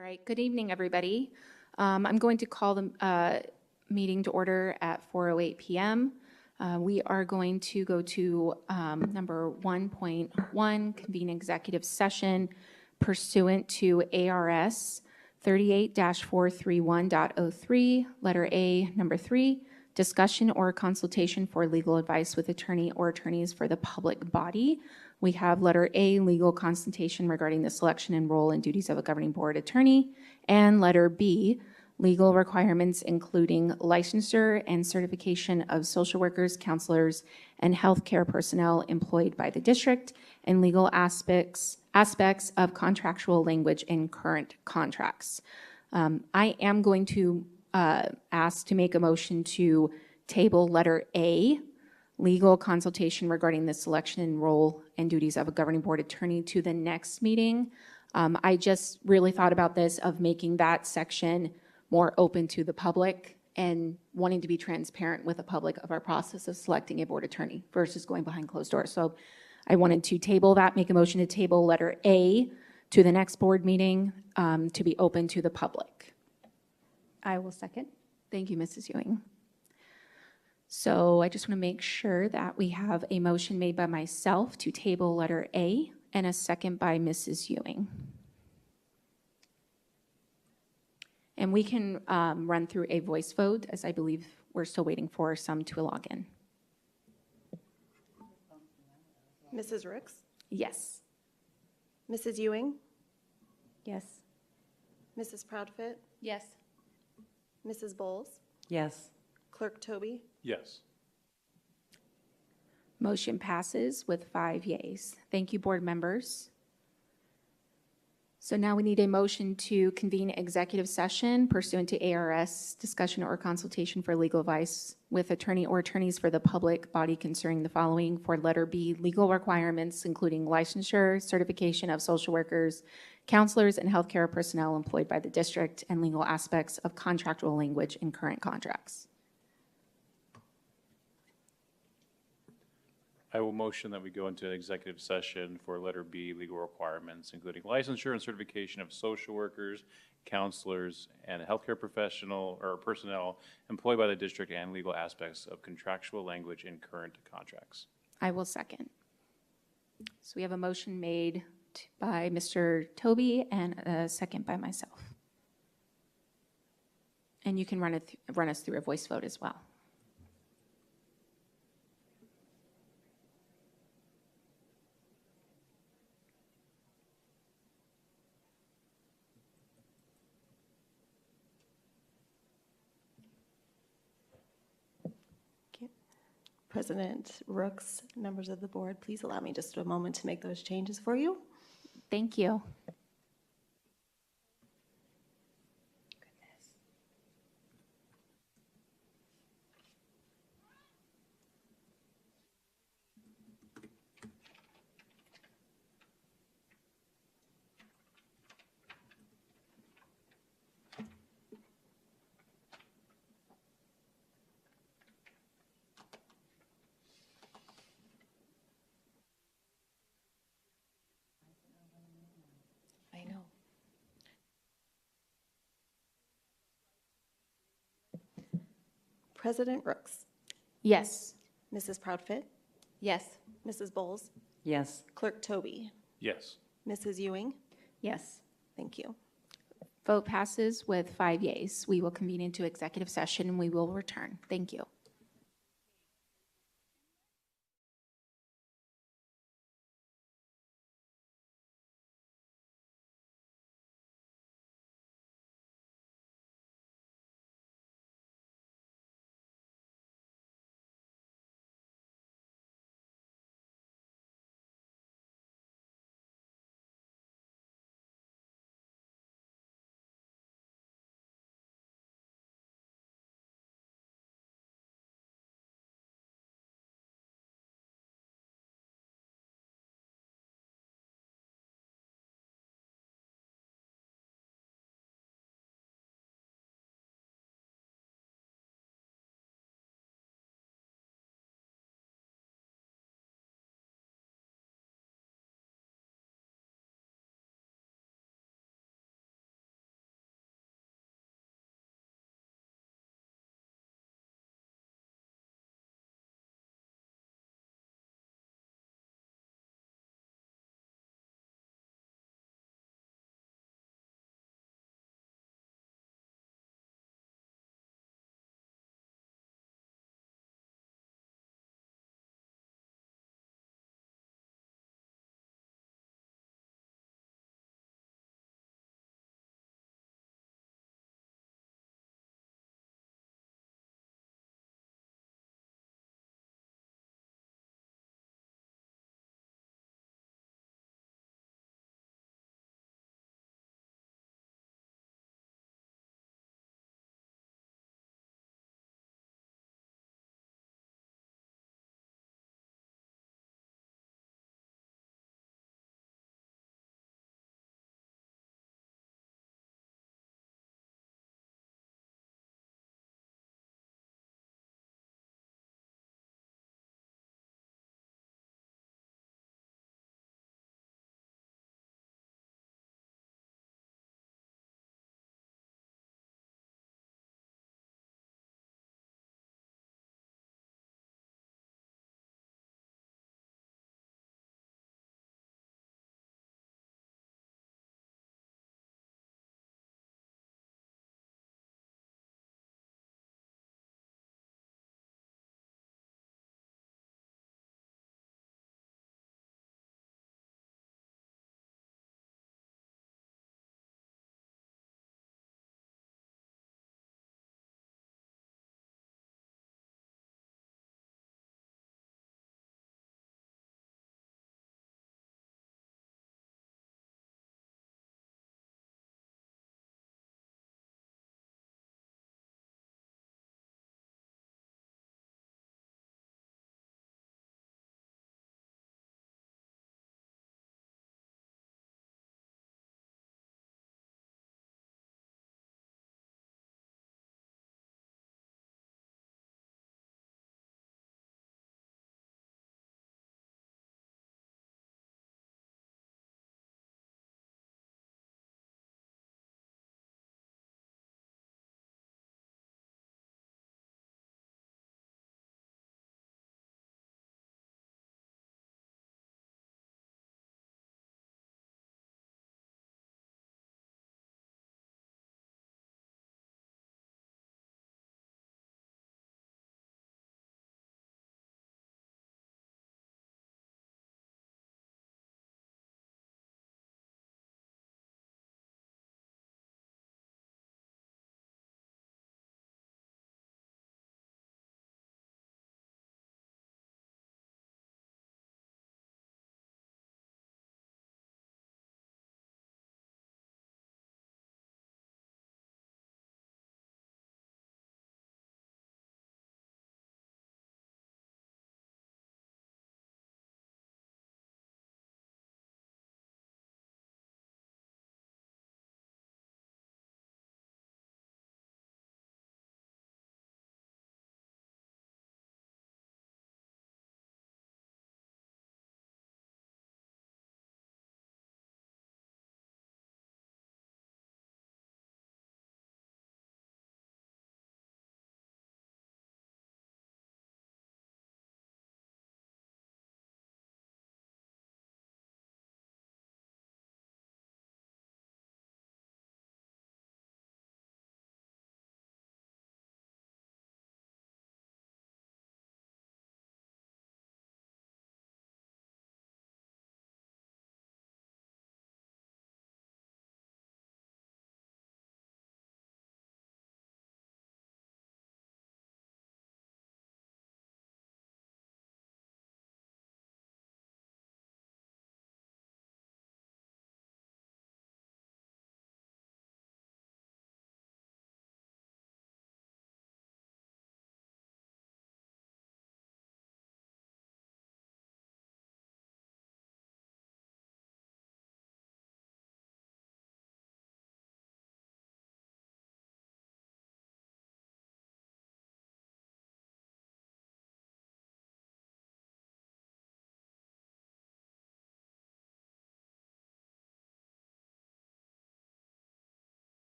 All right, good evening, everybody. I'm going to call the meeting to order at 4:08 p.m. We are going to go to number 1.1, convene executive session pursuant to ARS 38-431.03, letter A, number 3, discussion or consultation for legal advice with attorney or attorneys for the public body. We have letter A, legal consultation regarding the selection and role and duties of a governing board attorney, and letter B, legal requirements including licensure and certification of social workers, counselors, and healthcare personnel employed by the district, and legal aspects of contractual language in current contracts. I am going to ask to make a motion to table letter A, legal consultation regarding the selection and role and duties of a governing board attorney, to the next meeting. I just really thought about this of making that section more open to the public and wanting to be transparent with the public of our process of selecting a board attorney versus going behind closed doors. So I wanted to table that, make a motion to table letter A to the next board meeting to be open to the public. I will second. Thank you, Mrs. Ewing. So I just want to make sure that we have a motion made by myself to table letter A and a second by Mrs. Ewing. And we can run through a voice vote, as I believe we're still waiting for some to log in. Mrs. Ricks? Yes. Mrs. Ewing? Yes. Mrs. Proudfit? Yes. Mrs. Bowles? Yes. Clerk Toby? Yes. Motion passes with 5 yeas. Thank you, board members. So now we need a motion to convene executive session pursuant to ARS discussion or consultation for legal advice with attorney or attorneys for the public body concerning the following: for letter B, legal requirements including licensure, certification of social workers, counselors, and healthcare personnel employed by the district, and legal aspects of contractual language in current contracts. I will motion that we go into executive session for letter B, legal requirements, including licensure and certification of social workers, counselors, and healthcare professional or personnel employed by the district, and legal aspects of contractual language in current contracts. I will second. So we have a motion made by Mr. Toby and a second by myself. And you can run us through a voice vote as well. President Rooks, members of the board, please allow me just a moment to make those changes for you. Thank you. I know. President Rooks, Yes. Mrs. Proudfit, Yes. Mrs. Bowles, Yes. Clerk Toby, Yes. Mrs. Ewing. Yes. Thank you. Vote passes with 5 yeas. We will convene into executive session and we will return. Thank you.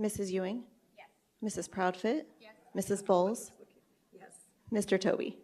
Mrs. Ewing? Yes. Mrs. Proudfit? Yes. Mrs. Bowles? Yes. Mr. Toby?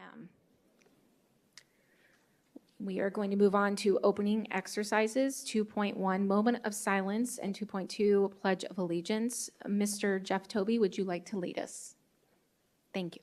p.m. We are going to move on to opening exercises, 2.1 moment of silence and 2.2 pledge of allegiance. Mr. Jeff Toby, would you like to lead us? Thank you.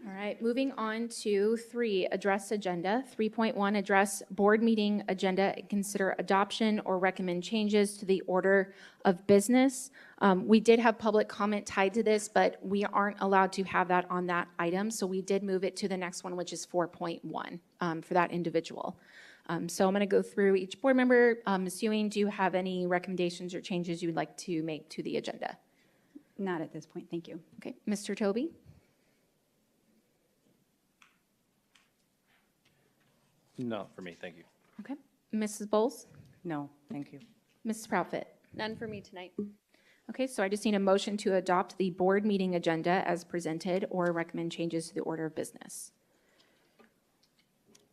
All right, moving on to 3, address agenda. 3.1, address board meeting agenda and consider adoption or recommend changes to the order of business. We did have public comment tied to this, but we aren't allowed to have that on that item, so we did move it to the next one, which is 4.1 for that individual. So I'm going to go through each board member. Ms. Ewing, do you have any recommendations or changes you would like to make to the agenda? Not at this point, thank you. Okay, Mr. Toby? No, for me, thank you. Okay. Mrs. Bowles? No, thank you. Mrs. Proudfit? None for me tonight. Okay, so I just need a motion to adopt the board meeting agenda as presented or recommend changes to the order of business.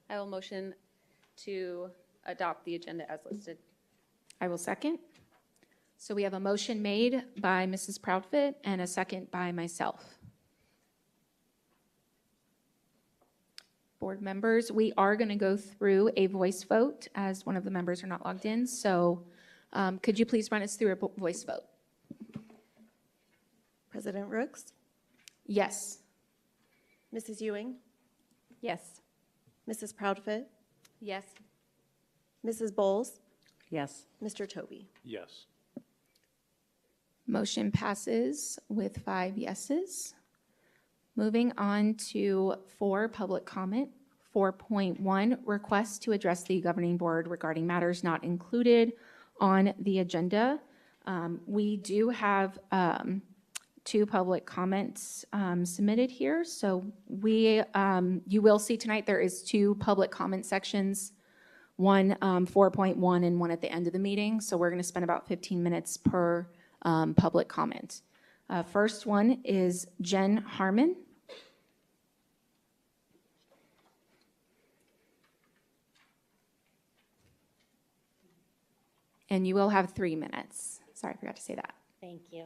I will motion to adopt the agenda as listed. I will second. So we have a motion made by Mrs. Proudfit and a second by myself. Board members, we are going to go through a voice vote as one of the members are not logged in. So could you please run us through a voice vote? President Rooks, Yes. Mrs. Ewing, Yes. Mrs. Proudfit, Yes. Mrs. Bowles, Yes. Mr. Toby. Yes. Motion passes with 5 yeses. Moving on to 4, public comment. 4.1, request to address the governing board regarding matters not included on the agenda. We do have 2 public comments submitted here. So you will see tonight there is 2 public comment sections, one 4.1 and one at the end of the meeting. So we're going to spend about 15 minutes per public comment. First one is Jen Harmon. And you will have 3 minutes. Sorry, I forgot to say that. Thank you.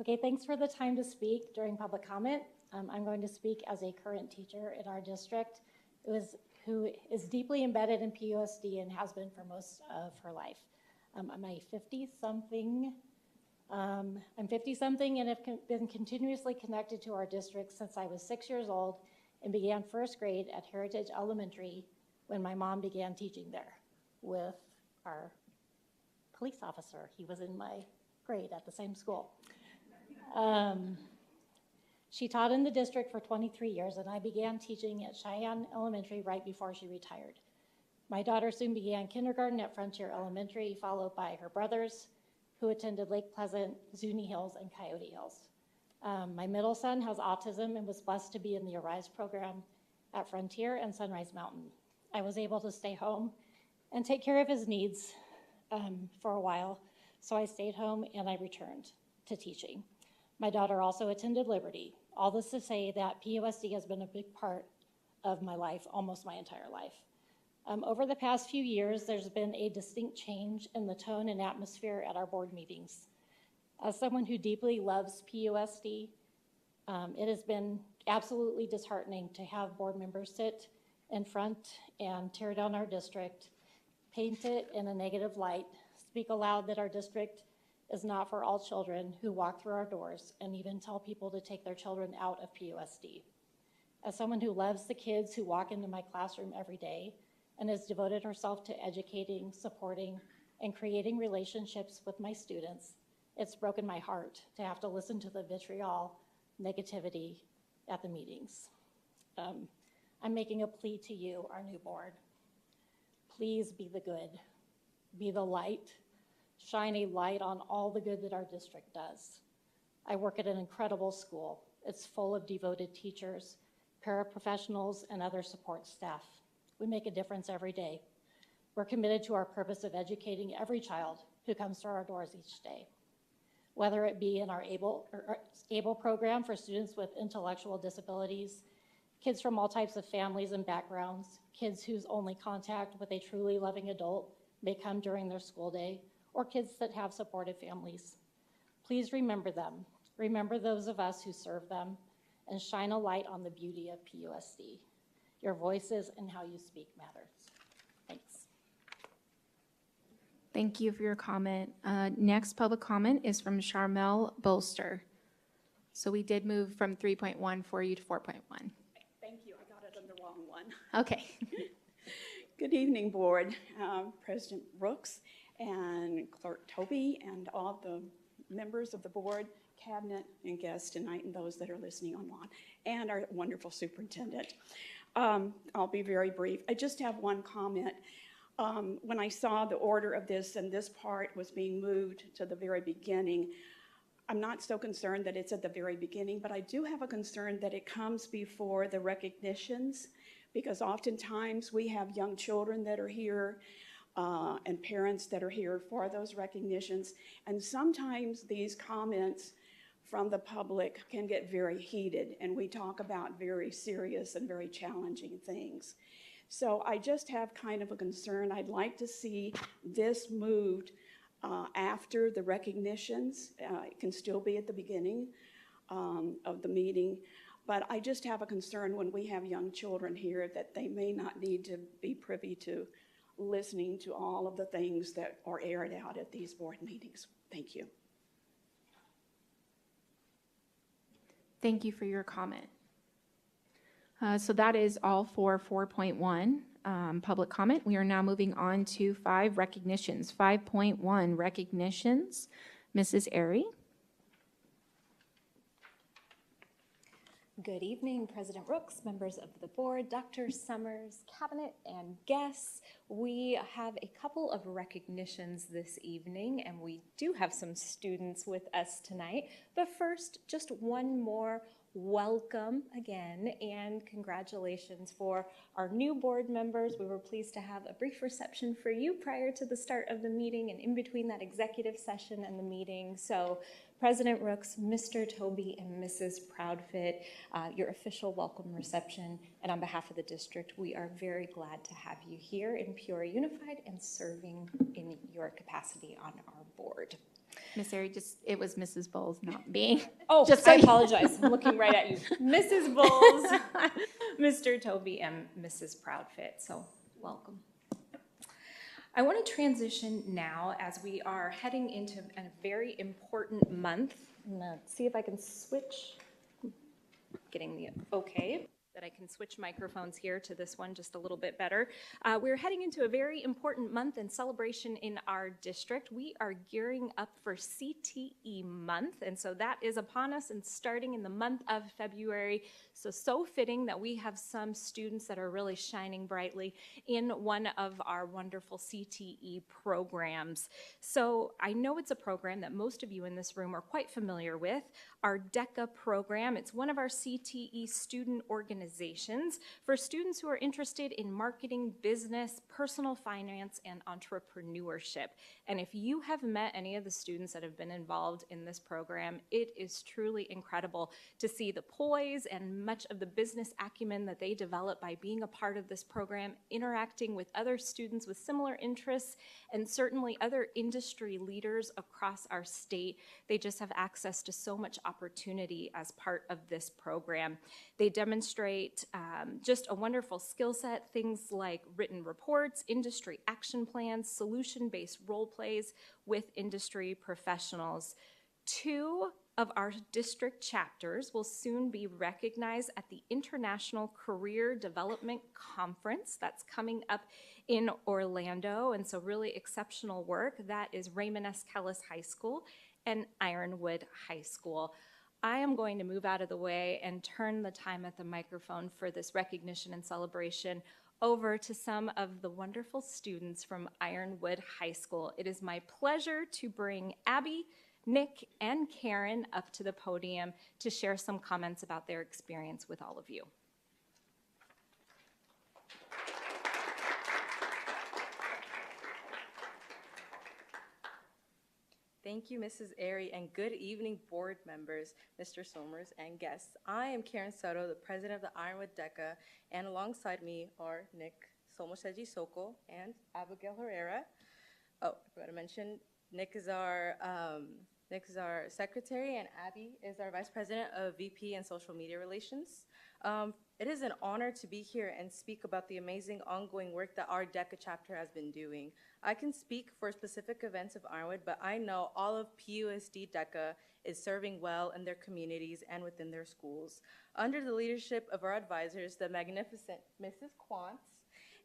Okay, thanks for the time to speak during public comment. I'm going to speak as a current teacher in our district who is deeply embedded in PUSD and has been for most of her life. I'm a 50-something. I'm 50-something and have been continuously connected to our district since I was 6 years old and began first grade at Heritage Elementary when my mom began teaching there with our police officer. He was in my grade at the same school. She taught in the district for 23 years, and I began teaching at Cheyenne Elementary right before she retired. My daughter soon began kindergarten at Frontier Elementary, followed by her brothers, who attended Lake Pleasant, Zuni Hills, and Coyote Hills. My middle son has autism and was blessed to be in the Arise program at Frontier and Sunrise Mountain. I was able to stay home and take care of his needs for a while, so I stayed home and I returned to teaching. My daughter also attended Liberty. All this to say that PUSD has been a big part of my life, almost my entire life. Over the past few years, there's been a distinct change in the tone and atmosphere at our board meetings. As someone who deeply loves PUSD, it has been absolutely disheartening to have board members sit in front and tear down our district, paint it in a negative light, speak aloud that our district is not for all children who walk through our doors, and even tell people to take their children out of PUSD. As someone who loves the kids who walk into my classroom every day, and has devoted herself to educating, supporting, and creating relationships with my students. It's broken my heart to have to listen to the vitriol, negativity at the meetings. I'm making a plea to you, our new board. Please be the good, be the light, shine a light on all the good that our district does. I work at an incredible school. It's full of devoted teachers, paraprofessionals, and other support staff. We make a difference every day. We're committed to our purpose of educating every child who comes through our doors each day, whether it be in our ABLE program for students with intellectual disabilities, kids from all types of families and backgrounds, kids whose only contact with a truly loving adult may come during their school day, or kids that have supportive families. Please remember them. Remember those of us who serve them, and shine a light on the beauty of PUSD. Your voices and how you speak matters. Thanks. Thank you for your comment. Next public comment is from Charmel Bolster. So we did move from 3.1 for you to 4.1. Thank you. I got it on the wrong one. Okay. Good evening, Board, President Brooks, and Clerk Toby, and all the members of the Board, Cabinet, and guests tonight, and those that are listening online, and our wonderful Superintendent. I'll be very brief. I just have one comment. When I saw the order of this, and this part was being moved to the very beginning, I'm not so concerned that it's at the very beginning, but I do have a concern that it comes before the recognitions, because oftentimes we have young children that are here and parents that are here for those recognitions, and sometimes these comments from the public can get very heated, and we talk about very serious and very challenging things. So I just have kind of a concern. I'd like to see this moved after the recognitions. It can still be at the beginning of the meeting, but I just have a concern when we have young children here that they may not need to be privy to listening to all of the things that are aired out at these board meetings. Thank you. Thank you for your comment. So that is all for 4.1 public comment. We are now moving on to 5 recognitions. 5.1 recognitions. Mrs. Airy. Good evening, President Rooks, members of the board, Dr. Summers, cabinet, and guests. We have a couple of recognitions this evening, and we do have some students with us tonight. But first, just one more welcome again and congratulations for our new board members. We were pleased to have a brief reception for you prior to the start of the meeting and in between that executive session and the meeting. So President Rooks, Mr. Toby, and Mrs. Proudfit, your official welcome reception. And on behalf of the district, we are very glad to have you here in Peoria Unified and serving in your capacity on our board. Miss Airy, it was Mrs. Bowles, not me. Oh, Just I apologize. I'm looking right at you. Mrs. Bowles, Mr. Toby, and Mrs. Proudfit. So welcome. I want to transition now as we are heading into a very important month. I'm going to see if I can switch, getting the okay, that I can switch microphones here to this one just a little bit better. We're heading into a very important month and celebration in our district. We are gearing up for CTE month, and so that is upon us and starting in the month of February. So fitting that we have some students that are really shining brightly in one of our wonderful CTE programs. So I know it's a program that most of you in this room are quite familiar with, our DECA program. It's one of our CTE student organizations for students who are interested in marketing, business, personal finance, and entrepreneurship. And if you have met any of the students that have been involved in this program, it is truly incredible to see the poise and much of the business acumen that they develop by being a part of this program, interacting with other students with similar interests, and certainly other industry leaders across our state. They just have access to so much opportunity as part of this program. They demonstrate just a wonderful skill set, things like written reports, industry action plans, solution-based role plays with industry professionals. 2 of our district chapters will soon be recognized at the International Career Development Conference that's coming up in Orlando. And so really exceptional work. That is Raymond S. Kellis High School and Ironwood High School. I am going to move out of the way and turn the time at the microphone for this recognition and celebration over to some of the wonderful students from Ironwood High School. It is my pleasure to bring Abby, Nick, and Karen up to the podium to share some comments about their experience with all of you. Thank you, Mrs. Airy, and good evening, board members, Mr. Somers, and guests. I am Karen Soto, the president of the Ironwood DECA, and alongside me are Nick Somoseji Soko and Abigail Herrera. Oh, I forgot to mention, Nick is our secretary, and Abby is our vice president of VP and social media relations. It is an honor to be here and speak about the amazing ongoing work that our DECA chapter has been doing. I can speak for specific events of Ironwood, but I know all of PUSD DECA is serving well in their communities and within their schools. Under the leadership of our advisors, the magnificent Mrs. Quantz,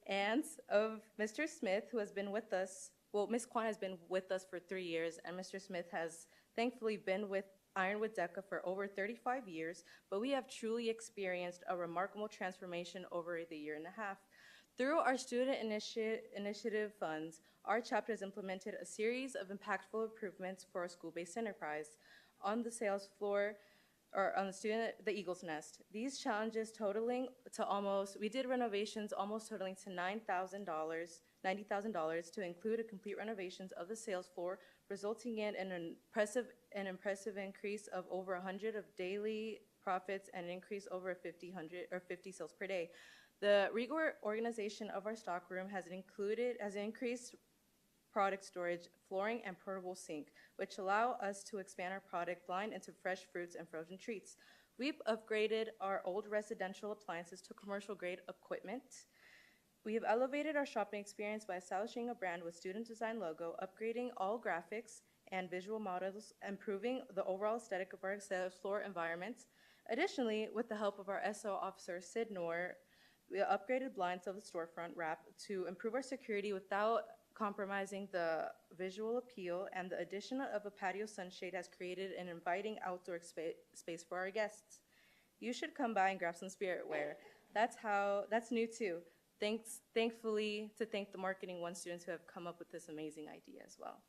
and of Mr. Smith, who has been with us. Well, Ms. Quan has been with us for 3 years, and Mr. Smith has thankfully been with Ironwood DECA for over 35 years, but we have truly experienced a remarkable transformation over the year and a half. Through our student initiative funds, our chapter has implemented a series of impactful improvements for our school-based enterprise on the sales floor, or on the Eagle's Nest. These challenges totaling to we did renovations almost totaling to $90,000 to include a complete renovations of the sales floor, resulting in an impressive increase of over 100 of daily profits and an increase over 50 sales per day. The reorganization of our stockroom has increased product storage, flooring, and portable sink, which allow us to expand our product line into fresh fruits and frozen treats. We've upgraded our old residential appliances to commercial-grade equipment. We have elevated our shopping experience by establishing a brand with student-designed logo, upgrading all graphics and visual models, improving the overall aesthetic of our sales floor environments. Additionally, with the help of our SO officer, Sid Noor, we upgraded blinds of the storefront wrap to improve our security without compromising the visual appeal, and the addition of a patio sunshade has created an inviting outdoor space for our guests. You should come by and grab some spiritware. That's new too. Thankfully, to thank the Marketing 1 students who have come up with this amazing idea as well.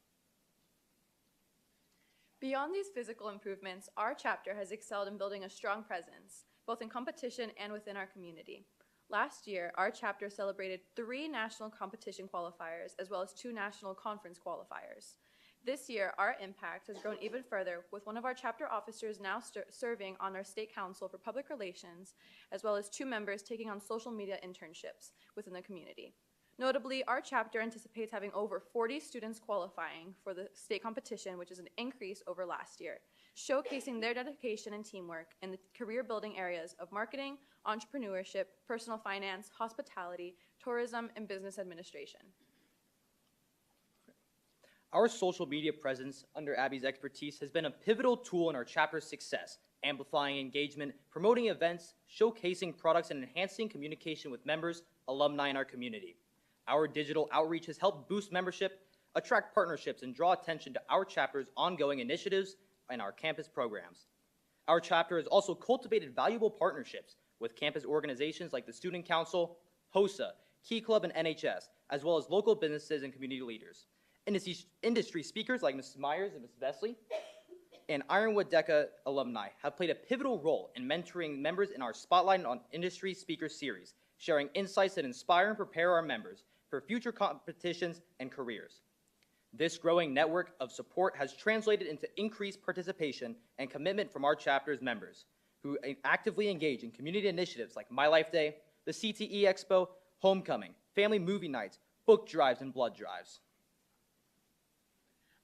Beyond these physical improvements, our chapter has excelled in building a strong presence, both in competition and within our community. Last year, our chapter celebrated 3 national competition qualifiers as well as 2 national conference qualifiers. This year, our impact has grown even further, with one of our chapter officers now serving on our state council for public relations, as well as 2 members taking on social media internships within the community. Notably, our chapter anticipates having over 40 students qualifying for the state competition, which is an increase over last year, showcasing their dedication and teamwork in the career-building areas of marketing, entrepreneurship, personal finance, hospitality, tourism, and business administration. Our social media presence, under Abby's expertise, has been a pivotal tool in our chapter's success, amplifying engagement, promoting events, showcasing products, and enhancing communication with members, alumni in our community. Our digital outreach has helped boost membership, attract partnerships, and draw attention to our chapter's ongoing initiatives and our campus programs. Our chapter has also cultivated valuable partnerships with campus organizations like the Student Council, HOSA, Key Club, and NHS, as well as local businesses and community leaders. Industry speakers like Mrs. Myers and Mrs. Vesley and Ironwood DECA alumni have played a pivotal role in mentoring members in our Spotlight on Industry Speaker series, sharing insights that inspire and prepare our members for future competitions and careers. This growing network of support has translated into increased participation and commitment from our chapter's members, who actively engage in community initiatives like My Life Day, the CTE Expo, Homecoming, family movie nights, book drives, and blood drives.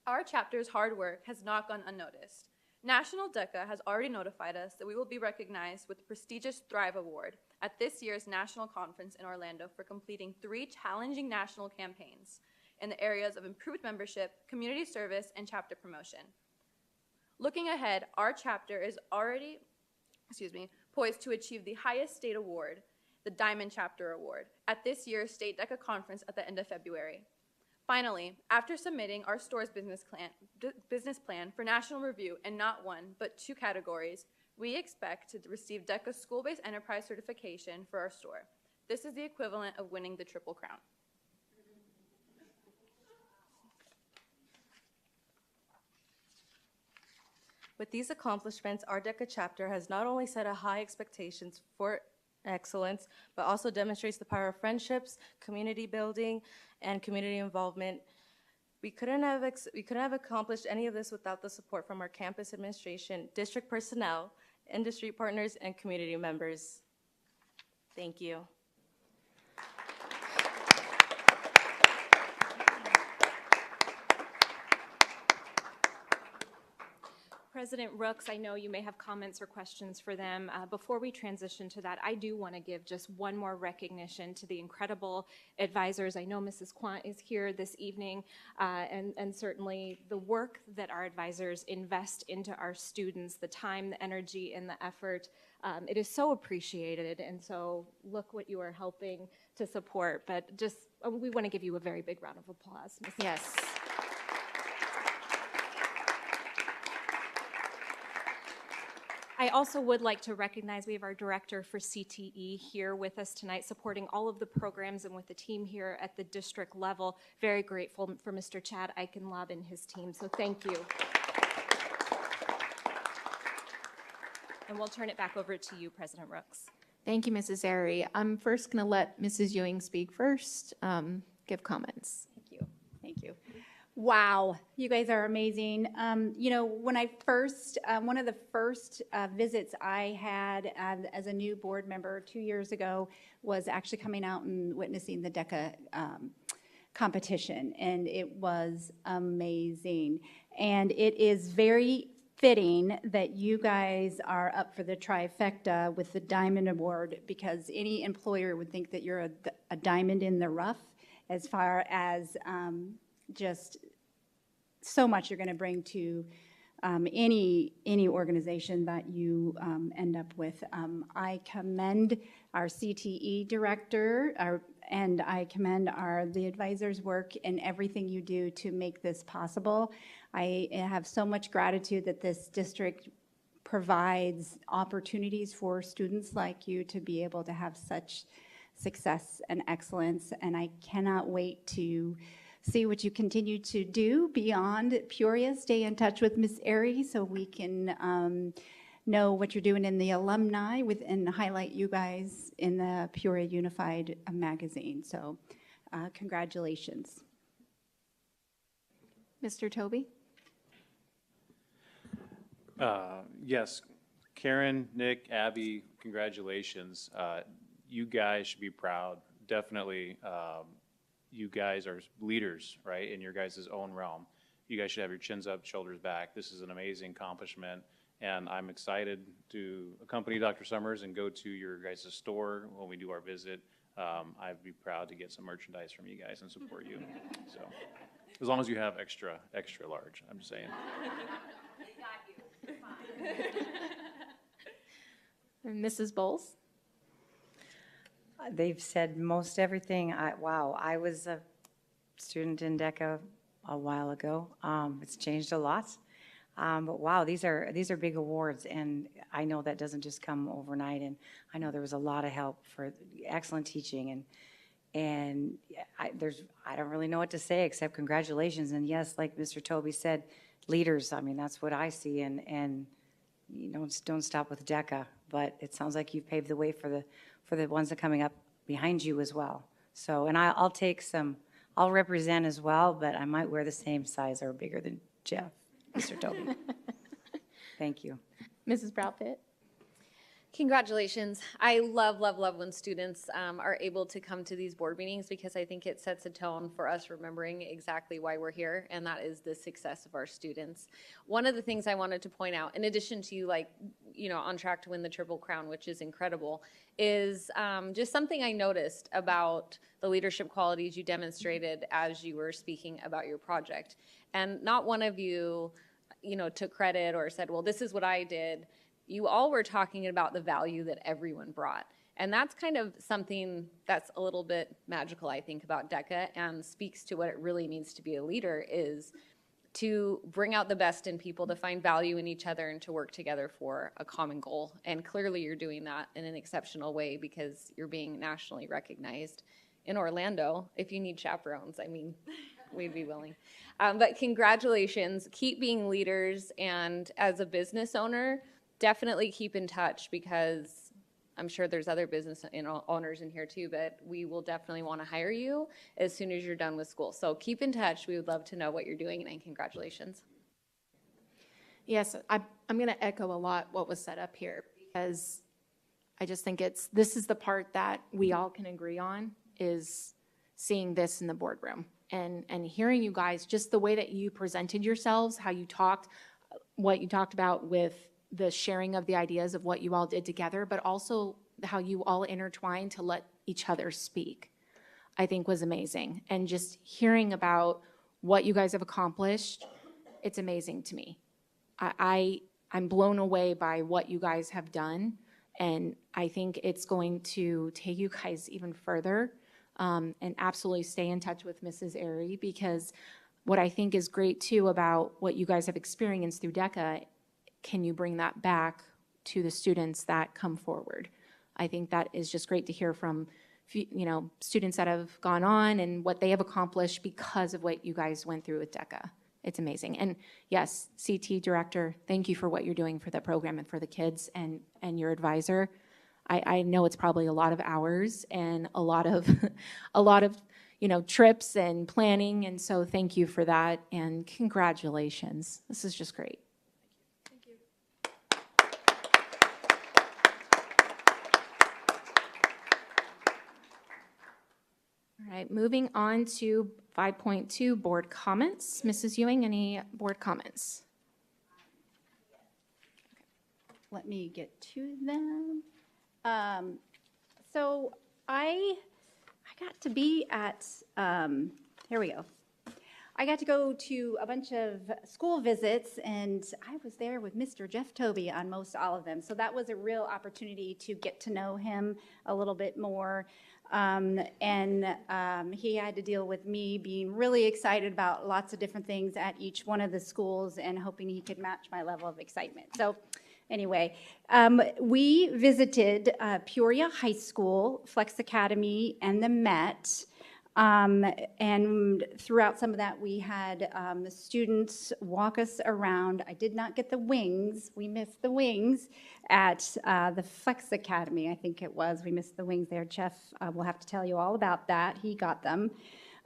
Our chapter's hard work has not gone unnoticed. National DECA has already notified us that we will be recognized with the prestigious Thrive Award at this year's national conference in Orlando for completing 3 challenging national campaigns in the areas of improved membership, community service, and chapter promotion. Looking ahead, our chapter is already, poised to achieve the highest state award, the Diamond Chapter Award, at this year's State DECA Conference at the end of February. Finally, after submitting our store's business plan for national review in not one, but 2 categories, we expect to receive DECA School-Based Enterprise Certification for our store. This is the equivalent of winning the Triple Crown. With these accomplishments, our DECA chapter has not only set a high expectations for excellence, but also demonstrates the power of friendships, community building, and community involvement. We couldn't have accomplished any of this without the support from our campus administration, district personnel, industry partners, and community members. Thank you. President Rooks, I know you may have comments or questions for them. Before we transition to that, I do want to give just one more recognition to the incredible advisors. I know Mrs. Quant is here this evening, and certainly the work that our advisors invest into our students, the time, the energy, and the effort, it is so appreciated, and so look what you are helping to support. But just, we want to give you a very big round of applause, Mrs. Yes. I also would like to recognize we have our director for CTE here with us tonight, supporting all of the programs and with the team here at the district level. Very grateful for Mr. Chad Eichenlob and his team, so thank you. And we'll turn it back over to you, President Rooks. Thank you, Mrs. Airy. I'm first going to let Mrs. Ewing speak first, give comments. Thank you. Thank you. Wow, you guys are amazing. You know, when I first, one of the first visits I had as a new board member 2 years ago was actually coming out and witnessing the DECA competition, and it was amazing. And it is very fitting that you guys are up for the trifecta with the Diamond Award, because any employer would think that you're a diamond in the rough as far as just so much you're going to bring to any organization that you end up with. I commend our CTE director, and I commend the advisors' work and everything you do to make this possible. I have so much gratitude that this district provides opportunities for students like you to be able to have such success and excellence, and I cannot wait to see what you continue to do beyond Peoria. Stay in touch with Ms. Airy so we can know what you're doing in the alumni and highlight you guys in the Peoria Unified magazine. So congratulations. Mr. Toby? Yes, Karen, Nick, Abby, congratulations. You guys should be proud. Definitely, you guys are leaders, right, in your guys' own realm. You guys should have your chins up, shoulders back. This is an amazing accomplishment, and I'm excited to accompany Dr. Summers and go to your guys' store when we do our visit. I'd be proud to get some merchandise from you guys and support you. So, as long as you have extra large, I'm just saying. And Mrs. Bowles? They've said most everything. Wow, I was a student in DECA a while ago. It's changed a lot. But wow, these are big awards, and I know that doesn't just come overnight. And I know there was a lot of help for excellent teaching, and I don't really know what to say except congratulations. And yes, like Mr. Toby said, leaders. I mean, that's what I see. And you know, don't stop with DECA. But it sounds like you've paved the way for the ones that are coming up behind you as well. So, and I'll take some. I'll represent as well, but I might wear the same size or bigger than Jeff. Mr. Toby. Thank you. Mrs. Proudfit? Congratulations. I love when students are able to come to these board meetings, because I think it sets a tone for us remembering exactly why we're here, and that is the success of our students. One of the things I wanted to point out, in addition to on track to win the Triple Crown, which is incredible, is just something I noticed about the leadership qualities you demonstrated as you were speaking about your project. And not one of you took credit or said, well, this is what I did. You all were talking about the value that everyone brought. And that's kind of something that's a little bit magical, I think, about DECA and speaks to what it really means to be a leader, is to bring out the best in people, to find value in each other, and to work together for a common goal. And clearly you're doing that in an exceptional way because you're being nationally recognized. In Orlando, if you need chaperones, I mean, we'd be willing. But congratulations, keep being leaders, and as a business owner, definitely keep in touch, because I'm sure there's other business owners in here too, but we will definitely want to hire you as soon as you're done with school. So keep in touch. We would love to know what you're doing, and congratulations. Yes, I'm going to echo a lot what was said up here, because I just think this is the part that we all can agree on, is seeing this in the boardroom and hearing you guys, just the way that you presented yourselves, how you talked, what you talked about with the sharing of the ideas of what you all did together, but also how you all intertwined to let each other speak, I think was amazing. And just hearing about what you guys have accomplished, it's amazing to me. I'm blown away by what you guys have done, and I think it's going to take you guys even further, and absolutely stay in touch with Mrs. Airy, because what I think is great too about what you guys have experienced through DECA, can you bring that back to the students that come forward? I think that is just great to hear from, students that have gone on and what they have accomplished because of what you guys went through with DECA. It's amazing. And yes, CT director, thank you for what you're doing for the program and for the kids, and your advisor. I know it's probably a lot of hours and a lot of trips and planning, and so thank you for that, and congratulations. This is just great. All right, moving on to 5.2, board comments. Mrs. Ewing, any board comments? Let me get to them. So I got to be at, here we go. I got to go to a bunch of school visits, and I was there with Mr. Jeff Toby on most all of them. So that was a real opportunity to get to know him a little bit more. He had to deal with me being really excited about lots of different things at each one of the schools and hoping he could match my level of excitement. So anyway, we visited Peoria High School, Flex Academy, and the Met. And throughout some of that, we had the students walk us around. I did not get the wings. We missed the wings at the Flex Academy, I think it was. We missed the wings there. Jeff will have to tell you all about that. He got them.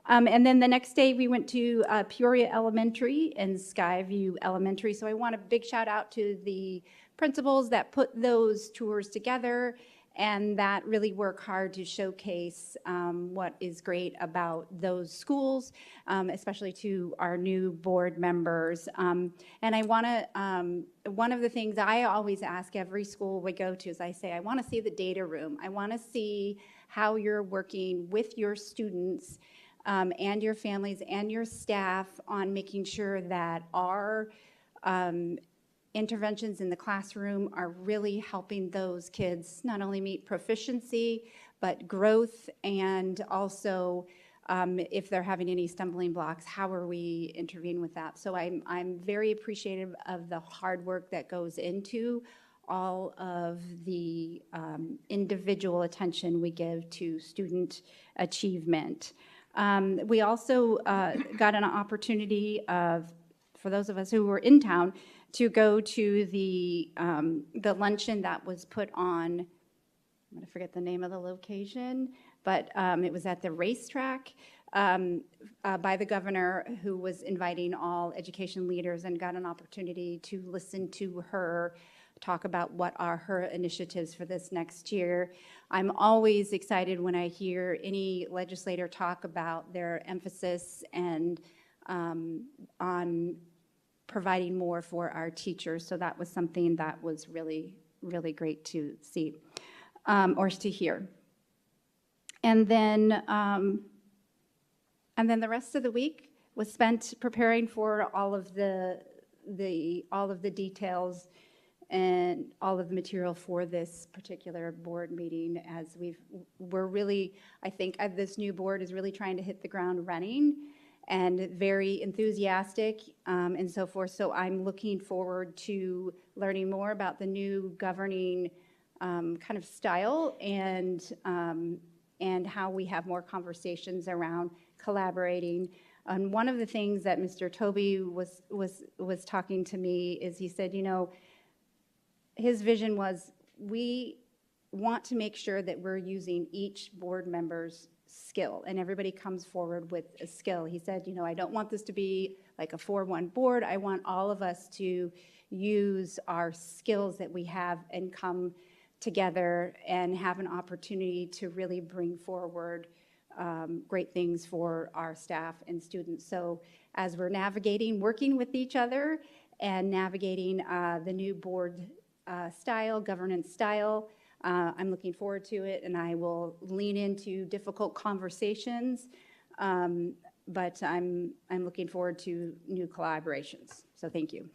And then the next day, we went to Peoria Elementary and Skyview Elementary. So I want a big shout out to the principals that put those tours together and that really work hard to showcase what is great about those schools, especially to our new board members. And I want to, one of the things I always ask every school we go to is I say, I want to see the data room. I want to see how you're working with your students and your families and your staff on making sure that our interventions in the classroom are really helping those kids not only meet proficiency, but growth, and also if they're having any stumbling blocks, how are we intervening with that? So I'm very appreciative of the hard work that goes into all of the individual attention we give to student achievement. We also got an opportunity for those of us who were in town, to go to the luncheon that was put on, I'm going to forget the name of the location, but it was at the racetrack by the governor, who was inviting all education leaders, and got an opportunity to listen to her talk about what are her initiatives for this next year. I'm always excited when I hear any legislator talk about their emphasis and on providing more for our teachers. So that was something that was really, really great to see or to hear. And then the rest of the week was spent preparing for all of the all of the details and all of the material for this particular board meeting, as we're really, I think this new board is really trying to hit the ground running and very enthusiastic and so forth. So I'm looking forward to learning more about the new governing kind of style and how we have more conversations around collaborating. And one of the things that Mr. Toby was talking to me is he said, you know, his vision was we want to make sure that we're using each board member's skill and everybody comes forward with a skill. He said, you know, I don't want this to be like a 4-1 board. I want all of us to use our skills that we have and come together and have an opportunity to really bring forward great things for our staff and students. So as we're navigating, working with each other and navigating the new board style, governance style, I'm looking forward to it, and I will lean into difficult conversations, but I'm looking forward to new collaborations. So thank you.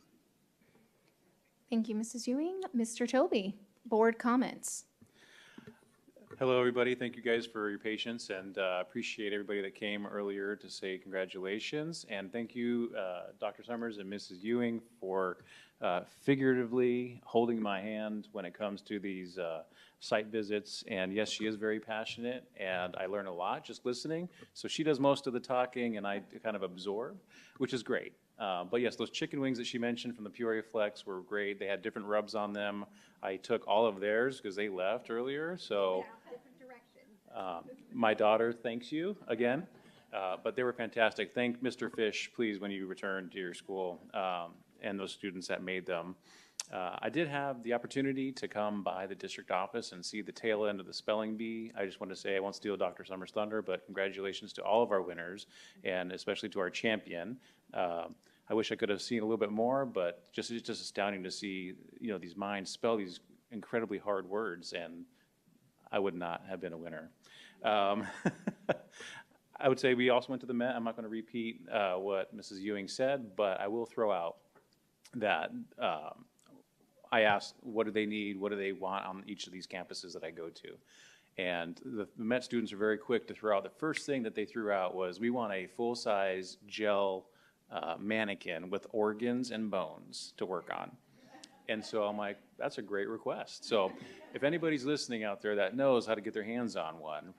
Thank you, Mrs. Ewing. Mr. Toby, board comments. Hello, everybody. Thank you guys for your patience, and appreciate everybody that came earlier to say congratulations. And thank you, Dr. Summers and Mrs. Ewing, for figuratively holding my hand when it comes to these site visits. And yes, she is very passionate, and I learn a lot just listening. So she does most of the talking, and I kind of absorb, which is great. But yes, those chicken wings that she mentioned from the Peoria Flex were great. They had different rubs on them. I took all of theirs because they left earlier. So my daughter thanks you again. But they were fantastic. Thank Mr. Fish, please, when you return to your school, and those students that made them. I did have the opportunity to come by the district office and see the tail end of the spelling bee. I just want to say I won't steal Dr. Summers' thunder, but congratulations to all of our winners, and especially to our champion. I wish I could have seen a little bit more, but it's just astounding to see, you know, these minds spell these incredibly hard words, and I would not have been a winner. I would say we also went to the Met. I'm not going to repeat what Mrs. Ewing said, but I will throw out that I asked, what do they need? What do they want on each of these campuses that I go to? And the Met students are very quick to throw out. The first thing that they threw out was, we want a full-size gel mannequin with organs and bones to work on. And so I'm like, that's a great request. So if anybody's listening out there that knows how to get their hands on one,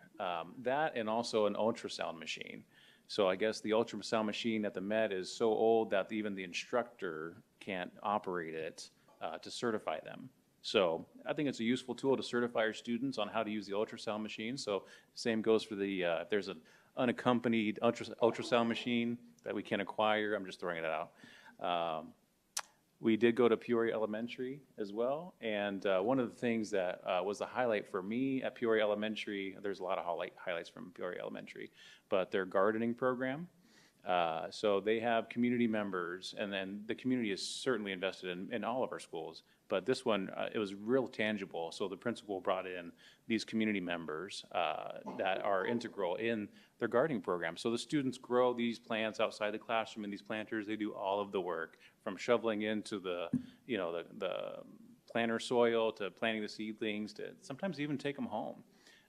that and also an ultrasound machine. So I guess the ultrasound machine at the Met is so old that even the instructor can't operate it to certify them. So I think it's a useful tool to certify our students on how to use the ultrasound machine. So same goes for the, if there's an unaccompanied ultrasound machine that we can acquire, I'm just throwing it out. We did go to Peoria Elementary as well, and one of the things that was the highlight for me at Peoria Elementary, there's a lot of highlights from Peoria Elementary, but their gardening program. So they have community members, and then the community is certainly invested in all of our schools, but this one, it was real tangible. So the principal brought in these community members that are integral in their gardening program. So the students grow these plants outside the classroom, and these planters, they do all of the work, from shoveling into the, you know, the planter soil to planting the seedlings to sometimes even take them home.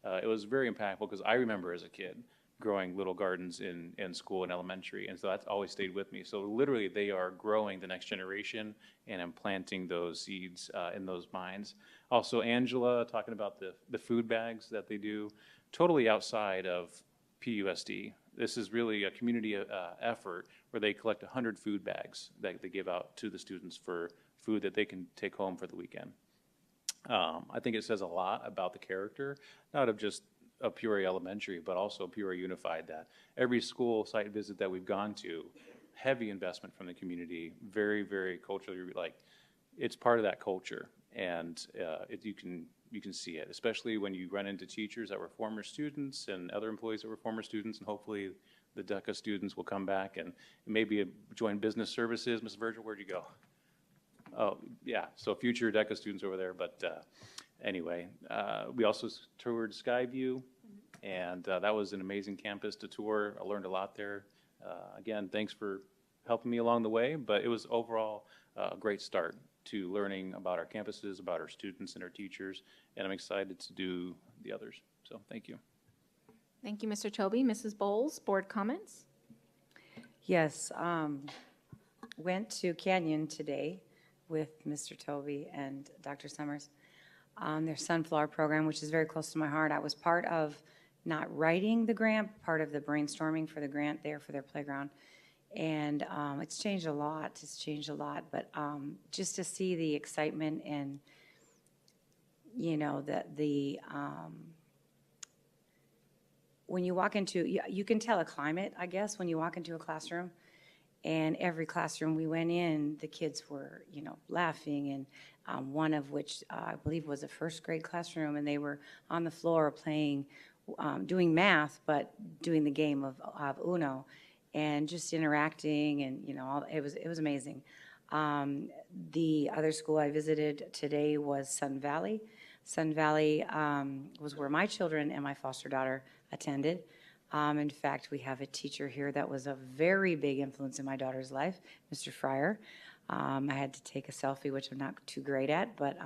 It was very impactful because I remember as a kid growing little gardens in school and elementary, and so that's always stayed with me. So literally they are growing the next generation and I'm planting those seeds in those minds. Also Angela talking about the food bags that they do, totally outside of PUSD. This is really a community effort where they collect 100 food bags that they give out to the students for food that they can take home for the weekend. I think it says a lot about the character, not of just of Peoria Elementary, but also Peoria Unified, that every school site visit that we've gone to, heavy investment from the community, very, very culturally, like, it's part of that culture, and you can see it, especially when you run into teachers that were former students and other employees that were former students, and hopefully the DECA students will come back and maybe join business services. Ms. Virgil, where'd you go? Oh, yeah, so future DECA students over there, but anyway, we also toured Skyview, and that was an amazing campus to tour. I learned a lot there. Again, thanks for helping me along the way, but it was overall a great start to learning about our campuses, about our students and our teachers, and I'm excited to do the others. So thank you. Thank you, Mr. Toby. Mrs. Bowles, board comments? Yes, went to Canyon today with Mr. Toby and Dr. Summers on their sunflower program, which is very close to my heart. I was part of not writing the grant, part of the brainstorming for the grant there for their playground. And it's changed a lot. It's changed a lot. But just to see the excitement and, you know, when you walk into, you can tell a climate, I guess, when you walk into a classroom. And every classroom we went in, the kids were, you know, laughing. And one of which I believe was a first grade classroom, and they were on the floor playing, doing math, but doing the game of Uno, and just interacting, and you know, it was amazing. The other school I visited today was Sun Valley. Sun Valley was where my children and my foster daughter attended. In fact, we have a teacher here that was a very big influence in my daughter's life, Mr. Fryer. I had to take a selfie, which I'm not too great at, but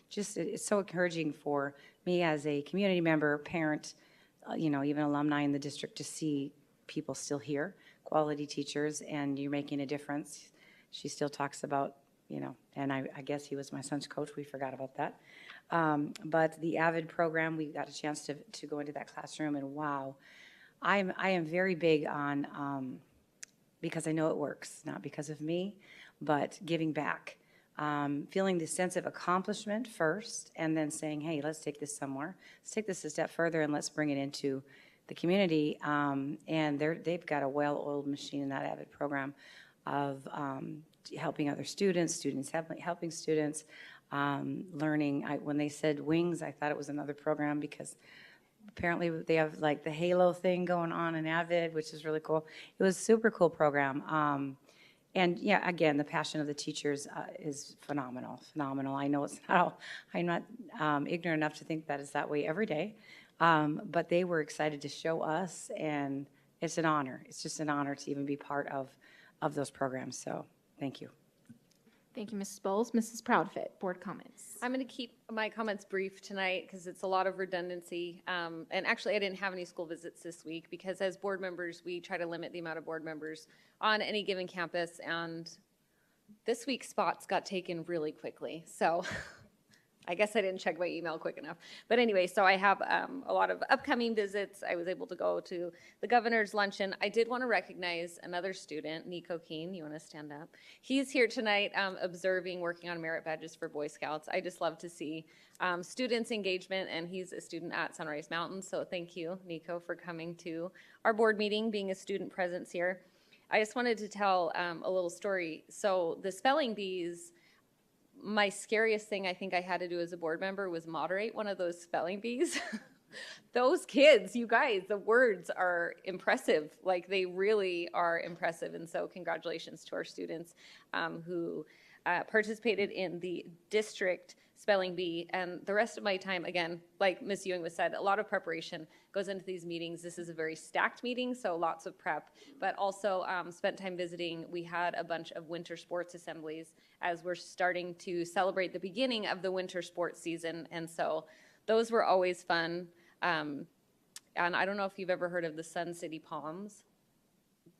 just it's so encouraging for me as a community member, parent, you know, even alumni in the district, to see people still here, quality teachers, and you're making a difference. She still talks about, you know, and I guess he was my son's coach. We forgot about that. But the AVID program, we got a chance to go into that classroom, and wow, I am very big on, because I know it works, not because of me, but giving back. Feeling the sense of accomplishment first, and then saying, hey, let's take this somewhere. Let's take this a step further, and let's bring it into the community. And they've got a well-oiled machine in that AVID program of helping other students helping students, learning. When they said wings, I thought it was another program, because apparently they have like the Halo thing going on in AVID, which is really cool. It was a super cool program. And yeah, again, the passion of the teachers is phenomenal. I know it's not, I'm not ignorant enough to think that it's that way every day. But they were excited to show us, and it's an honor. It's just an honor to even be part of those programs. So thank you. Thank you, Mrs. Bowles. Mrs. Proudfit, board comments. I'm going to keep my comments brief tonight because it's a lot of redundancy. And actually, I didn't have any school visits this week because as board members, we try to limit the amount of board members on any given campus. And this week's spots got taken really quickly. So I guess I didn't check my email quick enough. But anyway, so I have a lot of upcoming visits. I was able to go to the governor's luncheon. I did want to recognize another student, Nico Keene. You want to stand up? He's here tonight observing, working on merit badges for Boy Scouts. I just love to see students' engagement, and he's a student at Sunrise Mountain. So thank you, Nico, for coming to our board meeting, being a student presence here. I just wanted to tell a little story. So the spelling bees, my scariest thing I think I had to do as a board member was moderate one of those spelling bees. Those kids, you guys, the words are impressive. Like, they really are impressive. And so congratulations to our students who participated in the district spelling bee. And the rest of my time, again, like Ms. Ewing was said, a lot of preparation goes into these meetings. This is a very stacked meeting, so lots of prep, but also spent time visiting. We had a bunch of winter sports assemblies as we're starting to celebrate the beginning of the winter sports season. And so those were always fun. And I don't know if you've ever heard of the Sun City Palms.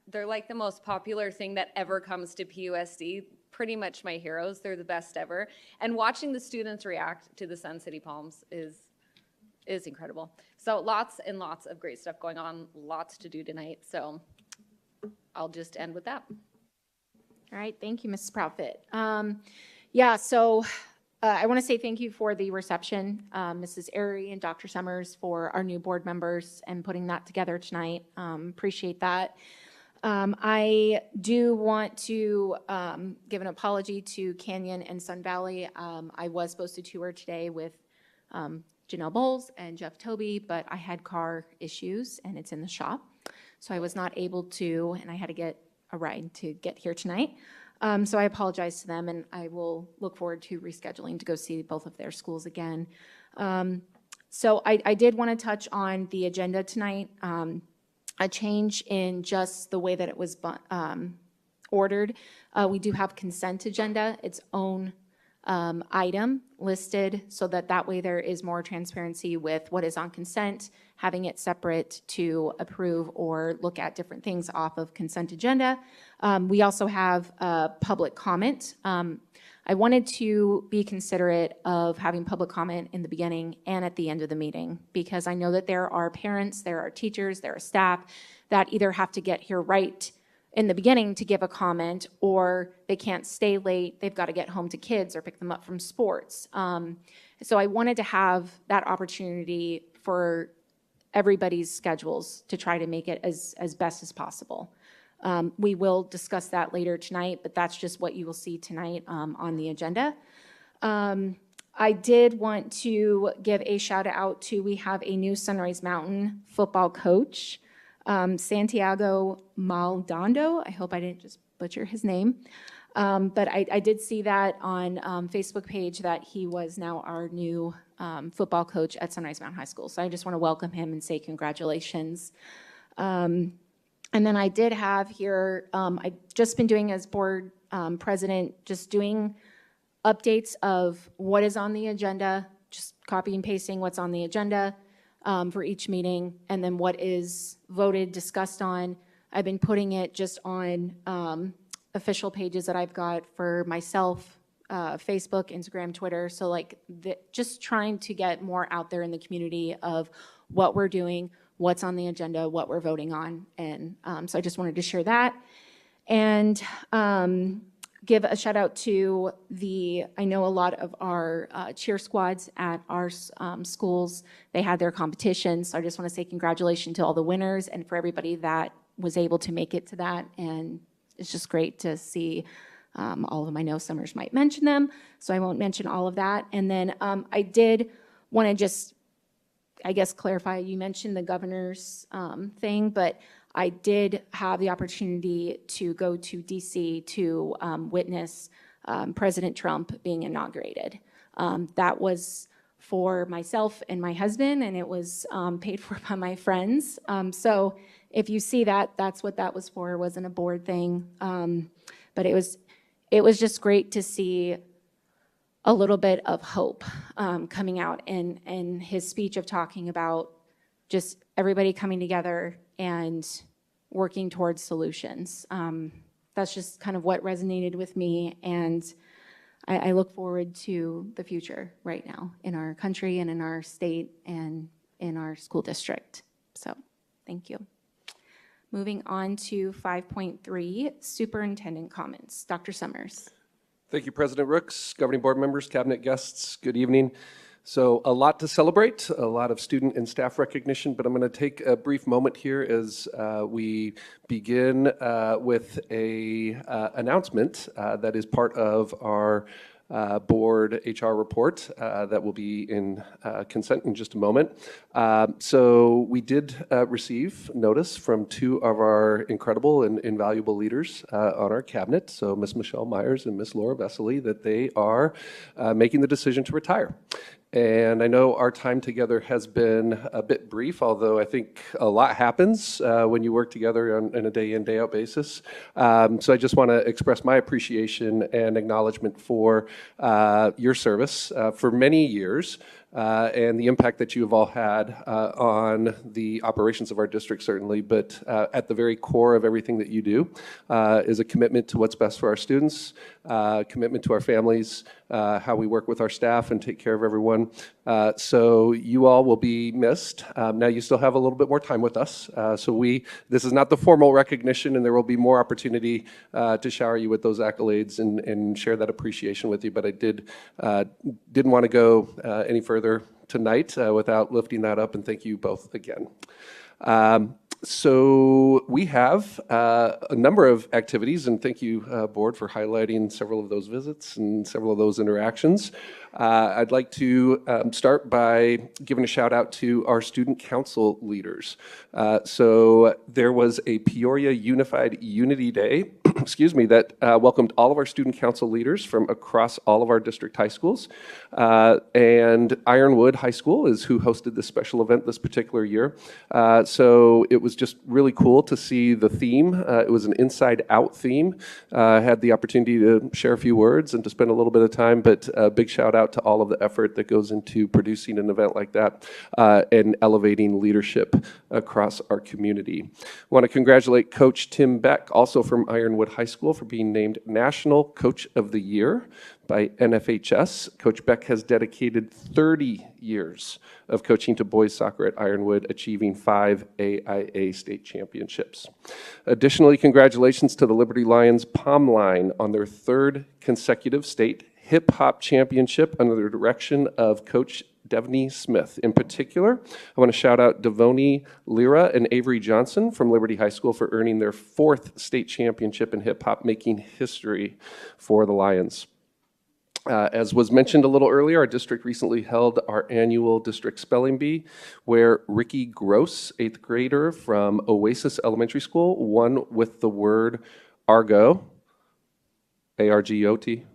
They're like the most popular thing that ever comes to PUSD. Pretty much my heroes. They're the best ever. And watching the students react to the Sun City Palms is incredible. So lots and lots of great stuff going on, lots to do tonight. So I'll just end with that. All right, thank you, Mrs. Proudfit. So I want to say thank you for the reception, Mrs. Airy and Dr. Summers, for our new board members and putting that together tonight. Appreciate that. I do want to give an apology to Canyon and Sun Valley. I was supposed to tour today with Janelle Bowles and Jeff Toby, but I had car issues and it's in the shop. So I was not able to, and I had to get a ride to get here tonight. So I apologize to them, and I will look forward to rescheduling to go see both of their schools again. So I did want to touch on the agenda tonight. A change in just the way that it was ordered. We do have consent agenda, its own item listed, so that way there is more transparency with what is on consent, having it separate to approve or look at different things off of consent agenda. We also have public comment. I wanted to be considerate of having public comment in the beginning and at the end of the meeting, because I know that there are parents, there are teachers, there are staff that either have to get here right in the beginning to give a comment, or they can't stay late, they've got to get home to kids or pick them up from sports. So I wanted to have that opportunity for everybody's schedules to try to make it as best as possible. We will discuss that later tonight, but that's just what you will see tonight on the agenda. I did want to give a shout out to, we have a new Sunrise Mountain football coach, Santiago Maldonado. I hope I didn't just butcher his name. But I did see that on Facebook page that he was now our new football coach at Sunrise Mountain High School. So I just want to welcome him and say congratulations. And then I did have here, I've just been doing as board president, just doing updates of what is on the agenda, just copy and pasting what's on the agenda for each meeting, and then what is voted, discussed on. I've been putting it just on official pages that I've got for myself, Facebook, Instagram, Twitter. So like just trying to get more out there in the community of what we're doing, what's on the agenda, what we're voting on. And so I just wanted to share that. And give a shout out to I know a lot of our cheer squads at our schools, they had their competition. So I just want to say congratulations to all the winners and for everybody that was able to make it to that. And it's just great to see all of them. I know Summers might mention them, so I won't mention all of that. And then I did want to just, I guess, clarify, you mentioned the governor's thing, but I did have the opportunity to go to DC to witness President Trump being inaugurated. That was for myself and my husband, and it was paid for by my friends. So if you see that, that's what that was for. It wasn't a board thing. But it was just great to see a little bit of hope coming out in his speech of talking about just everybody coming together and working towards solutions. That's just kind of what resonated with me, and I look forward to the future right now in our country and in our state and in our school district. So thank you. Moving on to 5.3, superintendent comments. Dr. Summers. Thank you, President Rooks, governing board members, cabinet guests, good evening. So a lot to celebrate, a lot of student and staff recognition, but I'm going to take a brief moment here as we begin with a announcement that is part of our board HR report that will be in consent in just a moment. So we did receive notice from two of our incredible and invaluable leaders on our cabinet, so Ms. Michelle Myers and Ms. Laura Vesely, that they are making the decision to retire. And I know our time together has been a bit brief, although I think a lot happens when you work together on a day in, day out basis. So I just want to express my appreciation and acknowledgement for your service for many years. And the impact that you have all had on the operations of our district, certainly, but at the very core of everything that you do is a commitment to what's best for our students, commitment to our families, how we work with our staff and take care of everyone. So you all will be missed. Now you still have a little bit more time with us. This is not the formal recognition, and there will be more opportunity to shower you with those accolades and share that appreciation with you. But I didn't want to go any further tonight without lifting that up, and thank you both again. So we have a number of activities, and thank you, board, for highlighting several of those visits and several of those interactions. I'd like to start by giving a shout out to our student council leaders. So there was a Peoria Unified Unity Day excuse me, that welcomed all of our student council leaders from across all of our district high schools. And Ironwood High School is who hosted this special event this particular year. So it was just really cool to see the theme. It was an inside out theme. I had the opportunity to share a few words and to spend a little bit of time, but a big shout out to all of the effort that goes into producing an event like that and elevating leadership across our community. I want to congratulate Coach Tim Beck, also from Ironwood High School, for being named National Coach of the Year by NFHS. Coach Beck has dedicated 30 years of coaching to boys soccer at Ironwood, achieving 5 AIA state championships. Additionally, congratulations to the Liberty Lions Palm Line on their 3rd consecutive state hip hop championship under the direction of Coach Devney Smith. In particular, I want to shout out Devoni Lira and Avery Johnson from Liberty High School for earning their 4th state championship in hip hop, making history for the Lions. As was mentioned a little earlier, our district recently held our annual district spelling bee, where Ricky Gross, 8th grader from Oasis Elementary School, won with the word Argo, A-R-G-O-T.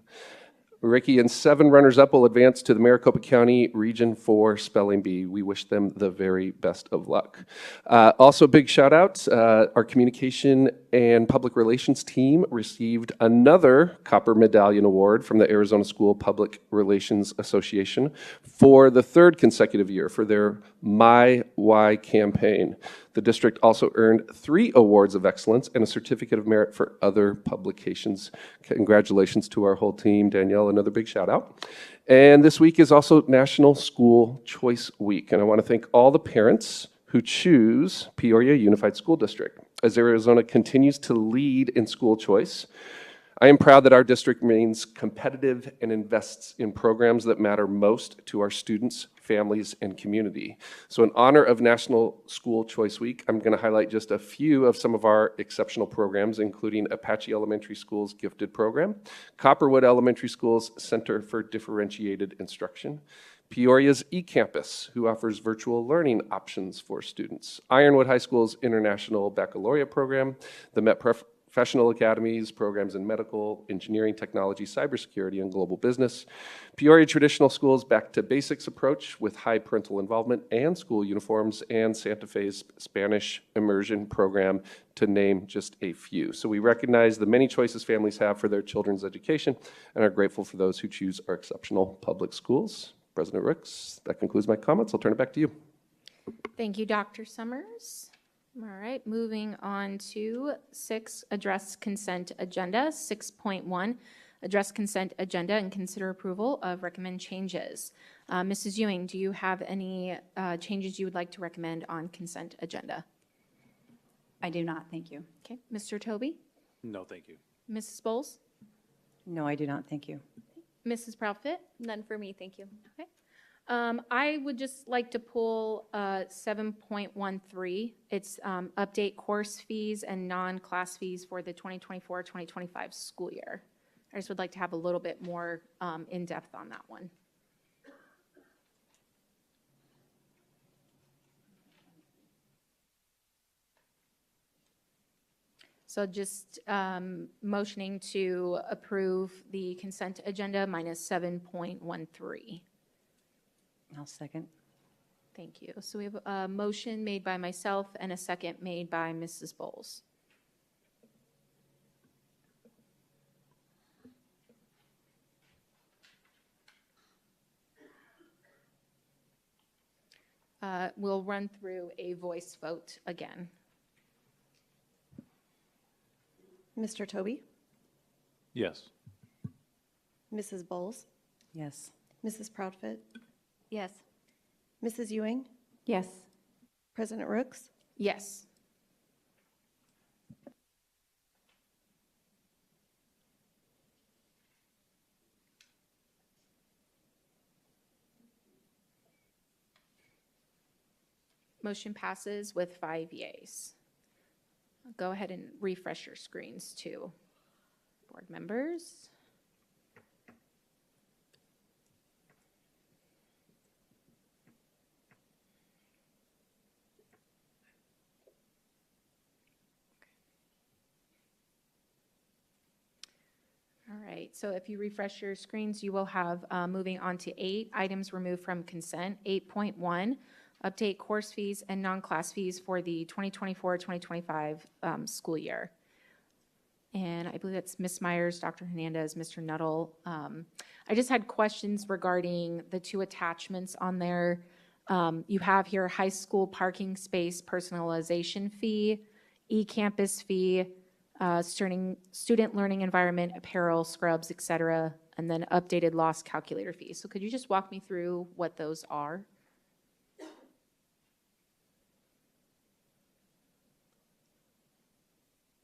Ricky and 7 runners-up will advance to the Maricopa County Region 4 Spelling Bee. We wish them the very best of luck. Also, big shout-out, our communication and public relations team received another Copper Medallion Award from the Arizona School Public Relations Association for the 3rd consecutive year for their My Why campaign. The district also earned 3 awards of excellence and a certificate of merit for other publications. Congratulations to our whole team. Danielle, another big shout out. And this week is also National School Choice Week. And I want to thank all the parents who choose Peoria Unified School District. As Arizona continues to lead in school choice, I am proud that our district remains competitive and invests in programs that matter most to our students, families, and community. So in honor of National School Choice Week, I'm going to highlight just a few of some of our exceptional programs, including Apache Elementary School's Gifted Program, Copperwood Elementary School's Center for Differentiated Instruction, Peoria's eCampus, who offers virtual learning options for students, Ironwood High School's International Baccalaureate Program, the Met Professional Academies, programs in medical, engineering, technology, cybersecurity, and global business. Peoria Traditional School's Back to Basics approach with high parental involvement and school uniforms, and Santa Fe's Spanish immersion program, to name just a few. So we recognize the many choices families have for their children's education and are grateful for those who choose our exceptional public schools. President Rooks, that concludes my comments. I'll turn it back to you. Thank you, Dr. Summers. All right, moving on to 6, address consent agenda. 6.1, address consent agenda and consider approval of recommend changes. Mrs. Ewing, do you have any changes you would like to recommend on consent agenda? I do not, thank you. Okay, Mr. Toby? No, thank you. Mrs. Bowles? No, I do not, thank you. Mrs. Proudfit? None for me, thank you. Okay. I would just like to pull 7.13. It's update course fees and non-class fees for the 2024-2025 school year. I just would like to have a little bit more in-depth on that one. So just motioning to approve the consent agenda minus 7.13. I'll second. Thank you. So we have a motion made by myself and a second made by Mrs. Bowles. We'll run through a voice vote again. Mr. Toby? Yes. Mrs. Bowles? Yes. Mrs. Proudfit? Yes. Mrs. Ewing? Yes. President Rooks? Yes. Motion passes with 5 yeas. Go ahead and refresh your screens too, board members. right, so if you refresh your screens, you will have, moving on to 8, items removed from consent. 8.1, update course fees and non-class fees for the 2024-2025 school year. And I believe that's Ms. Myers, Dr. Hernandez, Mr. Nuttall. I just had questions regarding the 2 attachments on there. You have here high school parking space personalization fee, e-campus fee, student learning environment, apparel, scrubs, et cetera, and then updated loss calculator fee. So could you just walk me through what those are?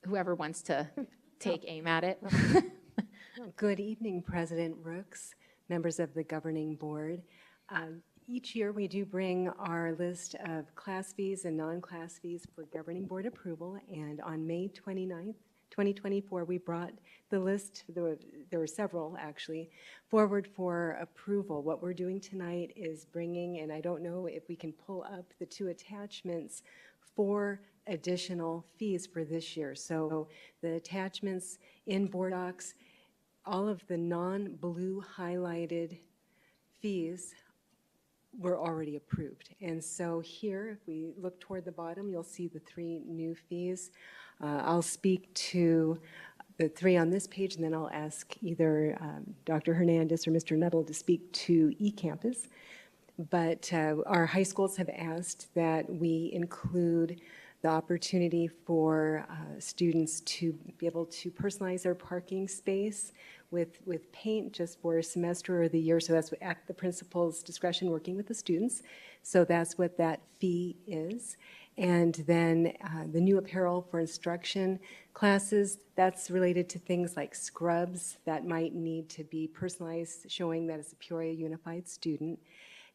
Whoever wants to take aim at it. Good evening, President Rooks, members of the governing board. Each year we do bring our list of class fees and non-class fees for governing board approval, and on May 29th, 2024, we brought the list, there were several actually, forward for approval. What we're doing tonight is bringing, and I don't know if we can pull up the 2 attachments for additional fees for this year. So the attachments in board docs, all of the non-blue highlighted fees were already approved. And so here, if we look toward the bottom, you'll see the 3 new fees. I'll speak to the 3 on this page, and then I'll ask either Dr. Hernandez or Mr. Nuttall to speak to eCampus. But our high schools have asked that we include the opportunity for students to be able to personalize their parking space with paint just for a semester or the year. So that's at the principal's discretion, working with the students. So that's what that fee is. And then the new apparel for instruction classes, that's related to things like scrubs that might need to be personalized, showing that it's a Peoria Unified student.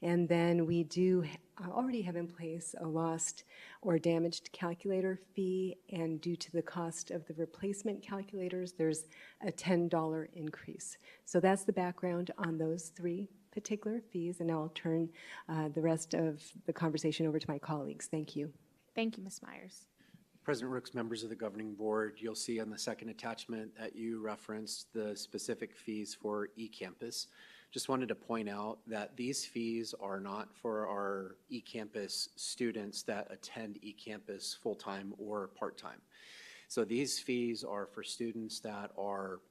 And then we do already have in place a lost or damaged calculator fee, and due to the cost of the replacement calculators, there's a $10 increase. So that's the background on those 3 particular fees, and now I'll turn the rest of the conversation over to my colleagues. Thank you. Thank you, Ms. Myers. President Rooks, members of the governing board, you'll see on the second attachment that you referenced the specific fees for eCampus. Just wanted to point out that these fees are not for our eCampus students that attend eCampus full-time or part-time. So these fees are for students that are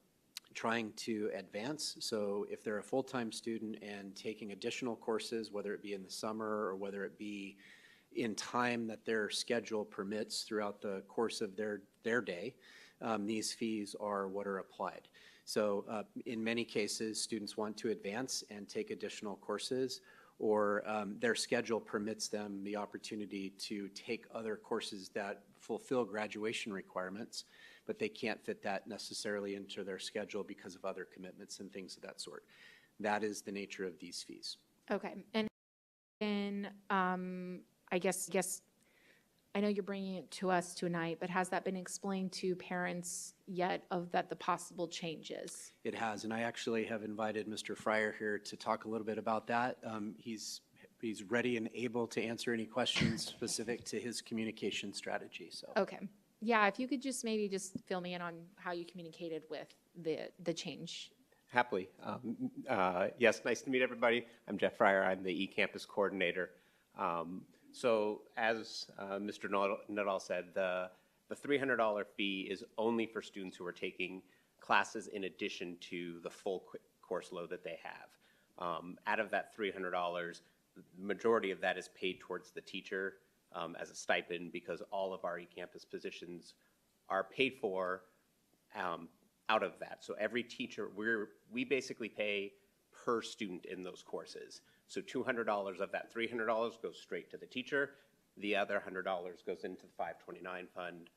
trying to advance. So if they're a full-time student and taking additional courses, whether it be in the summer or whether it be in time that their schedule permits throughout the course of their day, these fees are what are applied. So in many cases, students want to advance and take additional courses, or their schedule permits them the opportunity to take other courses that fulfill graduation requirements, but they can't fit that necessarily into their schedule because of other commitments and things of that sort. That is the nature of these fees. Okay, and I guess I know you're bringing it to us tonight, but has that been explained to parents yet of the possible changes? It has, and I actually have invited Mr. Fryer here to talk a little bit about that. He's ready and able to answer any questions specific to his communication strategy. So. Okay, yeah, if you could just maybe just fill me in on how you communicated with the change. Happily. Yes, nice to meet everybody. I'm Jeff Fryer. I'm the eCampus coordinator. So as Mr. Nuttall said, the $300 fee is only for students who are taking classes in addition to the full course load that they have. Out of that $300, the majority of that is paid towards the teacher as a stipend, because all of our eCampus positions are paid for out of that. So every teacher, we basically pay per student in those courses. So $200 of that $300 goes straight to the teacher. The other $100 goes into the 529 fund,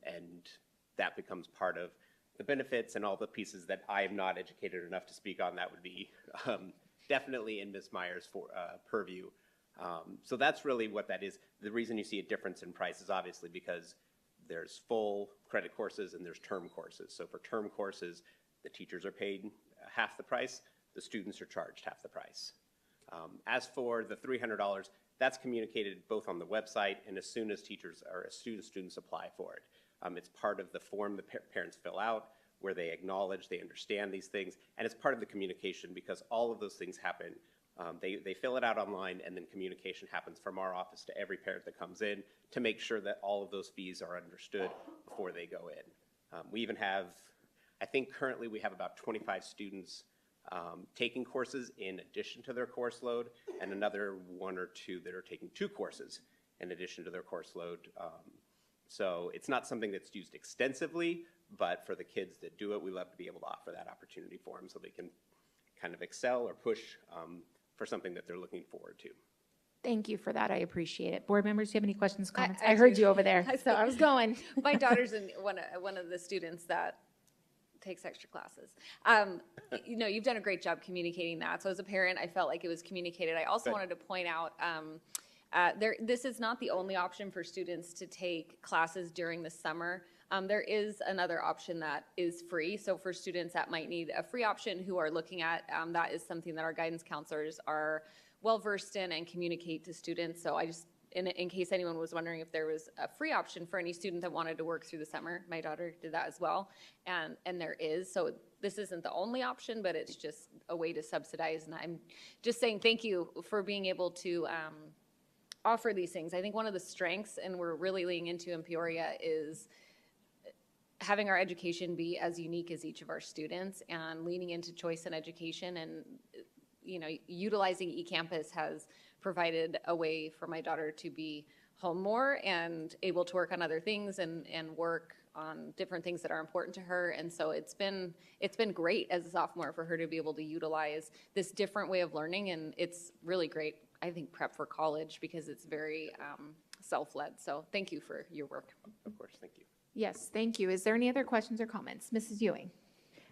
and that becomes part of the benefits and all the pieces that I am not educated enough to speak on. That would be definitely in Ms. Myers' purview. So that's really what that is. The reason you see a difference in price is obviously because there's full credit courses and there's term courses. So for term courses, the teachers are paid half the price, the students are charged half the price. As for the $300, that's communicated both on the website and as soon as teachers or as students apply for it. It's part of the form the parents fill out. where they acknowledge, they understand these things, and it's part of the communication because all of those things happen. They fill it out online, and then communication happens from our office to every parent that comes in to make sure that all of those fees are understood before they go in. We even have, I think currently we have about 25 students taking courses in addition to their course load, and another 1 or 2 that are taking 2 courses in addition to their course load. So it's not something that's used extensively, but for the kids that do it, we love to be able to offer that opportunity for them so they can kind of excel or push for something that they're looking forward to. Thank you for that. I appreciate it. Board members, do you have any questions, comments? I I heard do. you over there, so I was going. My daughter's one of the students that takes extra classes. You know, you've done a great job communicating that. So as a parent, I felt like it was communicated. I also wanted to point out this is not the only option for students to take classes during the summer. There is another option that is free. So for students that might need a free option who are looking at, that is something that our guidance counselors are well versed in and communicate to students. So I just, in case anyone was wondering if there was a free option for any student that wanted to work through the summer, my daughter did that as well. And there is. So this isn't the only option, but it's just a way to subsidize. And I'm just saying thank you for being able to offer these things. I think one of the strengths, and we're really leaning into in Peoria, is having our education be as unique as each of our students and leaning into choice in education. And, you know, utilizing eCampus has provided a way for my daughter to be home more and able to work on other things and work on different things that are important to her. And so it's been great as a sophomore for her to be able to utilize this different way of learning. And it's really great, I think, prep for college because it's very self-led. So thank you for your work. Of course, thank you. Yes, thank you. Is there any other questions or comments? Mrs. Ewing?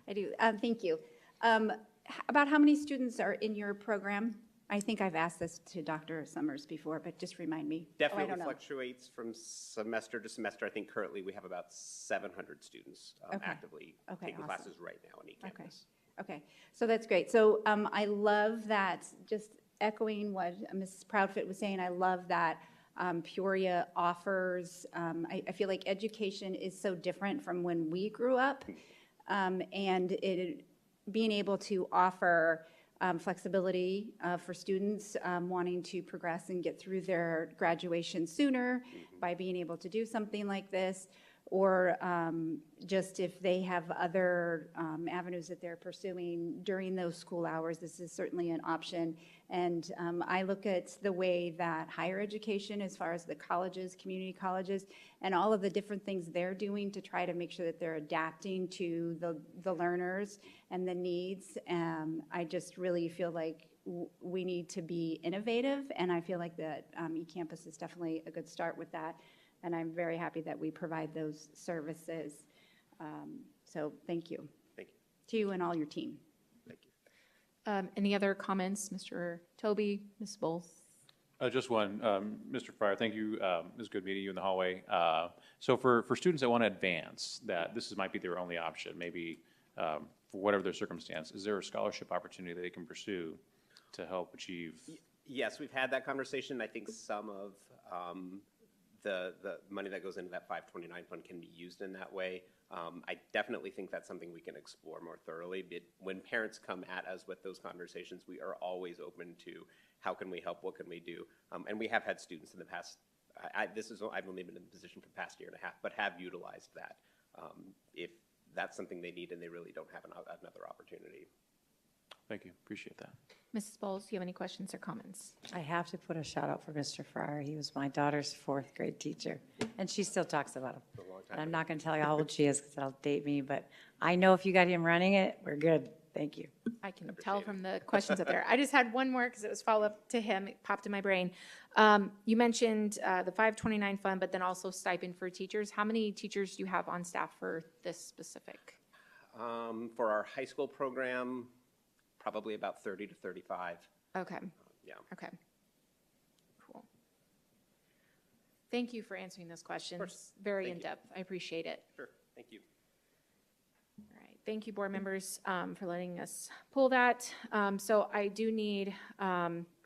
I do. Thank you. About how many students are in your program? I think I've asked this to Dr. Summers before, but just remind me. Definitely fluctuates from semester to semester. I think currently we have about 700 students actively taking classes right now on eCampus. Okay, so that's great. So I love that, just echoing what Mrs. Proudfit was saying, I love that Peoria offers, I feel like education is so different from when we grew up, and being able to offer flexibility for students wanting to progress and get through their graduation sooner by being able to do something like this, or just if they have other avenues that they're pursuing during those school hours, this is certainly an option. And I look at the way that higher education, as far as the colleges, community colleges, and all of the different things they're doing to try to make sure that they're adapting to the learners and the needs. I just really feel like we need to be innovative, and I feel like that eCampus is definitely a good start with that. And I'm very happy that we provide those services. So thank you. Thank you. To you and all your team. Thank you. Any other comments, Mr. Toby, Ms. Bowles? Just one, Mr. Fryer, thank you. It was good meeting you in the hallway. So for students that want to advance, that this might be their only option, maybe for whatever their circumstance, is there a scholarship opportunity that they can pursue to help achieve? Yes, we've had that conversation. I think some of the money that goes into that 529 fund can be used in that way. I definitely think that's something we can explore more thoroughly. But when parents come at us with those conversations, we are always open to how can we help, what can we do? And we have had students in the past, I've only been in the position for the past year and a half, but have utilized that if that's something they need and they really don't have another opportunity. Thank you, appreciate that. Mrs. Bowles, do you have any questions or comments? I have to put a shout out for Mr. Fryer. He was my daughter's 4th grade teacher, and she still talks about him. And I'm not going to tell you how old she is because that'll date me, but I know if you got him running it, we're good. Thank you. I can tell from the questions up there. I just had one more because it was follow-up to him. It popped in my brain. You mentioned the 529 fund, but then also stipend for teachers. How many teachers do you have on staff for this specific? For our high school program, probably about 30 to 35. Okay. Yeah. Okay. Cool. Thank you for answering those questions. Very in-depth. I appreciate it. Sure. Thank you. All right. Thank you, board members, for letting us pull that. So I do need,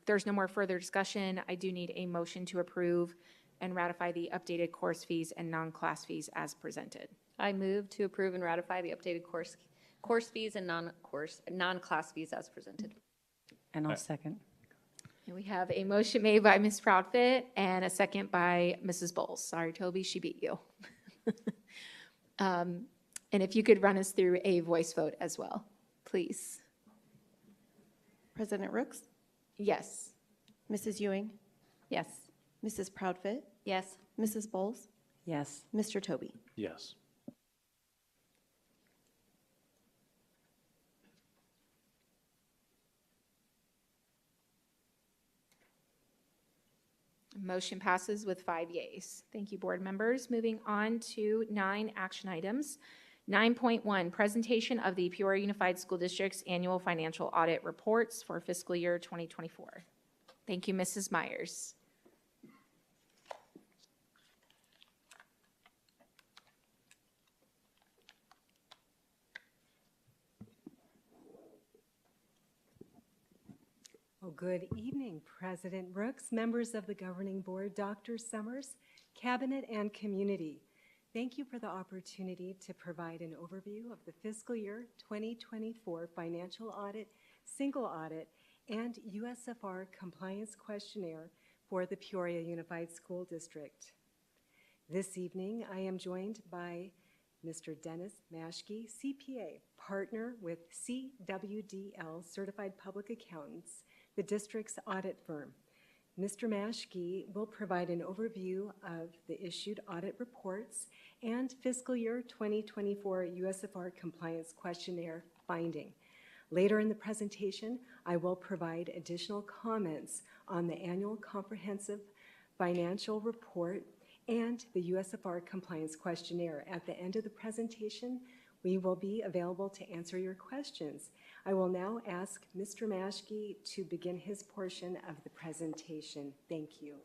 there's no more further discussion. I do need a motion to approve and ratify the updated course fees and non-class fees as presented. I move to approve and ratify the updated course fees and non-class fees as presented. And I'll second. And we have a motion made by Ms. Proudfit and a second by Mrs. Bowles. Sorry, Toby, she beat you. And if you could run us through a voice vote as well, please. President Rooks, Yes. Mrs. Ewing, Yes. Mrs. Proudfit, Yes. Mrs. Bowles, Yes. Mr. Toby. Yes. Motion passes with 5 yeas. Thank you, board members. Moving on to 9 action items. 9.1, presentation of the Peoria Unified School District's annual financial audit reports for fiscal year 2024. Thank you, Mrs. Myers. Well, good evening, President Rooks, members of the Governing Board, Dr. Summers, Cabinet, and community. Thank you for the opportunity to provide an overview of the fiscal year 2024 financial audit, single audit, and USFR compliance questionnaire for the Peoria Unified School District. This evening, I am joined by Mr. Dennis Maschke, CPA, partner with CWDL Certified Public Accountants, the district's audit firm. Mr. Maschke will provide an overview of the issued audit reports and fiscal year 2024 USFR compliance questionnaire finding. Later in the presentation, I will provide additional comments on the annual comprehensive financial report and the USFR compliance questionnaire. At the end of the presentation, we will be available to answer your questions. I will now ask Mr. Maschke to begin his portion of the presentation. Thank you.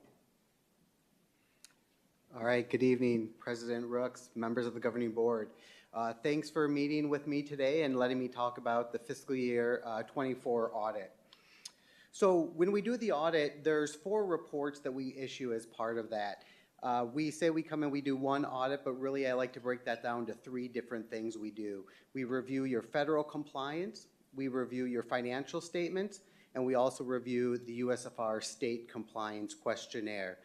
All right, good evening, President Rooks, members of the Governing Board. Thanks for meeting with me today and letting me talk about the fiscal year 24 audit. So when we do the audit, there's 4 reports that we issue as part of that. We say we come and we do one audit, but really I like to break that down to 3 different things we do. We review your federal compliance, we review your financial statements, and we also review the USFR state compliance questionnaire.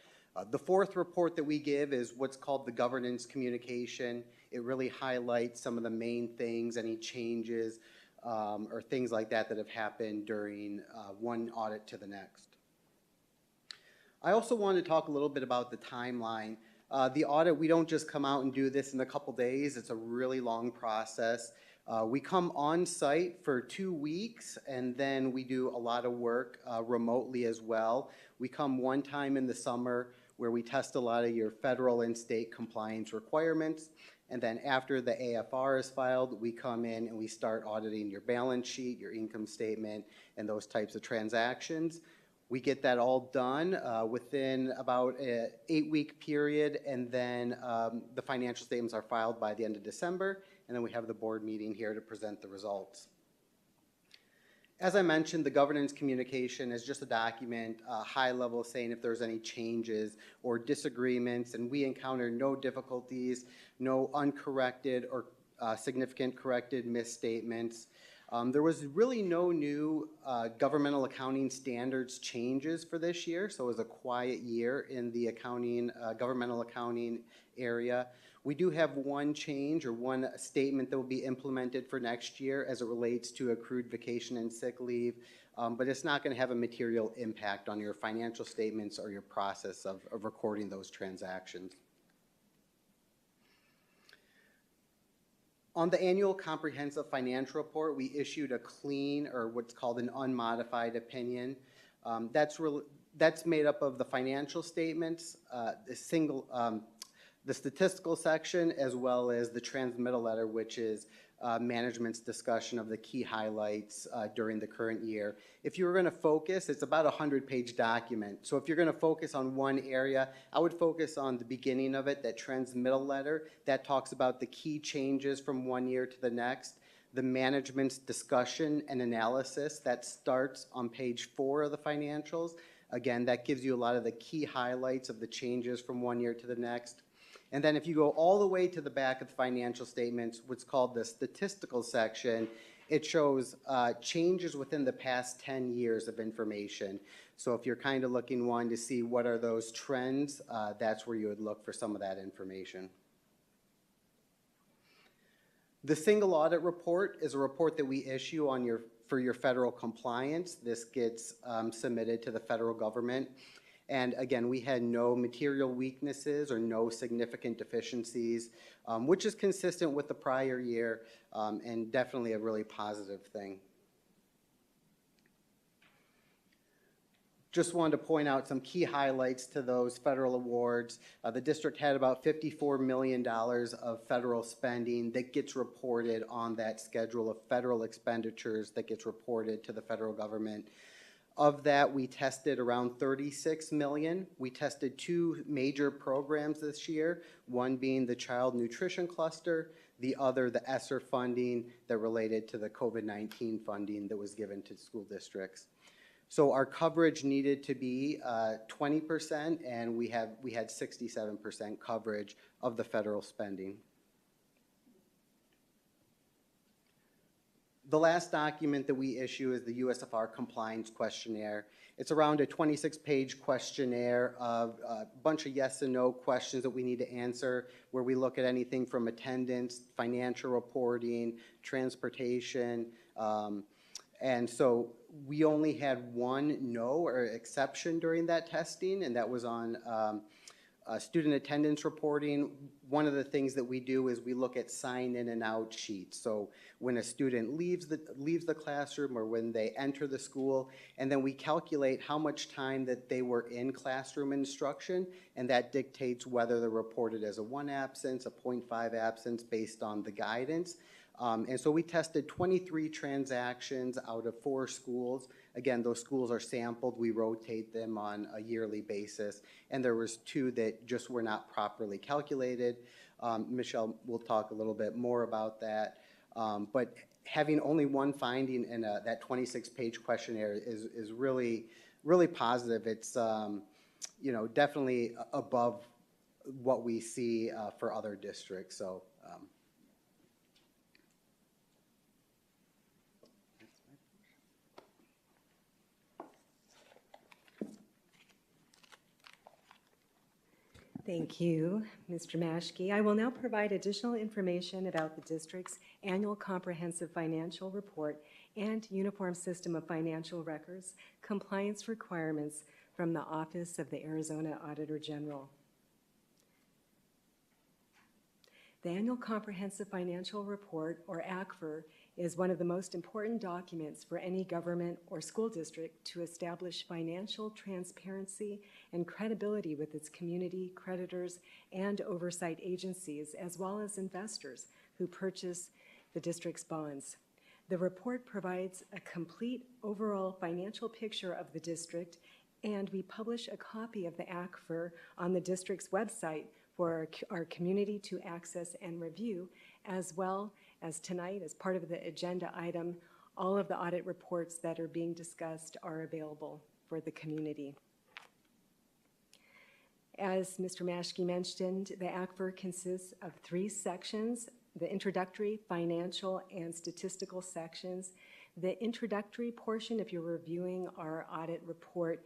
The 4th report that we give is what's called the governance communication. It really highlights some of the main things, any changes or things like that that have happened during one audit to the next. I also want to talk a little bit about the timeline. The audit, we don't just come out and do this in a couple days. It's a really long process. We come on site for 2 weeks, and then we do a lot of work remotely as well. We come one time in the summer where we test a lot of your federal and state compliance requirements. And then after the AFR is filed, we come in and we start auditing your balance sheet, your income statement, and those types of transactions. We get that all done within about an 8-week period, and then the financial statements are filed by the end of December, and then we have the board meeting here to present the results. As I mentioned, the governance communication is just a document, high level, saying if there's any changes or disagreements, and we encounter no difficulties, no uncorrected or significant corrected misstatements. There was really no new governmental accounting standards changes for this year, so it was a quiet year in the accounting, governmental accounting area. We do have one change or one statement that will be implemented for next year as it relates to accrued vacation and sick leave, but it's not going to have a material impact on your financial statements or your process of recording those transactions. On the annual comprehensive financial report, we issued a clean or what's called an unmodified opinion. That's made up of the financial statements, the statistical section, as well as the transmittal letter, which is management's discussion of the key highlights during the current year. If you were going to focus, it's about a 100-page document. So if you're going to focus on one area, I would focus on the beginning of it, that transmittal letter. That talks about the key changes from one year to the next. The management's discussion and analysis, that starts on page 4 of the financials. Again, that gives you a lot of the key highlights of the changes from one year to the next. And then if you go all the way to the back of the financial statements, what's called the statistical section, it shows changes within the past 10 years of information. So if you're kind of looking to see what are those trends, that's where you would look for some of that information. The single audit report is a report that we issue for your federal compliance. This gets submitted to the federal government. And again, we had no material weaknesses or no significant deficiencies, which is consistent with the prior year and definitely a really positive thing. Just wanted to point out some key highlights to those federal awards. The district had about $54 million of federal spending that gets reported on that schedule of federal expenditures that gets reported to the federal government. Of that, we tested around 36 million. We tested 2 major programs this year, one being the Child Nutrition Cluster, the other the ESSER funding that related to the COVID-19 funding that was given to school districts. So our coverage needed to be 20%, and we had 67% coverage of the federal spending. The last document that we issue is the USFR Compliance Questionnaire. It's around a 26-page questionnaire of a bunch of yes and no questions that we need to answer, where we look at anything from attendance, financial reporting, transportation, and so we only had one no or exception during that testing, and that was on student attendance reporting. One of the things that we do is we look at sign in and out sheets. So when a student leaves the classroom or when they enter the school, and then we calculate how much time that they were in classroom instruction, and that dictates whether they're reported as a 1 absence, a 0.5 absence based on the guidance. And so we tested 23 transactions out of 4 schools. Again, those schools are sampled. We rotate them on a yearly basis. And there was 2 that just were not properly calculated. Michelle will talk a little bit more about that. But having only 1 finding in that 26-page questionnaire is really, really positive. It's definitely above what we see for other districts. So. Thank you, Mr. Maschke. I will now provide additional information about the district's annual comprehensive financial report and uniform system of financial records compliance requirements from the Office of the Arizona Auditor General. The Annual Comprehensive Financial Report, or ACFR, is one of the most important documents for any government or school district to establish financial transparency and credibility with its community, creditors, and oversight agencies, as well as investors who purchase the district's bonds. The report provides a complete overall financial picture of the district, and we publish a copy of the ACFR on the district's website for our community to access and review, as well as tonight, as part of the agenda item, all of the audit reports that are being discussed are available for the community. As Mr. Maschke mentioned, the ACFR consists of 3 sections: the introductory, financial, and statistical sections. The introductory portion, if you're reviewing our audit report,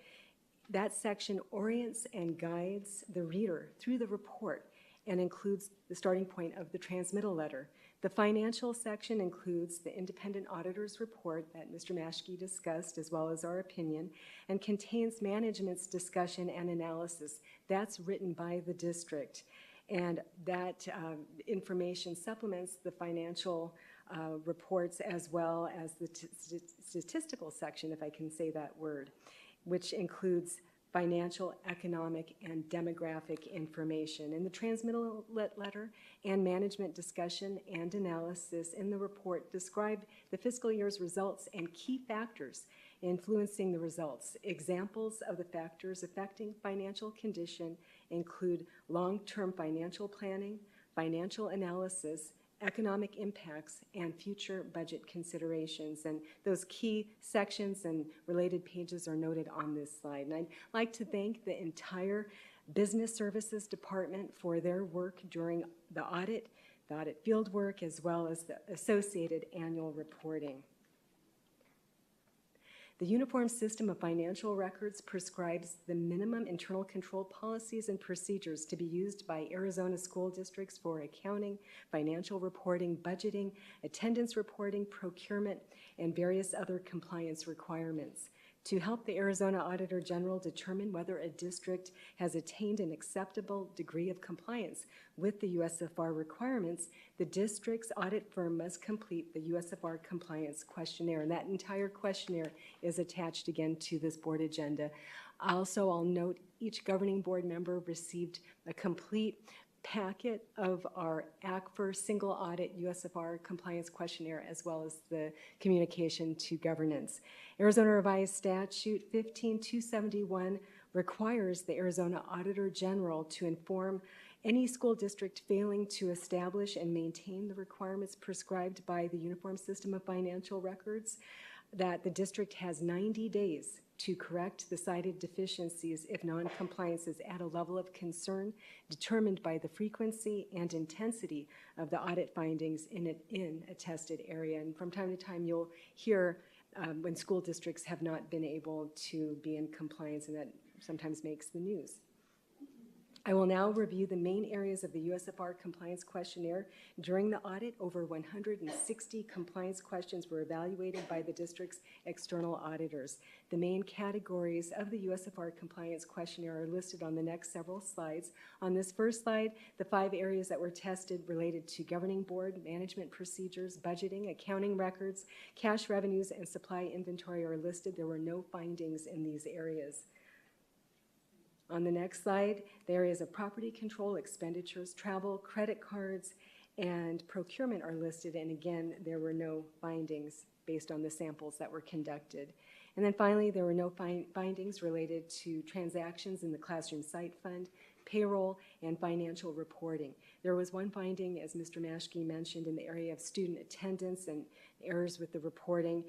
that section orients and guides the reader through the report and includes the starting point of the transmittal letter. The financial section includes the independent auditor's report that Mr. Maschke discussed, as well as our opinion, and contains management's discussion and analysis. That's written by the district. And that information supplements the financial reports, as well as the statistical section, if I can say that word, which includes financial, economic, and demographic information. In the transmittal letter and management discussion and analysis in the report describe the fiscal year's results and key factors influencing the results. Examples of the factors affecting financial condition include long-term financial planning, financial analysis, economic impacts, and future budget considerations. And those key sections and related pages are noted on this slide. And I'd like to thank the entire Business Services Department for their work during the audit field work, as well as the associated annual reporting. The Uniform System of Financial Records prescribes the minimum internal control policies and procedures to be used by Arizona school districts for accounting, financial reporting, budgeting, attendance reporting, procurement, and various other compliance requirements. To help the Arizona Auditor General determine whether a district has attained an acceptable degree of compliance with the USFR requirements, the district's audit firm must complete the USFR compliance questionnaire, and that entire questionnaire is attached again to this board agenda. Also, I'll note each governing board member received a complete packet of our ACFR single audit USFR compliance questionnaire, as well as the communication to governance. Arizona Revised Statute 15271 requires the Arizona Auditor General to inform any school district failing to establish and maintain the requirements prescribed by the Uniform System of Financial Records that the district has 90 days to correct the cited deficiencies if non-compliance is at a level of concern determined by the frequency and intensity of the audit findings in a tested area. And from time to time, you'll hear when school districts have not been able to be in compliance, and that sometimes makes the news. I will now review the main areas of the USFR compliance questionnaire. During the audit, over 160 compliance questions were evaluated by the district's external auditors. The main categories of the USFR compliance questionnaire are listed on the next several slides. On this first slide, the 5 areas that were tested related to governing board, management procedures, budgeting, accounting records, cash revenues, and supply inventory are listed. There were no findings in these areas. On the next slide, the areas of property control, expenditures, travel, credit cards, and procurement are listed. And again, there were no findings based on the samples that were conducted. And then finally, there were no findings related to transactions in the classroom site fund, payroll, and financial reporting. There was one finding, as Mr. Maschke mentioned, in the area of student attendance and errors with the reporting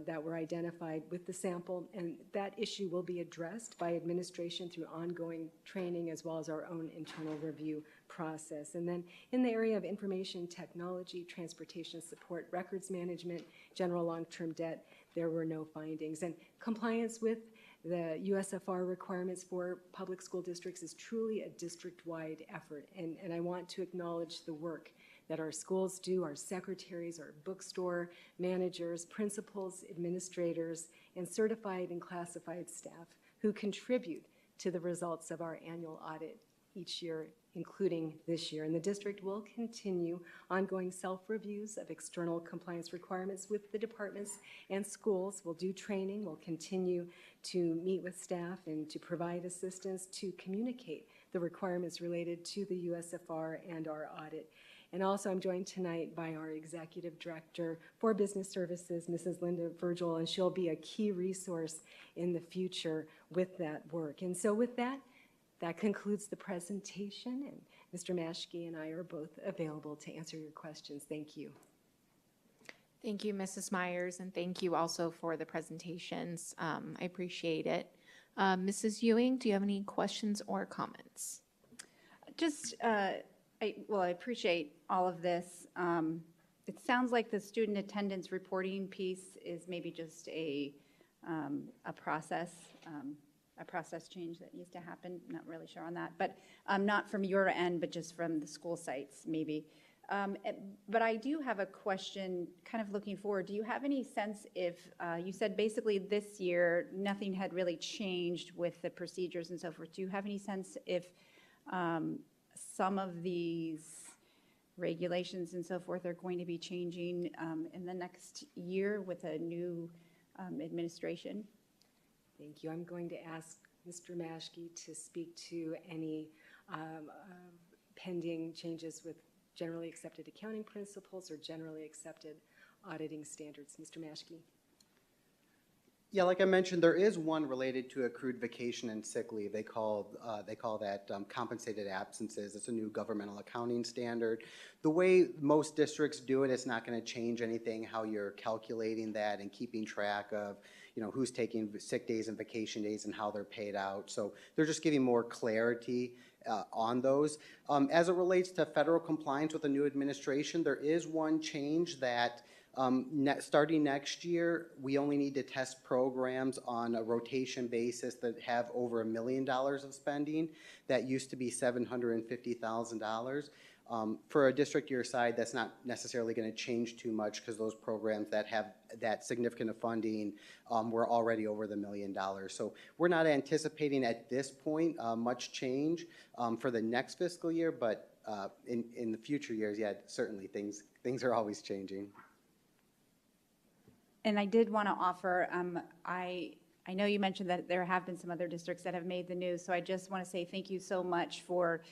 that were identified with the sample, and that issue will be addressed by administration through ongoing training as well as our own internal review process. And then in the area of information technology, transportation support, records management, general long-term debt, there were no findings. And compliance with the USFR requirements for public school districts is truly a district-wide effort, and I want to acknowledge the work that our schools do, our secretaries, our bookstore managers, principals, administrators, and certified and classified staff who contribute to the results of our annual audit each year, including this year. And the district will continue ongoing self-reviews of external compliance requirements with the departments and schools. We'll do training. We'll continue to meet with staff and to provide assistance to communicate the requirements related to the USFR and our audit. And also, I'm joined tonight by our Executive Director for Business Services, Mrs. Linda Virgil, and she'll be a key resource in the future with that work. And so with that, that concludes the presentation, and Mr. Maschke and I are both available to answer your questions. Thank you. Thank you, Mrs. Myers, and thank you also for the presentations. I appreciate it. Mrs. Ewing, do you have any questions or comments? Just, I appreciate all of this. It sounds like the student attendance reporting piece is maybe just a process change that needs to happen. Not really sure on that, but not from your end, but just from the school sites maybe. But I do have a question kind of looking forward. Do you have any sense if, you said basically this year nothing had really changed with the procedures and so forth. Do you have any sense if some of these regulations and so forth are going to be changing in the next year with a new administration? Thank you. I'm going to ask Mr. Maschke to speak to any pending changes with generally accepted accounting principles or generally accepted auditing standards. Mr. Maschke. Yeah, like I mentioned, there is one related to accrued vacation and sick leave. They call that compensated absences. It's a new governmental accounting standard. The way most districts do it, it's not going to change anything how you're calculating that and keeping track of, who's taking sick days and vacation days and how they're paid out. So they're just giving more clarity on those. As it relates to federal compliance with the new administration, there is one change that starting next year, we only need to test programs on a rotation basis that have over $1 million of spending. That used to be $750,000. For a district your size, that's not necessarily going to change too much because those programs that have that significant of funding were already over the $1 million. So we're not anticipating at this point much change for the next fiscal year, but in the future years, yeah, certainly things are always changing. And I did want to offer, I know you mentioned that there have been some other districts that have made the news, so I just want to say thank you so much for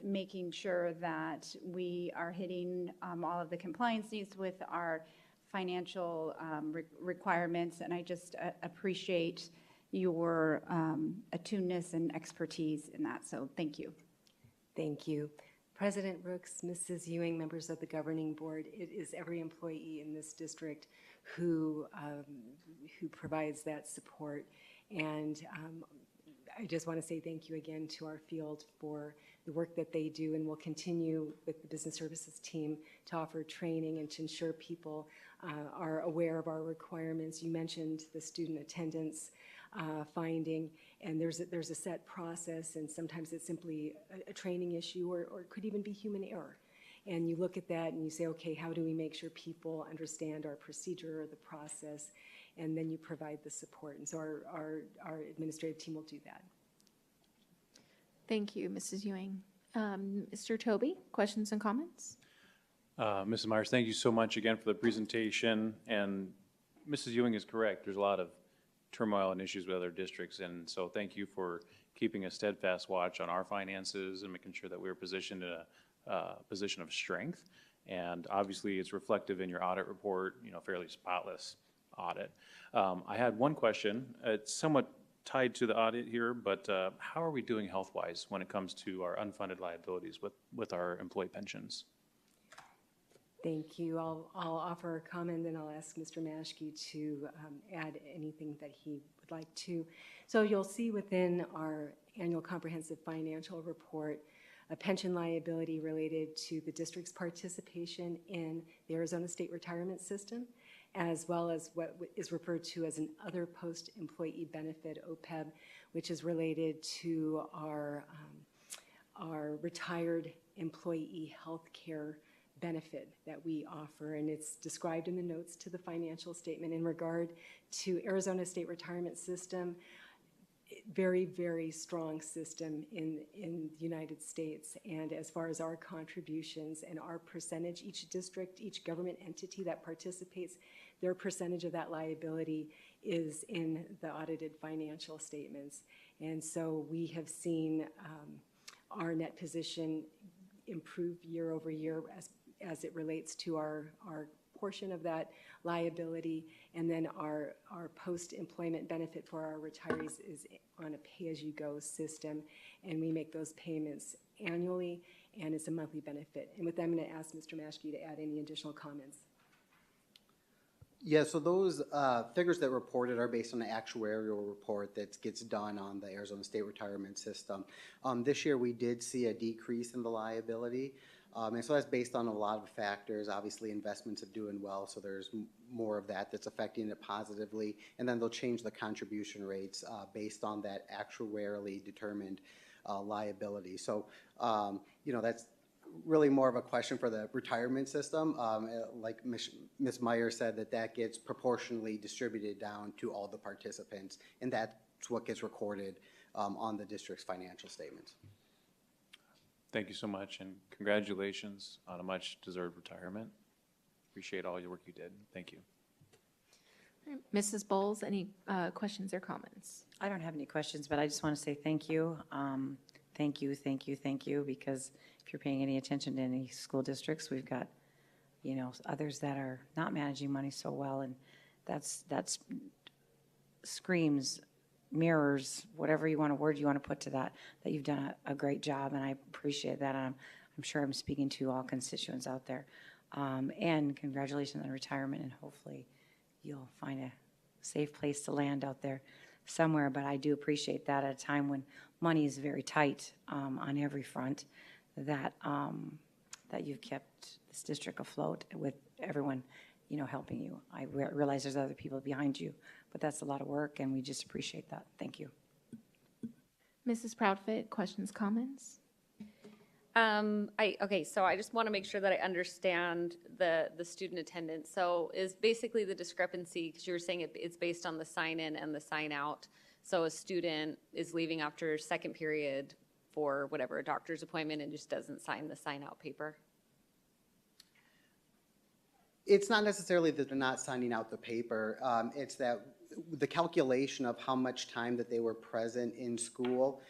making sure that we are hitting all of the compliance needs with our financial requirements, and I just appreciate your attuneness and expertise in that, so thank you. Thank you. President Brooks, Mrs. Ewing, members of the governing board, it is every employee in this district who provides that support. And I just want to say thank you again to our field for the work that they do, and we'll continue with the business services team to offer training and to ensure people are aware of our requirements. You mentioned the student attendance finding, and there's a set process, and sometimes it's simply a training issue, or it could even be human error. And you look at that and you say, okay, how do we make sure people understand our procedure or the process? And then you provide the support. And so our administrative team will do that. Thank you, Mrs. Ewing. Mr. Toby, questions and comments? Mrs. Myers, thank you so much again for the presentation. And Mrs. Ewing is correct. There's a lot of turmoil and issues with other districts. And so thank you for keeping a steadfast watch on our finances and making sure that we're positioned in a position of strength. And obviously it's reflective in your audit report, fairly spotless audit. I had one question. It's somewhat tied to the audit here, but how are we doing health-wise when it comes to our unfunded liabilities with our employee pensions? Thank you. I'll offer a comment, then I'll ask Mr. Maschke to add anything that he would like to. So you'll see within our annual comprehensive financial report a pension liability related to the district's participation in the Arizona State Retirement System, as well as what is referred to as an other post-employee benefit, OPEB, which is related to our retired employee health care benefit that we offer, and it's described in the notes to the financial statement. In regard to Arizona State Retirement System, very, very strong system in the United States. And as far as our contributions and our percentage, each district, each government entity that participates, their percentage of that liability is in the audited financial statements. And so we have seen our net position improve year over year as it relates to our portion of that liability, and then our post-employment benefit for our retirees is on a pay-as-you-go system, and we make those payments annually, and it's a monthly benefit. And with that, I'm going to ask Mr. Maschke to add any additional comments. Yeah, so those figures that reported are based on the actuarial report that gets done on the Arizona State Retirement System. This year, we did see a decrease in the liability. And so that's based on a lot of factors. Obviously, investments are doing well, so there's more of that that's affecting it positively. And then they'll change the contribution rates based on that actuarially determined liability. So, that's really more of a question for the retirement system. Like Ms. Meyer said, that gets proportionally distributed down to all the participants, and that's what gets recorded on the district's financial statements. Thank you so much, and congratulations on a much-deserved retirement. Appreciate all your work you did. Thank you. Mrs. Bowles, any questions or comments? I don't have any questions, but I just want to say thank you. Thank you, because if you're paying any attention to any school districts, we've got, others that are not managing money so well, and that's screams, mirrors, whatever you want, a word you want to put to that, that you've done a great job, and I appreciate that. And I'm sure I'm speaking to all constituents out there. And congratulations on retirement, and hopefully you'll find a safe place to land out there somewhere. But I do appreciate that at a time when money is very tight on every front, that that you've kept this district afloat with everyone, you know, helping you. I realize there's other people behind you, but that's a lot of work, and we just appreciate that. Thank you. Mrs. Proudfit, questions, comments? Okay, so I just want to make sure that I understand the student attendance. So is basically the discrepancy, because you were saying it's based on the sign-in and the sign-out. So a student is leaving after second period for whatever, a doctor's appointment, and just doesn't sign the sign-out paper? It's not necessarily that they're not signing out the paper. It's that the calculation of how much time that they were present in school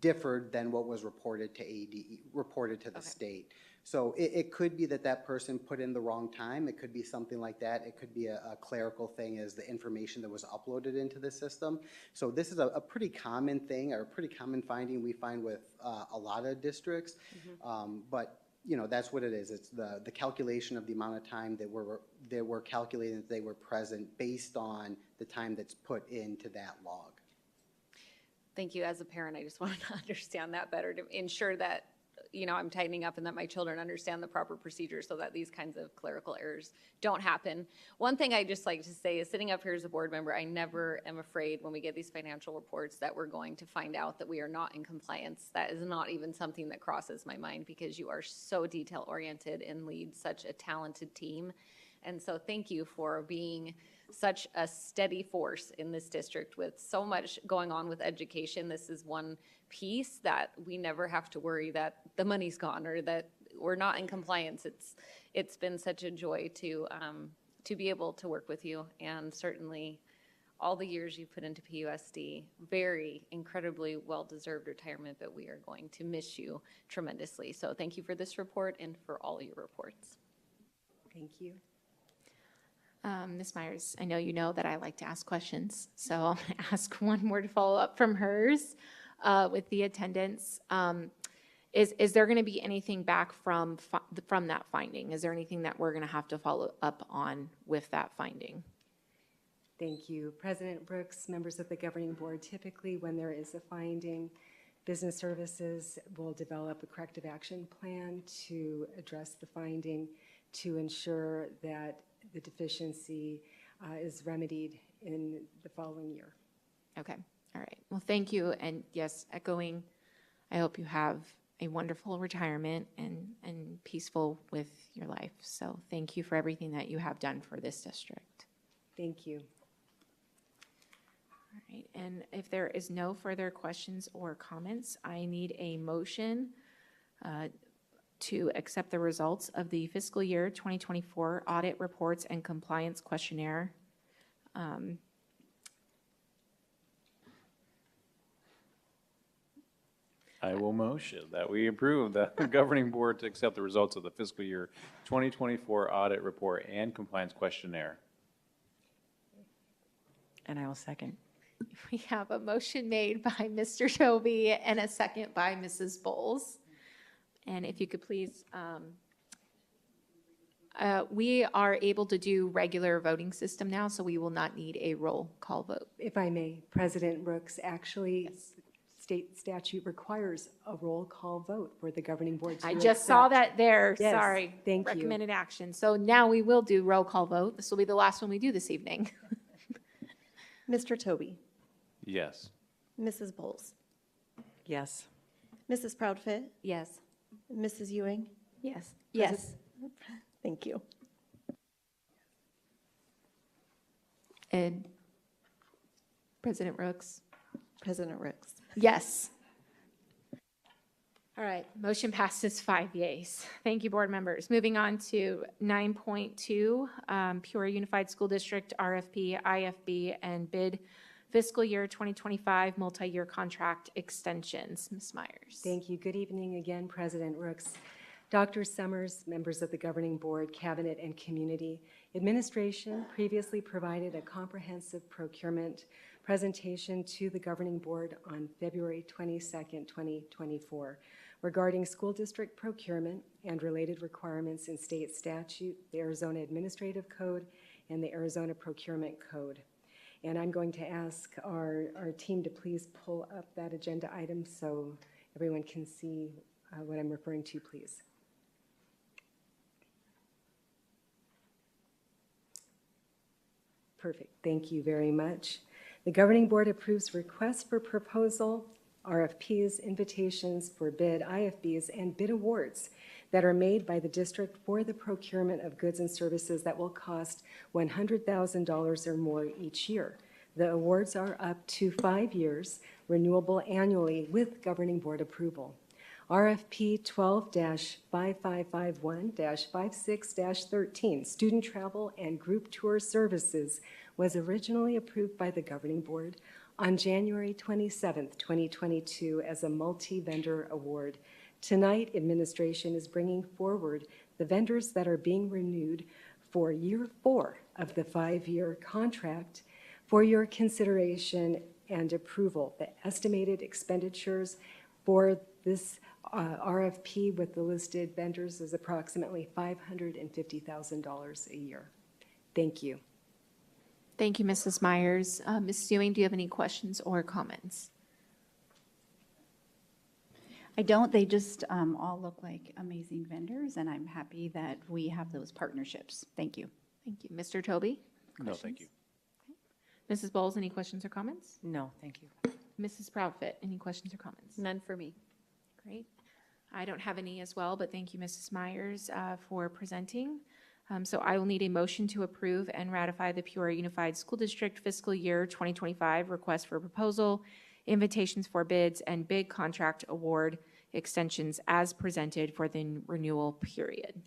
differed than what was reported to AD, reported to the state. So it could be that that person put in the wrong time. It could be something like that. It could be a clerical thing as the information that was uploaded into the system. So this is a pretty common thing, or a pretty common finding we find with a lot of districts. But you know, that's what it is. It's the calculation of the amount of time that we're calculating that they were present based on the time that's put into that log. Thank you. As a parent, I just wanted to understand that better to ensure that, you know, I'm tightening up and that my children understand the proper procedures so that these kinds of clerical errors don't happen. One thing I just like to say is, sitting up here as a board member, I never am afraid when we get these financial reports that we're going to find out that we are not in compliance. That is not even something that crosses my mind, because you are so detail oriented and lead such a talented team. And so thank you for being such a steady force in this district with so much going on with education. This is one piece that we never have to worry that the money's gone or that we're not in compliance. It's been such a joy to be able to work with you, and certainly all the years you put into PUSD. Very incredibly well-deserved retirement, but we are going to miss you tremendously. So thank you for this report and for all your reports. Thank you. Ms. Myers, I know you know that I like to ask questions, so I'll ask one more to follow up from hers with the attendance. Is there going to be anything back from that finding? Is there anything that we're going to have to follow up on with that finding? Thank you. President Brooks, members of the governing board, typically when there is a finding, business services will develop a corrective action plan to address the finding, to ensure that the deficiency is remedied in the following year. Okay. All right. Well, thank you. And yes, echoing, I hope you have a wonderful retirement and peaceful with your life. So thank you for everything that you have done for this district. Thank you. All right. And if there is no further questions or comments, I need a motion to accept the results of the fiscal year 2024 audit reports and compliance questionnaire. I will motion that we approve the governing board to accept the results of the fiscal year 2024 audit report and compliance questionnaire. And I will second. We have a motion made by Mr. Toby and a second by Mrs. Bowles. And if you could please, we are able to do regular voting system now, so we will not need a roll call vote. If I may, President Brooks, actually, state statute requires a roll call vote for the governing board to I just saw that there. Yes, Sorry. thank you. Recommended action. So now we will do roll call vote. This will be the last one we do this evening. Mr. Toby. Yes. Mrs. Bowles. Yes. Mrs. Proudfit. Yes. Mrs. Ewing. Yes. Yes. Thank you. And President Rooks. President Rooks. Yes. All right, motion passes 5 yeas. Thank you, board members. Moving on to 9.2, Peoria Unified School District RFP, IFB, and bid fiscal year 2025 multi-year contract extensions. Ms. Myers. Thank you. Good evening again, President Rooks. Dr. Summers, members of the governing board, cabinet, and community. Administration previously provided a comprehensive procurement presentation to the governing board on February 22nd, 2024, regarding school district procurement and related requirements in state statute, the Arizona Administrative Code, and the Arizona Procurement Code. And I'm going to ask our team to please pull up that agenda item so everyone can see what I'm referring to, please. Perfect. Thank you very much. The governing board approves requests for proposal, RFPs, invitations for bid, IFBs, and bid awards that are made by the district for the procurement of goods and services that will cost $100,000 or more each year. The awards are up to 5 years, renewable annually with governing board approval. RFP 12-5551-56-13, student travel and group tour services, was originally approved by the governing board on January 27, 2022 as a multi-vendor award. Tonight, administration is bringing forward the vendors that are being renewed for year 4 of the 5-year contract for your consideration and approval. The estimated expenditures for this RFP with the listed vendors is approximately $550,000 a year. Thank you. Thank you, Mrs. Myers. Ms. Ewing, do you have any questions or comments? I don't. They just all look like amazing vendors, and I'm happy that we have those partnerships. Thank you. Thank you. Mr. Toby? No, thank you. Mrs. Bowles, any questions or comments? No, thank you. Mrs. Proudfit, any questions or comments? None for me. Great. I don't have any as well, but thank you, Mrs. Myers, for presenting. So I will need a motion to approve and ratify the Peoria Unified School District fiscal year 2025 request for proposal, invitations for bids, and bid contract award extensions as presented for the renewal period.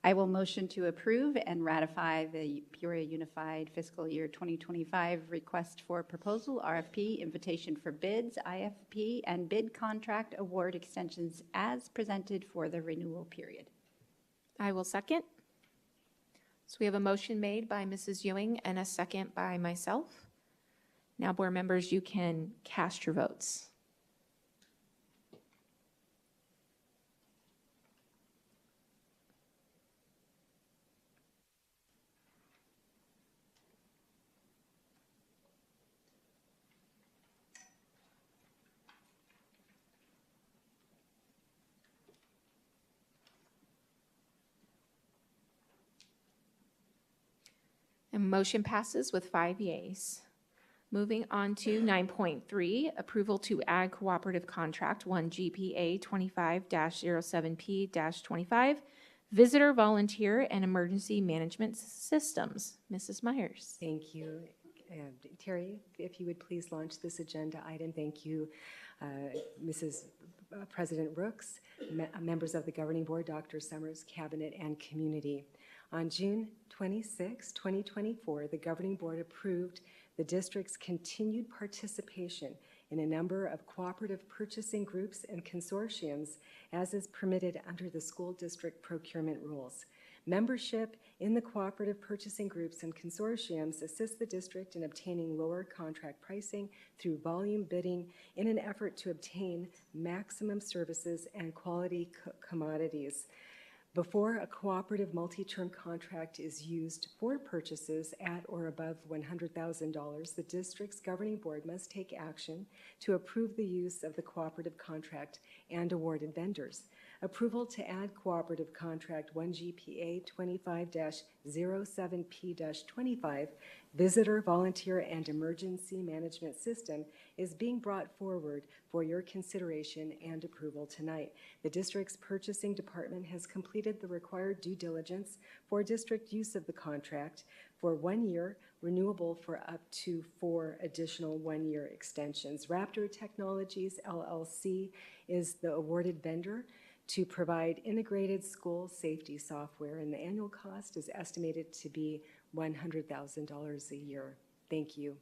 I will motion to approve and ratify the Peoria Unified Fiscal Year 2025 request for proposal, RFP, invitation for bids, IFP, and bid contract award extensions as presented for the renewal period. I will second. So we have a motion made by Mrs. Ewing and a second by myself. Now, board members, you can cast your votes. And motion passes with 5 yeas. Moving on to 9.3, approval to add cooperative contract 1 GPA 25-07P-25, visitor, volunteer, and emergency management systems. Mrs. Myers. Thank you. Terry, if you would please launch this agenda item. Thank you, Mrs. President Rooks, members of the governing board, Dr. Summers, cabinet, and community. On June 26, 2024, the governing board approved the district's continued participation in a number of cooperative purchasing groups and consortiums as is permitted under the school district procurement rules. Membership in the cooperative purchasing groups and consortiums assists the district in obtaining lower contract pricing through volume bidding in an effort to obtain maximum services and quality commodities. Before a cooperative multi-term contract is used for purchases at or above $100,000, the district's governing board must take action to approve the use of the cooperative contract and awarded vendors. Approval to add cooperative contract 1 GPA 25-07P-25, visitor, volunteer, and emergency management system is being brought forward for your consideration and approval tonight. The district's purchasing department has completed the required due diligence for district use of the contract for 1 year, renewable for up to 4 additional 1-year extensions. Raptor Technologies, LLC, is the awarded vendor to provide integrated school safety software, and the annual cost is estimated to be $100,000 a year. Thank you.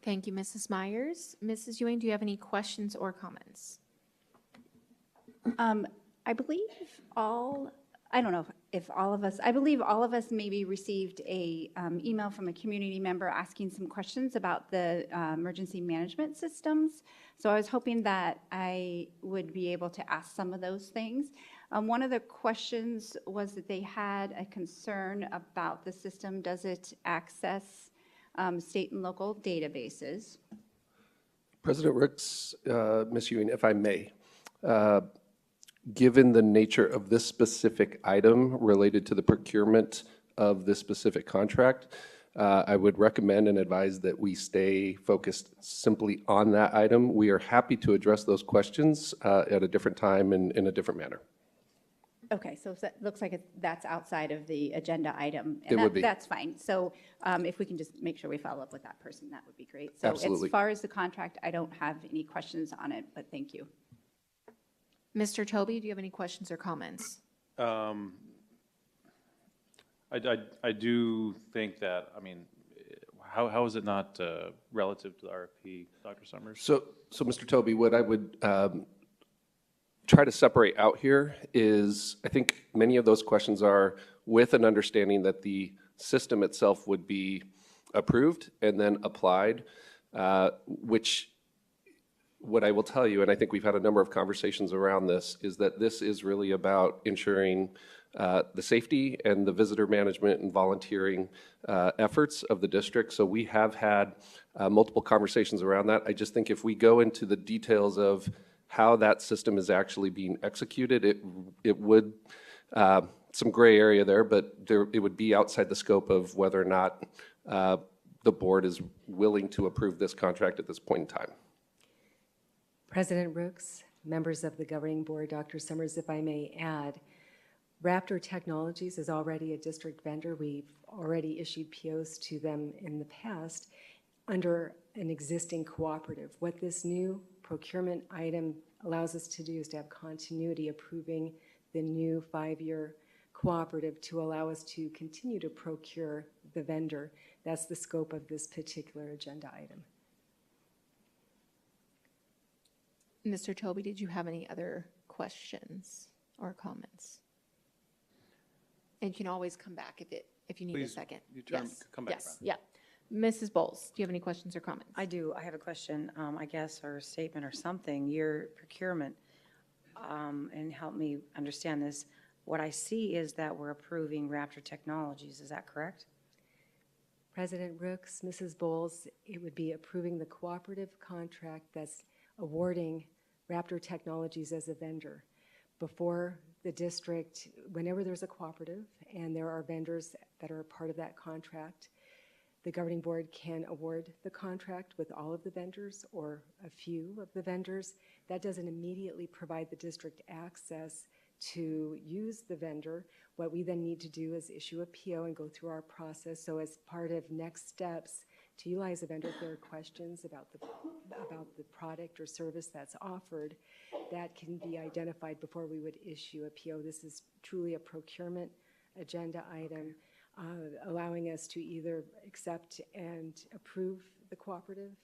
Thank you, Mrs. Myers. Mrs. Ewing, do you have any questions or comments? I believe all, I don't know if all of us, I believe all of us maybe received a email from a community member asking some questions about the emergency management systems. So I was hoping that I would be able to ask some of those things. One of the questions was that they had a concern about the system. Does it access state and local databases? President Rooks, Ms. Ewing, if I may, given the nature of this specific item related to the procurement of this specific contract, I would recommend and advise that we stay focused simply on that item. We are happy to address those questions at a different time and in a different manner. Okay, so it looks like that's outside of the agenda item. It would be. That's fine. So if we can just make sure we follow up with that person, that would be great. So Absolutely. as far as the contract, I don't have any questions on it, but thank you. Mr. Toby, do you have any questions or comments? I do think that, I mean, how is it not relative to the RFP, Dr. Summers? So Mr. Toby, what I would try to separate out here is, I think many of those questions are with an understanding that the system itself would be approved and then applied, which what I will tell you, and I think we've had a number of conversations around this, is that this is really about ensuring the safety and the visitor management and volunteering efforts of the district. So we have had multiple conversations around that. I just think if we go into the details of how that system is actually being executed, it would, some gray area there, but it would be outside the scope of whether or not the board is willing to approve this contract at this point in time. President Rooks, members of the governing board, Dr. Summers, if I may add, Raptor Technologies is already a district vendor. We've already issued POs to them in the past under an existing cooperative. What this new procurement item allows us to do is to have continuity approving the new 5-year cooperative to allow us to continue to procure the vendor. That's the scope of this particular agenda item. Mr. Toby, did you have any other questions or comments? And you can always come back if you need a second. Come back. Yes, yeah. Mrs. Bowles, do you have any questions or comments? I do. I have a question, I guess, or a statement or something. Your procurement, and help me understand this. What I see is that we're approving Raptor Technologies. Is that correct? President Rooks, Mrs. Bowles, it would be approving the cooperative contract that's awarding Raptor Technologies as a vendor. Before the district, whenever there's a cooperative and there are vendors that are a part of that contract, the governing board can award the contract with all of the vendors or a few of the vendors. That doesn't immediately provide the district access to use the vendor. What we then need to do is issue a PO and go through our process. So as part of next steps to utilize a vendor, if there are questions about the product or service that's offered, that can be identified before we would issue a PO. This is truly a procurement agenda item, allowing us to either accept and approve the cooperative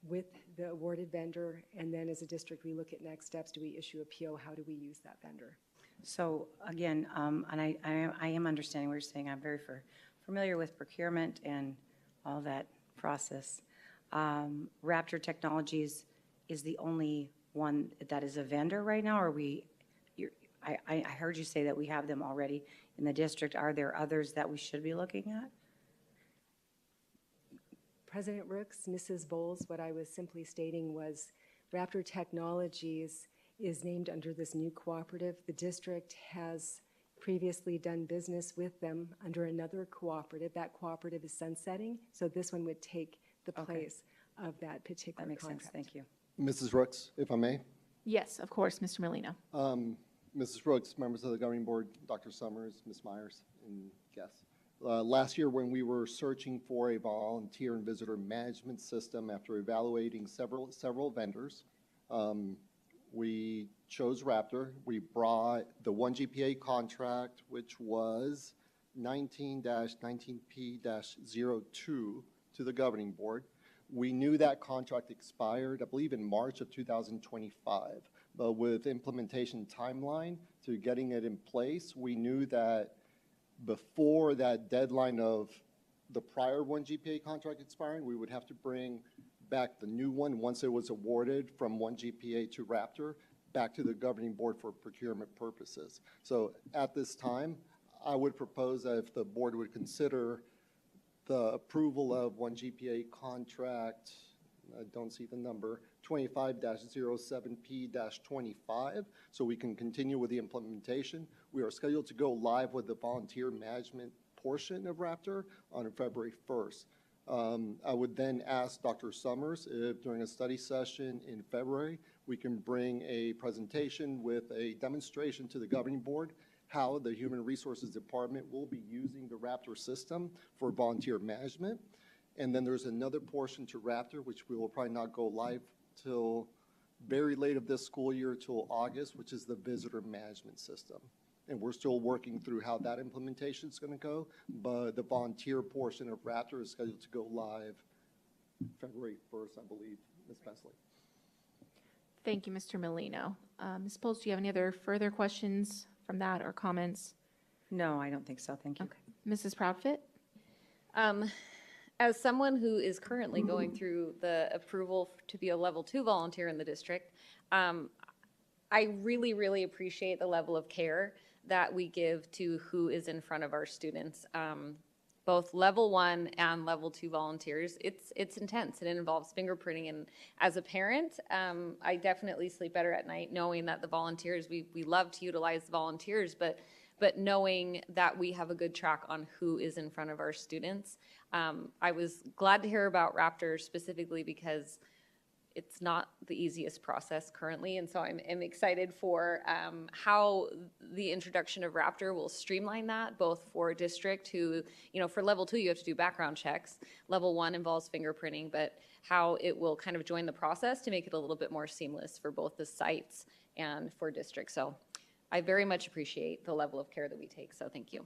with the awarded vendor, and then as a district we look at next steps. Do we issue a PO? How do we use that vendor? So again, and I am understanding what you're saying. I'm very familiar with procurement and all that process. Raptor Technologies is the only one that is a vendor right now, or I heard you say that we have them already in the district. Are there others that we should be looking at? President Rooks, Mrs. Bowles, what I was simply stating was Raptor Technologies is named under this new cooperative. The district has previously done business with them under another cooperative. That cooperative is sunsetting, so this one would take the place of that particular That makes contract. sense. Thank you. Mrs. Rooks, if I may. Yes, of course, Mr. Molina. Mrs. Rooks, members of the governing board, Dr. Summers, Ms. Myers, and guests. Last year, when we were searching for a volunteer and visitor management system after evaluating several vendors, we chose Raptor. We brought the 1GPA contract, which was 19-19P-02 to the governing board. We knew that contract expired, I believe, in March of 2025. but with implementation timeline to getting it in place, we knew that before that deadline of the prior 1 GPA contract expiring, we would have to bring back the new one once it was awarded from 1 GPA to Raptor back to the governing board for procurement purposes. So at this time, I would propose that if the board would consider the approval of 1 GPA contract, I don't see the number, 25-07P-25, so we can continue with the implementation. We are scheduled to go live with the volunteer management portion of Raptor on February 1st. I would then ask Dr. Summers if during a study session in February, we can bring a presentation with a demonstration to the governing board how the Human Resources Department will be using the Raptor system for volunteer management. And then there's another portion to Raptor, which we will probably not go live till very late of this school year till August, which is the visitor management system. And we're still working through how that implementation is going to go, but the volunteer portion of Raptor is scheduled to go live February 1st, I believe, Ms. Pesley. Thank you, Mr. Molino. Ms. Bowles, do you have any other further questions from that or comments? No, I don't think so. Thank you. Okay. Mrs. Proudfit? As someone who is currently going through the approval to be a level 2 volunteer in the district, I really, really appreciate the level of care that we give to who is in front of our students. Both level 1 and level 2 volunteers, it's intense and it involves fingerprinting. And as a parent, I definitely sleep better at night knowing that the volunteers, we love to utilize the volunteers, but knowing that we have a good track on who is in front of our students. I was glad to hear about Raptor specifically because it's not the easiest process currently, and so I'm excited for how the introduction of Raptor will streamline that, both for a district who, for level 2 you have to do background checks, level 1 involves fingerprinting, but how it will kind of join the process to make it a little bit more seamless for both the sites and for districts. So I very much appreciate the level of care that we take, so thank you.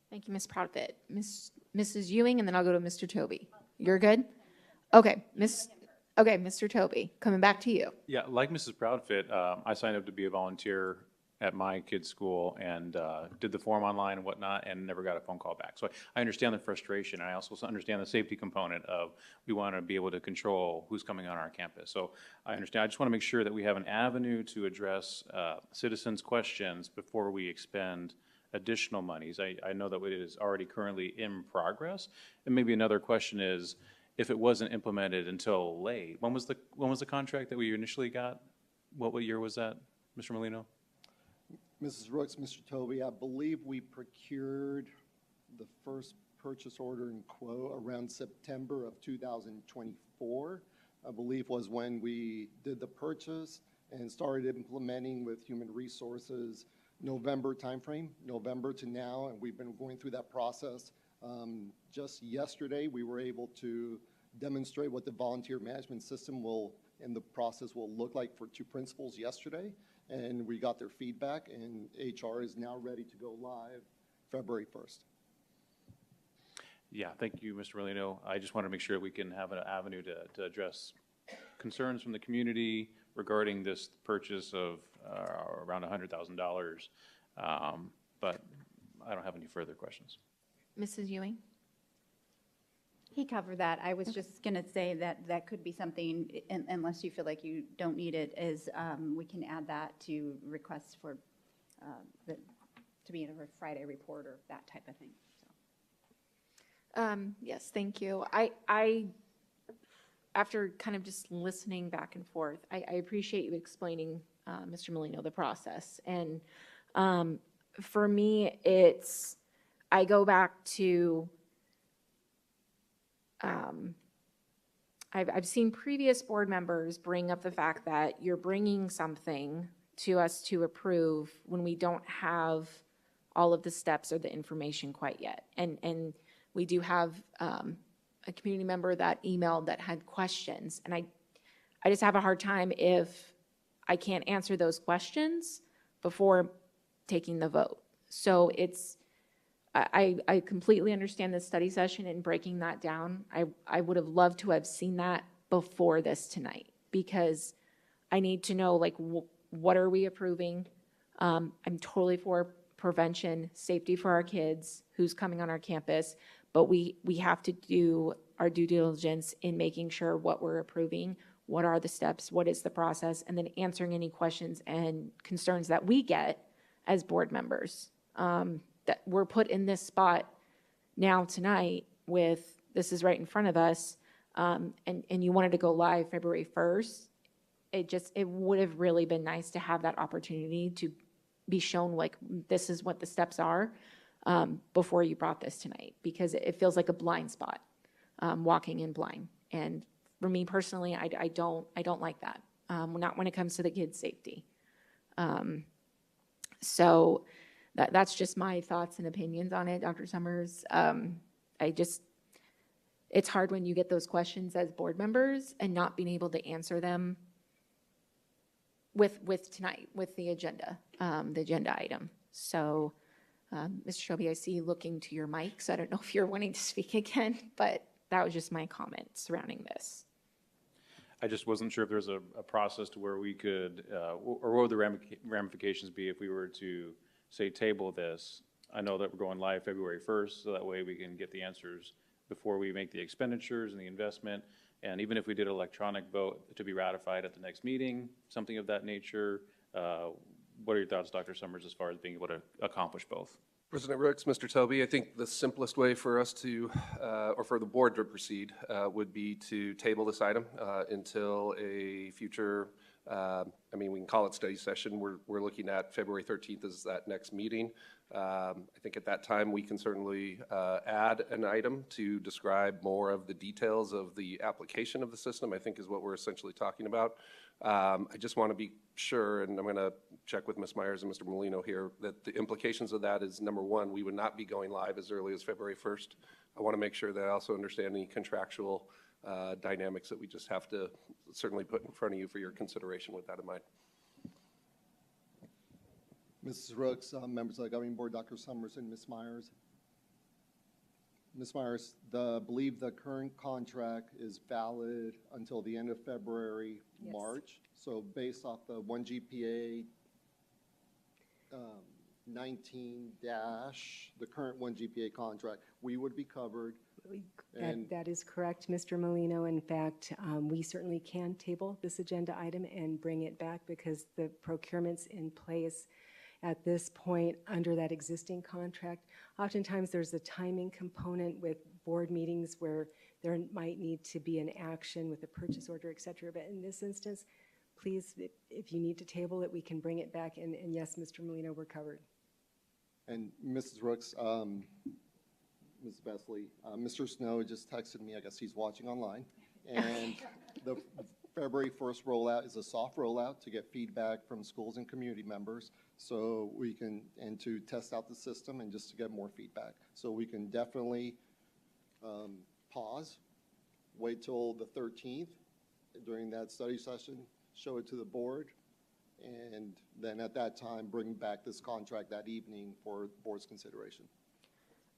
Thank you, Ms. Proudfit. Mrs. Ewing, and then I'll go to Mr. Toby. You're good? Okay, Mr. Toby, coming back to you. Yeah, like Mrs. Proudfit, I signed up to be a volunteer at my kid's school and did the form online and whatnot and never got a phone call back. So I understand the frustration. I also understand the safety component of we want to be able to control who's coming on our campus. So I understand. I just want to make sure that we have an avenue to address citizens' questions before we expend additional monies. I know that it is already currently in progress. And maybe another question is, if it wasn't implemented until late, when was the contract that we initially got? What year was that, Mr. Molino? Mrs. Rooks, Mr. Toby, I believe we procured the first purchase order and quote around September of 2024, I believe was when we did the purchase and started implementing with Human Resources November timeframe, November to now, and we've been going through that process. Just yesterday, we were able to demonstrate what the volunteer management system and the process will look like for 2 principals yesterday, and we got their feedback, and HR is now ready to go live February 1st. Yeah, thank you, Mr. Molino. I just want to make sure we can have an avenue to address concerns from the community regarding this purchase of around $100,000, but I don't have any further questions. Mrs. Ewing? He covered that. I was just going to say that that could be something, unless you feel like you don't need it, is we can add that to requests for to be in a Friday report or that type of thing. So. Yes, thank you. I after kind of just listening back and forth, I appreciate you explaining, Mr. Molino, the process. And for me, I go back to, I've seen previous board members bring up the fact that you're bringing something to us to approve when we don't have all of the steps or the information quite yet. And we do have a community member that emailed that had questions. And I just have a hard time if I can't answer those questions before taking the vote. So I completely understand the study session and breaking that down. I would have loved to have seen that before this tonight, because I need to know, like, what are we approving? I'm totally for prevention, safety for our kids, who's coming on our campus, but we have to do our due diligence in making sure what we're approving, what are the steps, what is the process, and then answering any questions and concerns that we get as board members. That we're put in this spot now tonight with, this is right in front of us, and you wanted to go live February 1st. It would have really been nice to have that opportunity to be shown, like, this is what the steps are, before you brought this tonight, because it feels like a blind spot, walking in blind. And for me personally, I don't like that, not when it comes to the kids' safety. So that's just my thoughts and opinions on it, Dr. Summers. It's hard when you get those questions as board members and not being able to answer them with tonight, with the agenda item. So, Mr. Shelby, I see you looking to your mic, so I don't know if you're wanting to speak again, but that was just my comment surrounding this. I just wasn't sure if there was a process to where we could, or what would the ramifications be if we were to, say, table this. I know that we're going live February 1st, so that way we can get the answers before we make the expenditures and the investment. And even if we did an electronic vote to be ratified at the next meeting, something of that nature, what are your thoughts, Dr. Summers, as far as being able to accomplish both? President Rooks, Mr. Toby, I think the simplest way for us to, or for the board to proceed, would be to table this item until a future, we can call it study session. We're looking at February 13th as that next meeting. I think at that time we can certainly add an item to describe more of the details of the application of the system, I think is what we're essentially talking about. I just want to be sure, and I'm going to check with Ms. Myers and Mr. Molino here, that the implications of that is, number one, we would not be going live as early as February 1st. I want to make sure that I also understand any contractual dynamics that we just have to certainly put in front of you for your consideration with that in mind. Mrs. Rooks, members of the governing board, Dr. Summers and Ms. Myers. Ms. Myers, believe the current contract is valid until the end of February, Yes. March. So based off the 1 GPA 19 dash, the current 1 GPA contract, we would be covered. That is correct, Mr. Molino. In fact, we certainly can table this agenda item and bring it back because the procurement's in place at this point under that existing contract. Oftentimes there's a timing component with board meetings where there might need to be an action with a purchase order, et cetera. But in this instance, please, if you need to table it, we can bring it back. And yes, Mr. Molino, we're covered. And Mrs. Rooks, Ms. Besley, Mr. Snow just texted me, I guess he's watching online. And the February 1st rollout is a soft rollout to get feedback from schools and community members so we can, and to test out the system and just to get more feedback. So we can definitely pause, wait till the 13th during that study session, show it to the board, and then at that time bring back this contract that evening for board's consideration.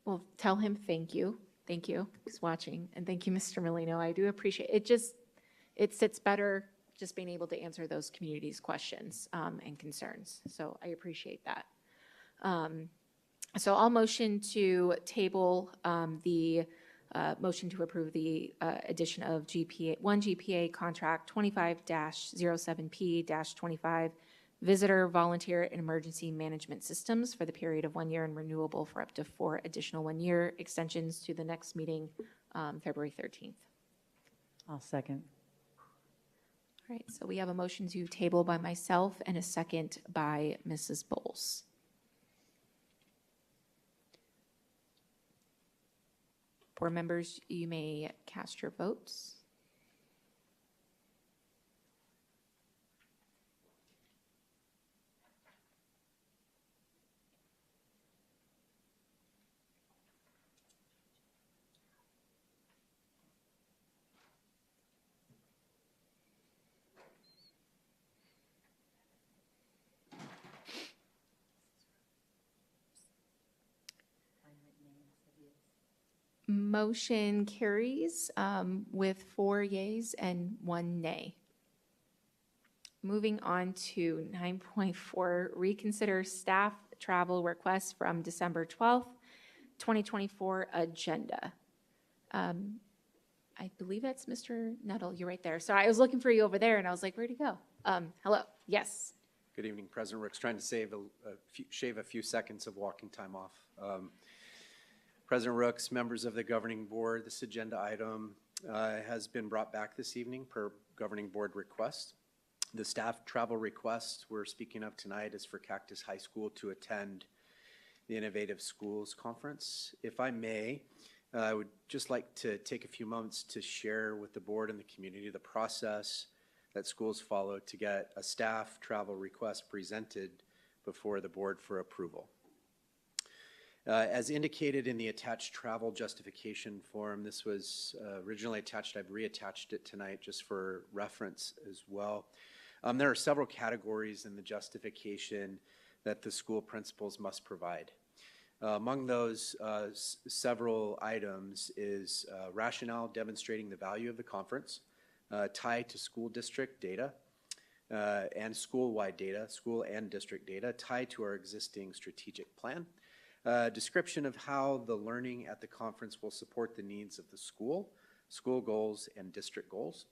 Well, tell him thank you. Thank you. He's watching. And thank you, Mr. Molino. I do appreciate it. It sits better just being able to answer those communities' questions and concerns. So I appreciate that. So I'll motion to table the motion to approve the addition of one GPA contract 25-07P-25 visitor, volunteer, and emergency management systems for the period of 1 year and renewable for up to 4 additional 1-year extensions to the next meeting, February 13th. I'll second. All right, so we have a motion to table by myself and a second by Mrs. Bowles. Board members, you may cast your votes. Motion carries with 4 yeas and 1 nay. moving on to 9.4, reconsider staff travel requests from December 12th, 2024 agenda. I believe that's Mr. Nettle. You're right there. So I was looking for you over there, and I was like, where'd he go? Hello. Yes. Good evening, President Rooks. Trying to shave a few seconds of walking time off. President Rooks, members of the governing board, this agenda item has been brought back this evening per governing board request. The staff travel request we're speaking of tonight is for Cactus High School to attend the Innovative Schools Conference. If I may, I would just like to take a few moments to share with the board and the community the process that schools follow to get a staff travel request presented before the board for approval. As indicated in the attached travel justification form, this was originally attached. I've reattached it tonight just for reference as well. There are several categories in the justification that the school principals must provide. Among those several items is rationale demonstrating the value of the conference, tied to school district data and school-wide data, school and district data, tied to our existing strategic plan, description of how the learning at the conference will support the needs of the school, school goals, and district goals,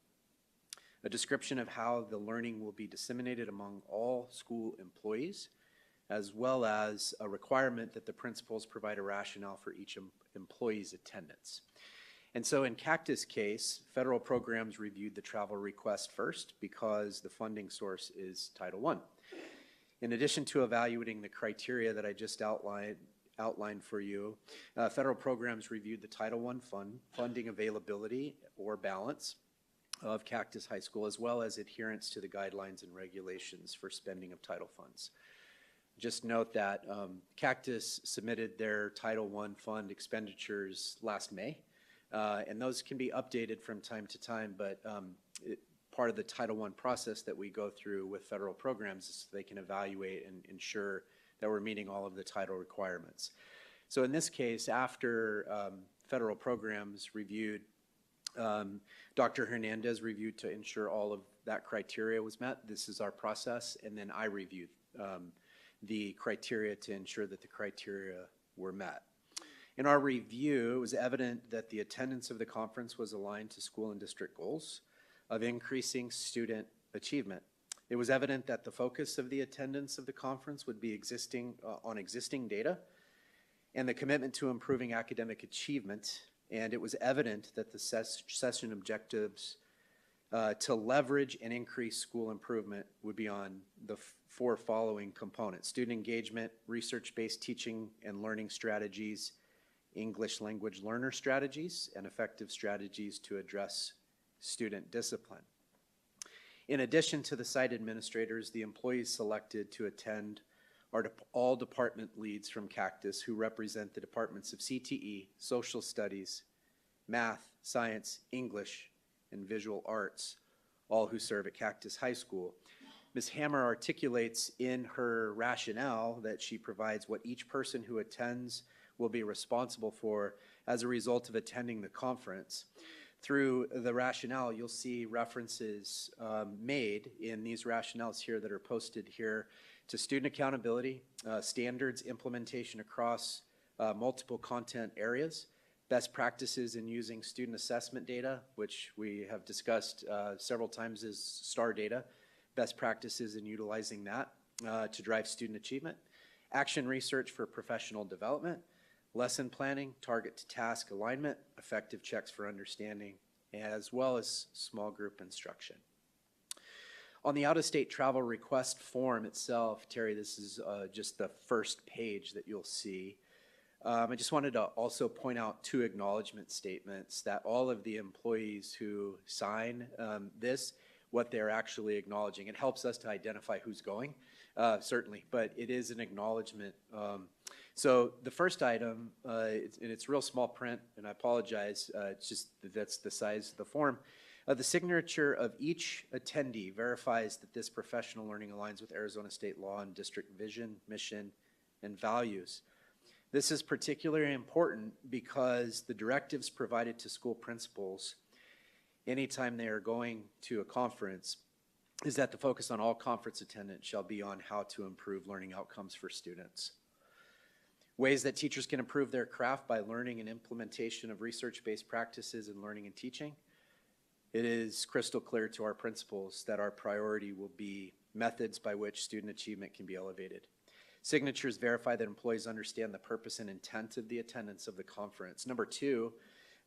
a description of how the learning will be disseminated among all school employees, as well as a requirement that the principals provide a rationale for each employee's attendance. And so in Cactus' case, federal programs reviewed the travel request first because the funding source is Title I. In addition to evaluating the criteria that I just outlined for you, federal programs reviewed the Title I funding availability or balance of Cactus High School, as well as adherence to the guidelines and regulations for spending of title funds. Just note that Cactus submitted their Title I fund expenditures last May, and those can be updated from time to time, but part of the Title I process that we go through with federal programs is so they can evaluate and ensure that we're meeting all of the title requirements. So in this case, after federal programs reviewed, Dr. Hernandez reviewed to ensure all of that criteria was met. This is our process, and then I reviewed the criteria to ensure that the criteria were met. In our review, it was evident that the attendance of the conference was aligned to school and district goals of increasing student achievement. It was evident that the focus of the attendance of the conference would be on existing data and the commitment to improving academic achievement. And it was evident that the session objectives to leverage and increase school improvement would be on the four following components: student engagement, research-based teaching and learning strategies, English language learner strategies, and effective strategies to address student discipline. In addition to the site administrators, the employees selected to attend are all department leads from Cactus who represent the departments of CTE, social studies, math, science, English, and visual arts, all who serve at Cactus High School. Ms. Hammer articulates in her rationale that she provides what each person who attends will be responsible for as a result of attending the conference. Through the rationale, you'll see references made in these rationales here that are posted here to student accountability, standards implementation across multiple content areas, best practices in using student assessment data, which we have discussed several times as STAR data, best practices in utilizing that to drive student achievement, action research for professional development, lesson planning, target to task alignment, effective checks for understanding, as well as small group instruction. On the out-of-state travel request form itself, Terry, this is just the first page that you'll see. I just wanted to also point out two acknowledgement statements that all of the employees who sign this, what they're actually acknowledging. It helps us to identify who's going, certainly, but it is an acknowledgement. So the first item, and it's real small print, and I apologize, it's just that's the size of the form. The signature of each attendee verifies that this professional learning aligns with Arizona state law and district vision, mission, and values. This is particularly important because the directives provided to school principals anytime they are going to a conference is that the focus on all conference attendance shall be on how to improve learning outcomes for students. Ways that teachers can improve their craft by learning and implementation of research-based practices in learning and teaching. It is crystal clear to our principals that our priority will be methods by which student achievement can be elevated. Signatures verify that employees understand the purpose and intent of the attendance of the conference. Number two,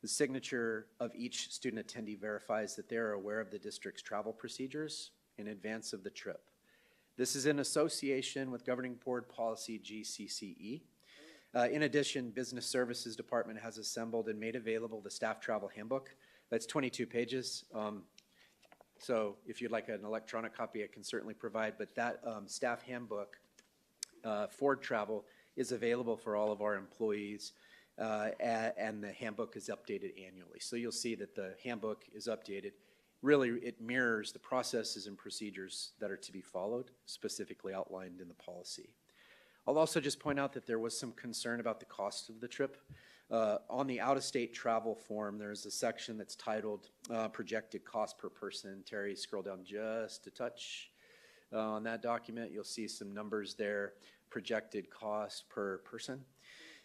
the signature of each student attendee verifies that they are aware of the district's travel procedures in advance of the trip. This is in association with Governing Board Policy GCCE. In addition, Business Services Department has assembled and made available the Staff Travel Handbook. That's 22 pages. So if you'd like an electronic copy, I can certainly provide, but that staff handbook for travel is available for all of our employees, and the handbook is updated annually. So you'll see that the handbook is updated. Really, it mirrors the processes and procedures that are to be followed, specifically outlined in the policy. I'll also just point out that there was some concern about the cost of the trip. On the out-of-state travel form, there's a section that's titled projected cost per person. Terry, scroll down just a touch on that document. You'll see some numbers there, projected cost per person.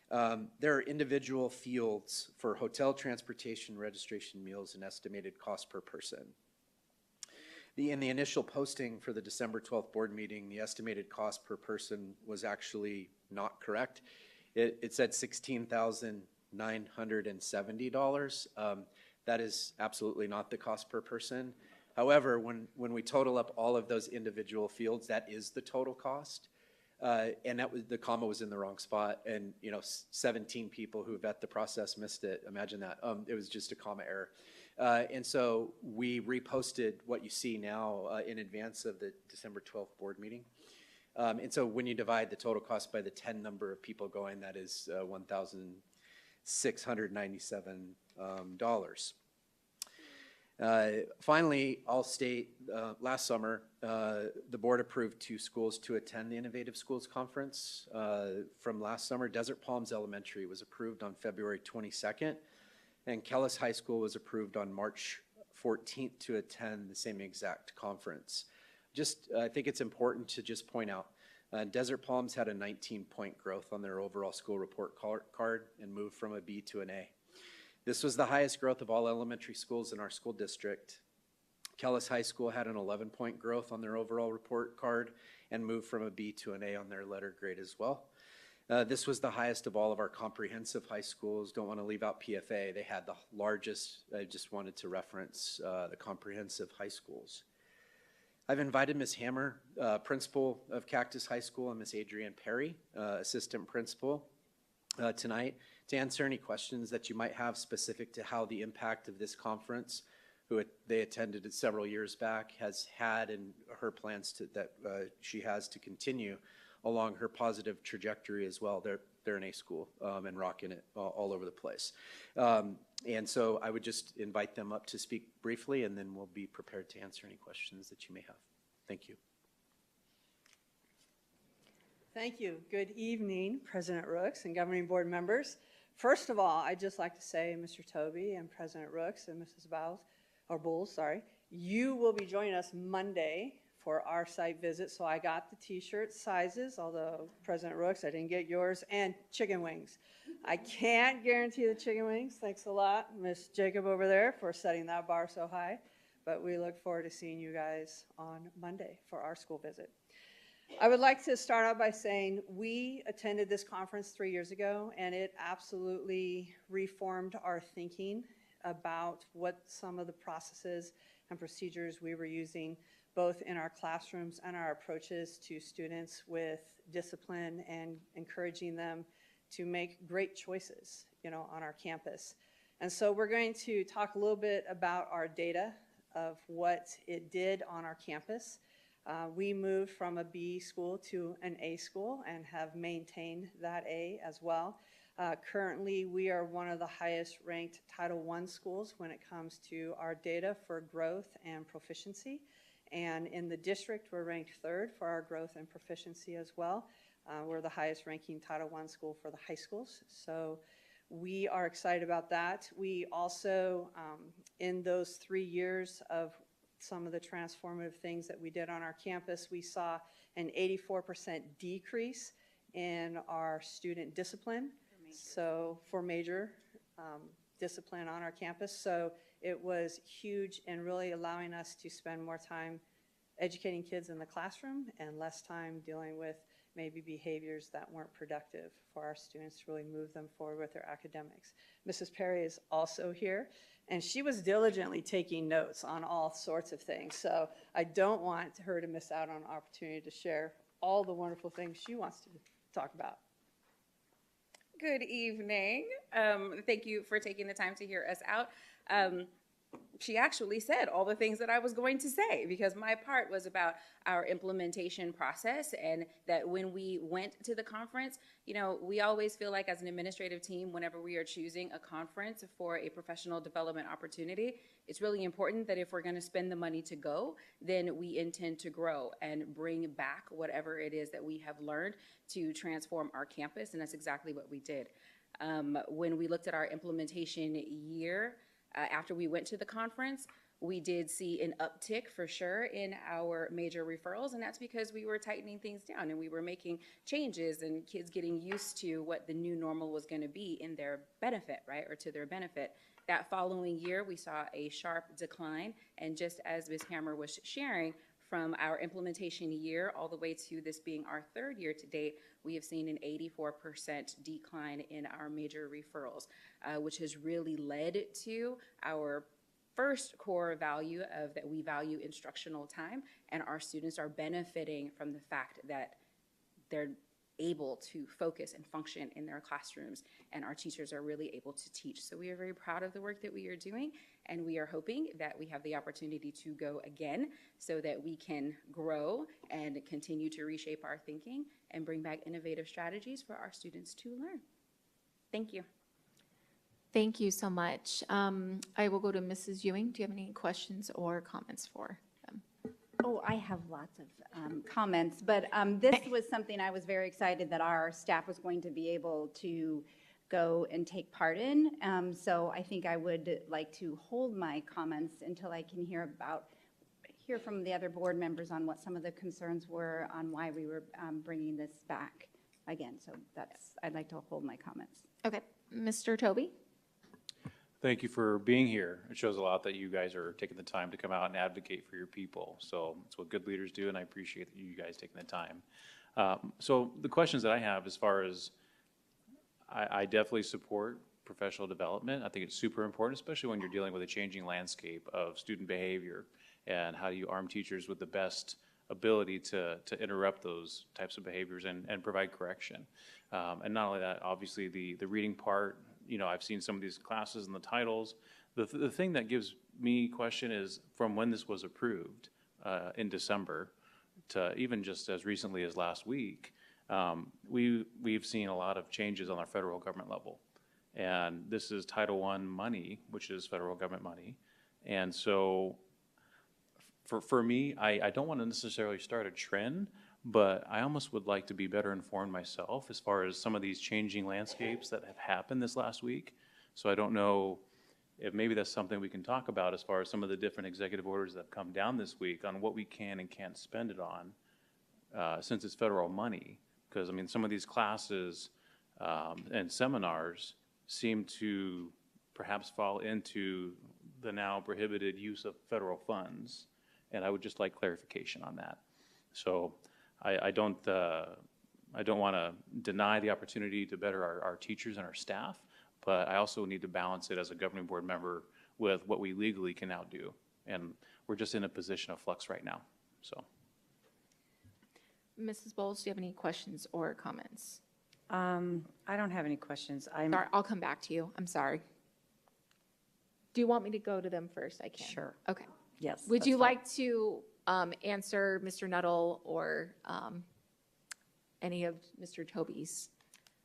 There are individual fields for hotel, transportation, registration, meals, and estimated cost per person. In the initial posting for the December 12th board meeting, the estimated cost per person was actually not correct. It said $16,970. That is absolutely not the cost per person. However, when we total up all of those individual fields, that is the total cost. And that was, the comma was in the wrong spot, and 17 people who vet the process missed it. Imagine that. It was just a comma error. And so we reposted what you see now in advance of the December 12th board meeting. And so when you divide the total cost by the 10 number of people going, that is $1,697. Finally, I'll state last summer, the board approved 2 schools to attend the Innovative Schools Conference from last summer. Desert Palms Elementary was approved on February 22nd, and Kellis High School was approved on March 14th to attend the same exact conference. I think it's important to just point out, Desert Palms had a 19-point growth on their overall school report card and moved from a B to an A. This was the highest growth of all elementary schools in our school district. Kellis High School had an 11-point growth on their overall report card and moved from a B to an A on their letter grade as well. This was the highest of all of our comprehensive high schools. Don't want to leave out PFA. They had the largest. I just wanted to reference the comprehensive high schools. I've invited Ms. Hammer, principal of Cactus High School, and Ms. Adrienne Perry, assistant principal, tonight to answer any questions that you might have specific to how the impact of this conference, they attended it several years back, has had, and her plans that she has to continue along her positive trajectory as well. They're an A school and rocking it all over the place. And so I would just invite them up to speak briefly, and then we'll be prepared to answer any questions that you may have. Thank you. Thank you. Good evening, President Rooks and governing board members. First of all, I'd just like to say, Mr. Tobey and President Rooks and Mrs. Bowles, you will be joining us Monday for our site visit. So I got the t-shirt sizes, although President Rooks, I didn't get yours, and chicken wings. I can't guarantee the chicken wings. Thanks a lot, Miss Jacob over there, for setting that bar so high. But we look forward to seeing you guys on Monday for our school visit. I would like to start out by saying we attended this conference 3 years ago, and it absolutely reformed our thinking about what some of the processes and procedures we were using both in our classrooms and our approaches to students with discipline and encouraging them to make great choices, on our campus. And so we're going to talk a little bit about our data of what it did on our campus. We moved from a B school to an A school and have maintained that A as well. Currently, we are one of the highest ranked Title I schools when it comes to our data for growth and proficiency. And in the district, we're ranked 3rd for our growth and proficiency as well. We're the highest ranking Title I school for the high schools. So we are excited about that. We also, in those 3 years of some of the transformative things that we did on our campus. We saw an 84% decrease in our student discipline, so for major discipline on our campus. So it was huge in really allowing us to spend more time educating kids in the classroom and less time dealing with maybe behaviors that weren't productive for our students to really move them forward with their academics. Mrs. Perry is also here, and she was diligently taking notes on all sorts of things. So I don't want her to miss out on an opportunity to share all the wonderful things she wants to talk about. Good evening. Thank you for taking the time to hear us out. She actually said all the things that I was going to say, because my part was about our implementation process, and that when we went to the conference, you know, we always feel like as an administrative team, whenever we are choosing a conference for a professional development opportunity, it's really important that if we're going to spend the money to go, then we intend to grow and bring back whatever it is that we have learned to transform our campus, and that's exactly what we did. When we looked at our implementation year, after we went to the conference, we did see an uptick for sure in our major referrals, and that's because we were tightening things down and we were making changes and kids getting used to what the new normal was going to be in their benefit, right, or to their benefit. That following year, we saw a sharp decline, and just as Ms. Hammer was sharing, from our implementation year all the way to this being our third year to date, we have seen an 84% decline in our major referrals, which has really led to our first core value of that we value instructional time, and our students are benefiting from the fact that they're able to focus and function in their classrooms, and our teachers are really able to teach. So we are very proud of the work that we are doing, and we are hoping that we have the opportunity to go again so that we can grow and continue to reshape our thinking and bring back innovative strategies for our students to learn. Thank you. Thank you so much. I will go to Mrs. Ewing. Do you have any questions or comments for them? Oh, I have lots of comments, but this was something I was very excited that our staff was going to be able to go and take part in. So I think I would like to hold my comments until I can hear from the other board members on what some of the concerns were on why we were bringing this back again. So I'd like to hold my comments. Okay, Mr. Toby. Thank you for being here. It shows a lot that you guys are taking the time to come out and advocate for your people. So it's what good leaders do, and I appreciate you guys taking the time. So the questions that I have as far as I definitely support professional development. I think it's super important, especially when you're dealing with a changing landscape of student behavior, and how do you arm teachers with the best ability to interrupt those types of behaviors and provide correction. And not only that, obviously the reading part, you know, I've seen some of these classes and the titles. The thing that gives me question is from when this was approved in December to even just as recently as last week, we've seen a lot of changes on our federal government level. And this is Title I money, which is federal government money. And so for me, I don't want to necessarily start a trend, but I almost would like to be better informed myself as far as some of these changing landscapes that have happened this last week. So I don't know if maybe that's something we can talk about as far as some of the different executive orders that have come down this week on what we can and can't spend it on, since it's federal money. Because, I mean, some of these classes and seminars seem to perhaps fall into the now prohibited use of federal funds. And I would just like clarification on that. So I don't want to deny the opportunity to better our teachers and our staff, but I also need to balance it as a governing board member with what we legally can now do. And we're just in a position of flux right now, so. Mrs. Bowles, do you have any questions or comments? I don't have any questions. Sorry, I'll come back to you. I'm sorry. Do you want me to go to them first? I can. Sure. Okay. Yes. Would that's you fine. like to answer Mr. Nuttall or any of Mr. Toby's?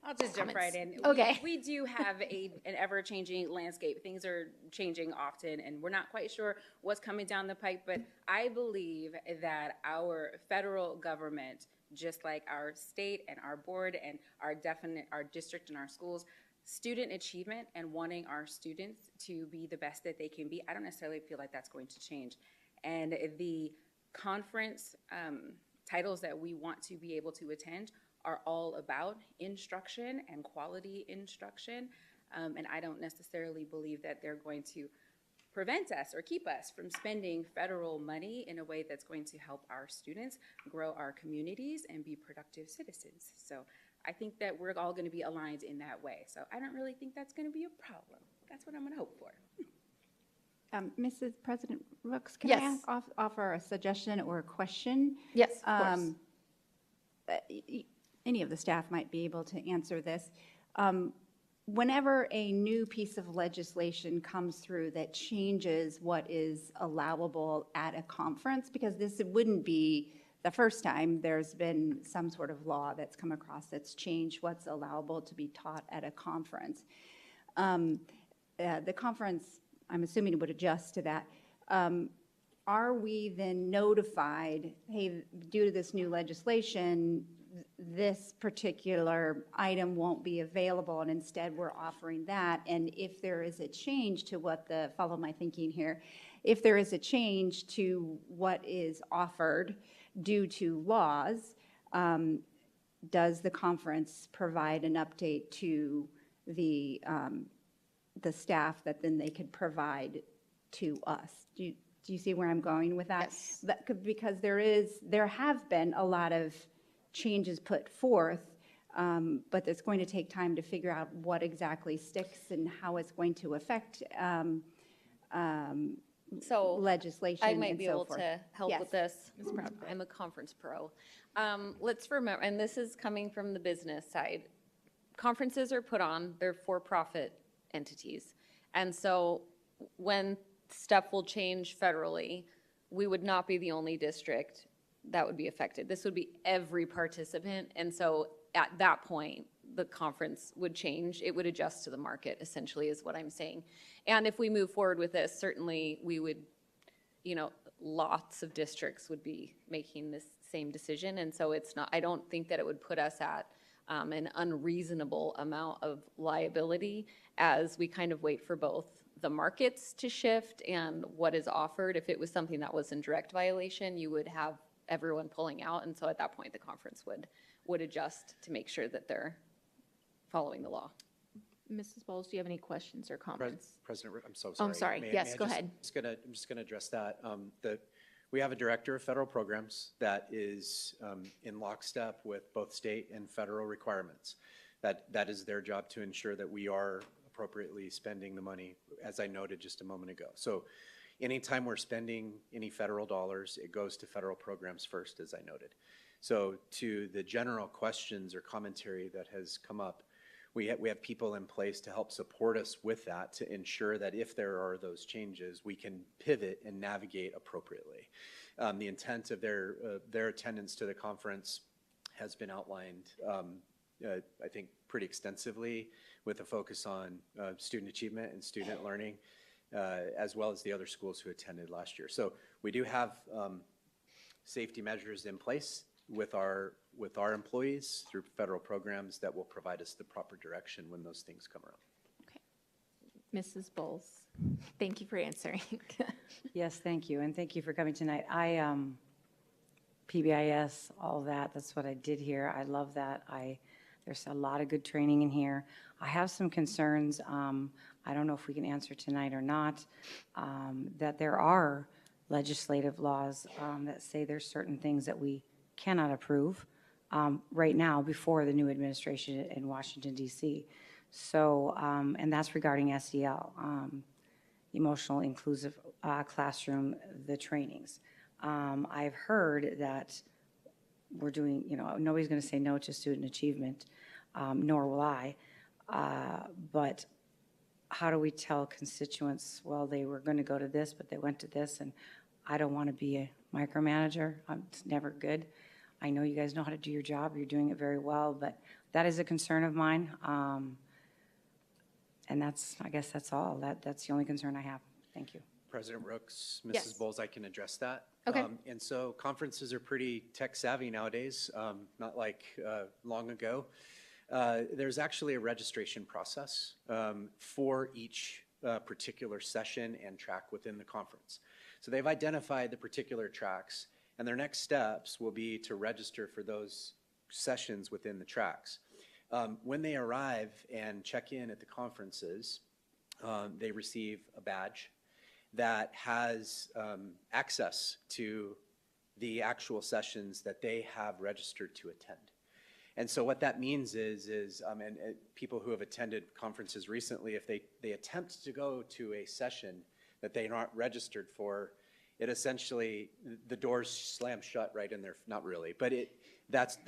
I'll just jump right comments? in. Okay. We do have an ever-changing landscape. Things are changing often, and we're not quite sure what's coming down the pipe, but I believe that our federal government, just like our state and our board and our district and our schools, student achievement and wanting our students to be the best that they can be, I don't necessarily feel like that's going to change. And the conference titles that we want to be able to attend are all about instruction and quality instruction. And I don't necessarily believe that they're going to prevent us or keep us from spending federal money in a way that's going to help our students grow our communities and be productive citizens. So I think that we're all going to be aligned in that way. So I don't really think that's going to be a problem. That's what I'm going to hope for. Mrs. President Rooks, can Yes. I offer a suggestion or a question? Yes, of course. Any of the staff might be able to answer this. Whenever a new piece of legislation comes through that changes what is allowable at a conference, because this wouldn't be the first time there's been some sort of law that's come across that's changed what's allowable to be taught at a conference. The conference, I'm assuming, would adjust to that. Are we then notified, hey, due to this new legislation, this particular item won't be available, and instead we're offering that? And if there is a change to what follow my thinking here, if there is a change to what is offered due to laws, does the conference provide an update to the staff that then they could provide to us? Do you see where I'm going with that? Yes. Because there have been a lot of changes put forth, but it's going to take time to figure out what exactly sticks and how it's going to affect legislation I might and be so able forth. to help Yes. with this. I'm a conference pro. Let's remember, and this is coming from the business side, conferences are put on, they're for-profit entities. And so when stuff will change federally, we would not be the only district that would be affected. This would be every participant. And so at that point, the conference would change. It would adjust to the market, essentially, is what I'm saying. And if we move forward with this, certainly we would, lots of districts would be making this same decision. And so I don't think that it would put us at an unreasonable amount of liability as we kind of wait for both the markets to shift and what is offered. If it was something that was in direct violation, you would have everyone pulling out. And so at that point, the conference would adjust to make sure that they're following the law. Mrs. Bowles, do you have any questions or comments? President, I'm so Oh, sorry. I'm sorry. May Yes, I go just- ahead. I'm just going to address that. We have a director of federal programs that is in lockstep with both state and federal requirements. That is their job to ensure that we are appropriately spending the money, as I noted just a moment ago. So anytime we're spending any federal dollars, it goes to federal programs first, as I noted. So to the general questions or commentary that has come up, we have people in place to help support us with that, to ensure that if there are those changes, we can pivot and navigate appropriately. The intent of their attendance to the conference has been outlined, I think, pretty extensively, with a focus on student achievement and student learning, as well as the other schools who attended last year. So we do have safety measures in place with our employees through federal programs that will provide us the proper direction when those things come around. Mrs. Bowles, thank you for answering. Yes, thank you, and thank you for coming tonight. PBIS, all that, that's what I did here. I love that. There's a lot of good training in here. I have some concerns, I don't know if we can answer tonight or not, that there are legislative laws that say there's certain things that we cannot approve right now before the new administration in Washington, D.C. So, and that's regarding SEL, emotional inclusive classroom, the trainings. I've heard that we're doing, nobody's going to say no to student achievement, nor will I. But how do we tell constituents, well, they were going to go to this, but they went to this, and I don't want to be a micromanager. It's never good. I know you guys know how to do your job. You're doing it very well, but that is a concern of mine. And I guess that's all. That's the only concern I have. Thank you. President Rooks, Mrs. Yes. Bowles, I can address that. Okay. And so conferences are pretty tech savvy nowadays, not like long ago. There's actually a registration process for each particular session and track within the conference. So they've identified the particular tracks, and their next steps will be to register for those sessions within the tracks. When they arrive and check in at the conferences, they receive a badge that has access to the actual sessions that they have registered to attend. And so what that means is and people who have attended conferences recently, if they attempt to go to a session that they aren't registered for, it essentially, the doors slam shut right in their, not really, but that's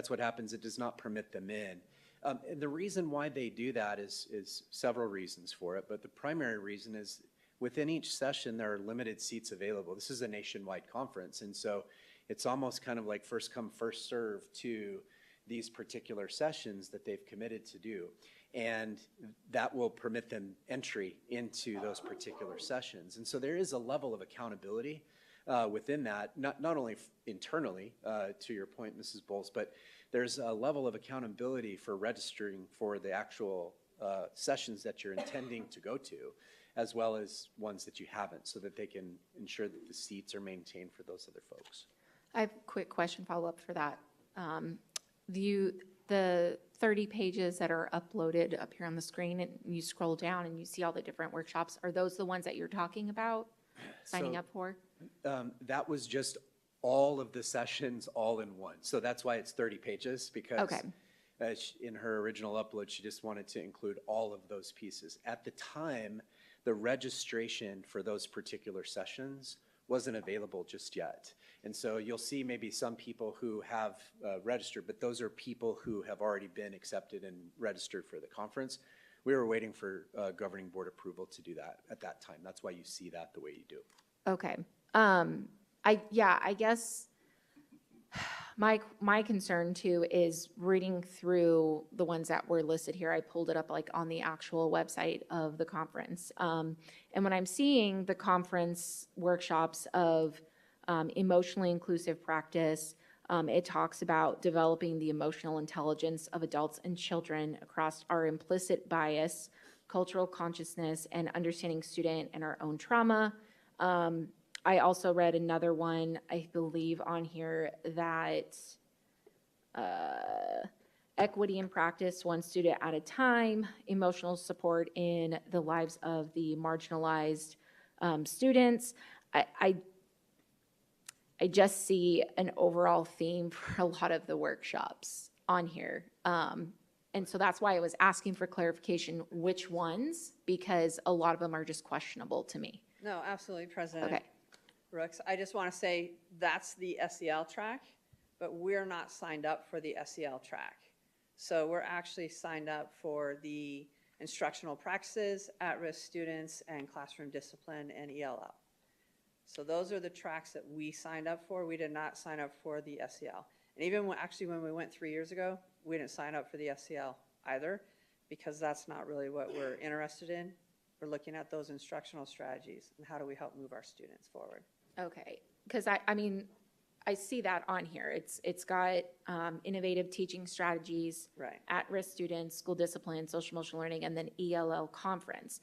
what happens. It does not permit them in. And the reason why they do that is several reasons for it, but the primary reason is within each session there are limited seats available. This is a nationwide conference, and so it's almost kind of like first come, first serve to these particular sessions that they've committed to do. And that will permit them entry into those particular sessions. And so there is a level of accountability within that, not only internally, to your point, Mrs. Bowles, but there's a level of accountability for registering for the actual sessions that you're intending to go to, as well as ones that you haven't, so that they can ensure that the seats are maintained for those other folks. I have a quick question follow-up for that. The 30 pages that are uploaded up here on the screen, and you scroll down and you see all the different workshops, are those the ones that you're talking about signing up for? That was just all of the sessions all in one. So that's why it's 30 pages, because in her original upload, she just wanted to include all of those pieces. At the time, the registration for those particular sessions wasn't available just yet. And so you'll see maybe some people who have registered, but those are people who have already been accepted and registered for the conference. We were waiting for governing board approval to do that at that time. That's why you see that the way you do. Okay. I guess my concern too is reading through the ones that were listed here. I pulled it up like on the actual website of the conference. And when I'm seeing the conference workshops of emotionally inclusive practice, it talks about developing the emotional intelligence of adults and children across our implicit bias, cultural consciousness, and understanding student and our own trauma. I also read another one, I believe on here, that equity in practice, one student at a time, emotional support in the lives of the marginalized students. I just see an overall theme for a lot of the workshops on here. And so that's why I was asking for clarification, which ones, because a lot of them are just questionable to me. No, absolutely, President. Okay. Brooks, I just want to say that's the SEL track, but we're not signed up for the SEL track. So we're actually signed up for the instructional practices, at-risk students, and classroom discipline and ELL. So those are the tracks that we signed up for. We did not sign up for the SEL. And even when we went 3 years ago, we didn't sign up for the SEL either, because that's not really what we're interested in. We're looking at those instructional strategies and how do we help move our students forward. Okay, because I mean, I see that on here. It's got innovative teaching strategies, right, at-risk students, school discipline, social emotional learning, and then ELL conference.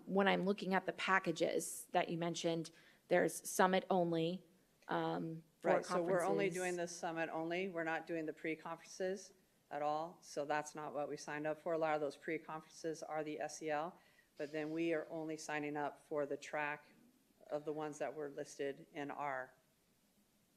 When I'm looking at the packages that you mentioned, there's summit only. Right, so we're only doing the summit only. We're not doing the pre-conferences at all. So that's not what we signed up for. A lot of those pre-conferences are the SEL, but then we are only signing up for the track of the ones that were listed in our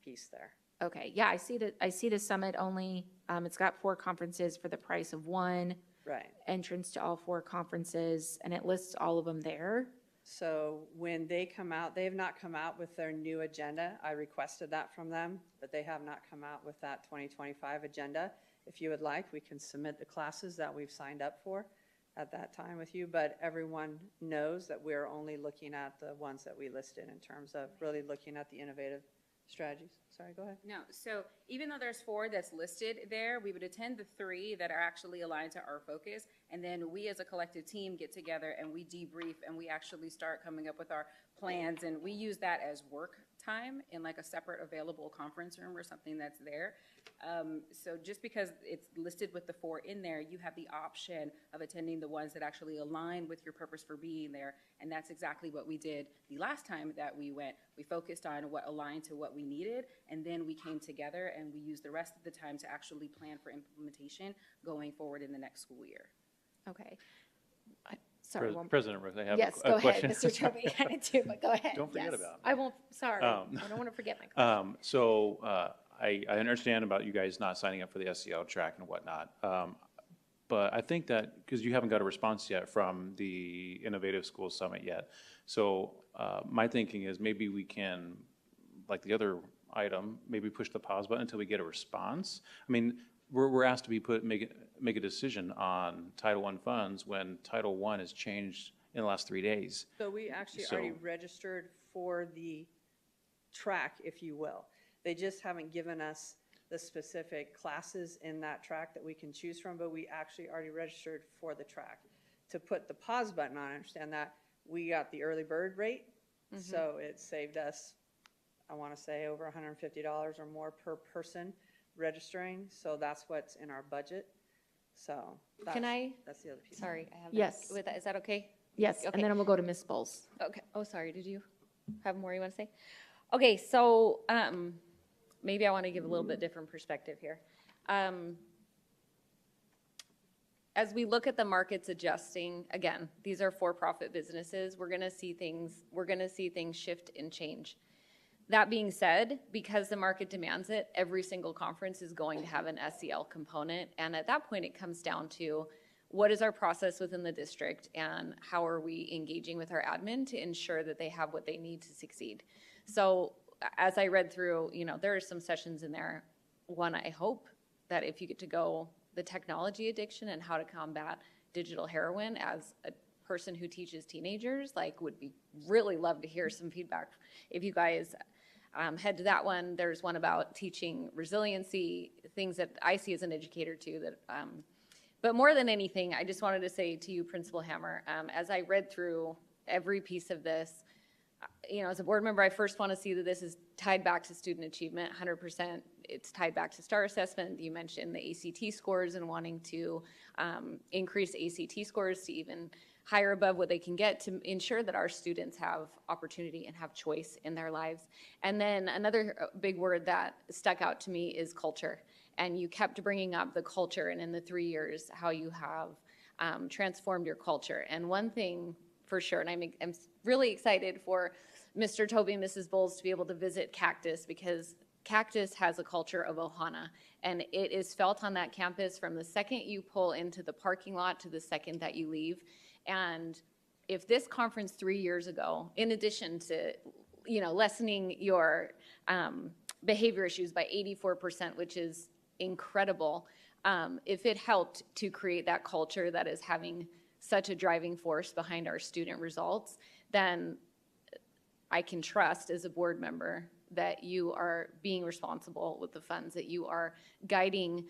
piece there. Okay, yeah, I see the summit only. It's got 4 conferences for the price of 1. Right. Entrance to all 4 conferences, and it lists all of them there. So when they come out, they have not come out with their new agenda. I requested that from them, but they have not come out with that 2025 agenda. If you would like, we can submit the classes that we've signed up for at that time with you, but everyone knows that we're only looking at the ones that we listed in terms of really looking at the innovative strategies. Sorry, go ahead. No, so even though there's 4 that's listed there, we would attend the 3 that are actually aligned to our focus, and then we as a collective team get together and we debrief and we actually start coming up with our plans, and we use that as work time in like a separate available conference room or something that's there. So just because it's listed with the 4 in there, you have the option of attending the ones that actually align with your purpose for being there. And that's exactly what we did the last time that we went. We focused on what aligned to what we needed, and then we came together and we used the rest of the time to actually plan for implementation going forward in the next school year. Okay. Sorry. President Rooks, I have yes, a question. Yes, go ahead, Mr. Toby. I did too, but go ahead. Don't forget yes. about me. I won't, sorry. I don't want to forget my question. I understand about you guys not signing up for the SEL track and whatnot. But I think that, because you haven't got a response yet from the Innovative School Summit yet. So my thinking is maybe we can, like the other item, maybe push the pause button until we get a response. I mean, we're asked to make a decision on Title I funds when Title I has changed in the last 3 days. So we actually already registered for the track, if you will. They just haven't given us the specific classes in that track that we can choose from, but we actually already registered for the track. To put the pause button on, I understand that, we got the early bird rate, so it saved us, I want to say, over $150 or more per person registering, so that's what's in our budget. So that's, that's the other piece. Sorry, I have Yes. with that. Is that okay? Yes, Okay. and then we'll go to Ms. Bowles. Okay. Oh, sorry. Did you have more you want to say? Okay, so maybe I want to give a little bit different perspective here. As we look at the markets adjusting, again, these are for-profit businesses. We're going to see things shift and change. That being said, because the market demands it, every single conference is going to have an SEL component. And at that point, it comes down to what is our process within the district and how are we engaging with our admin to ensure that they have what they need to succeed. So as I read through, there are some sessions in there. One, I hope that if you get to go the technology addiction and how to combat digital heroin as a person who teaches teenagers, would be really love to hear some feedback. If you guys head to that one, there's one about teaching resiliency, things that I see as an educator too. But more than anything, I just wanted to say to you, Principal Hammer, as I read through every piece of this, as a board member, I first want to see that this is tied back to student achievement, 100%. It's tied back to STAR assessment. You mentioned the ACT scores and wanting to increase ACT scores to even higher above what they can get to ensure that our students have opportunity and have choice in their lives. And then another big word that stuck out to me is culture. And you kept bringing up the culture, and in the 3 years, how you have transformed your culture. And one thing for sure, and I'm really excited for Mr. Toby and Mrs. Bowles to be able to visit Cactus, because Cactus has a culture of Ohana, and it is felt on that campus from the second you pull into the parking lot to the second that you leave. And if this conference 3 years ago, in addition to, lessening your behavior issues by 84%, which is incredible, if it helped to create that culture that is having such a driving force behind our student results, then I can trust as a board member that you are being responsible with the funds, that you are guiding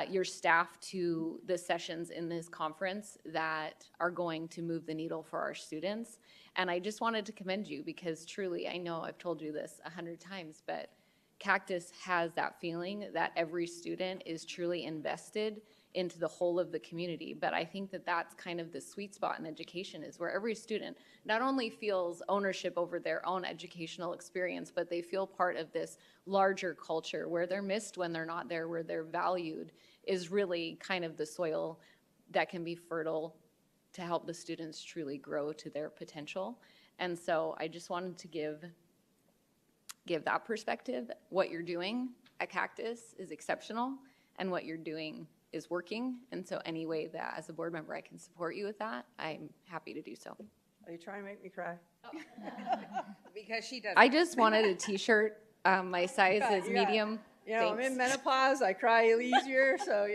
your staff to the sessions in this conference that are going to move the needle for our students. And I just wanted to commend you, because truly, I know I've told you this 100 times, but Cactus has that feeling that every student is truly invested into the whole of the community. But I think that that's kind of the sweet spot in education, is where every student not only feels ownership over their own educational experience, but they feel part of this larger culture where they're missed when they're not there, where they're valued, is really kind of the soil that can be fertile to help the students truly grow to their potential. And so I just wanted to give that perspective. What you're doing at Cactus is exceptional, and what you're doing is working. And so any way that as a board member I can support you with that, I'm happy to do so. Are you trying to make me cry? Because she does. I just wanted a t-shirt. My size is You got it. medium. I'm in menopause, I cry easier, so,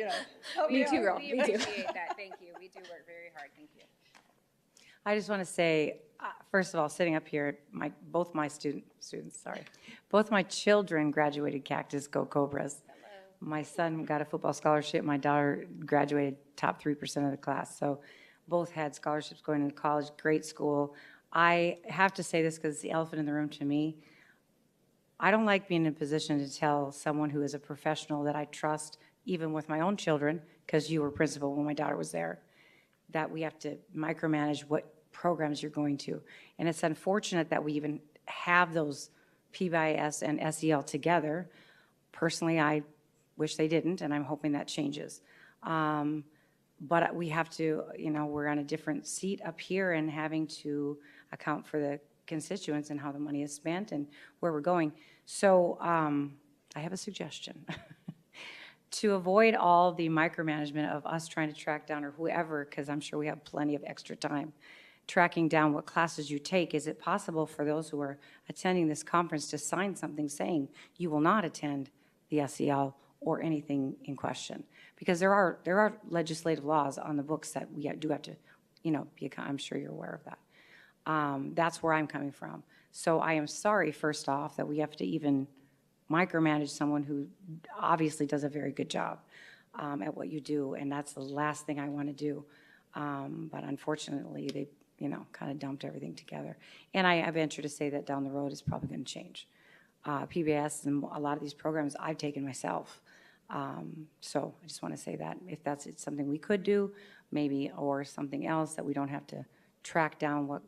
help Me out. too, girl. We Me too. appreciate that. Thank you. We do work very hard. Thank you. I just want to say, first of all, sitting up here, both my children graduated Cactus, go Cobras. My son got a football scholarship. My daughter graduated top 3% of the class. So both had scholarships going to college, great school. I have to say this because it's the elephant in the room to me. I don't like being in a position to tell someone who is a professional that I trust, even with my own children, because you were principal when my daughter was there, that we have to micromanage what programs you're going to. And it's unfortunate that we even have those PBIS and SEL together. Personally, I wish they didn't, and I'm hoping that changes. But we have to, we're on a different seat up here and having to account for the constituents and how the money is spent and where we're going. So I have a suggestion. To avoid all the micromanagement of us trying to track down or whoever, because I'm sure we have plenty of extra time, tracking down what classes you take, is it possible for those who are attending this conference to sign something saying you will not attend the SEL or anything in question? Because there are legislative laws on the books that we do have to, I'm sure you're aware of that. That's where I'm coming from. So I am sorry, first off, that we have to even micromanage someone who obviously does a very good job at what you do, and that's the last thing I want to do. But unfortunately, they, kind of dumped everything together. And I venture to say that down the road is probably going to change. PBS and a lot of these programs I've taken myself. So I just want to say that if it's something we could do, maybe, or something else that we don't have to track down what,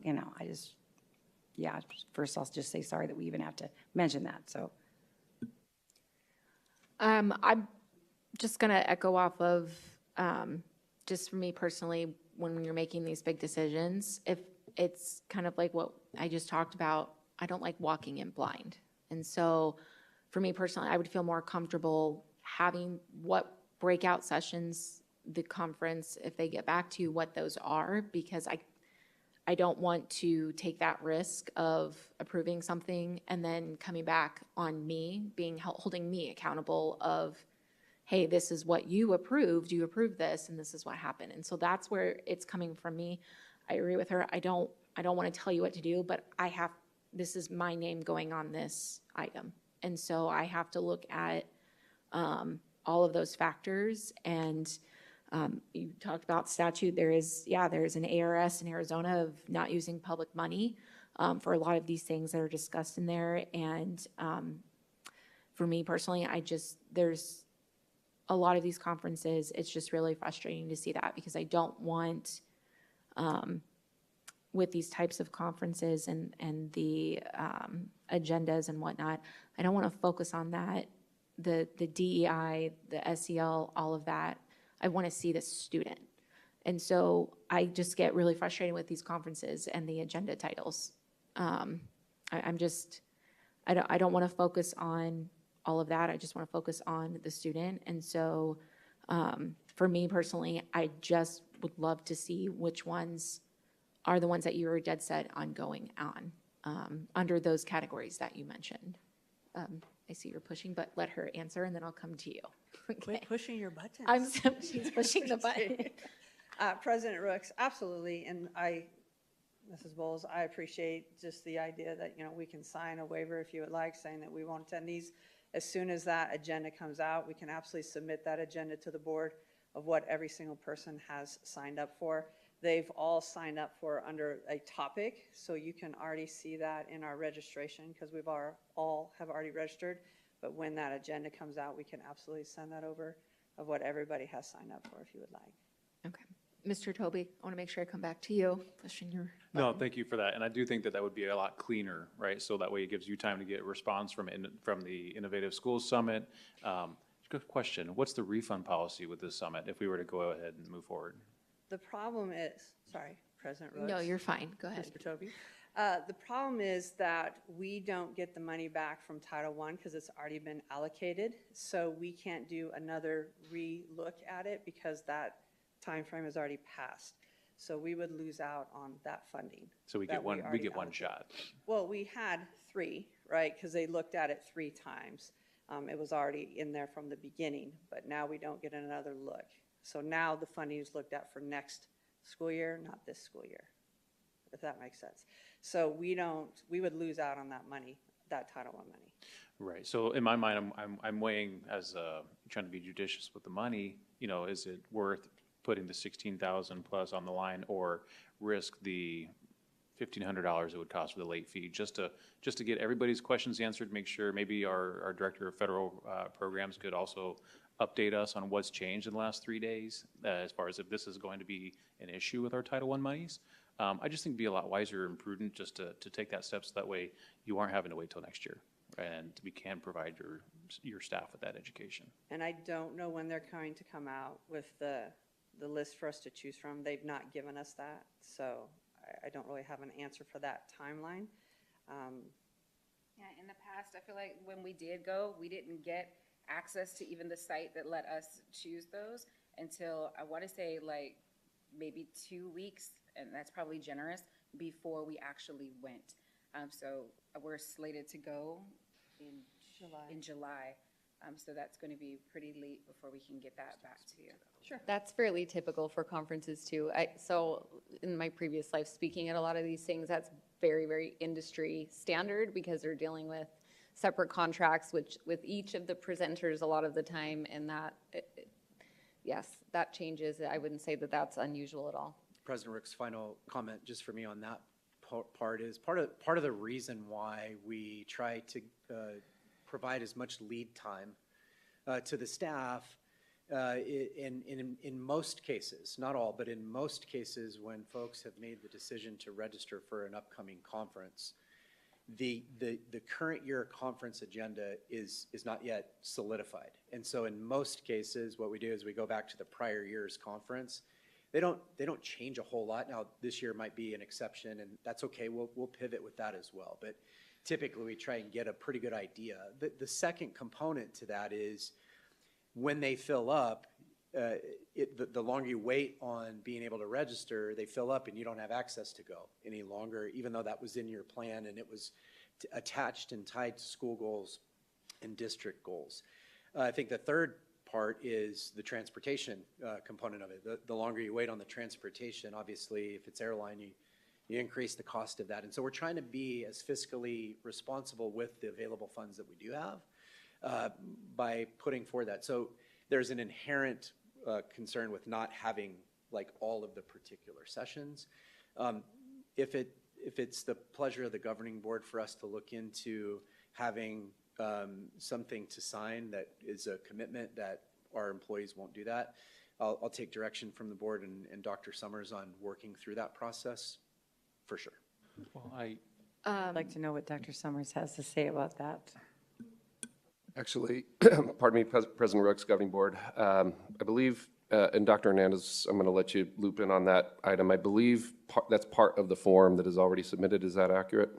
first I'll just say sorry that we even have to mention that, so. I'm just going to echo off of, just for me personally, when you're making these big decisions, if it's kind of like what I just talked about, I don't like walking in blind. And so for me personally, I would feel more comfortable having what breakout sessions the conference, if they get back to you, what those are, because I don't want to take that risk of approving something and then coming back on me, holding me accountable of, hey, this is what you approved this, and this is what happened. And so that's where it's coming from me. I agree with her. I don't want to tell you what to do, but this is my name going on this item. And so I have to look at all of those factors. And you talked about statute. There's an ARS in Arizona of not using public money for a lot of these things that are discussed in there. And for me personally, there's a lot of these conferences, it's just really frustrating to see that, because I don't want, with these types of conferences and the agendas and whatnot, I don't want to focus on that, the DEI, the SEL, all of that. I want to see the student. And so I just get really frustrated with these conferences and the agenda titles. I don't want to focus on all of that. I just want to focus on the student. And so for me personally, I just would love to see which ones are the ones that you were dead set on going on under those categories that you mentioned. I see you're pushing, but let her answer and then I'll come to you. Okay. Quit pushing your buttons. She's pushing the button. President Rooks, absolutely, and Mrs. Bowles, I appreciate just the idea that, we can sign a waiver if you would like, saying that we won't attend these. As soon as that agenda comes out, we can absolutely submit that agenda to the board of what every single person has signed up for. They've all signed up for under a topic, so you can already see that in our registration, because we've all have already registered. But when that agenda comes out, we can absolutely send that over of what everybody has signed up for, if you would like. Okay. Mr. Toby, I want to make sure I come back to you. Pushing your No, thank you for that. And I do think that would be a lot cleaner, right? So that way it gives you time to get a response from the Innovative Schools Summit. Good question. What's the refund policy with this summit if we were to go ahead and move forward? The problem is, sorry, President Rhodes. No, you're fine. Go ahead. Mr. Toby. The problem is that we don't get the money back from Title I because it's already been allocated. So we can't do another re-look at it because that time frame has already passed. So we would lose out on that funding. So we get one shot. Well, we had 3, right? Because they looked at it 3 times. It was already in there from the beginning, but now we don't get another look. So now the funding is looked at for next school year, not this school year, if that makes sense. So we would lose out on that money, that Title I money. Right. So in my mind, I'm weighing as trying to be judicious with the money. Is it worth putting the $16,000 plus on the line, or risk the $1,500 it would cost for the late fee, just to get everybody's questions answered, make sure maybe our Director of Federal Programs could also update us on what's changed in the last 3 days, as far as if this is going to be an issue with our Title I monies. I just think it'd be a lot wiser and prudent just to take that step, so that way you aren't having to wait till next year, and we can provide your staff with that education. And I don't know when they're going to come out with the list for us to choose from. They've not given us that, so I don't really have an answer for that timeline. Yeah, in the past, I feel like when we did go, we didn't get access to even the site that let us choose those until, I want to say, like maybe 2 weeks, and that's probably generous, before we actually went. So we're slated to go in July. So that's going to be pretty late before we can get that back to you. Sure. That's fairly typical for conferences too. So in my previous life, speaking at a lot of these things, that's very, very industry standard because they're dealing with separate contracts with each of the presenters a lot of the time, and that, yes, that changes. I wouldn't say that that's unusual at all. President Rick's final comment just for me on that part is part of the reason why we try to provide as much lead time to the staff in most cases, not all, but in most cases when folks have made the decision to register for an upcoming conference, the current year conference agenda is not yet solidified. And so in most cases, what we do is we go back to the prior year's conference. They don't change a whole lot. Now, this year might be an exception, and that's okay. We'll pivot with that as well. But typically, we try and get a pretty good idea. The second component to that is when they fill up, the longer you wait on being able to register, they fill up and you don't have access to go any longer, even though that was in your plan and it was attached and tied to school goals and district goals. I think the third part is the transportation component of it. The longer you wait on the transportation, obviously, if it's airline, you increase the cost of that. And so we're trying to be as fiscally responsible with the available funds that we do have by putting forward that. So there's an inherent concern with not having like all of the particular sessions. If it's the pleasure of the governing board for us to look into having something to sign that is a commitment that our employees won't do that, I'll take direction from the board and Dr. Summers on working through that process for sure. Well, I'd like to know what Dr. Summers has to say about that. Actually, pardon me, President Rooks, Governing Board, I believe, and Dr. Hernandez, I'm going to let you loop in on that item. I believe that's part of the form that is already submitted. Is that accurate?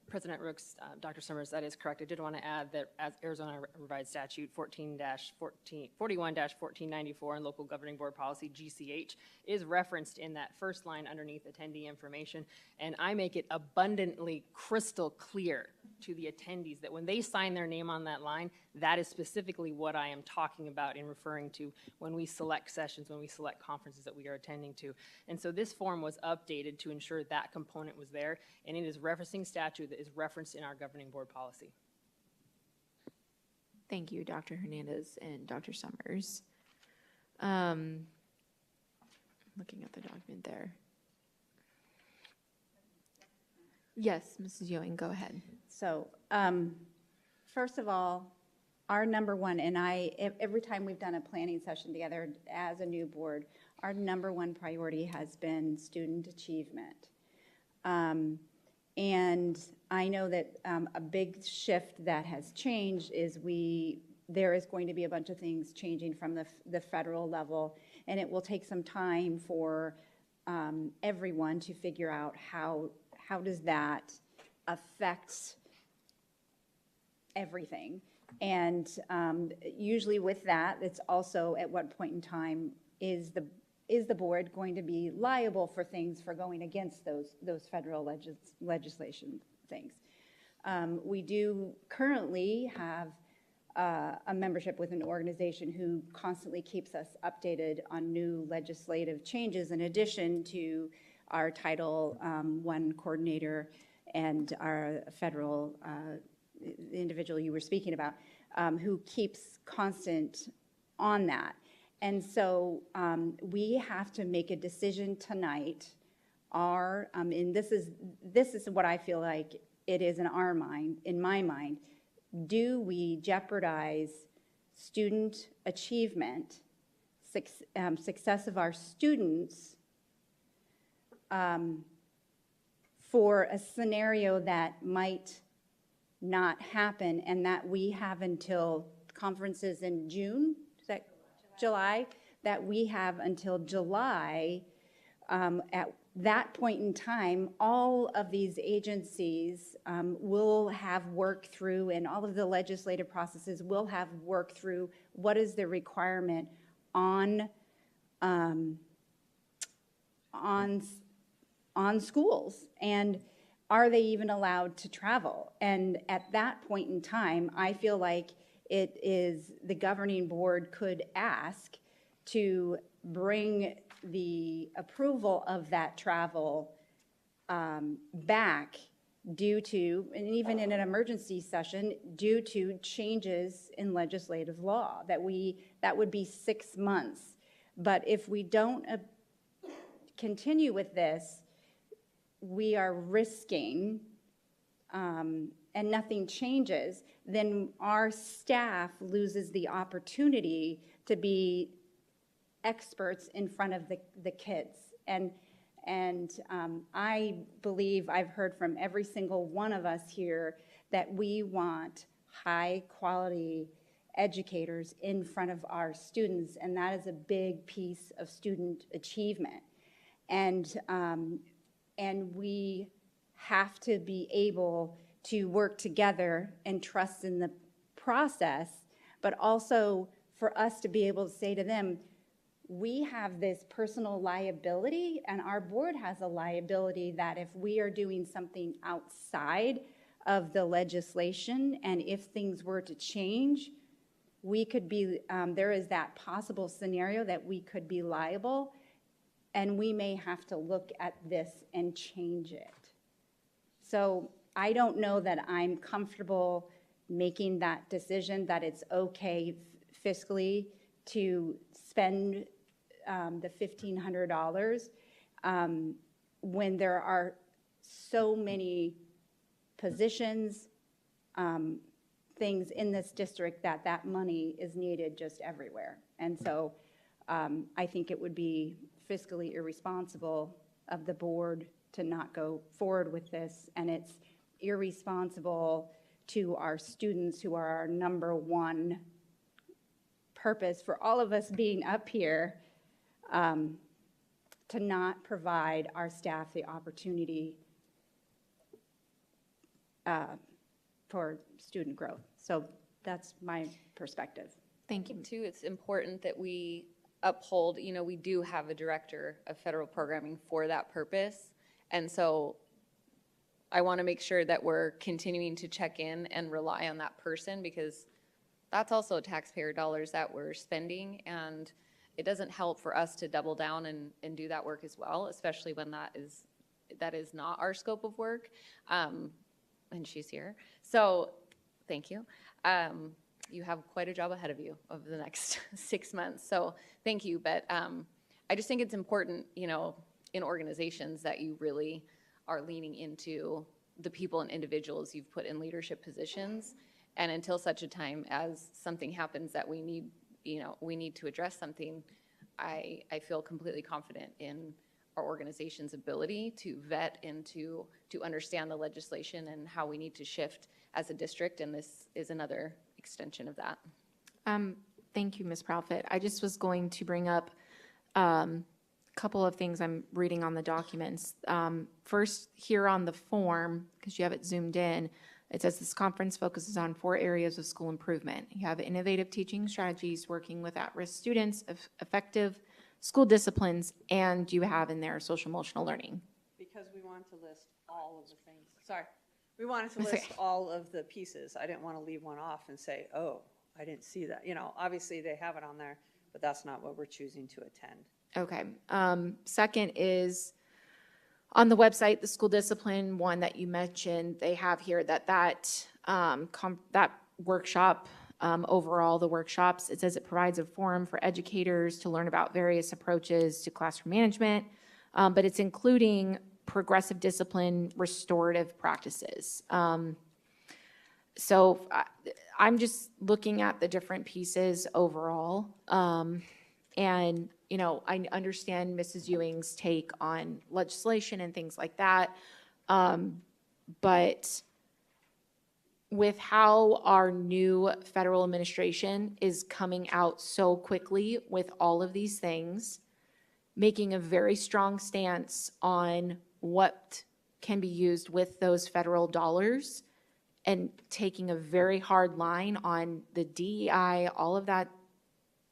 President Rooks, Dr. Summers, that is correct. I did want to add that as Arizona Revised Statute 41-1494 and Local Governing Board Policy GCH is referenced in that first line underneath attendee information, and I make it abundantly crystal clear to the attendees that when they sign their name on that line, that is specifically what I am talking about in referring to when we select sessions, when we select conferences that we are attending to. And so this form was updated to ensure that component was there, and it is referencing statute that is referenced in our governing board policy. Thank you, Dr. Hernandez and Dr. Summers. Looking at the document there. Yes, Mrs. Ewing, go ahead. So, first of all, our number one, and every time we've done a planning session together as a new board, our number one priority has been student achievement. And I know that a big shift that has changed is there is going to be a bunch of things changing from the federal level, and it will take some time for everyone to figure out how does that affect everything. And usually with that, it's also at what point in time is the board going to be liable for things for going against those federal legislation things. We do currently have a membership with an organization who constantly keeps us updated on new legislative changes in addition to our Title I coordinator and our federal individual you were speaking about, who keeps constant on that. And so we have to make a decision tonight are, and this is what I feel like it is in our mind, in my mind. Do we jeopardize student achievement, success of our students, for a scenario that might not happen, and that we have until conferences in June, is that July? That we have until July. At that point in time, all of these agencies will have worked through, and all of the legislative processes will have worked through what is the requirement on schools, and are they even allowed to travel? And at that point in time, I feel like it is the governing board could ask to bring the approval of that travel back due to, and even in an emergency session, due to changes in legislative law, that would be 6 months. But if we don't continue with this, we are risking, and nothing changes, then our staff loses the opportunity to be experts in front of the kids. And I believe I've heard from every single one of us here that we want high quality educators in front of our students, and that is a big piece of student achievement. And we have to be able to work together and trust in the process, but also for us to be able to say to them, we have this personal liability, and our board has a liability that if we are doing something outside of the legislation, and if things were to change, we could be, there is that possible scenario that we could be liable, and we may have to look at this and change it. So I don't know that I'm comfortable making that decision, that it's okay fiscally to spend the $1,500 when there are so many positions, things in this district that money is needed just everywhere. And so I think it would be fiscally irresponsible of the board to not go forward with this, and it's irresponsible to our students, who are our number one purpose for all of us being up here, to not provide our staff the opportunity for student growth. So that's my perspective. Thank you. Too, it's important that we uphold, we do have a director of federal programming for that purpose. And so I want to make sure that we're continuing to check in and rely on that person, because that's also taxpayer dollars that we're spending, and it doesn't help for us to double down and do that work as well, especially when that is not our scope of work. And she's here. So thank you. You have quite a job ahead of you over the next 6 months. So thank you. But I just think it's important, in organizations, that you really are leaning into the people and individuals you've put in leadership positions. And until such a time as something happens that we need to address something, I feel completely confident in our organization's ability to vet and to understand the legislation and how we need to shift as a district, and this is another extension of that. Thank you, Ms. Profit. I just was going to bring up a couple of things I'm reading on the documents. First, here on the form, because you have it zoomed in, it says this conference focuses on 4 areas of school improvement. You have innovative teaching strategies, working with at-risk students, effective school disciplines, and you have in there social emotional learning. Because we want to list all of the things. Sorry. We wanted to list all of the pieces. I didn't want to leave one off and say, oh, I didn't see that. Obviously they have it on there, but that's not what we're choosing to attend. Okay. Second is on the website, the school discipline one that you mentioned, they have here that workshop, overall the workshops, it says it provides a forum for educators to learn about various approaches to classroom management, but it's including progressive discipline, restorative practices. So I'm just looking at the different pieces overall. And, you know, I understand Mrs. Ewing's take on legislation and things like that. But with how our new federal administration is coming out so quickly with all of these things, making a very strong stance on what can be used with those federal dollars, and taking a very hard line on the DEI, all of that,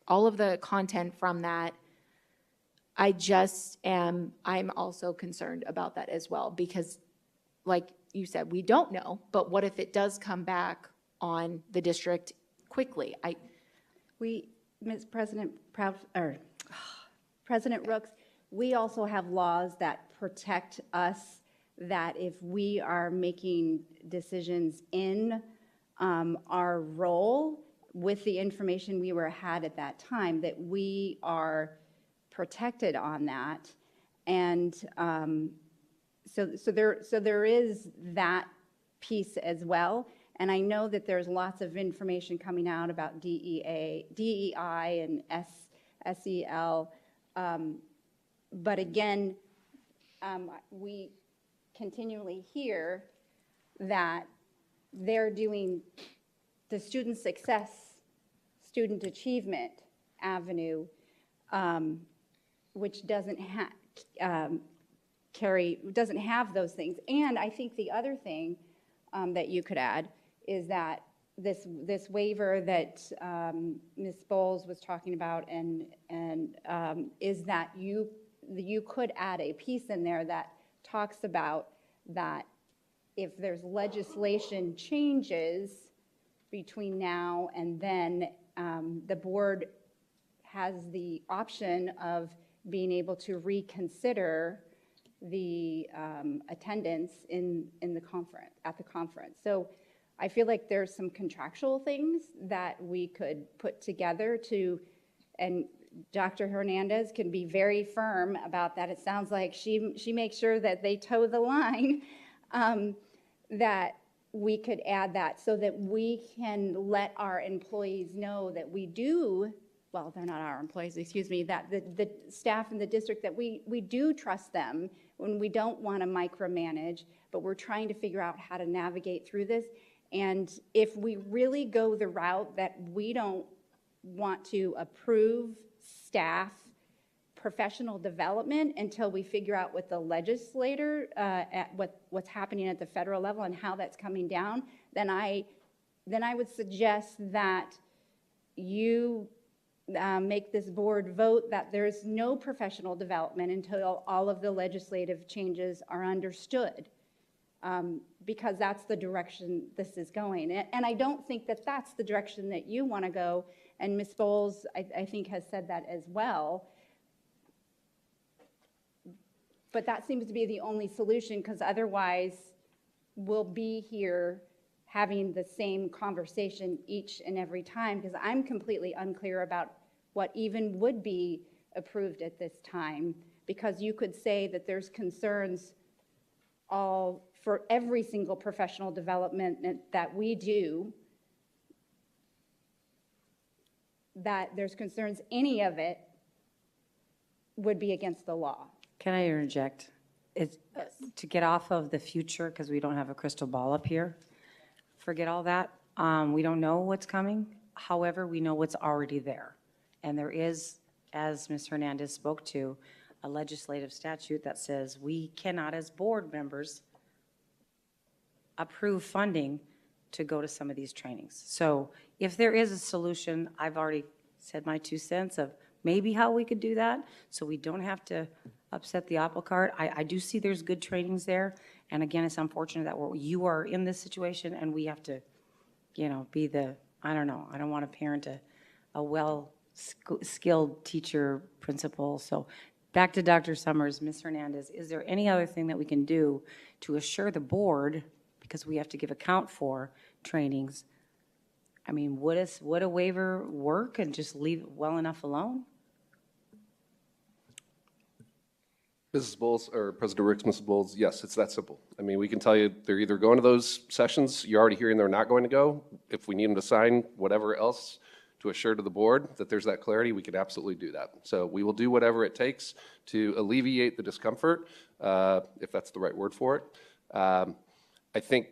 all of the content from that, I'm also concerned about that as well, because like you said, we don't know, but what if it does come back on the district quickly? Ms. President President Rooks, we also have laws that protect us, that if we are making decisions in our role with the information we had at that time, that we are protected on that. And so there is that piece as well. And I know that there's lots of information coming out about DEI and SEL. But again, we continually hear that they're doing the student success, student achievement avenue, which doesn't doesn't have those things. And I think the other thing that you could add is that this waiver that Ms. Bowles was talking about, and is that you could add a piece in there that talks about that if there's legislation changes between now and then, the board has the option of being able to reconsider the attendance in the conference, at the conference. So I feel like there's some contractual things that we could put together to, and Dr. Hernandez can be very firm about that. It sounds like she makes sure that they toe the line, that we could add that so that we can let our employees know that we do, well, they're not our employees, excuse me, that the staff in the district, that we do trust them when we don't want to micromanage, but we're trying to figure out how to navigate through this. And if we really go the route that we don't want to approve staff professional development until we figure out with the legislator what's happening at the federal level and how that's coming down, then I would suggest that you make this board vote that there's no professional development until all of the legislative changes are understood, because that's the direction this is going. And I don't think that that's the direction that you want to go, and Ms. Bowles, I think, has said that as well. But that seems to be the only solution, because otherwise we'll be here having the same conversation each and every time, because I'm completely unclear about what even would be approved at this time, because you could say that there's concerns all for every single professional development that we do, that there's concerns any of it would be against the law. Can I interject? It's to get off of the future, because we don't have a crystal ball up here. Forget all that. We don't know what's coming. However, we know what's already there. And there is, as Ms. Hernandez spoke to, a legislative statute that says we cannot, as board members, approve funding to go to some of these trainings. So if there is a solution, I've already said my 2 cents of maybe how we could do that, so we don't have to upset the apple cart. I do see there's good trainings there, and again, it's unfortunate that you are in this situation and we have to, you know, be the, I don't know, I don't want to parent a well-skilled teacher principal. So back to Dr. Summers, Ms. Hernandez, is there any other thing that we can do to assure the board, because we have to give account for trainings? I mean, would a waiver work and just leave it well enough alone? Mrs. Bowles, or President Ricks, Mrs. Bowles, yes, it's that simple. I mean, we can tell you they're either going to those sessions, you're already hearing they're not going to go. If we need them to sign whatever else to assure to the board that there's that clarity, we could absolutely do that. So we will do whatever it takes to alleviate the discomfort, if that's the right word for it. I think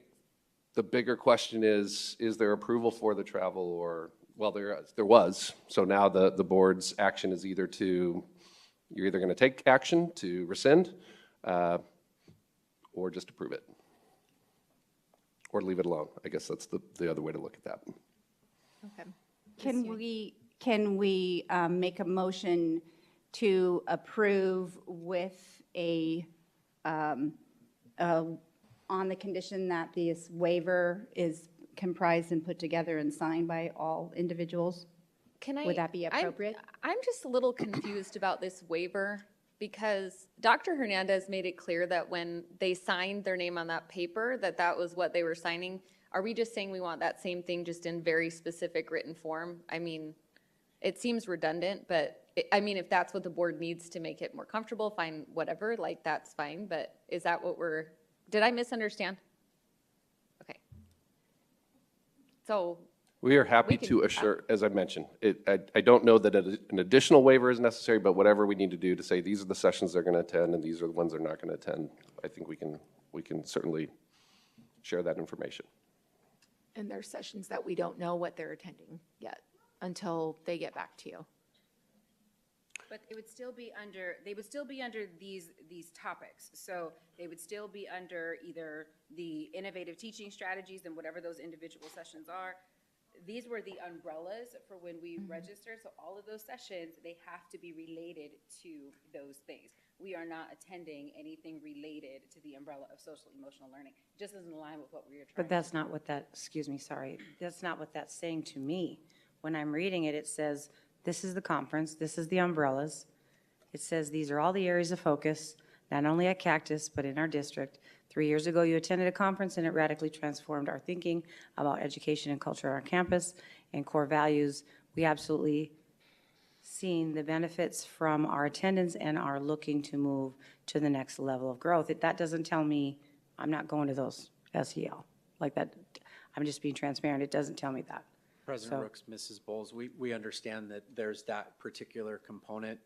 the bigger question is there approval for the travel or, well, there was. So now the board's action is either to, you're either going to take action to rescind or just approve it. Or leave it alone. I guess that's the other way to look at that. Okay. Can we make a motion to approve with on the condition that this waiver is comprised and put together and signed by all individuals? Would that be appropriate? I'm just a little confused about this waiver because Dr. Hernandez made it clear that when they signed their name on that paper, that was what they were signing. Are we just saying we want that same thing just in very specific written form? I mean, it seems redundant, but I mean, if that's what the board needs to make it more comfortable, fine, whatever, like that's fine. But is that what did I misunderstand? Okay. So. We are happy to assure, as I mentioned, I don't know that an additional waiver is necessary, but whatever we need to do to say these are the sessions they're going to attend and these are the ones they're not going to attend, I think we can certainly share that information. And there's sessions that we don't know what they're attending yet until they get back to you. But they would still be under these topics. So they would still be under either the innovative teaching strategies and whatever those individual sessions are. These were the umbrellas for when we registered. So all of those sessions, they have to be related to those things. We are not attending anything related to the umbrella of social emotional learning. It just doesn't align with what we are trying. But that's not what that's not what that's saying to me. When I'm reading it, it says, this is the conference, this is the umbrellas. It says these are all the areas of focus, not only at Cactus, but in our district. 3 years ago, you attended a conference and it radically transformed our thinking about education and culture on our campus and core values. We absolutely seen the benefits from our attendance and are looking to move to the next level of growth. That doesn't tell me I'm not going to those SEL. Like that, I'm just being transparent. It doesn't tell me that. President Rooks, Mrs. Bowles, we understand that there's that particular component.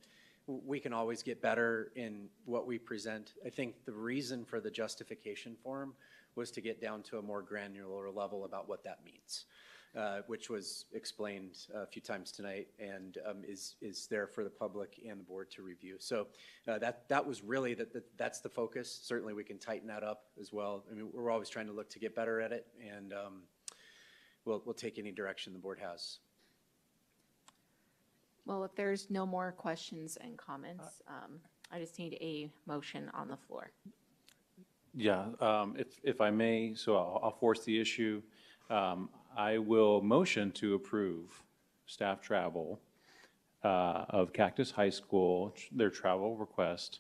We can always get better in what we present. I think the reason for the justification form was to get down to a more granular level about what that means, which was explained a few times tonight and is there for the public and the board to review. So that was really, that's the focus. Certainly we can tighten that up as well. I mean, we're always trying to look to get better at it, and we'll take any direction the board has. Well, if there's no more questions and comments, I just need a motion on the floor. Yeah, if I may, so I'll force the issue. I will motion to approve staff travel of Cactus High School, their travel request,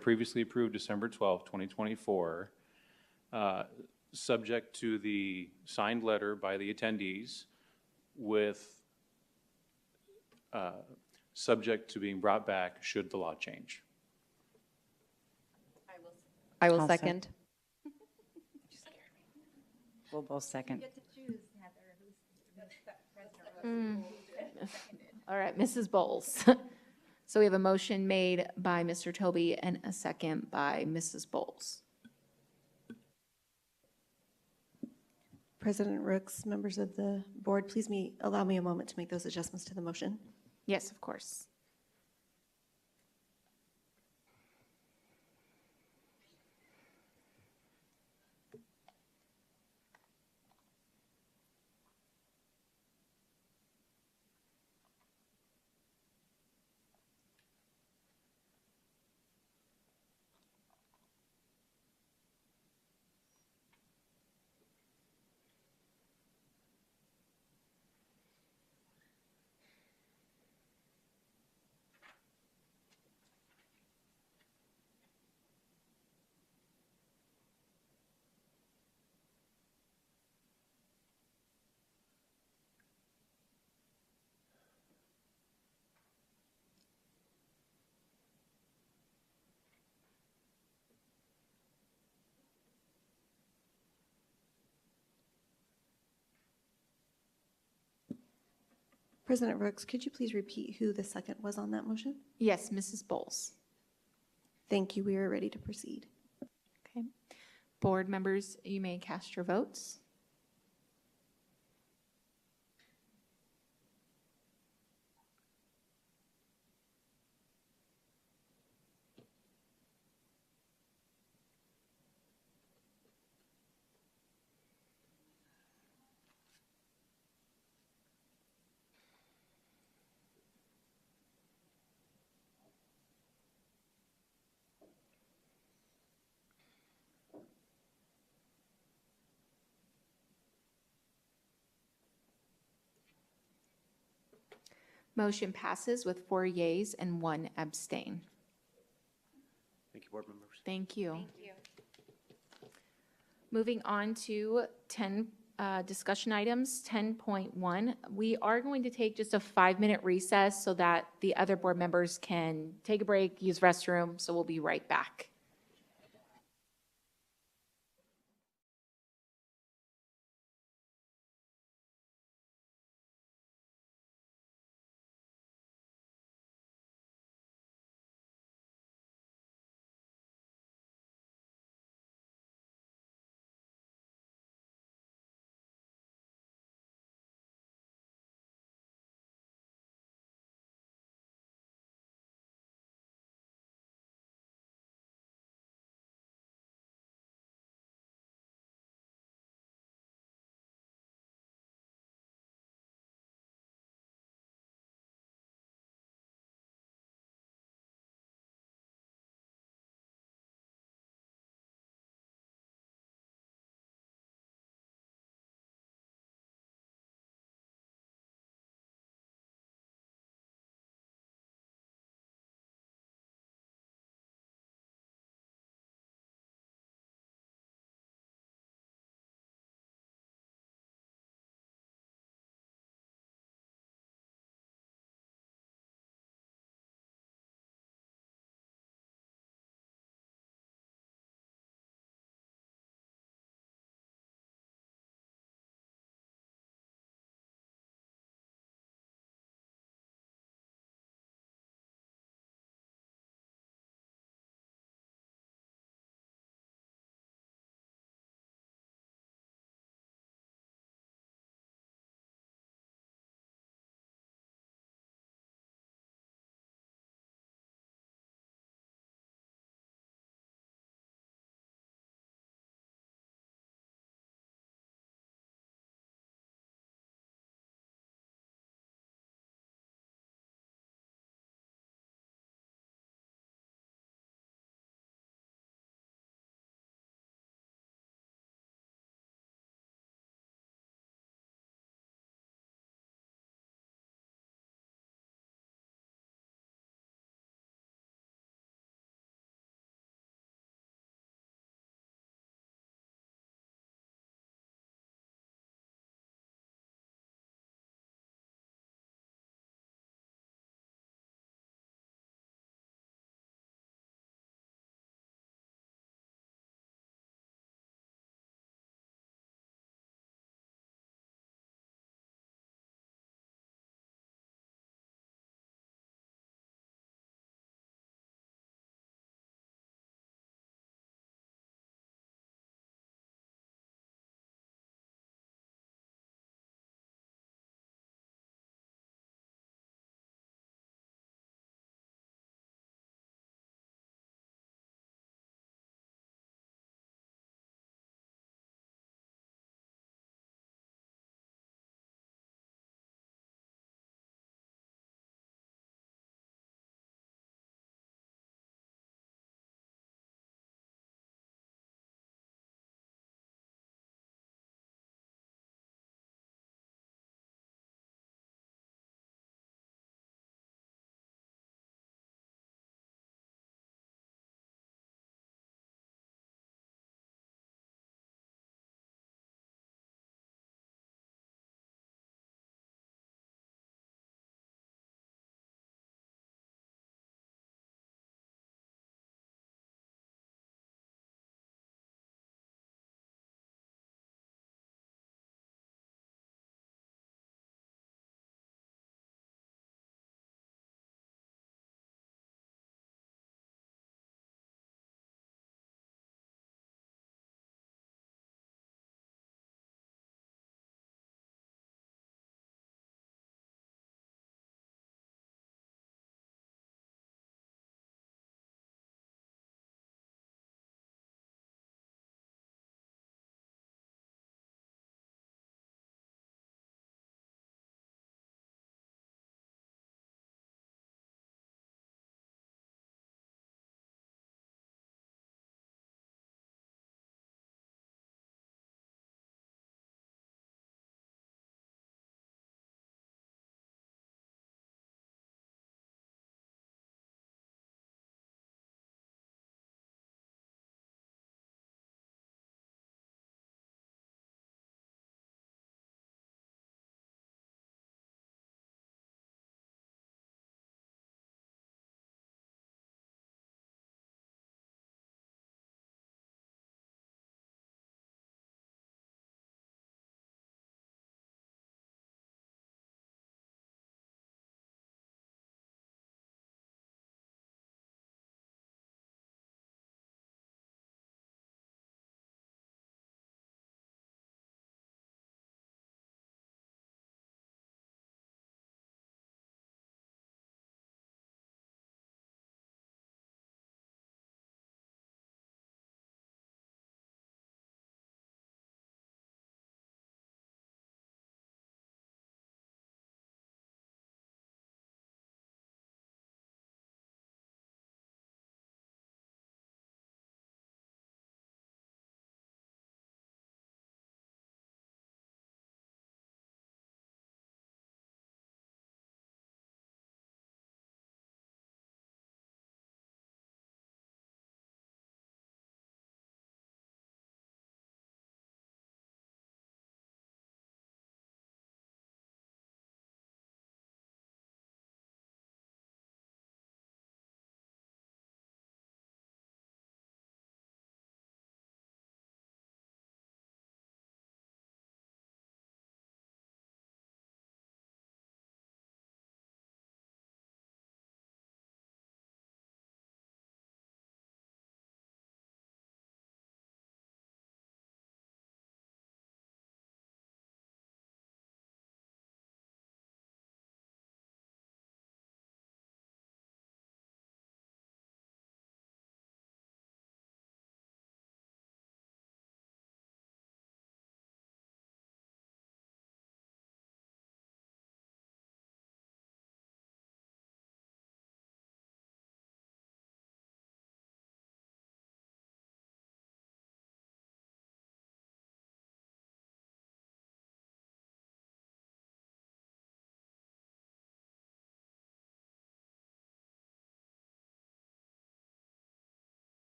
previously approved December 12th, 2024, subject to the signed letter by the attendees with subject to being brought back should the law change. I will second. We'll both second. All right, Mrs. Bowles. So we have a motion made by Mr. Toby and a second by Mrs. Bowles. President Rooks, members of the board, please allow me a moment to make those adjustments to the motion. Yes, of course. President Brooks, could you please repeat who the second was on that motion? Yes, Mrs. Bowles. Thank you. We are ready to proceed. Okay. Board members, you may cast your votes. Motion passes with 4 yeas and 1 abstain. Thank you, board members. Thank you. Moving on to 10 discussion items, 10.1. We are going to take just a 5-minute recess so that the other board members can take a break, use restroom, so we'll be right back.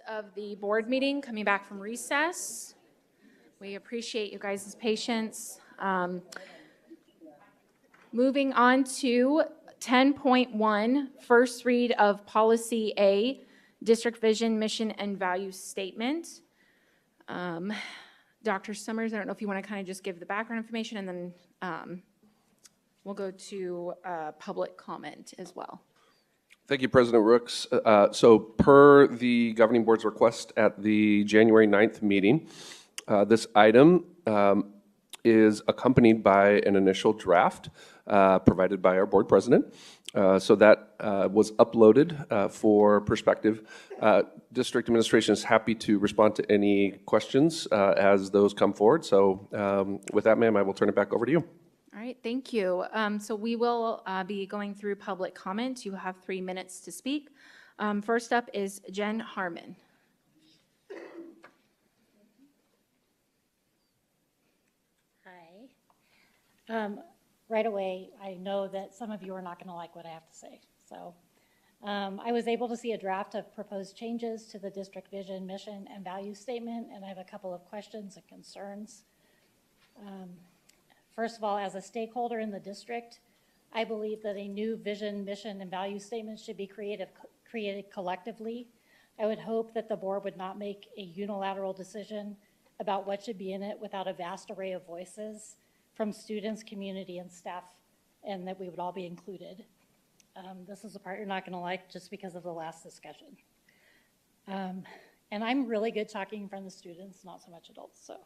Of the board meeting coming back from recess. We appreciate you guys' patience. Moving on to 10.1, first read of Policy A, District Vision, Mission, and Value Statement. Dr. Summers, I don't know if you want to kind of just give the background information, and then we'll go to public comment as well. Thank you, President Rooks. So per the governing board's request at the January 9th meeting, this item is accompanied by an initial draft provided by our board president. So that was uploaded for perspective. District administration is happy to respond to any questions as those come forward. So with that, ma'am, I will turn it back over to you. All right, thank you. So we will be going through public comment. You have 3 minutes to speak. First up is Jen Harmon. Hi. Right away, I know that some of you are not going to like what I have to say. So I was able to see a draft of proposed changes to the district vision, mission, and value statement, and I have a couple of questions and concerns. First of all, as a stakeholder in the district, I believe that a new vision, mission, and value statement should be created collectively. I would hope that the board would not make a unilateral decision about what should be in it without a vast array of voices from students, community, and staff, and that we would all be included. This is the part you're not going to like just because of the last discussion. And I'm really good talking in front of the students, not so much adults, so.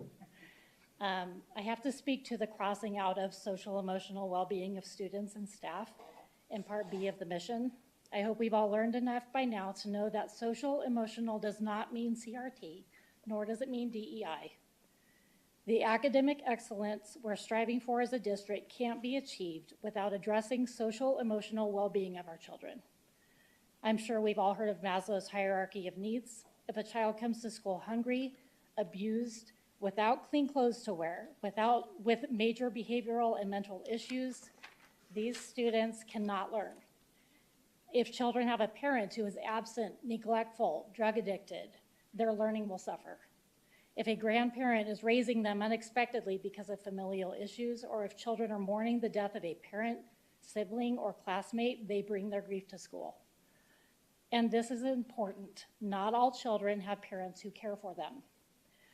I have to speak to the crossing out of social emotional well-being of students and staff in Part B of the mission. I hope we've all learned enough by now to know that social emotional does not mean CRT, nor does it mean DEI. The academic excellence we're striving for as a district can't be achieved without addressing social emotional well-being of our children. I'm sure we've all heard of Maslow's hierarchy of needs. If a child comes to school hungry, abused, without clean clothes to wear, with major behavioral and mental issues, these students cannot learn. If children have a parent who is absent, neglectful, drug addicted, their learning will suffer. If a grandparent is raising them unexpectedly because of familial issues, or if children are mourning the death of a parent, sibling, or classmate, they bring their grief to school. And this is important. Not all children have parents who care for them.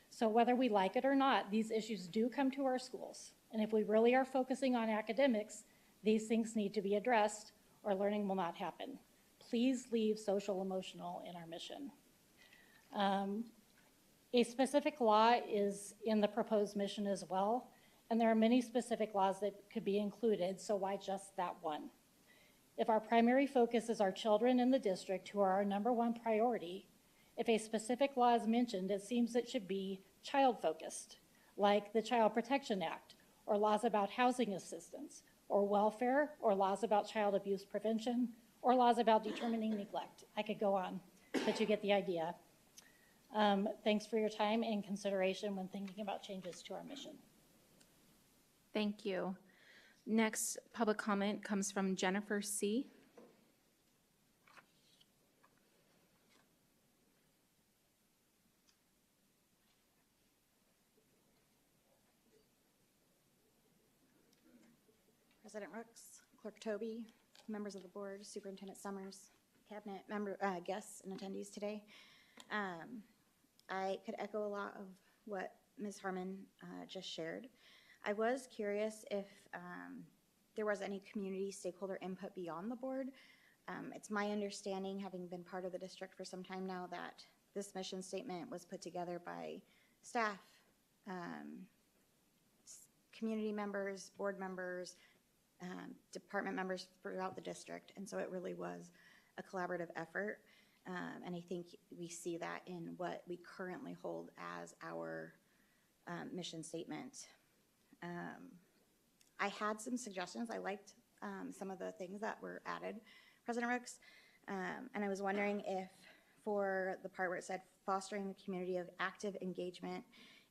So whether we like it or not, these issues do come to our schools. And if we really are focusing on academics, these things need to be addressed or learning will not happen. Please leave social emotional in our mission. A specific law is in the proposed mission as well, and there are many specific laws that could be included, so why just that one? If our primary focus is our children in the district, who are our #1 priority, if a specific law is mentioned, it seems it should be child-focused, like the Child Protection Act, or laws about housing assistance, or welfare, or laws about child abuse prevention, or laws about determining neglect. I could go on, but you get the idea. Thanks for your time and consideration when thinking about changes to our mission. Thank you. Next public comment comes from Jennifer C. President Rooks, Clerk Toby, members of the board, Superintendent Summers, cabinet member, guests and attendees today. I could echo a lot of what Ms. Harmon just shared. I was curious if there was any community stakeholder input beyond the board. It's my understanding, having been part of the district for some time now, that this mission statement was put together by staff, community members, board members, department members throughout the district, and so it really was a collaborative effort, and I think we see that in what we currently hold as our mission statement. I had some suggestions. I liked some of the things that were added, President Rooks, and I was wondering if for the part where it said fostering a community of active engagement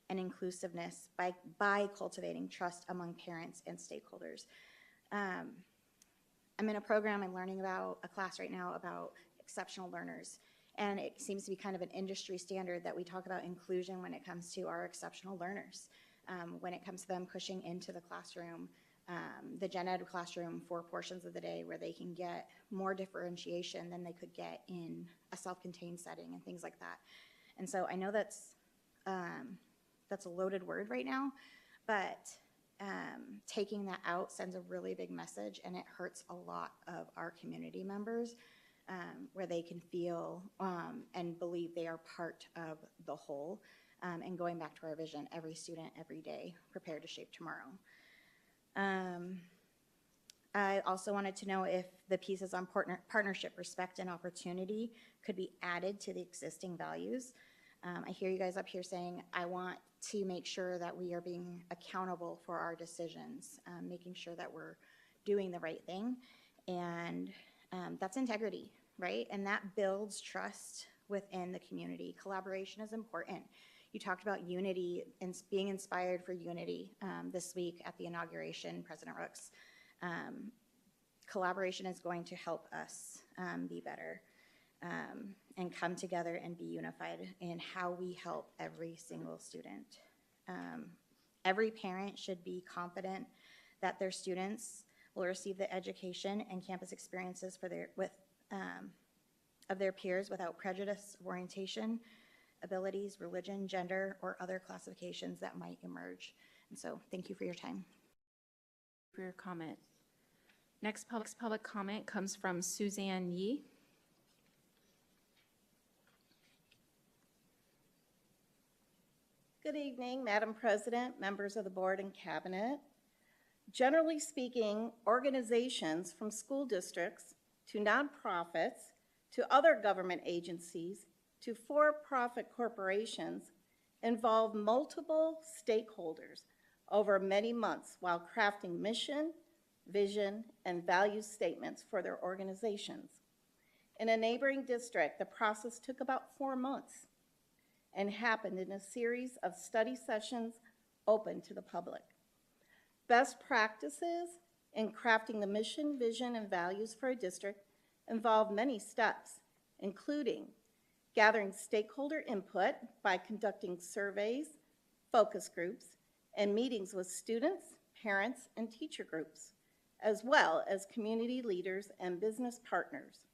and inclusiveness by cultivating trust among parents and stakeholders. I'm in a program, I'm learning about a class right now about exceptional learners. And it seems to be kind of an industry standard that we talk about inclusion when it comes to our exceptional learners. When it comes to them pushing into the classroom, the gen ed classroom for portions of the day where they can get more differentiation than they could get in a self-contained setting and things like that. And so I know that's a loaded word right now, but taking that out sends a really big message, and it hurts a lot of our community members where they can feel and believe they are part of the whole. And going back to our vision, every student, every day, prepared to shape tomorrow. I also wanted to know if the pieces on partnership, respect, and opportunity could be added to the existing values. I hear you guys up here saying, I want to make sure that we are being accountable for our decisions, making sure that we're doing the right thing. And that's integrity, right? And that builds trust within the community. Collaboration is important. You talked about unity and being inspired for unity this week at the inauguration, President Rooks. Collaboration is going to help us be better and come together and be unified in how we help every single student. Every parent should be confident that their students will receive the education and campus experiences for of their peers without prejudice, orientation, abilities, religion, gender, or other classifications that might emerge. And so thank you for your time. For your comment. Next public comment comes from Suzanne Yee. Good evening, Madam President, members of the board and cabinet. Generally speaking, organizations from school districts to nonprofits to other government agencies to for-profit corporations involve multiple stakeholders over many months while crafting mission, vision, and value statements for their organizations. In a neighboring district, the process took about 4 months and happened in a series of study sessions open to the public. Best practices in crafting the mission, vision, and values for a district involve many steps, including gathering stakeholder input by conducting surveys, focus groups, and meetings with students, parents, and teacher groups, as well as community leaders and business partners.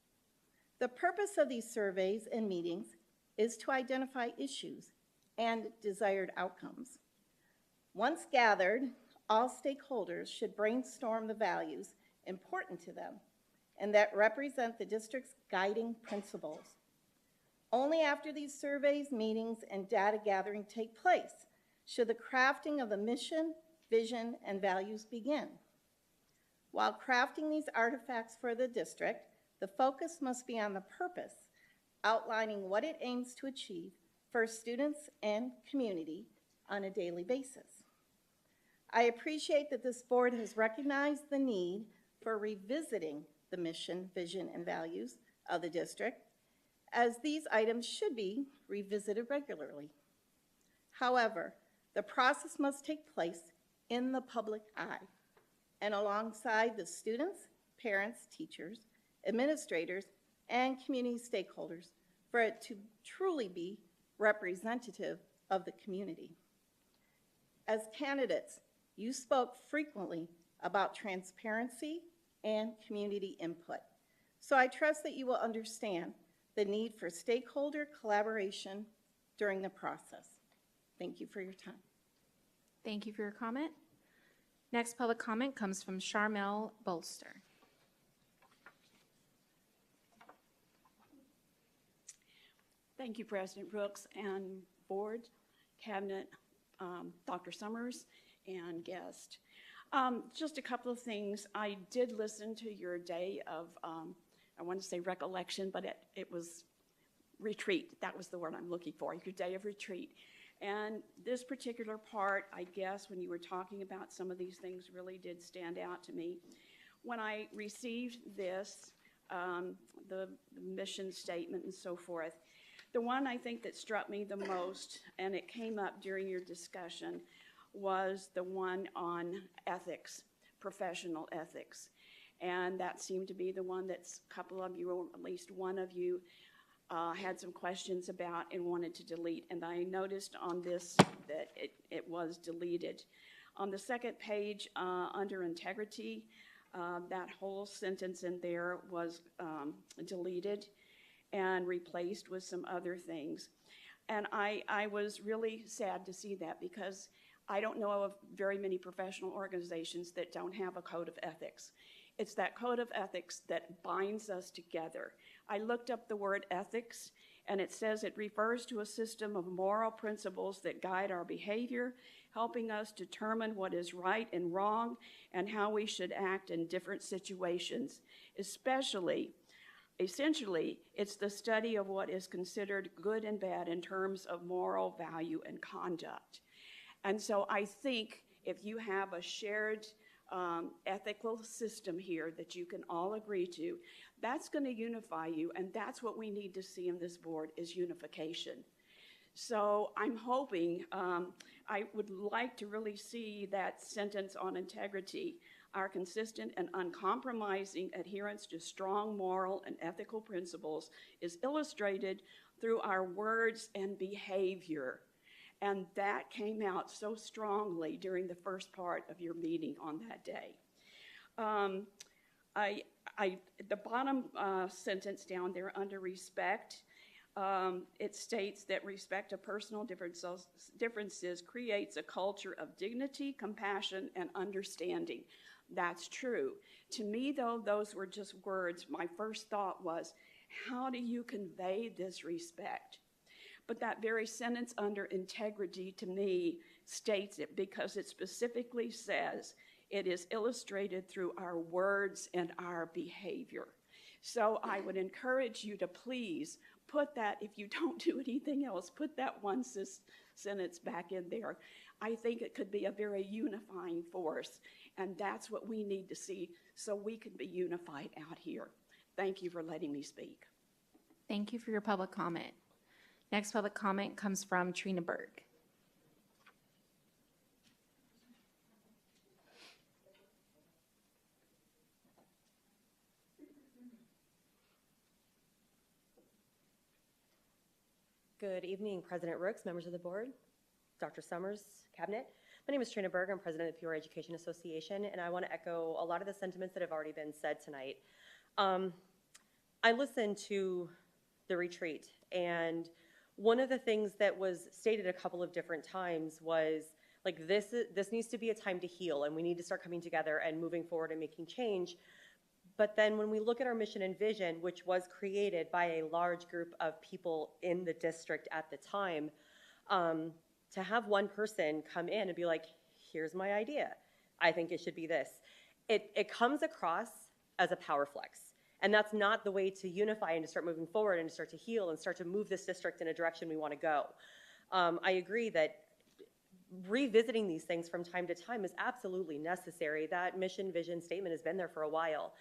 The purpose of these surveys and meetings is to identify issues and desired outcomes. Once gathered, all stakeholders should brainstorm the values important to them and that represent the district's guiding principles. Only after these surveys, meetings, and data gathering take place should the crafting of the mission, vision, and values begin. While crafting these artifacts for the district, the focus must be on the purpose, outlining what it aims to achieve for students and community on a daily basis. I appreciate that this board has recognized the need for revisiting the mission, vision, and values of the district, as these items should be revisited regularly. However, the process must take place in the public eye and alongside the students, parents, teachers, administrators, and community stakeholders for it to truly be representative of the community. As candidates, you spoke frequently about transparency and community input. So I trust that you will understand the need for stakeholder collaboration during the process. Thank you for your time. Thank you for your comment. Next public comment comes from Charmel Bolster. Thank you, President Brooks and board, cabinet, Dr. Summers, and guest. Just a couple of things. I did listen to your day of, I want to say recollection, but it was retreat. That was the word I'm looking for, your day of retreat. And this particular part, I guess, when you were talking about some of these things really did stand out to me. When I received this, the mission statement and so forth, the one I think that struck me the most, and it came up during your discussion, was the one on ethics, professional ethics. And that seemed to be the one that's a couple of you, or at least one of you, had some questions about and wanted to delete, and I noticed on this that it was deleted. On the second page, under integrity, that whole sentence in there was deleted and replaced with some other things. And I was really sad to see that, because I don't know of very many professional organizations that don't have a code of ethics. It's that code of ethics that binds us together. I looked up the word ethics, and it says it refers to a system of moral principles that guide our behavior, helping us determine what is right and wrong and how we should act in different situations. Essentially, it's the study of what is considered good and bad in terms of moral value and conduct. And so I think if you have a shared ethical system here that you can all agree to, that's going to unify you, and that's what we need to see in this board, is unification. So I'm hoping, I would like to really see that sentence on integrity, our consistent and uncompromising adherence to strong moral and ethical principles is illustrated through our words and behavior. And that came out so strongly during the first part of your meeting on that day. The bottom sentence down there under respect, it states that respect of personal differences creates a culture of dignity, compassion, and understanding. That's true. To me, though, those were just words. My first thought was, how do you convey this respect? But that very sentence under integrity, to me, states it, because it specifically says it is illustrated through our words and our behavior. So I would encourage you to please put that, if you don't do anything else, put that one sentence back in there. I think it could be a very unifying force, and that's what we need to see so we can be unified out here. Thank you for letting me speak. Thank you for your public comment. Next public comment comes from Trina Berg. Good evening, President Rooks, members of the board, Dr. Summers, Cabinet. My name is Trina Berg. I'm president of the Peoria Education Association, and I want to echo a lot of the sentiments that have already been said tonight. I listened to the retreat, and one of the things that was stated a couple of different times was, like, this needs to be a time to heal, and we need to start coming together and moving forward and making change. But then when we look at our mission and vision, which was created by a large group of people in the district at the time, to have one person come in and be like, here's my idea, I think it should be this. It comes across as a power flex. And that's not the way to unify and to start moving forward and to start to heal and start to move this district in a direction we want to go. I agree that revisiting these things from time to time is absolutely necessary. That mission vision statement has been there for a while.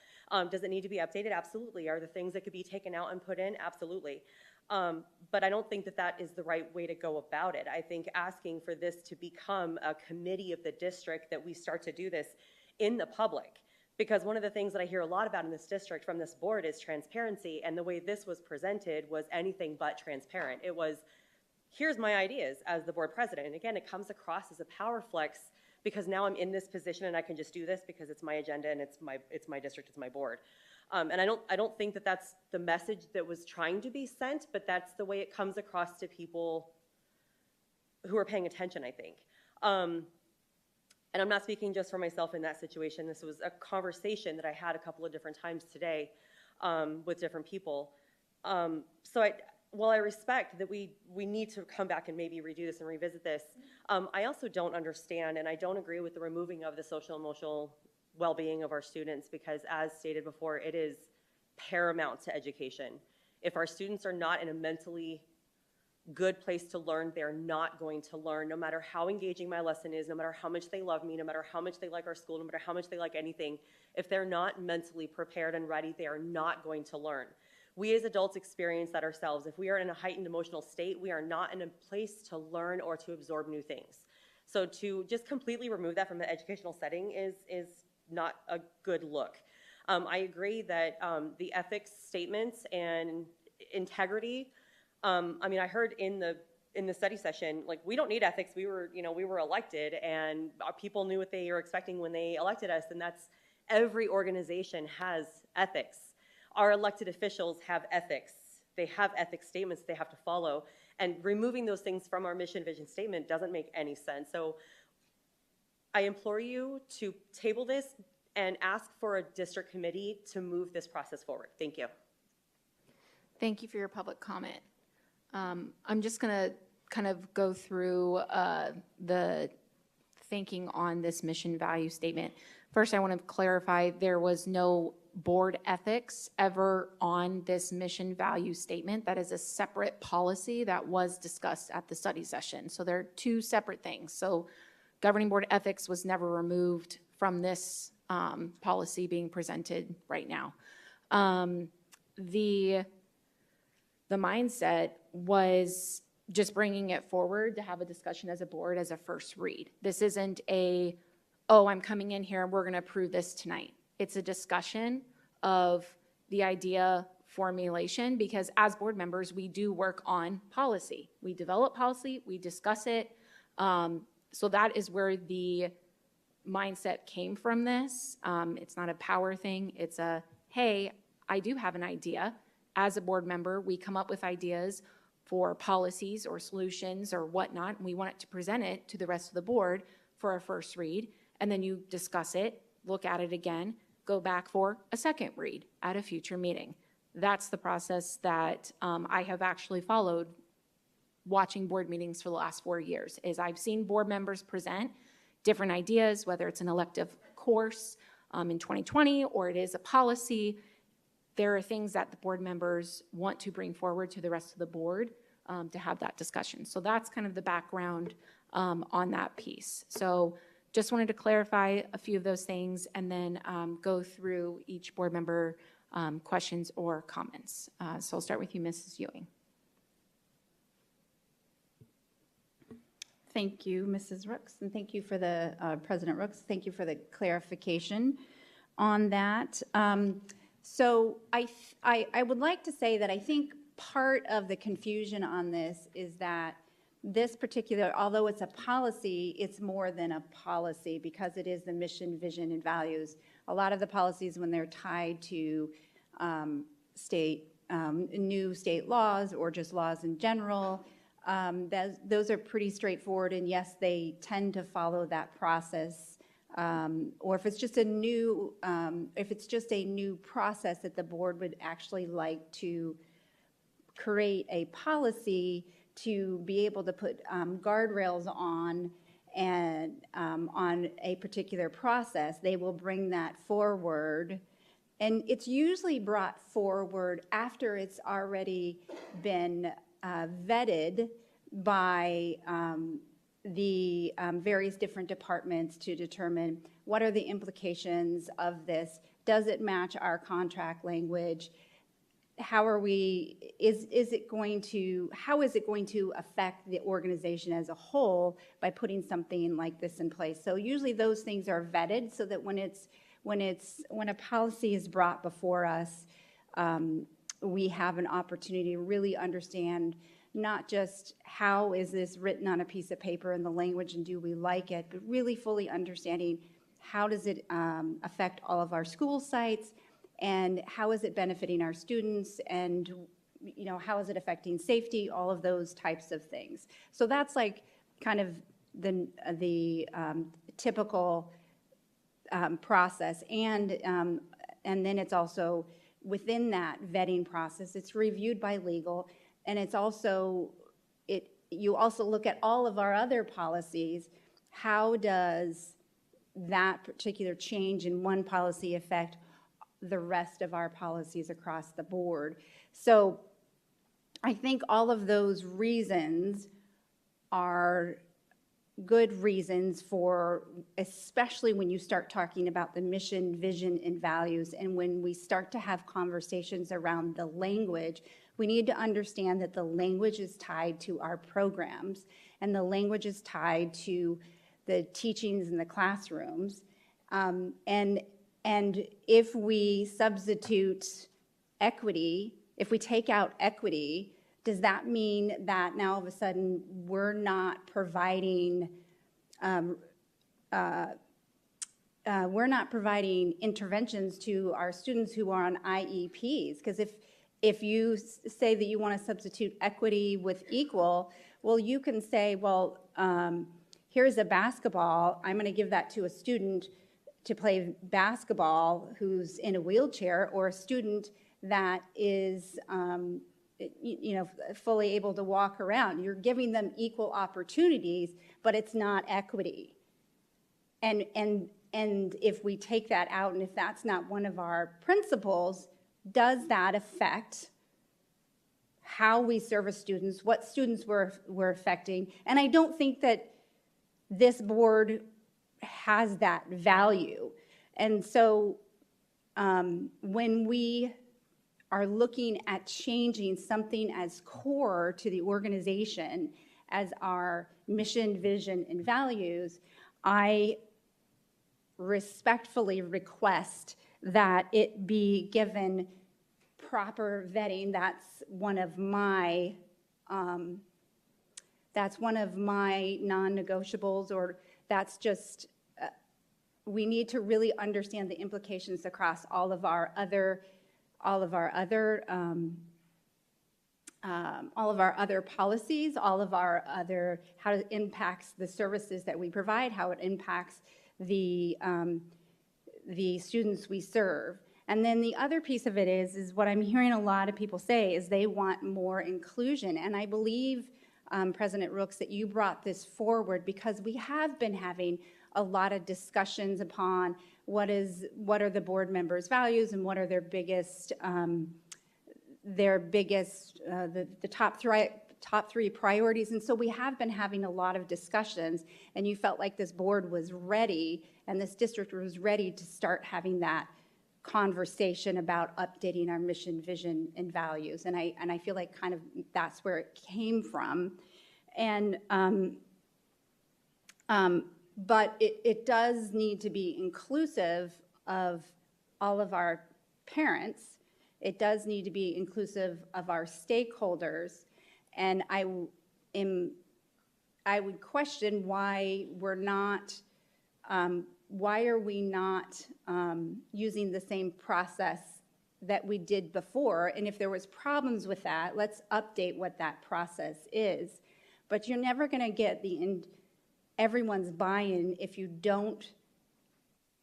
Does it need to be updated? Absolutely. Are there things that could be taken out and put in? Absolutely. But I don't think that that is the right way to go about it. I think asking for this to become a committee of the district, that we start to do this in the public. Because one of the things that I hear a lot about in this district from this board is transparency, and the way this was presented was anything but transparent. It was, here's my ideas as the board president. And again, it comes across as a power flex, because now I'm in this position and I can just do this because it's my agenda and it's my district, it's my board. And I don't think that that's the message that was trying to be sent, but that's the way it comes across to people who are paying attention, I think. And I'm not speaking just for myself in that situation. This was a conversation that I had a couple of different times today with different people. While I respect that we need to come back and maybe redo this and revisit this, I also don't understand, and I don't agree with the removing of the social and emotional well-being of our students, because as stated before, it is paramount to education. If our students are not in a mentally good place to learn, they're not going to learn, no matter how engaging my lesson is, no matter how much they love me, no matter how much they like our school, no matter how much they like anything. If they're not mentally prepared and ready, they are not going to learn. We as adults experience that ourselves. If we are in a heightened emotional state, we are not in a place to learn or to absorb new things. So to just completely remove that from the educational setting is not a good look. I agree that the ethics statements and integrity. I mean, I heard in the study session, like, we don't need ethics. We were elected, and our people knew what they were expecting when they elected us, and that's every organization has ethics. Our elected officials have ethics. They have ethics statements they have to follow, and removing those things from our mission vision statement doesn't make any sense. So I implore you to table this and ask for a district committee to move this process forward. Thank you. Thank you for your public comment. I'm just going to kind of go through the thinking on this mission value statement. First, I want to clarify there was no board ethics ever on this mission value statement. That is a separate policy that was discussed at the study session. So they're two separate things. So governing board ethics was never removed from this policy being presented right now. The mindset was just bringing it forward to have a discussion as a board as a first read. This isn't I'm coming in here and we're going to approve this tonight. It's a discussion of the idea formulation, because as board members, we do work on policy. We develop policy, we discuss it. So that is where the mindset came from this. It's not a power thing. It's hey, I do have an idea. As a board member, we come up with ideas for policies or solutions or whatnot, and we want it to present it to the rest of the board for a first read, and then you discuss it, look at it again, go back for a second read at a future meeting. That's the process that I have actually followed watching board meetings for the last 4 years, is I've seen board members present different ideas, whether it's an elective course in 2020 or it is a policy. There are things that the board members want to bring forward to the rest of the board to have that discussion. So that's kind of the background on that piece. So just wanted to clarify a few of those things and then go through each board member questions or comments. So I'll start with you, Mrs. Ewing. Thank you, Mrs. Rooks, and thank you for the, President Rooks, thank you for the clarification on that. So I would like to say that I think part of the confusion on this is that this particular, although it's a policy, it's more than a policy because it is the mission, vision, and values. A lot of the policies, when they're tied to new state laws or just laws in general, those are pretty straightforward, and yes, they tend to follow that process. Or if it's just a new process that the board would actually like to create a policy to be able to put guardrails on and on a particular process, they will bring that forward. And it's usually brought forward after it's already been vetted by the various different departments to determine what are the implications of this. Does it match our contract language? How is it going to affect the organization as a whole by putting something like this in place? So usually those things are vetted so that when a policy is brought before us, we have an opportunity to really understand not just how is this written on a piece of paper in the language and do we like it, but really fully understanding how does it affect all of our school sites and how is it benefiting our students and how is it affecting safety, all of those types of things. So that's like kind of the typical process, and then it's also within that vetting process, it's reviewed by legal. And it's also, you also look at all of our other policies. How does that particular change in one policy affect the rest of our policies across the board? So I think all of those reasons are good reasons for, especially when you start talking about the mission, vision, and values, and when we start to have conversations around the language, we need to understand that the language is tied to our programs, and the language is tied to the teachings in the classrooms. And if we substitute equity if we take out equity, does that mean that now all of a sudden we're not providing interventions to our students who are on IEPs? Because if you say that you want to substitute equity with equal, well, you can say, well, here's a basketball. I'm going to give that to a student to play basketball who's in a wheelchair, or a student that is fully able to walk around. You're giving them equal opportunities, but it's not equity. And if we take that out, and if that's not one of our principles, does that affect how we service students, what students we're affecting? And I don't think that this board has that value. And so when we are looking at changing something as core to the organization as our mission, vision, and values, I respectfully request that it be given proper vetting. That's one of my non-negotiables, or that's just we need to really understand the implications across all of our other policies, all of our other, how it impacts the services that we provide, how it impacts the students we serve. And then the other piece of it is what I'm hearing a lot of people say is they want more inclusion. And I believe, President Rooks, that you brought this forward because we have been having a lot of discussions upon what are the board members' values and what are their biggest, the top three priorities. And so we have been having a lot of discussions, and you felt like this board was ready and this district was ready to start having that conversation about updating our mission, vision, and values. And I feel like kind of that's where it came from. And but it does need to be inclusive of all of our parents. It does need to be inclusive of our stakeholders. And I would question why we're not, why are we not using the same process that we did before? And if there was problems with that, let's update what that process is. But you're never going to get everyone's buy-in if you don't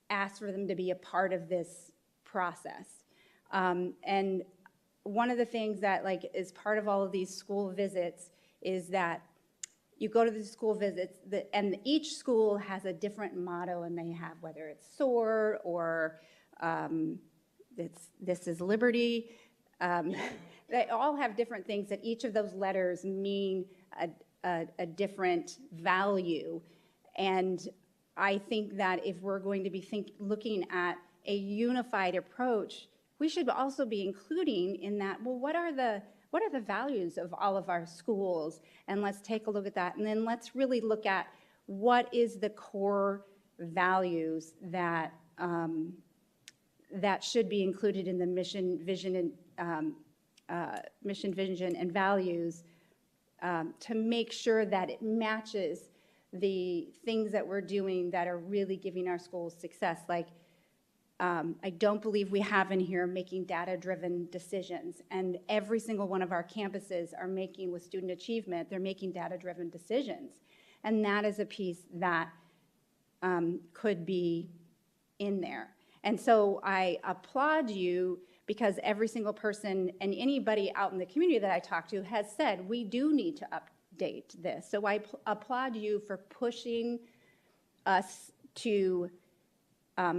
ask for them to be a part of this process. And one of the things that is part of all of these school visits is that you go to the school visits, and each school has a different motto, and they have, whether it's SOAR or this is liberty. They all have different things that each of those letters mean a different value. And I think that if we're going to be looking at a unified approach, we should also be including in that, well, what are the values of all of our schools? And let's take a look at that. And then let's really look at what is the core values that that should be included in the mission, vision, and values to make sure that it matches the things that we're doing that are really giving our schools success. Like, I don't believe we have in here making data-driven decisions. And every single one of our campuses are making, with student achievement, they're making data-driven decisions. And that is a piece that could be in there. And so I applaud you, because every single person and anybody out in the community that I talk to has said, we do need to update this. So I applaud you for pushing us to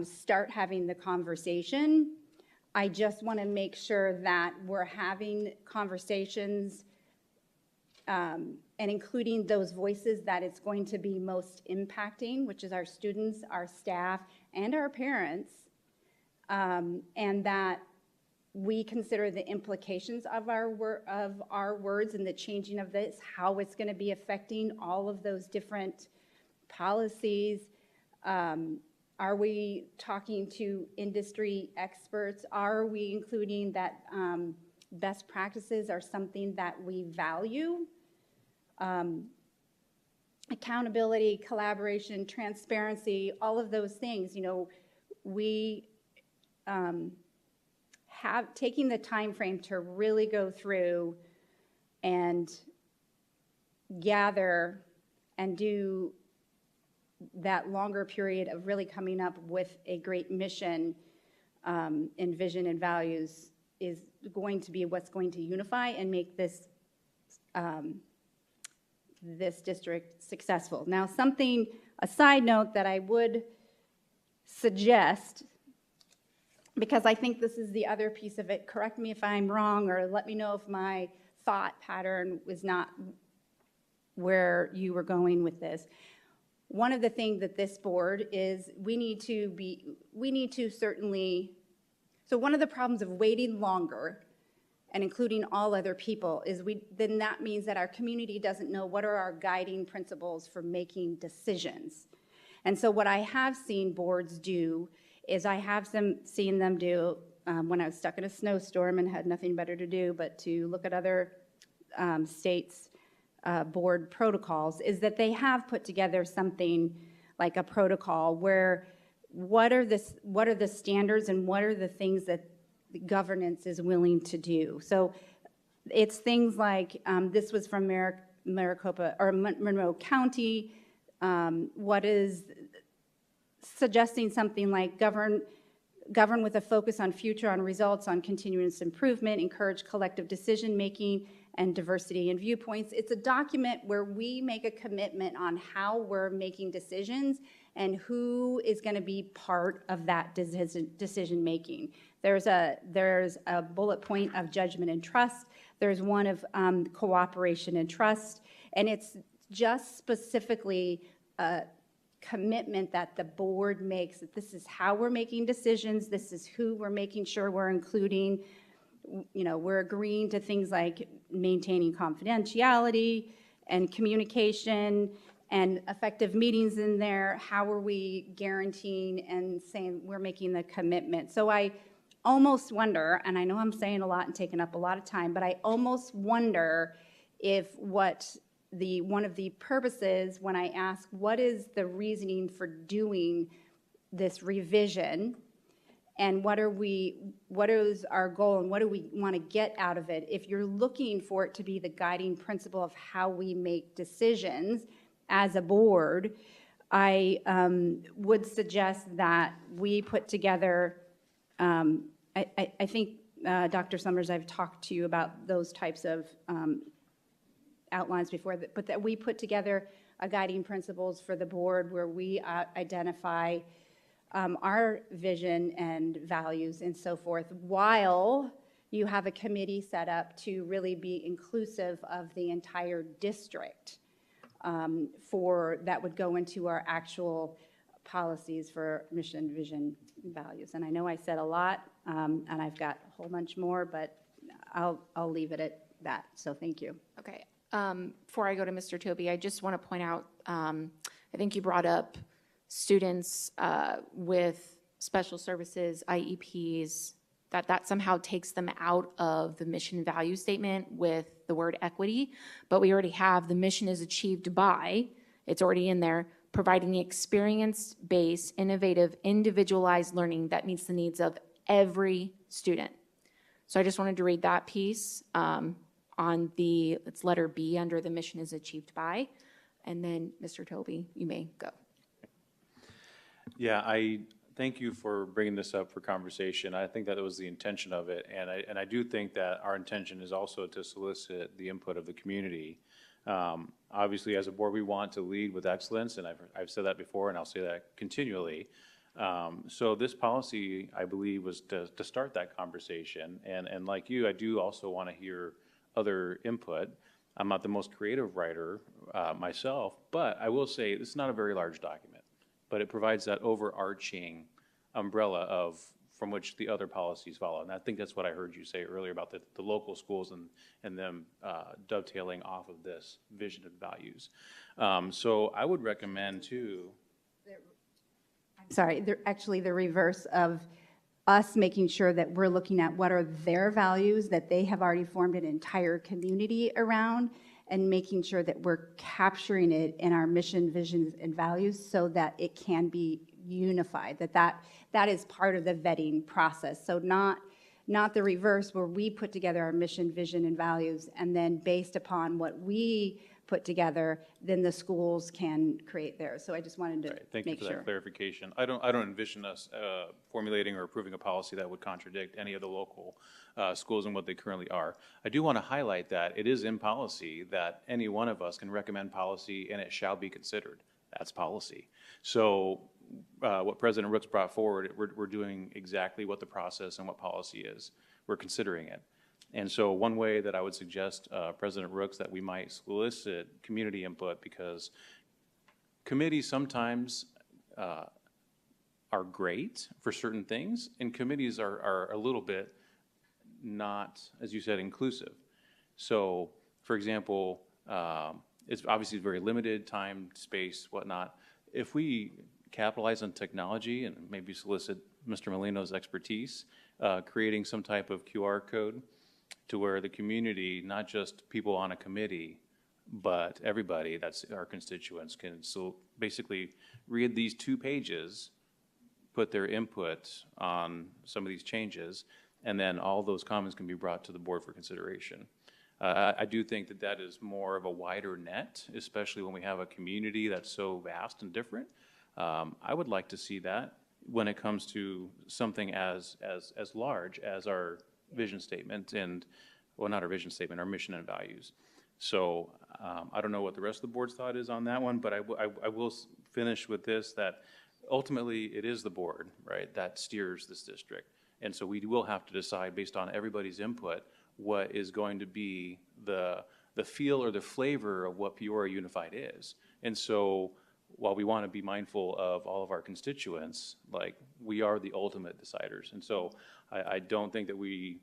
start having the conversation. I just want to make sure that we're having conversations and including those voices that it's going to be most impacting, which is our students, our staff, and our parents, and that we consider the implications of our words and the changing of this, how it's going to be affecting all of those different policies. Are we talking to industry experts? Are we including that best practices are something that we value. Accountability, collaboration, transparency, all of those things, we have taking the time frame to really go through and gather and do that longer period of really coming up with a great mission and vision and values is going to be what's going to unify and make this this district successful. Now, a side note that I would suggest, because I think this is the other piece of it, correct me if I'm wrong, or let me know if my thought pattern was not where you were going with this. One of the things that this board is, we need to certainly, so one of the problems of waiting longer and including all other people is then that means that our community doesn't know what are our guiding principles for making decisions. And so what I have seen boards do is I have seen them do, when I was stuck in a snowstorm and had nothing better to do but to look at other states' board protocols, is that they have put together something like a protocol where what are the standards and what are the things that the governance is willing to do. So it's things like, this was from Maricopa or Monroe County, what is suggesting something like govern with a focus on future, on results, on continuous improvement, encourage collective decision-making and diversity in viewpoints. It's a document where we make a commitment on how we're making decisions and who is going to be part of that decision-making. There's a bullet point of judgment and trust. There's one of cooperation and trust. And it's just specifically a commitment that the board makes, that this is how we're making decisions, this is who we're making sure we're including. We're agreeing to things like maintaining confidentiality and communication and effective meetings in there. How are we guaranteeing and saying we're making the commitment? So I almost wonder, and I know I'm saying a lot and taking up a lot of time, but I almost wonder if one of the purposes when I ask what is the reasoning for doing this revision and what is our goal and what do we want to get out of it, if you're looking for it to be the guiding principle of how we make decisions as a board, I would suggest that we put together, I think, Dr. Summers, I've talked to you about those types of outlines before, but that we put together a guiding principles for the board where we identify our vision and values and so forth, while you have a committee set up to really be inclusive of the entire district that would go into our actual policies for mission, vision, and values. And I know I said a lot, and I've got a whole bunch more, but I'll leave it at that. So thank you. Okay. Before I go to Mr. Toby, I just want to point out, I think you brought up students with special services, IEPs, that somehow takes them out of the mission value statement with the word equity, but we already have the mission is achieved by, it's already in there, providing experience-based, innovative, individualized learning that meets the needs of every student. So I just wanted to read that piece on it's letter B under the mission is achieved by, and then Mr. Toby, you may go. Yeah, I thank you for bringing this up for conversation. I think that it was the intention of it, and I do think that our intention is also to solicit the input of the community. Obviously, as a board, we want to lead with excellence, and I've said that before, and I'll say that continually. So this policy, I believe, was to start that conversation, and like you, I do also want to hear other input. I'm not the most creative writer myself, but I will say this is not a very large document, but it provides that overarching umbrella from which the other policies follow. And I think that's what I heard you say earlier about the local schools and them dovetailing off of this vision and values. So I would recommend too. Sorry, they're actually the reverse of us making sure that we're looking at what are their values that they have already formed an entire community around, and making sure that we're capturing it in our mission, visions, and values so that it can be unified, that is part of the vetting process. So not the reverse where we put together our mission, vision, and values, and then based upon what we put together, then the schools can create theirs. So I just wanted to Thank you make for sure. that clarification. I don't envision us formulating or approving a policy that would contradict any of the local schools and what they currently are. I do want to highlight that it is in policy that any one of us can recommend policy and it shall be considered. That's policy. So what President Rooks brought forward, we're doing exactly what the process and what policy is. We're considering it. And so one way that I would suggest, President Rooks, that we might solicit community input, because committees sometimes are great for certain things, and committees are a little bit not, as you said, inclusive. So, for example, it's obviously very limited time, space, whatnot. If we capitalize on technology and maybe solicit Mr. Molino's expertise, creating some type of QR code to where the community, not just people on a committee, but everybody that's our constituents can so basically read these 2 pages, put their input on some of these changes, and then all those comments can be brought to the board for consideration. I do think that that is more of a wider net, especially when we have a community that's so vast and different. I would like to see that when it comes to something as large as our vision statement and, well, not our vision statement, our mission and values. So I don't know what the rest of the board's thought is on that one, but I will finish with this, that ultimately it is the board, right, that steers this district. And so we will have to decide based on everybody's input what is going to be the feel or the flavor of what Peoria Unified is. And so while we want to be mindful of all of our constituents, like, we are the ultimate deciders. And so I don't think that we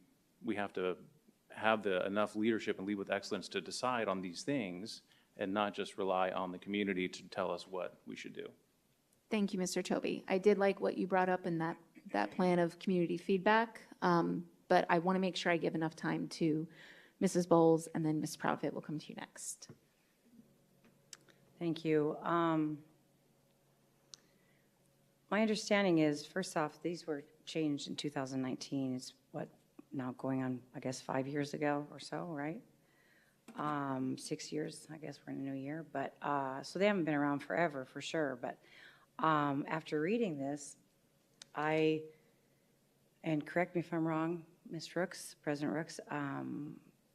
have to have enough leadership and lead with excellence to decide on these things and not just rely on the community to tell us what we should do. Thank you, Mr. Tobey. I did like what you brought up in that plan of community feedback, but I want to make sure I give enough time to Mrs. Bowles, and then Ms. Proudfit will come to you next. Thank you. My understanding is, first off, these were changed in 2019. It's what, now going on, I guess, 5 years ago or so, right? 6 years, I guess we're in a new year. But so they haven't been around forever, for sure. But after reading this, and correct me if I'm wrong, Ms. Rooks, President Rooks,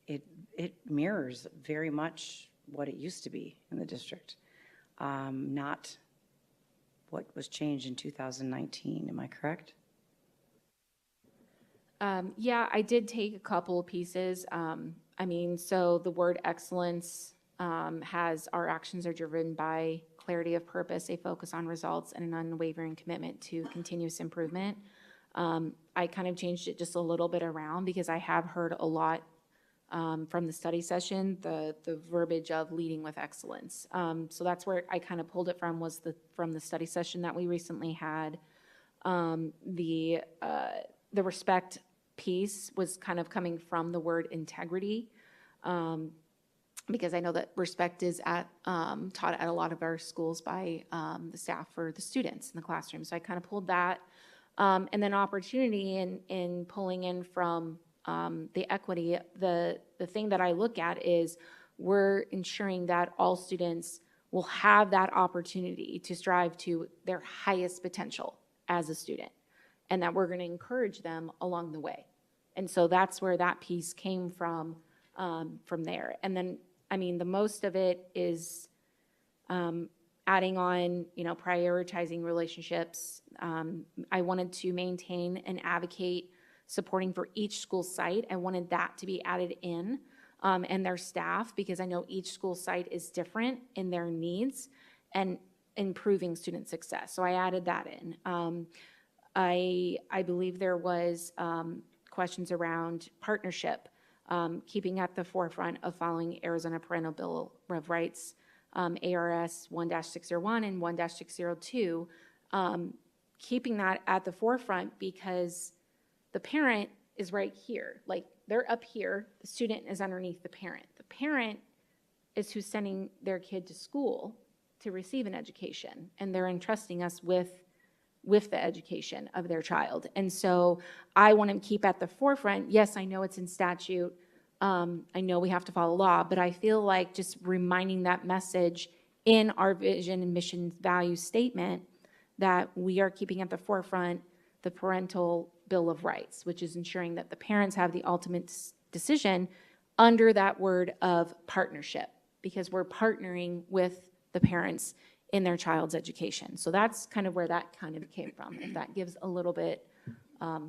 it mirrors very much what it used to be in the district, not what was changed in 2019. Am I correct? Yeah, I did take a couple of pieces. I mean, so the word excellence has our actions are driven by clarity of purpose, a focus on results, and an unwavering commitment to continuous improvement. I kind of changed it just a little bit around because I have heard a lot from the study session, the verbiage of leading with excellence. So that's where I kind of pulled it from, was from the study session that we recently had. The respect piece was kind of coming from the word integrity, because I know that respect is taught at a lot of our schools by the staff or the students in the classroom. So I kind of pulled that. And then opportunity in pulling in from the equity, the thing that I look at is we're ensuring that all students will have that opportunity to strive to their highest potential as a student, and that we're going to encourage them along the way. And so that's where that piece came from there. And then, I mean, the most of it is adding on, prioritizing relationships. I wanted to maintain and advocate supporting for each school site. I wanted that to be added in, and their staff, because I know each school site is different in their needs and improving student success. So I added that in. I believe there was questions around partnership, keeping at the forefront of following Arizona Parental Bill of Rights, ARS 1-601 and 1-602, keeping that at the forefront because the parent is right here. Like, they're up here, the student is underneath the parent. The parent is who's sending their kid to school to receive an education, and they're entrusting us with the education of their child. And so I want to keep at the forefront, yes, I know it's in statute, I know we have to follow law, but I feel like just reminding that message in our vision and mission value statement that we are keeping at the forefront the parental bill of rights, which is ensuring that the parents have the ultimate decision under that word of partnership, because we're partnering with the parents in their child's education. So that's kind of where that kind of came from, if that gives a little bit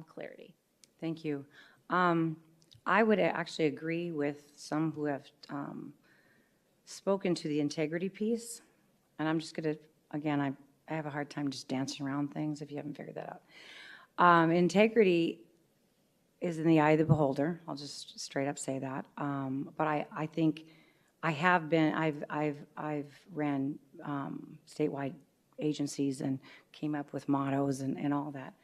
clarity. Thank you. I would actually agree with some who have spoken to the integrity piece. And I'm just going to, again, I have a hard time just dancing around things if you haven't figured that out. Integrity is in the eye of the beholder. I'll just straight up say that. But I think I have been, I've ran statewide agencies and came up with mottos and all that.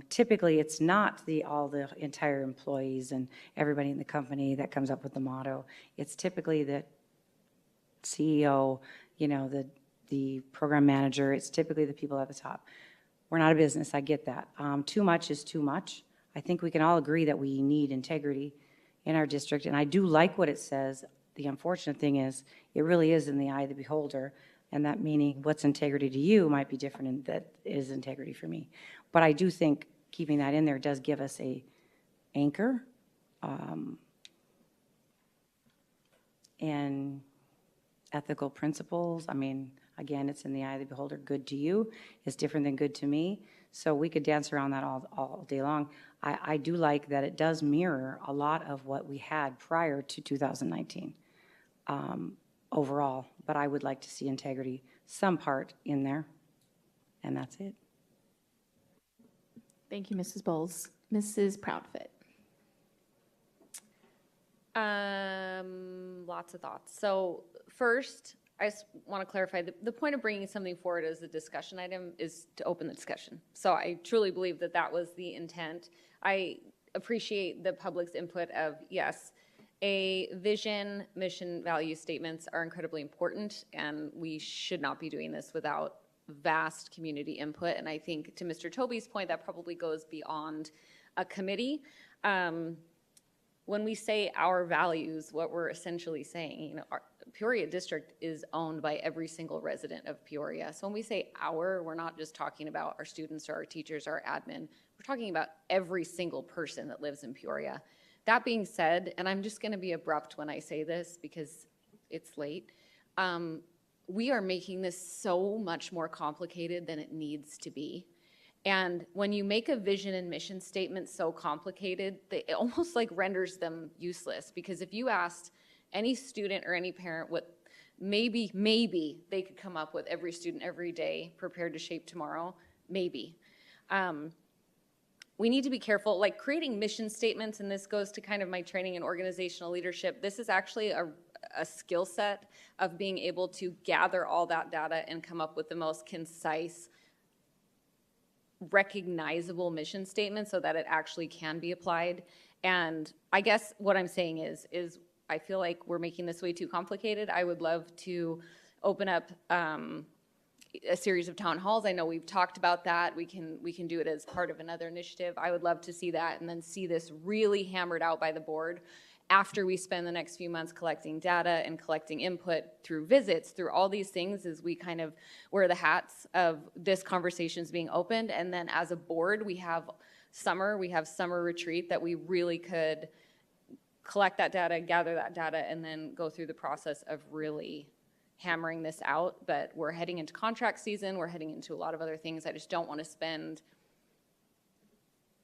Typically, it's not all the entire employees and everybody in the company that comes up with the motto. It's typically the CEO, the program manager. It's typically the people at the top. We're not a business, I get that. Too much is too much. I think we can all agree that we need integrity in our district, and I do like what it says. The unfortunate thing is, it really is in the eye of the beholder, and that meaning what's integrity to you might be different than that is integrity for me. But I do think keeping that in there does give us a anchor, and ethical principles. I mean, again, it's in the eye of the beholder. Good to you is different than good to me. So we could dance around that all day long. I do like that it does mirror a lot of what we had prior to 2019 overall. But I would like to see integrity, some part in there. And that's it. Thank you, Mrs. Bowles. Mrs. Proudfit. Lots of thoughts. So first, I just want to clarify, the point of bringing something forward as a discussion item is to open the discussion. So I truly believe that that was the intent. I appreciate the public's input of, yes, a vision, mission, value statements are incredibly important, and we should not be doing this without vast community input. And I think to Mr. Tobey's point, that probably goes beyond a committee. When we say our values, what we're essentially saying, our Peoria district is owned by every single resident of Peoria. So when we say our, we're not just talking about our students or our teachers or our admin. We're talking about every single person that lives in Peoria. That being said, and I'm just going to be abrupt when I say this because it's late, we are making this so much more complicated than it needs to be. And when you make a vision and mission statement so complicated, it almost like renders them useless. Because if you asked any student or any parent what maybe they could come up with every student every day prepared to shape tomorrow, maybe. We need to be careful, like creating mission statements, and this goes to kind of my training in organizational leadership. This is actually a skill set of being able to gather all that data and come up with the most concise, recognizable mission statement so that it actually can be applied. And I guess what I'm saying is I feel like we're making this way too complicated. I would love to open up a series of town halls. I know we've talked about that. We can do it as part of another initiative. I would love to see that and then see this really hammered out by the board after we spend the next few months collecting data and collecting input through visits, through all these things as we kind of wear the hats of this conversation's being opened. And then as a board, we have summer retreat that we really could collect that data, gather that data, and then go through the process of really hammering this out. But we're heading into contract season. We're heading into a lot of other things. I just don't want to spend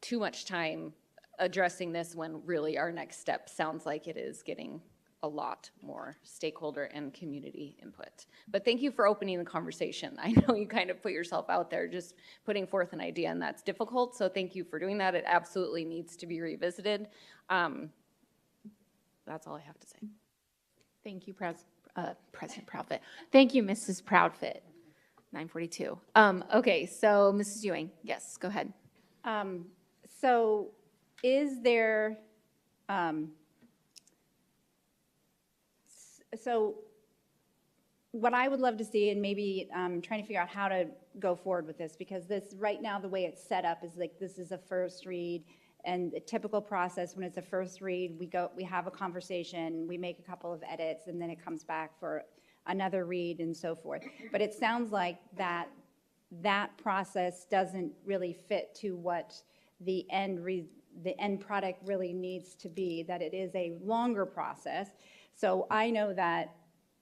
too much time addressing this when really our next step sounds like it is getting a lot more stakeholder and community input. But thank you for opening the conversation. I know you kind of put yourself out there just putting forth an idea, and that's difficult. So thank you for doing that. It absolutely needs to be revisited. That's all I have to say. Thank you, President Proudfit. Thank you, Mrs. Proudfit. 9:42. Okay, so Mrs. Ewing, yes, go ahead. So is there, so what I would love to see, and maybe trying to figure out how to go forward with this, because this, right now, the way it's set up is like, this is a first read, and the typical process, when it's a first read, we have a conversation, we make a couple of edits, and then it comes back for another read and so forth. But it sounds like that process doesn't really fit to what the end product really needs to be, that it is a longer process. So I know that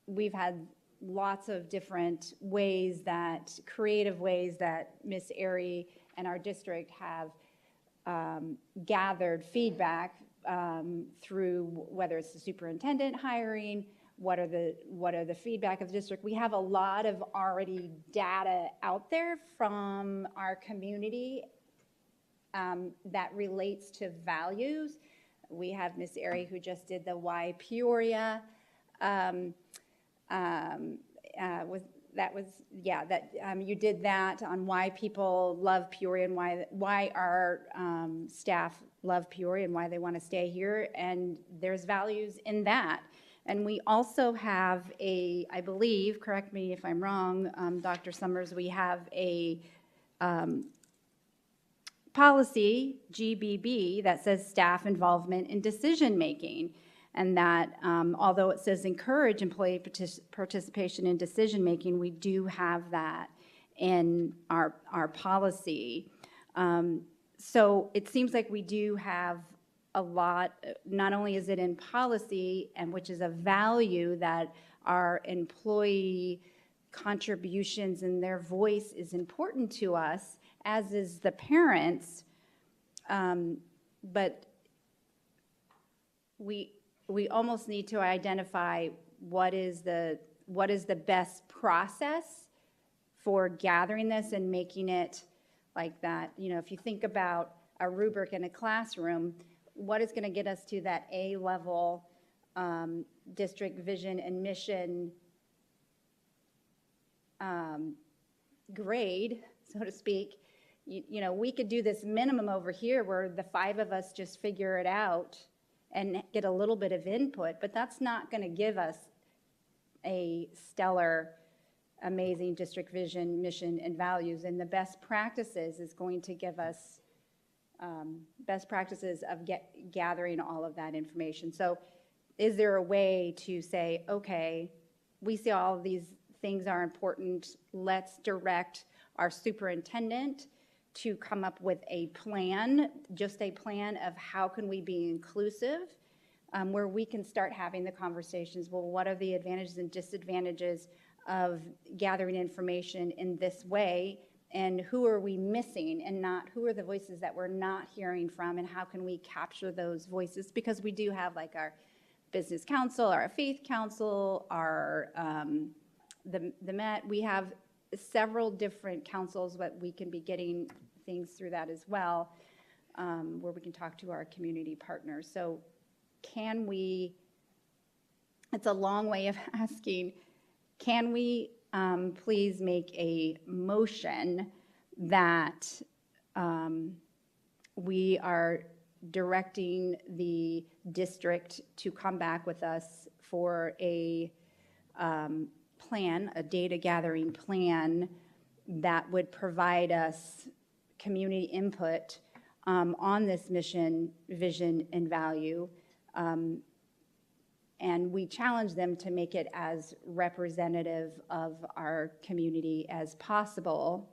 we've had lots of different ways that, creative ways that Ms. Airy and our district have gathered feedback through, whether it's the superintendent hiring, what are the feedback of the district. We have a lot of already data out there from our community that relates to values. We have Ms. Airy who just did the Why Peoria. You did that on why people love Peoria and why our staff love Peoria and why they want to stay here, and there's values in that. And we also have I believe, correct me if I'm wrong, Dr. Summers, we have a policy, GBB, that says staff involvement in decision making. And that although it says encourage employee participation in decision making, we do have that in our policy. So it seems like we do have a lot. Not only is it in policy, and which is a value that our employee contributions and their voice is important to us, as is the parents, but we almost need to identify what is the best process for gathering this and making it like that. You know, if you think about a rubric in a classroom, what is going to get us to that A-level district vision and mission grade, so to speak? You know, we could do this minimum over here where the 5 of us just figure it out and get a little bit of input, but that's not going to give us a stellar, amazing district vision, mission, and values. And the best practices is going to give us best practices of gathering all of that information. So is there a way to say, okay, we see all of these things are important, let's direct our superintendent to come up with a plan, just a plan of how can we be inclusive, where we can start having the conversations, well, what are the advantages and disadvantages of gathering information in this way, and who are we missing, and not who are the voices that we're not hearing from, and how can we capture those voices, because we do have like our business council, our faith council, our the Met, we have several different councils, but we can be getting things through that as well, where we can talk to our community partners. So can we, it's a long way of asking, can we please make a motion that we are directing the district to come back with us for a plan, a data gathering plan that would provide us community input on this mission, vision, and value. And we challenge them to make it as representative of our community as possible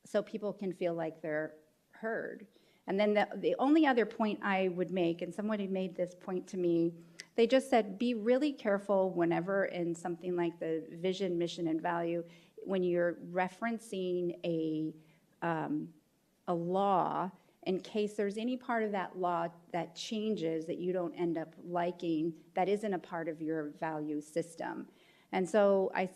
so people can feel like they're heard. And then the only other point I would make, and somebody made this point to me, they just said, be really careful whenever in something like the vision, mission, and value, when you're referencing a law, in case there's any part of that law that changes that you don't end up liking, that isn't a part of your value system. And so I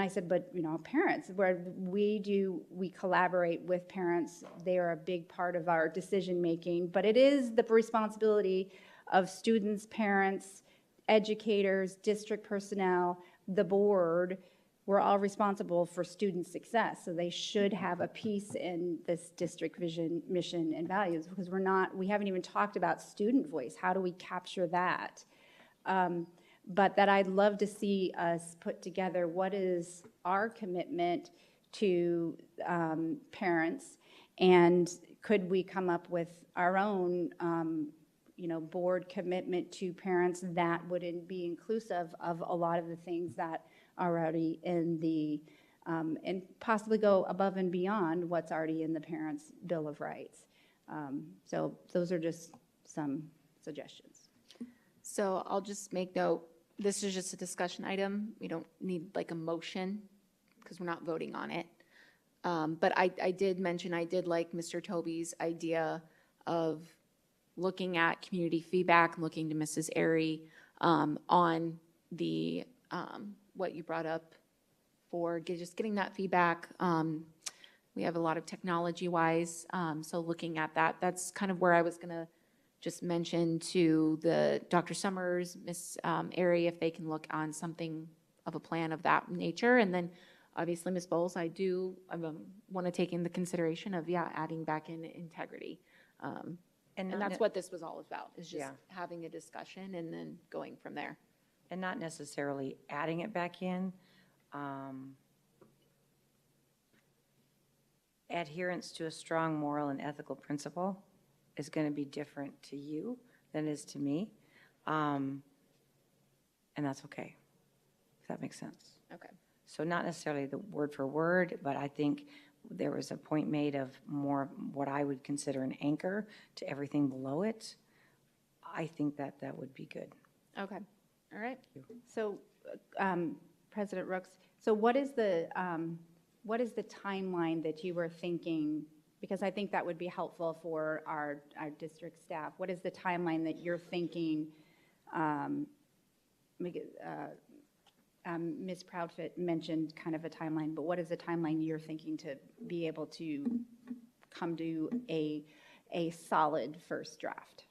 said, but you know, parents, where we collaborate with parents, they are a big part of our decision making, but it is the responsibility of students, parents, educators, district personnel, the board, we're all responsible for student success, so they should have a piece in this district vision, mission, and values, because we haven't even talked about student voice. How do we capture that? But that I'd love to see us put together what is our commitment to parents, and could we come up with our own board commitment to parents that would be inclusive of a lot of the things that are already in the, and possibly go above and beyond what's already in the Parents' Bill of Rights. So those are just some suggestions. So I'll just make note, this is just a discussion item. We don't need like a motion because we're not voting on it. But I did mention, I did like Mr. Toby's idea of looking at community feedback, looking to Mrs. Airy on the, what you brought up for just getting that feedback. We have a lot of technology-wise, so looking at that, that's kind of where I was gonna just mention to the Dr. Summers, Ms. Airy, if they can look on something of a plan of that nature. And then obviously, Ms. Bowles, I want to take in the consideration of, adding back in integrity. And that's what this was all about, is just having a discussion and then going from there. And not necessarily adding it back in. Adherence to a strong moral and ethical principle is going to be different to you than it is to me. And that's okay, if that makes sense. Okay. So not necessarily the word for word, but I think there was a point made of more what I would consider an anchor to everything below it. I think that that would be good. Okay. All right. So, President Rooks, so what is the timeline that you were thinking? Because I think that would be helpful for our district staff. What is the timeline that you're thinking? Ms. Proudfit mentioned kind of a timeline, but what is the timeline you're thinking to be able to come to a solid first draft?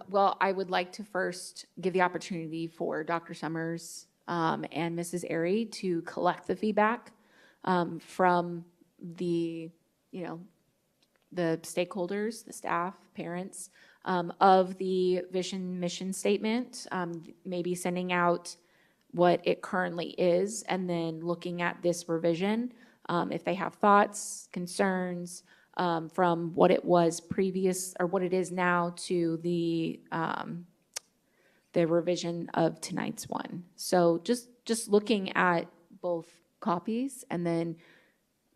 Well, I would like to first give the opportunity for Dr. Summers and Mrs. Airy to collect the feedback from the stakeholders, the staff, parents, of the vision mission statement, maybe sending out what it currently is, and then looking at this revision, if they have thoughts, concerns, from what it was previous, or what it is now, to the revision of tonight's one. So just looking at both copies and then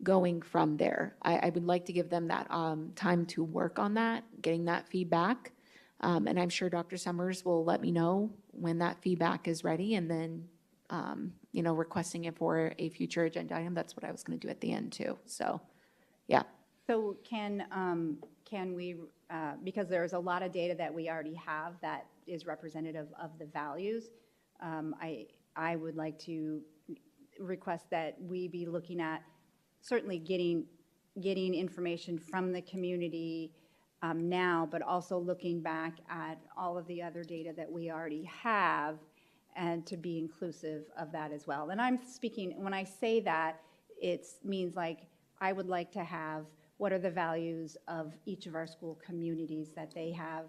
going from there. I would like to give them that time to work on that, getting that feedback. And I'm sure Dr. Summers will let me know when that feedback is ready, and then, requesting it for a future agenda item. That's what I was going to do at the end too. So, yeah. So can we, because there's a lot of data that we already have that is representative of the values, I would like to request that we be looking at certainly getting information from the community now, but also looking back at all of the other data that we already have, and to be inclusive of that as well. And I'm speaking, when I say that, it means like I would like to have what are the values of each of our school communities that they have,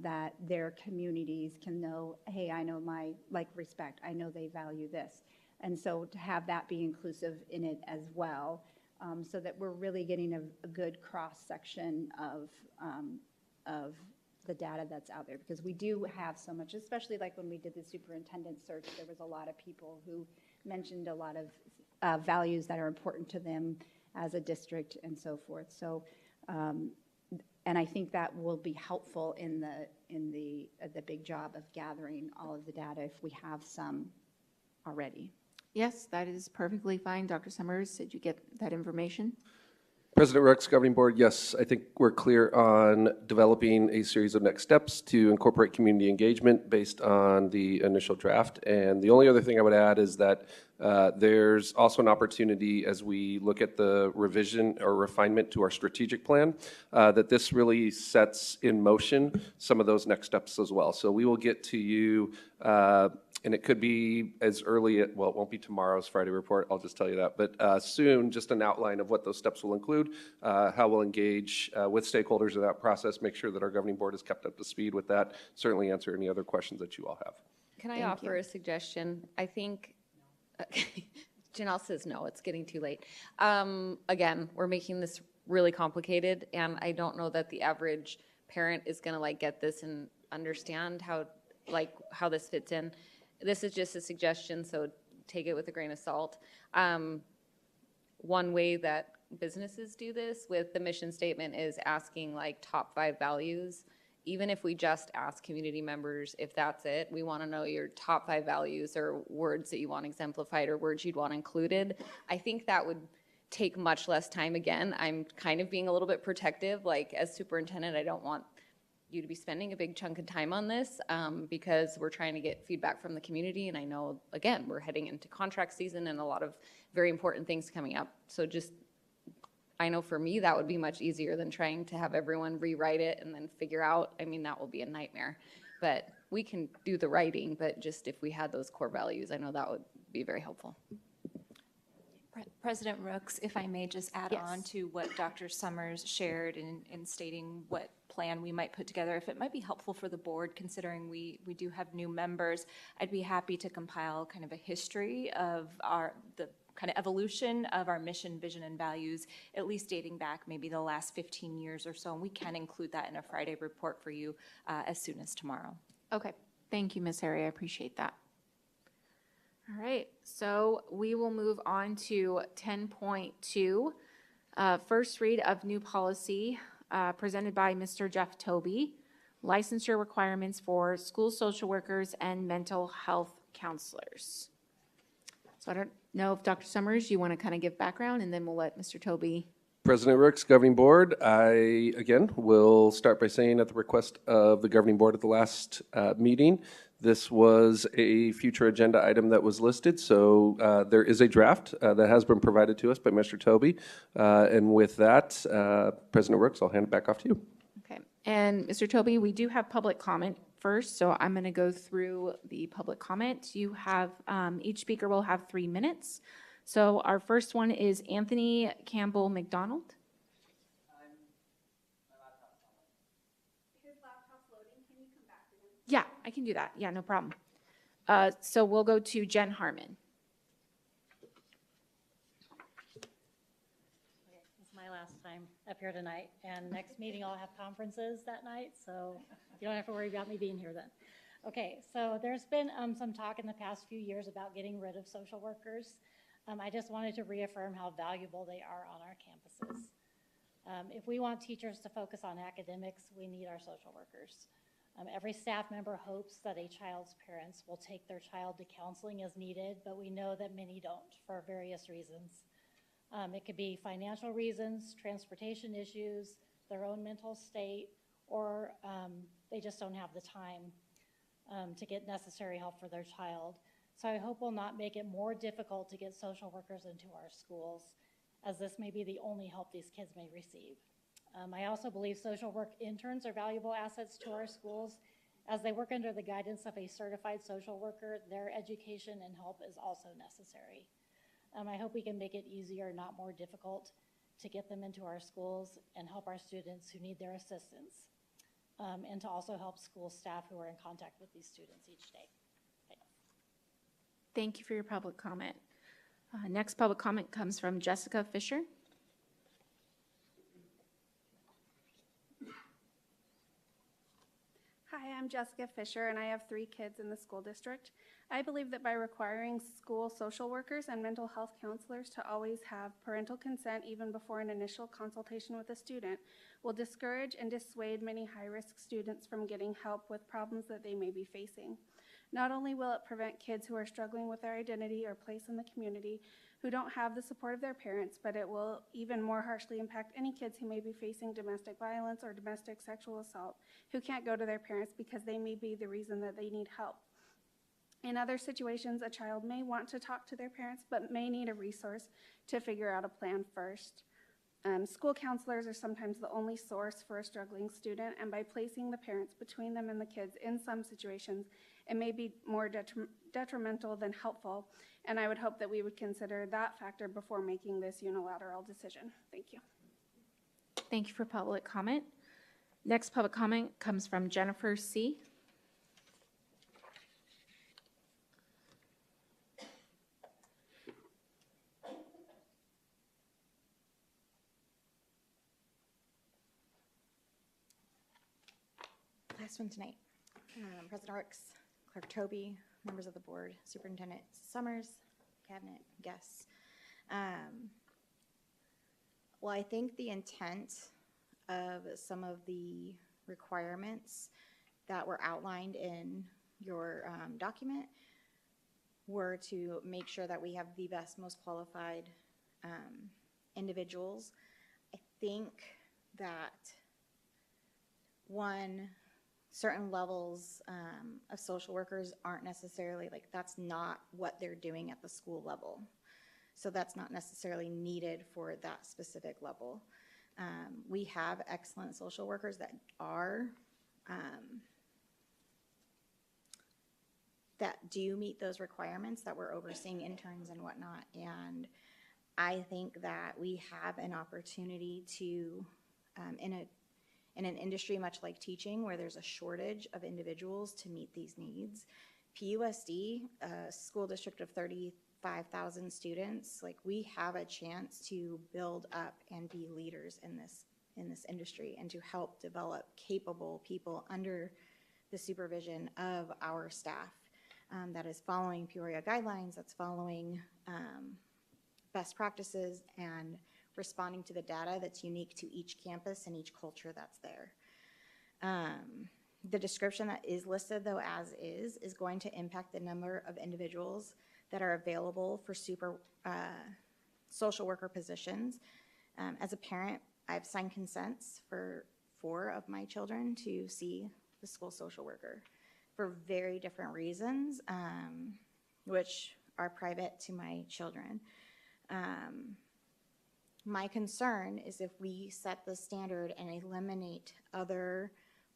that their communities can know, hey, I know my, like, respect, I know they value this. And so to have that be inclusive in it as well, so that we're really getting a good cross-section of the data that's out there. Because we do have so much, especially like when we did the superintendent search, there was a lot of people who mentioned a lot of values that are important to them as a district and so forth. So, and I think that will be helpful in the big job of gathering all of the data if we have some already. Yes, that is perfectly fine. Dr. Summers, did you get that information? President Rooks, Governing Board, yes, I think we're clear on developing a series of next steps to incorporate community engagement based on the initial draft. And the only other thing I would add is that there's also an opportunity, as we look at the revision or refinement to our strategic plan, that this really sets in motion some of those next steps as well. So we will get to you And it could be as early, well, it won't be tomorrow's Friday report, I'll just tell you that, but soon, just an outline of what those steps will include, how we'll engage with stakeholders in that process, make sure that our governing board is kept up to speed with that, certainly answer any other questions that you all have. Can I offer a suggestion? I think, Janelle says no, it's getting too late. Again, we're making this really complicated, and I don't know that the average parent is gonna like get this and understand how this fits in. This is just a suggestion, so take it with a grain of salt. One way that businesses do this with the mission statement is asking like top 5 values. Even if we just ask community members if that's it, we want to know your top 5 values or words that you want exemplified or words you'd want included. I think that would take much less time. Again, I'm kind of being a little bit protective. Like as superintendent, I don't want you to be spending a big chunk of time on this because we're trying to get feedback from the community. And I know, again, we're heading into contract season and a lot of very important things coming up. So just, I know for me, that would be much easier than trying to have everyone rewrite it and then figure out, I mean, that will be a nightmare. But we can do the writing, but just if we had those core values, I know that would be very helpful. President Rooks, if I may just add on to what Dr. Summers shared in stating what plan we might put together, if it might be helpful for the board, considering we do have new members, I'd be happy to compile kind of a history of the kind of evolution of our mission, vision, and values, at least dating back maybe the last 15 years or so, and we can include that in a Friday report for you as soon as tomorrow. Okay, thank you, Ms. Harry, I appreciate that. All right, so we will move on to 10.2, first read of new policy presented by Mr. Jeff Toby, licensure requirements for school social workers and mental health counselors. So I don't know if Dr. Summers, you want to kind of give background and then we'll let Mr. Toby. President Rooks, Governing Board, I, again, will start by saying at the request of the Governing Board at the last meeting, this was a future agenda item that was listed, so there is a draft that has been provided to us by Mr. Toby. And with that, President Rooks, I'll hand it back off to you. Okay, and Mr. Toby, we do have public comment first, so I'm going to go through the public comment. You have, each speaker will have 3 minutes. So our first one is Anthony Campbell McDonald. Yeah, I can do that. Yeah, no problem. So we'll go to Jen Harmon. It's my last time up here tonight, and next meeting I'll have conferences that night, so you don't have to worry about me being here then. Okay, so there's been some talk in the past few years about getting rid of social workers. I just wanted to reaffirm how valuable they are on our campuses. If we want teachers to focus on academics, we need our social workers. Every staff member hopes that a child's parents will take their child to counseling as needed, but we know that many don't for various reasons. It could be financial reasons, transportation issues, their own mental state, or they just don't have the time to get necessary help for their child. So I hope we'll not make it more difficult to get social workers into our schools, as this may be the only help these kids may receive. I also believe social work interns are valuable assets to our schools. As they work under the guidance of a certified social worker, their education and help is also necessary. I hope we can make it easier, not more difficult, to get them into our schools and help our students who need their assistance, and to also help school staff who are in contact with these students each day. Thanks. Thank you for your public comment. Next public comment comes from Jessica Fisher. Hi, I'm Jessica Fisher, and I have 3 kids in the school district. I believe that by requiring school social workers and mental health counselors to always have parental consent even before an initial consultation with a student will discourage and dissuade many high-risk students from getting help with problems that they may be facing. Not only will it prevent kids who are struggling with their identity or place in the community who don't have the support of their parents, but it will even more harshly impact any kids who may be facing domestic violence or domestic sexual assault who can't go to their parents because they may be the reason that they need help. In other situations, a child may want to talk to their parents but may need a resource to figure out a plan first. School counselors are sometimes the only source for a struggling student, and by placing the parents between them and the kids in some situations, it may be more detrimental than helpful, and I would hope that we would consider that factor before making this unilateral decision. Thank you. Thank you for public comment. Next public comment comes from Jennifer C. Last one tonight. President Rooks, Clerk Toby, members of the board, Superintendent Summers, cabinet, guests. Well, I think the intent of some of the requirements that were outlined in your document were to make sure that we have the best, most qualified individuals. I think that certain levels of social workers aren't necessarily, like, that's not what they're doing at the school level. So that's not necessarily needed for that specific level. We have excellent social workers that are, that do meet those requirements, that we're overseeing interns and whatnot. And I think that we have an opportunity to, in an industry much like teaching, where there's a shortage of individuals to meet these needs. PUSD, a school district of 35,000 students, like, we have a chance to build up and be leaders in this industry and to help develop capable people under the supervision of our staff that is following Peoria guidelines, that's following best practices and responding to the data that's unique to each campus and each culture that's there. The description that is listed, though, as is going to impact the number of individuals that are available for social worker positions. As a parent, I've signed consents for 4 of my children to see the school social worker for very different reasons, which are private to my children. My concern is if we set the standard and eliminate other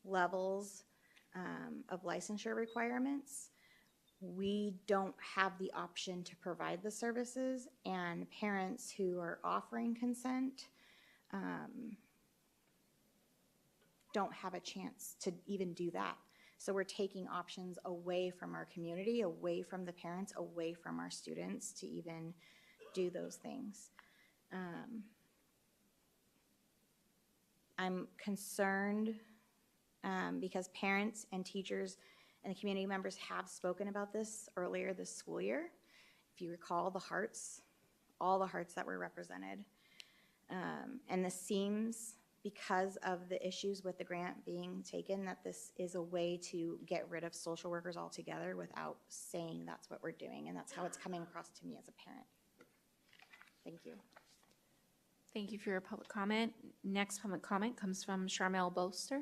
levels of licensure requirements, we don't have the option to provide the services, and parents who are offering consent don't have a chance to even do that. So we're taking options away from our community, away from the parents, away from our students to even do those things. I'm concerned because parents and teachers and the community members have spoken about this earlier this school year. If you recall all the hearts that were represented. And this seems, because of the issues with the grant being taken, that this is a way to get rid of social workers altogether without saying that's what we're doing. And that's how it's coming across to me as a parent. Thank you. Thank you for your public comment. Next public comment comes from Charmel Boster.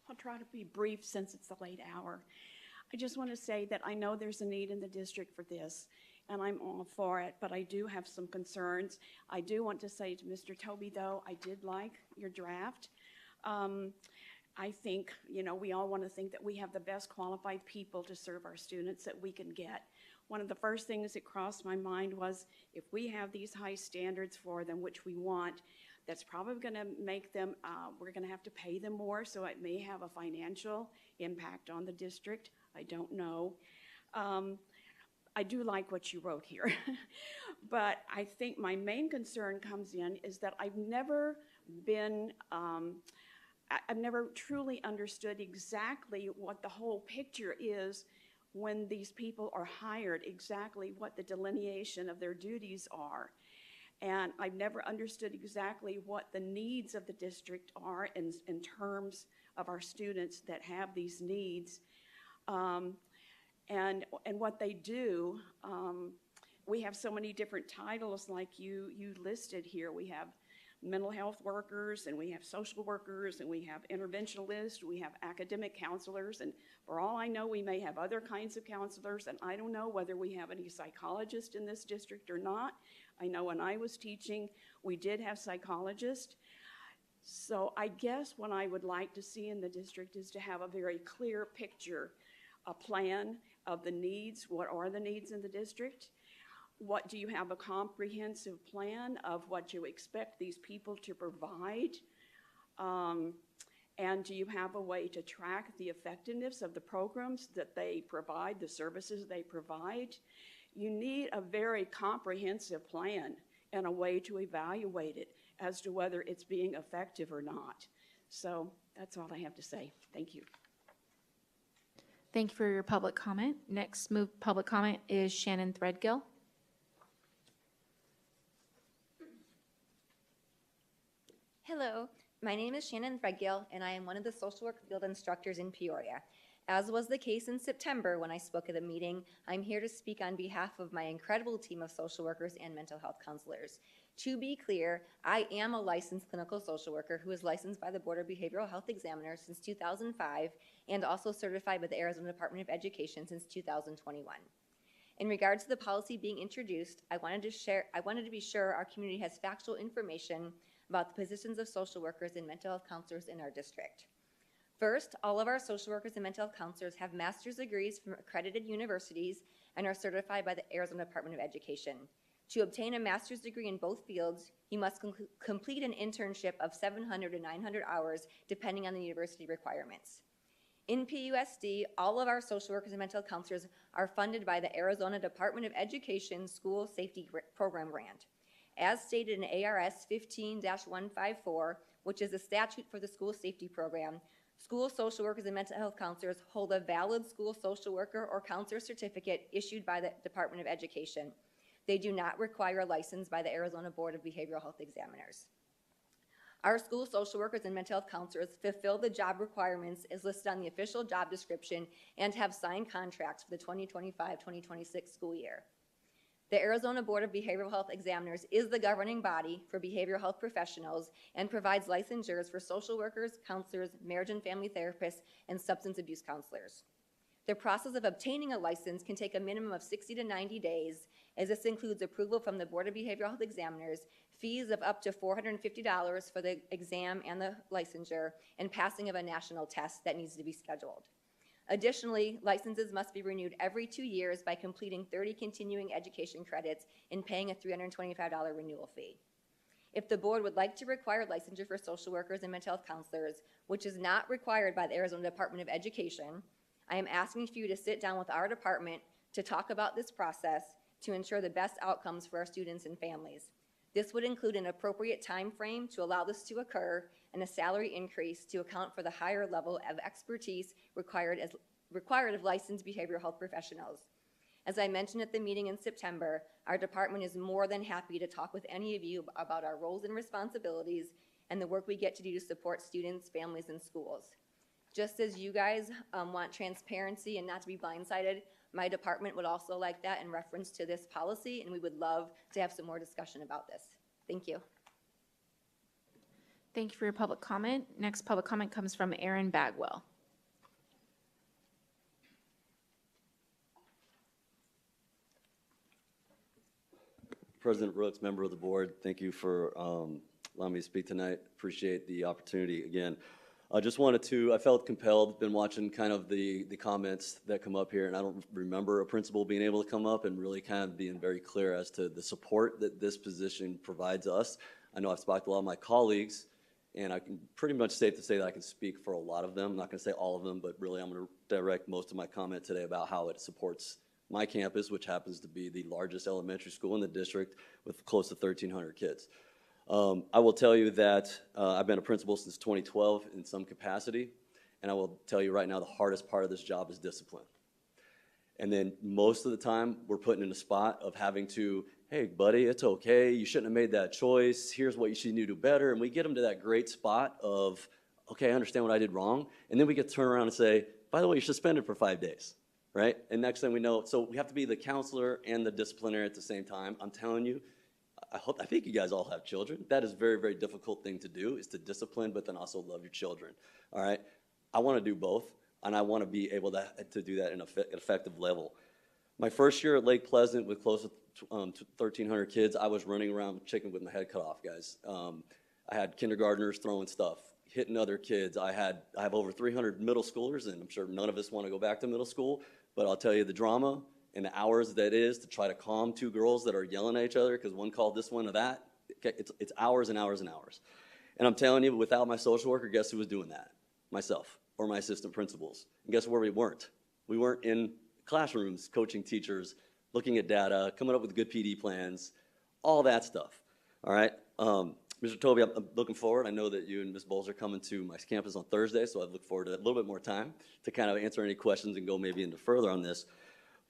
I'll try to be brief since it's a late hour. I just want to say that I know there's a need in the district for this, and I'm all for it, but I do have some concerns. I do want to say to Mr. Toby, though, I did like your draft. I think, we all want to think that we have the best qualified people to serve our students that we can get. One of the first things that crossed my mind was, if we have these high standards for them, which we want, that's probably going to make them, we're going to have to pay them more, so it may have a financial impact on the district. I don't know. I do like what you wrote here. But I think my main concern comes in is that I've never truly understood exactly what the whole picture is when these people are hired, exactly what the delineation of their duties are. And I've never understood exactly what the needs of the district are in terms of our students that have these needs. And what they do. We have so many different titles like you listed here. We have mental health workers, and we have social workers, and we have interventionalists, we have academic counselors, and for all I know, we may have other kinds of counselors, and I don't know whether we have any psychologists in this district or not. I know when I was teaching, we did have psychologists. So I guess what I would like to see in the district is to have a very clear picture, a plan of the needs. What are the needs in the district? What do you have a comprehensive plan of what you expect these people to provide? And do you have a way to track the effectiveness of the programs that they provide, the services they provide? You need a very comprehensive plan and a way to evaluate it as to whether it's being effective or not. So that's all I have to say. Thank you. Thank you for your public comment. Next public comment is Shannon Threadgill. Hello, my name is Shannon Threadgill, and I am one of the social work field instructors in Peoria. As was the case in September when I spoke at a meeting, I'm here to speak on behalf of my incredible team of social workers and mental health counselors. To be clear, I am a licensed clinical social worker who is licensed by the Board of Behavioral Health Examiners since 2005 and also certified by the Arizona Department of Education since 2021. In regards to the policy being introduced, I wanted to be sure our community has factual information about the positions of social workers and mental health counselors in our district. First, all of our social workers and mental health counselors have master's degrees from accredited universities and are certified by the Arizona Department of Education. To obtain a master's degree in both fields, you must complete an internship of 700 to 900 hours, depending on the university requirements. In PUSD, all of our social workers and mental health counselors are funded by the Arizona Department of Education School Safety Program Grant. As stated in ARS 15-154, which is a statute for the school safety program, school social workers and mental health counselors hold a valid school social worker or counselor certificate issued by the Department of Education. They do not require a license by the Arizona Board of Behavioral Health Examiners. Our school social workers and mental health counselors fulfill the job requirements as listed on the official job description and have signed contracts for the 2025-2026 school year. The Arizona Board of Behavioral Health Examiners is the governing body for behavioral health professionals and provides licensures for social workers, counselors, marriage and family therapists, and substance abuse counselors. The process of obtaining a license can take a minimum of 60 to 90 days, as this includes approval from the Board of Behavioral Health Examiners, fees of up to $450 for the exam and the licensure, and passing of a national test that needs to be scheduled. Additionally, licenses must be renewed every 2 years by completing 30 continuing education credits and paying a $325 renewal fee. If the board would like to require licensure for social workers and mental health counselors, which is not required by the Arizona Department of Education, I am asking for you to sit down with our department to talk about this process to ensure the best outcomes for our students and families. This would include an appropriate time frame to allow this to occur and a salary increase to account for the higher level of expertise required of licensed behavioral health professionals. As I mentioned at the meeting in September, our department is more than happy to talk with any of you about our roles and responsibilities and the work we get to do to support students, families, and schools. Just as you guys want transparency and not to be blindsided, my department would also like that in reference to this policy, and we would love to have some more discussion about this. Thank you. Thank you for your public comment. Next public comment comes from Aaron Bagwell. President Brooks, member of the board, thank you for allowing me to speak tonight. Appreciate the opportunity again. I felt compelled, been watching kind of the comments that come up here, and I don't remember a principal being able to come up and really kind of being very clear as to the support that this position provides us. I know I've spoken to a lot of my colleagues, and I can pretty much safe to say that I can speak for a lot of them. I'm not going to say all of them, but really I'm going to direct most of my comment today about how it supports my campus, which happens to be the largest elementary school in the district with close to 1,300 kids. I will tell you that I've been a principal since 2012 in some capacity, and I will tell you right now the hardest part of this job is discipline. And then most of the time we're put in a spot of having to, hey buddy, it's okay, you shouldn't have made that choice, here's what you should do better, and we get them to that great spot of, okay, I understand what I did wrong, and then we get to turn around and say, by the way, you're suspended for 5 days, right? And next thing we know, so we have to be the counselor and the disciplinary at the same time. I'm telling you, I think you guys all have children. That is a very, very difficult thing to do, is to discipline, but then also love your children, all right? I want to do both, and I want to be able to do that in an effective level. My first year at Lake Pleasant with close to 1,300 kids, I was running around chicken with my head cut off, guys. I had kindergartners throwing stuff, hitting other kids. I have over 300 middle schoolers, and I'm sure none of us want to go back to middle school, but I'll tell you the drama and the hours that is to try to calm two girls that are yelling at each other because one called this one or that, it's hours and hours and hours. And I'm telling you, without my social worker, guess who was doing that? Myself or my assistant principals. And guess where we weren't? We weren't in classrooms coaching teachers, looking at data, coming up with good PD plans, all that stuff, all right? Mr. Toby, I'm looking forward. I know that you and Ms. Bowles are coming to my campus on Thursday, so I look forward to a little bit more time to kind of answer any questions and go maybe into further on this.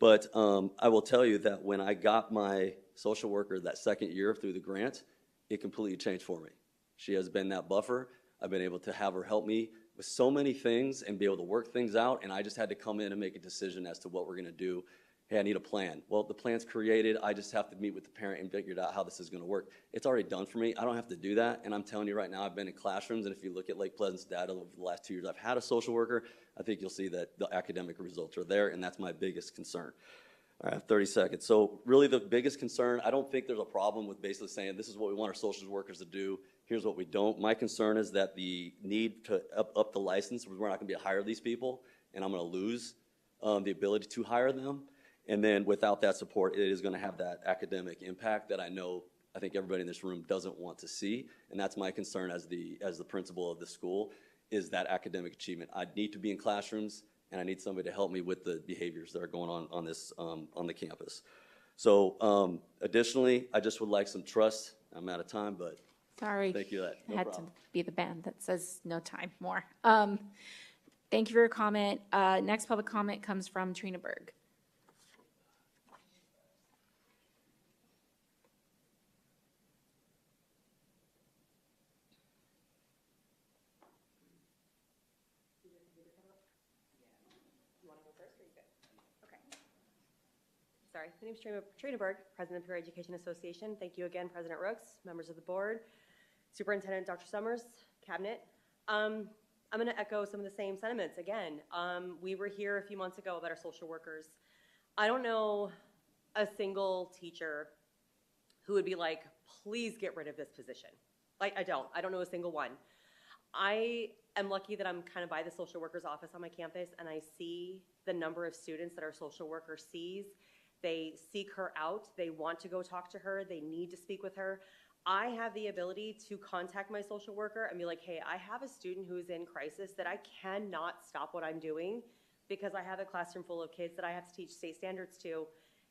But I will tell you that when I got my social worker that second year through the grant, it completely changed for me. She has been that buffer. I've been able to have her help me with so many things and be able to work things out, and I just had to come in and make a decision as to what we're going to do. Hey, I need a plan. Well, the plan's created. I just have to meet with the parent and figure out how this is going to work. It's already done for me. I don't have to do that, and I'm telling you right now, I've been in classrooms, and if you look at Lake Pleasant's data over the last 2 years, I've had a social worker. I think you'll see that the academic results are there, and that's my biggest concern. I have 30 seconds. So really the biggest concern, I don't think there's a problem with basically saying this is what we want our social workers to do, here's what we don't. My concern is that the need to up the license, we're not going to be able to hire these people, and I'm going to lose the ability to hire them. And then without that support, it is going to have that academic impact that I think everybody in this room doesn't want to see. And that's my concern as the principal of the school, is that academic achievement. I need to be in classrooms, and I need somebody to help me with the behaviors that are going on this on the campus. So additionally, I just would like some trust. I'm out of time, but sorry, thank you. I had to be the band that says no time more. Thank you for your comment. Next public comment comes from Trina Berg. Sorry, my name is Trina Berg, President of Peoria Education Association. Thank you again, President Rooks, members of the board, Superintendent Dr. Summers, Cabinet. I'm going to echo some of the same sentiments again. We were here a few months ago about our social workers. I don't know a single teacher who would be like, please get rid of this position. Like, I don't know a single one. I am lucky that I'm kind of by the social worker's office on my campus, and I see the number of students that our social worker sees. They seek her out. They want to go talk to her. They need to speak with her. I have the ability to contact my social worker and be like, hey, I have a student who is in crisis that I cannot stop what I'm doing because I have a classroom full of kids that I have to teach state standards to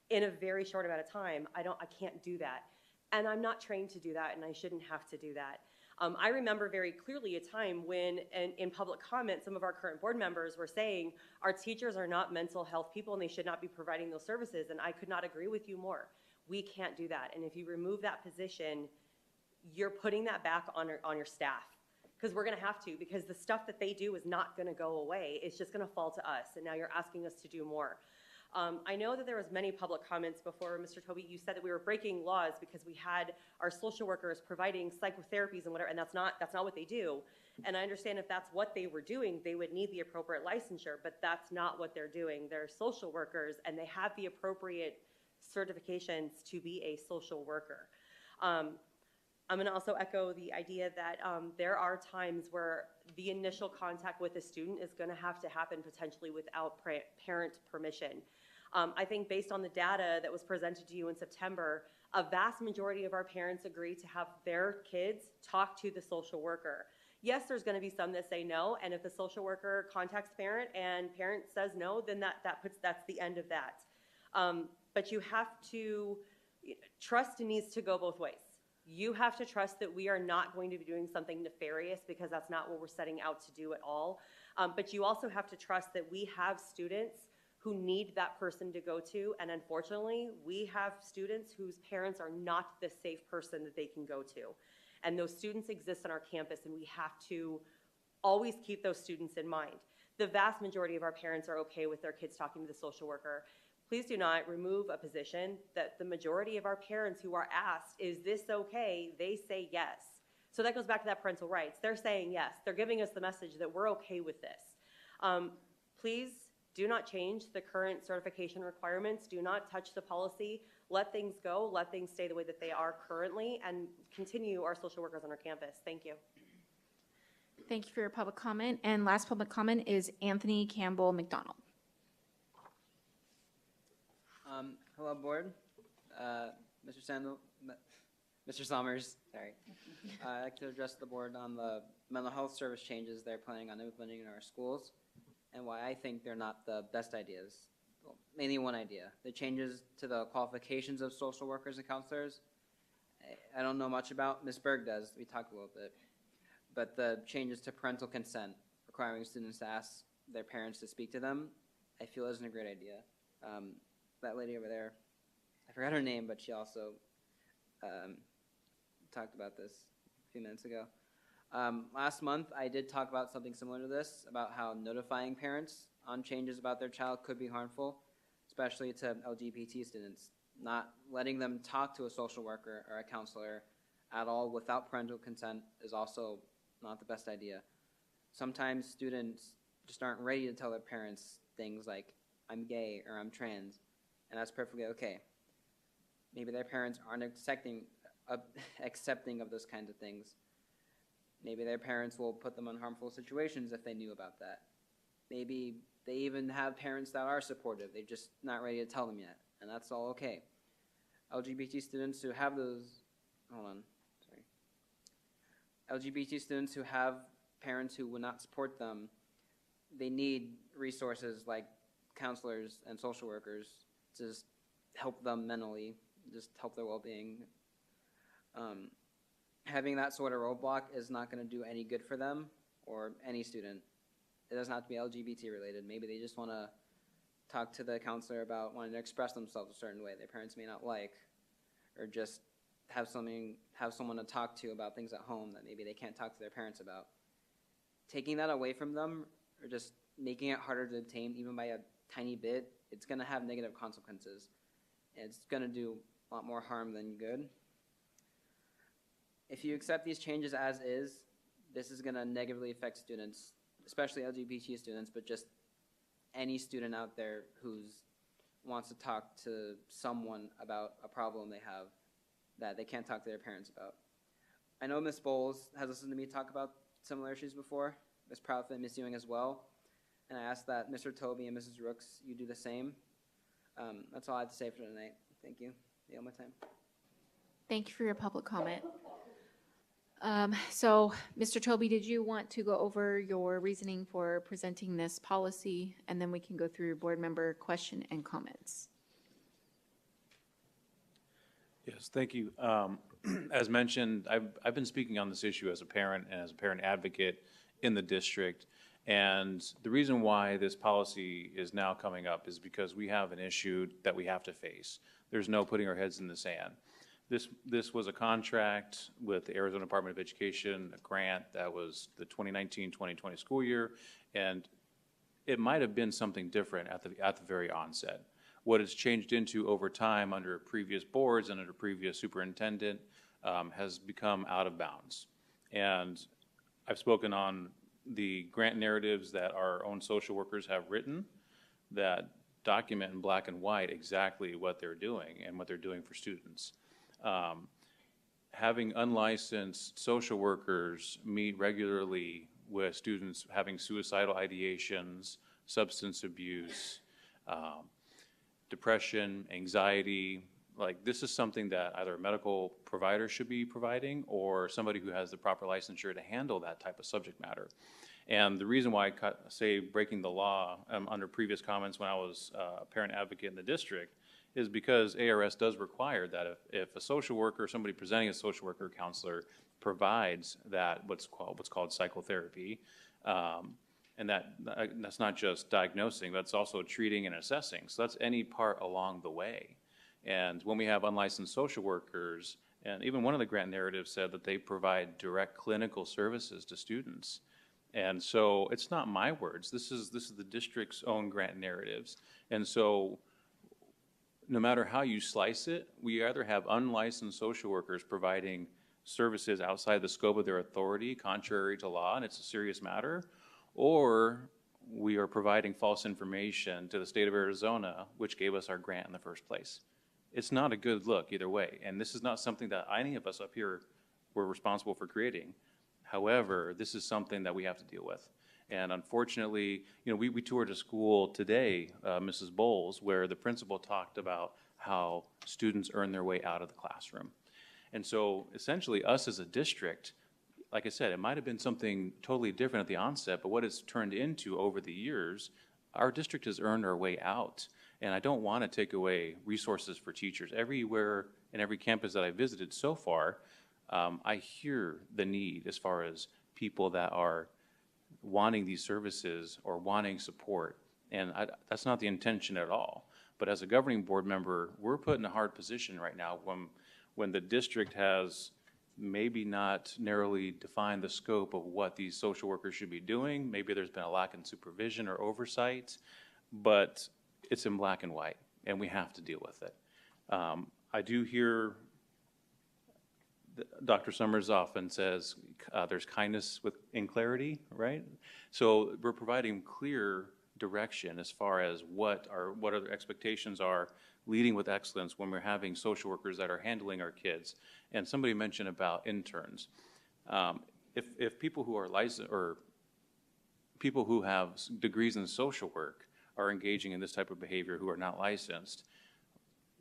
in a very short amount of time. I can't do that. And I'm not trained to do that, and I shouldn't have to do that. I remember very clearly a time when in public comment, some of our current board members were saying our teachers are not mental health people and they should not be providing those services, and I could not agree with you more. We can't do that, and if you remove that position, you're putting that back on your staff, because we're going to have to, because the stuff that they do is not going to go away. It's just going to fall to us, and now you're asking us to do more. I know that there was many public comments before. Mr. Toby, you said that we were breaking laws because we had our social workers providing psychotherapies and whatever, and that's not what they do. And I understand if that's what they were doing, they would need the appropriate licensure, but that's not what they're doing. They're social workers, and they have the appropriate certifications to be a social worker. I'm going to also echo the idea that there are times where the initial contact with a student is going to have to happen potentially without parent permission. I think based on the data that was presented to you in September, a vast majority of our parents agree to have their kids talk to the social worker. Yes, there's going to be some that say no, and if the social worker contacts parent and parent says no, then that's the end of that. But you have to, trust needs to go both ways. You have to trust that we are not going to be doing something nefarious, because that's not what we're setting out to do at all. But you also have to trust that we have students who need that person to go to, and unfortunately, we have students whose parents are not the safe person that they can go to. And those students exist on our campus, and we have to always keep those students in mind. The vast majority of our parents are okay with their kids talking to the social worker. Please do not remove a position that the majority of our parents who are asked, is this okay? They say yes. So that goes back to that parental rights. They're saying yes. They're giving us the message that we're okay with this. Please do not change the current certification requirements. Do not touch the policy. Let things go. Let things stay the way that they are currently, and continue our social workers on our campus. Thank you. Thank you for your public comment. And last public comment is Anthony Campbell McDonald. Hello, board. Mr. Sandel, Mr. Summers, sorry. I'd like to address the board on the mental health service changes they're planning on implementing in our schools and why I think they're not the best ideas. Well, mainly one idea, the changes to the qualifications of social workers and counselors. I don't know much about, Ms. Berg does, we talked a little bit, but the changes to parental consent, requiring students to ask their parents to speak to them, I feel isn't a great idea. That lady over there, I forgot her name, but she also talked about this a few minutes ago. Last month, I did talk about something similar to this, about how notifying parents on changes about their child could be harmful, especially to LGBT students. Not letting them talk to a social worker or a counselor at all without parental consent is also not the best idea. Sometimes students just aren't ready to tell their parents things like, I'm gay or I'm trans, and that's perfectly okay. Maybe their parents aren't accepting of those kinds of things. Maybe their parents will put them in harmful situations if they knew about that. Maybe they even have parents that are supportive. They're just not ready to tell them yet, and that's all okay. LGBT students who have those, LGBT students who have parents who would not support them, they need resources like counselors and social workers to just help them mentally, just help their well-being. Having that sort of roadblock is not going to do any good for them or any student. It doesn't have to be LGBT related. Maybe they just want to talk to the counselor about wanting to express themselves a certain way their parents may not like, or just have someone to talk to about things at home that maybe they can't talk to their parents about. Taking that away from them or just making it harder to obtain even by a tiny bit, it's going to have negative consequences. And it's going to do a lot more harm than good. If you accept these changes as is, this is going to negatively affect students, especially LGBT students, but just any student out there who wants to talk to someone about a problem they have that they can't talk to their parents about. I know Ms. Bowles has listened to me talk about similar issues before, Ms. Proudfoot and Ms. Ewing as well, and I ask that Mr. Toby and Mrs. Rooks, you do the same. That's all I have to say for tonight. Thank you. Yield my time. Thank you for your public comment. So, Mr. Toby, did you want to go over your reasoning for presenting this policy, and then we can go through your board member question and comments? Yes, thank you. As mentioned, I've been speaking on this issue as a parent and as a parent advocate in the district. And the reason why this policy is now coming up is because we have an issue that we have to face. There's no putting our heads in the sand. This was a contract with the Arizona Department of Education, a grant that was the 2019-2020 school year, and it might have been something different at the very onset. What it's changed into over time under previous boards and under previous superintendent has become out of bounds. And I've spoken on the grant narratives that our own social workers have written that document in black and white exactly what they're doing and what they're doing for students. Having unlicensed social workers meet regularly with students having suicidal ideations, substance abuse, depression, anxiety, like this is something that either a medical provider should be providing or somebody who has the proper licensure to handle that type of subject matter. And the reason why I say breaking the law under previous comments when I was a parent advocate in the district is because ARS does require that if a social worker, somebody presenting a social worker or counselor provides that what's called psychotherapy, and that's not just diagnosing, that's also treating and assessing. So that's any part along the way. And when we have unlicensed social workers, and even one of the grant narratives said that they provide direct clinical services to students. And so it's not my words. This is the district's own grant narratives. And so no matter how you slice it, we either have unlicensed social workers providing services outside the scope of their authority, contrary to law, and it's a serious matter, or we are providing false information to the state of Arizona, which gave us our grant in the first place. It's not a good look either way, and this is not something that any of us up here were responsible for creating. However, this is something that we have to deal with. And unfortunately, you know, we toured a school today, Mrs. Bowles, where the principal talked about how students earn their way out of the classroom. And so essentially us as a district, like I said, it might have been something totally different at the onset, but what it's turned into over the years, our district has earned our way out. And I don't want to take away resources for teachers. Everywhere in every campus that I visited so far, I hear the need as far as people that are wanting these services or wanting support. And that's not the intention at all. But as a governing board member, we're put in a hard position right now when the district has maybe not narrowly defined the scope of what these social workers should be doing. Maybe there's been a lack in supervision or oversight, but it's in black and white, and we have to deal with it. I do hear Dr. Summers often says there's kindness in clarity, right? So we're providing clear direction as far as what our expectations are, leading with excellence when we're having social workers that are handling our kids. And somebody mentioned about interns. If people who are licensed or people who have degrees in social work are engaging in this type of behavior who are not licensed,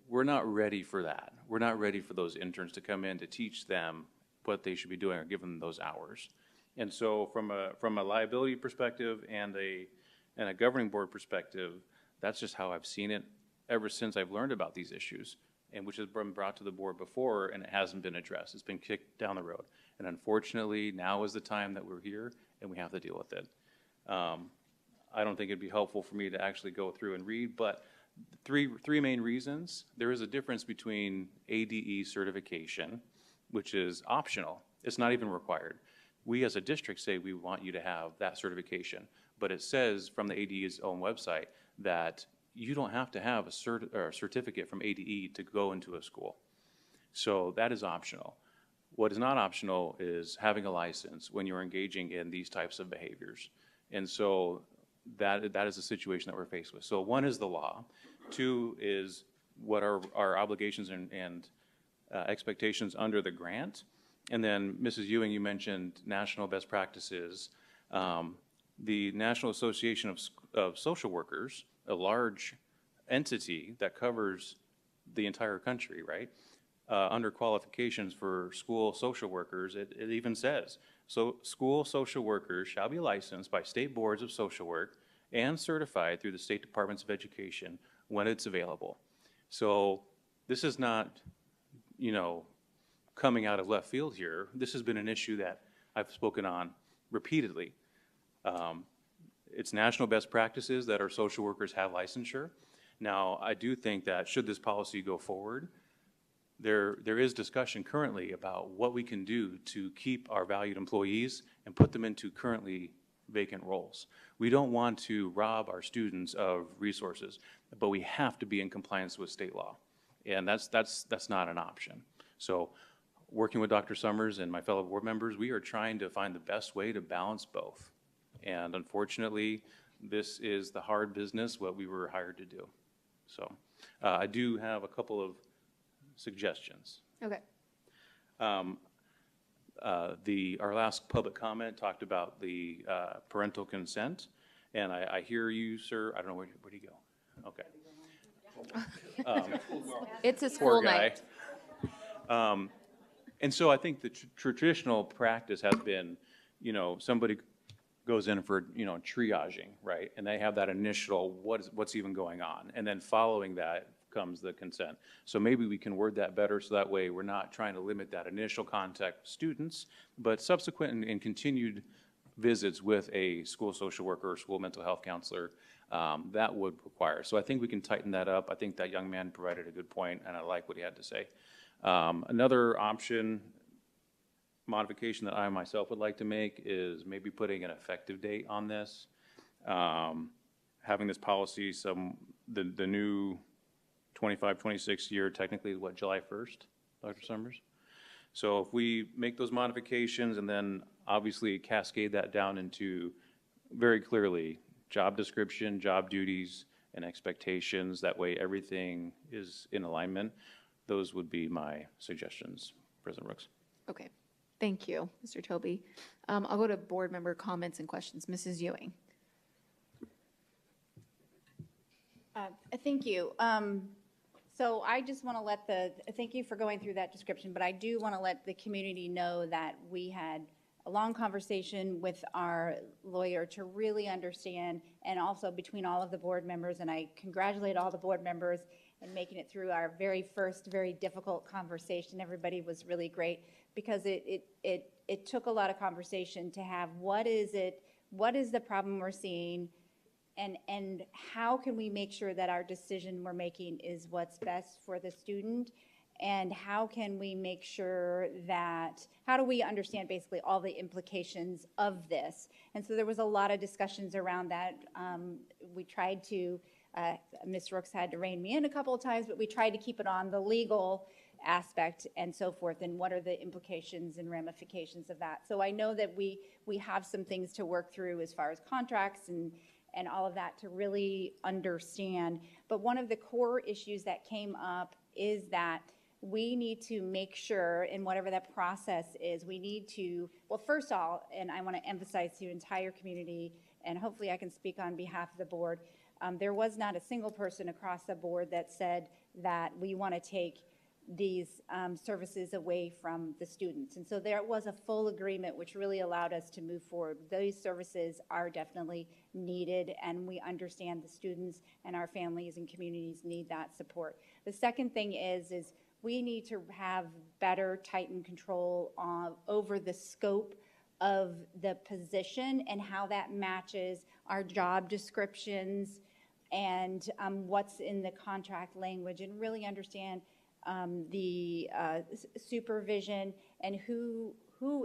we're not ready for that. We're not ready for those interns to come in to teach them what they should be doing or give them those hours. And so from a liability perspective and a governing board perspective, that's just how I've seen it ever since I've learned about these issues, and which has been brought to the board before and it hasn't been addressed. It's been kicked down the road. And unfortunately, now is the time that we're here and we have to deal with it. I don't think it'd be helpful for me to actually go through and read, but three main reasons. There is a difference between ADE certification, which is optional. It's not even required. We as a district say we want you to have that certification, but it says from the ADE's own website that you don't have to have a certificate from ADE to go into a school. So that is optional. What is not optional is having a license when you're engaging in these types of behaviors. And so that is the situation that we're faced with. So one is the law. Two is what are our obligations and expectations under the grant. And then Mrs. Ewing, you mentioned national best practices. The National Association of Social Workers, a large entity that covers the entire country, right? Under qualifications for school social workers, it even says, so school social workers shall be licensed by state boards of social work and certified through the state departments of education when it's available. So this is not, you know, coming out of left field here. This has been an issue that I've spoken on repeatedly. It's national best practices that our social workers have licensure. Now, I do think that should this policy go forward, there is discussion currently about what we can do to keep our valued employees and put them into currently vacant roles. We don't want to rob our students of resources, but we have to be in compliance with state law. And that's not an option. So working with Dr. Summers and my fellow board members, we are trying to find the best way to balance both. And unfortunately, this is the hard business, what we were hired to do. So I do have a couple of suggestions. Okay. Our last public comment talked about the parental consent, and I hear you, sir. I don't know where do you go? Okay. It's a school night. And so I think the traditional practice has been, you know, somebody goes in for, you know, triaging, right? And they have that initial what's even going on, and then following that comes the consent. So maybe we can word that better so that way we're not trying to limit that initial contact with students, but subsequent and continued visits with a school social worker or school mental health counselor, that would require. So I think we can tighten that up. I think that young man provided a good point, and I like what he had to say. Another option, modification that I myself would like to make is maybe putting an effective date on this. Having this policy, the new 25, 26 year, technically, what, July 1st, Dr. Summers? So if we make those modifications and then obviously cascade that down into very clearly job description, job duties, and expectations, that way everything is in alignment, those would be my suggestions, President Brooks. Okay, thank you, Mr. Toby. I'll go to board member comments and questions. Mrs. Ewing. Thank you. So I just want to thank you for going through that description, but I do want to let the community know that we had a long conversation with our lawyer to really understand, and also between all of the board members, and I congratulate all the board members in making it through our very first, very difficult conversation. Everybody was really great because it took a lot of conversation to have what is the problem we're seeing, and how can we make sure that our decision we're making is what's best for the student, and how can we make sure that, how do we understand basically all the implications of this? And so there was a lot of discussions around that. We tried to, Ms. Rooks had to rein me in a couple of times, but we tried to keep it on the legal aspect and so forth, and what are the implications and ramifications of that. So I know that we have some things to work through as far as contracts and all of that to really understand. But one of the core issues that came up is that we need to make sure, in whatever that process is, we need to, well, first of all, and I want to emphasize to the entire community, and hopefully I can speak on behalf of the board, there was not a single person across the board that said that we want to take these services away from the students. And so there was a full agreement, which really allowed us to move forward. Those services are definitely needed, and we understand the students and our families and communities need that support. The second thing is we need to have better tightened control over the scope of the position and how that matches our job descriptions and what's in the contract language, and really understand the supervision and who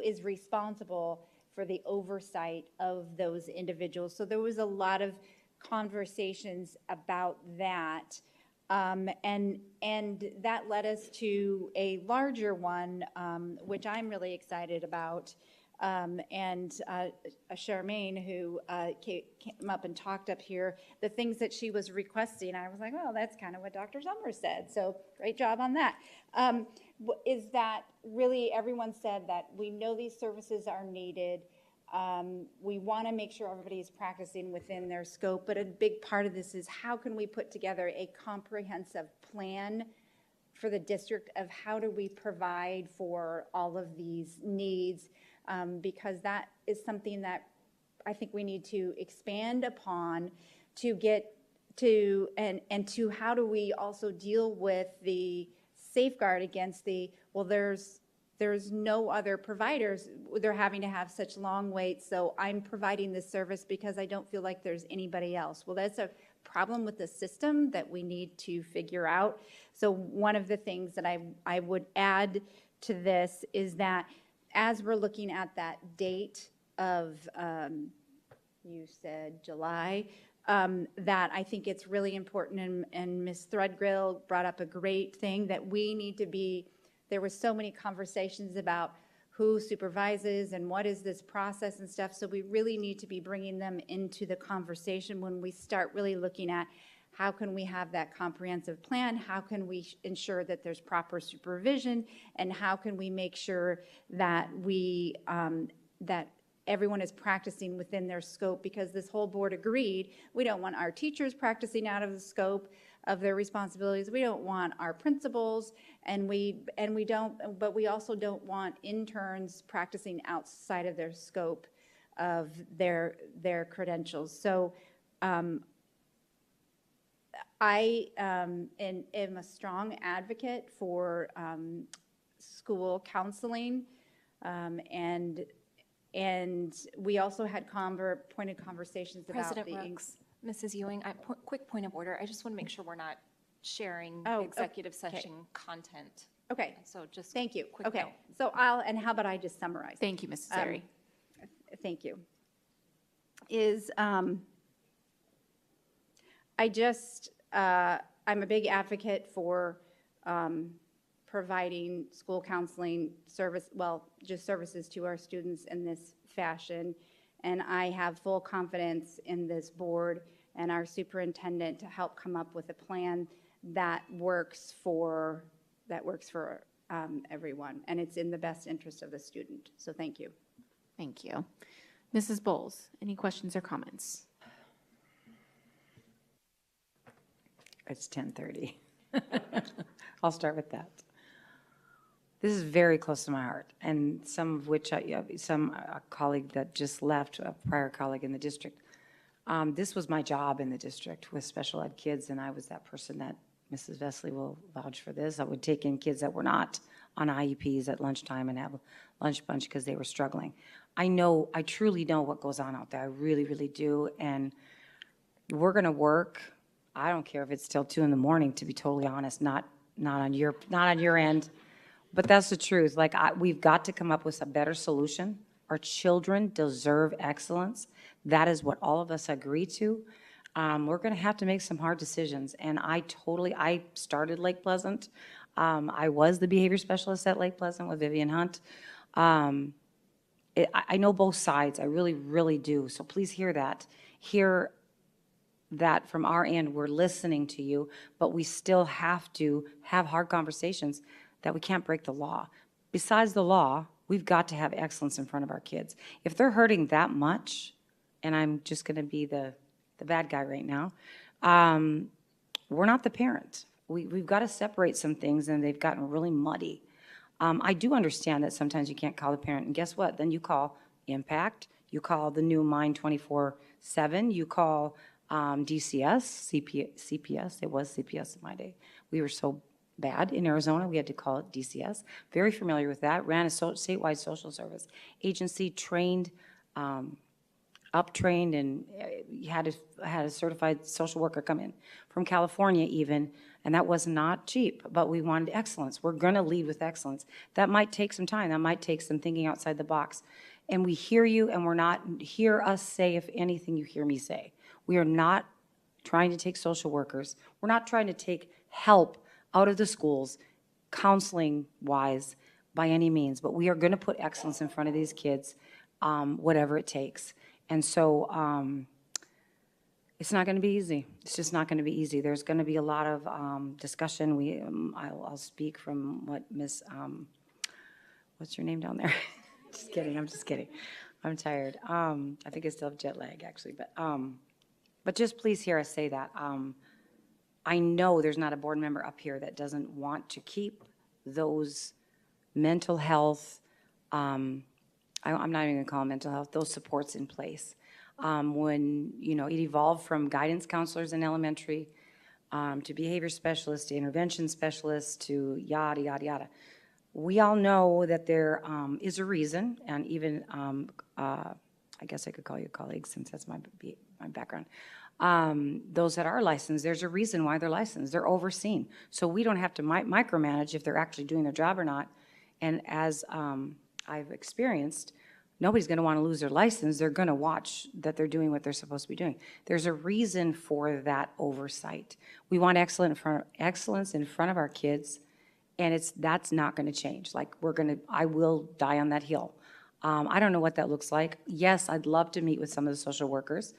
is responsible for the oversight of those individuals. So there was a lot of conversations about that. And that led us to a larger one, which I'm really excited about. Charmaine, who came up and talked up here, the things that she was requesting, I was like, well, that's kind of what Dr. Summers said, so great job on that. Is that really everyone said that we know these services are needed. We want to make sure everybody is practicing within their scope, but a big part of this is how can we put together a comprehensive plan for the district of how do we provide for all of these needs, because that is something that I think we need to expand upon to get to, and to how do we also deal with the safeguard against well, there's no other providers, they're having to have such long waits, so I'm providing this service because I don't feel like there's anybody else. Well, that's a problem with the system that we need to figure out. So one of the things that I would add to this is that as we're looking at that date of, you said July, that I think it's really important, and Ms. Threadgill brought up a great thing, that we need to be, there were so many conversations about who supervises and what is this process and stuff, so we really need to be bringing them into the conversation when we start really looking at how can we have that comprehensive plan, how can we ensure that there's proper supervision, and how can we make sure that that everyone is practicing within their scope, because this whole board agreed we don't want our teachers practicing out of the scope of their responsibilities. We don't want our principals, and we also don't want interns practicing outside of their scope of their credentials. So I am a strong advocate for school counseling, and we also had pointed conversations President about Brooks, Mrs. Ewing, quick point of order. I just want to make sure we're not sharing executive session content. Okay. So just thank you. Quick okay. note. So and how about I just summarize? Thank you, Mrs. Zeri. Thank you. I just I'm a big advocate for providing school counseling service, well, just services to our students in this fashion. And I have full confidence in this board and our superintendent to help come up with a plan that works for everyone. And it's in the best interest of the student. So thank you. Thank you. Mrs. Bowles, any questions or comments? It's 10:30. I'll start with that. This is very close to my heart, and some of which a colleague that just left, a prior colleague in the district. This was my job in the district with special ed kids, and I was that person that Mrs. Vesley will vouch for this. I would take in kids that were not on IEPs at lunchtime and have a lunch bunch because they were struggling. I truly know what goes on out there. I really, really do, and we're going to work. I don't care if it's till 2 a.m, to be totally honest, not on your end. But that's the truth. Like, we've got to come up with a better solution. Our children deserve excellence. That is what all of us agree to. We're going to have to make some hard decisions. And I started Lake Pleasant. I was the behavior specialist at Lake Pleasant with Vivian Hunt. I know both sides. I really, really do. So please hear that. Hear that from our end. We're listening to you, but we still have to have hard conversations that we can't break the law. Besides the law, we've got to have excellence in front of our kids. If they're hurting that much, and I'm just going to be the bad guy right now, we're not the parent. We've got to separate some things, and they've gotten really muddy. I do understand that sometimes you can't call the parent, and guess what? Then you call Impact, you call the new Mind 24/7, you call DCS, CPS. It was CPS in my day. We were so bad in Arizona, we had to call it DCS. Very familiar with that. Ran a statewide social service agency, trained, up-trained, and had a certified social worker come in from California even, and that was not cheap, but we wanted excellence. We're going to lead with excellence. That might take some time. That might take some thinking outside the box. And we hear you, and we're not, hear us say, if anything, you hear me say. We are not trying to take social workers. We're not trying to take help out of the schools, counseling-wise, by any means, but we are going to put excellence in front of these kids, whatever it takes. And so it's not going to be easy. It's just not going to be easy. There's going to be a lot of discussion. I'll speak from what Miss, what's your name down there? Just kidding. I'm just kidding. I'm tired. I think I still have jet lag, actually. But just please hear us say that. I know there's not a board member up here that doesn't want to keep those mental health, I'm not even going to call them mental health, those supports in place. When, it evolved from guidance counselors in elementary to behavior specialists, to intervention specialists, to yada, yada, yada. We all know that there is a reason, and even, I guess I could call you colleagues since that's my background. Those that are licensed, there's a reason why they're licensed. They're overseen. So we don't have to micromanage if they're actually doing their job or not. And as I've experienced, nobody's going to want to lose their license. They're going to watch that they're doing what they're supposed to be doing. There's a reason for that oversight. We want excellence in front of our kids, and that's not going to change. Like, I will die on that hill. I don't know what that looks like. Yes, I'd love to meet with some of the social workers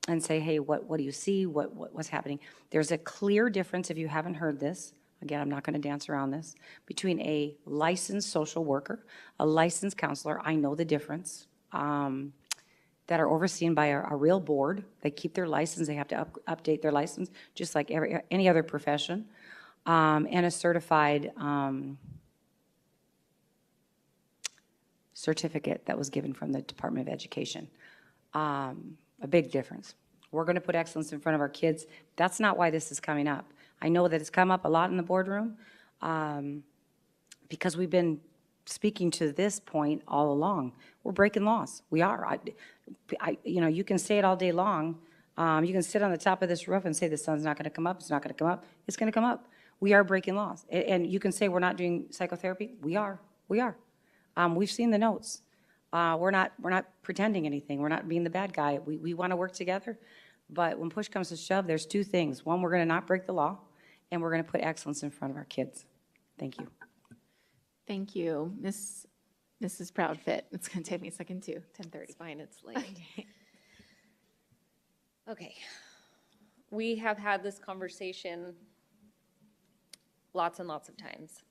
and say, hey, what do you see? What's happening? There's a clear difference, if you haven't heard this, again, I'm not going to dance around this, between a licensed social worker, a licensed counselor, I know the difference, that are overseen by a real board. They keep their license. They have to update their license, just like any other profession, and a certified certificate that was given from the Department of Education. A big difference. We're going to put excellence in front of our kids. That's not why this is coming up. I know that it's come up a lot in the boardroom because we've been speaking to this point all along. We're breaking laws. We are. You can say it all day long. You can sit on the top of this roof and say the sun's not going to come up. It's not going to come up. It's going to come up. We are breaking laws. And you can say we're not doing psychotherapy. We are. We are. We've seen the notes. We're not pretending anything. We're not being the bad guy. We want to work together. But when push comes to shove, there's two things. One, we're going to not break the law. and we're going to put excellence in front of our kids. Thank you. Thank you. Mrs. Proudfit. It's going to take me a second too, 10:30. It's fine, it's late. Okay. We have had this conversation lots and lots of times.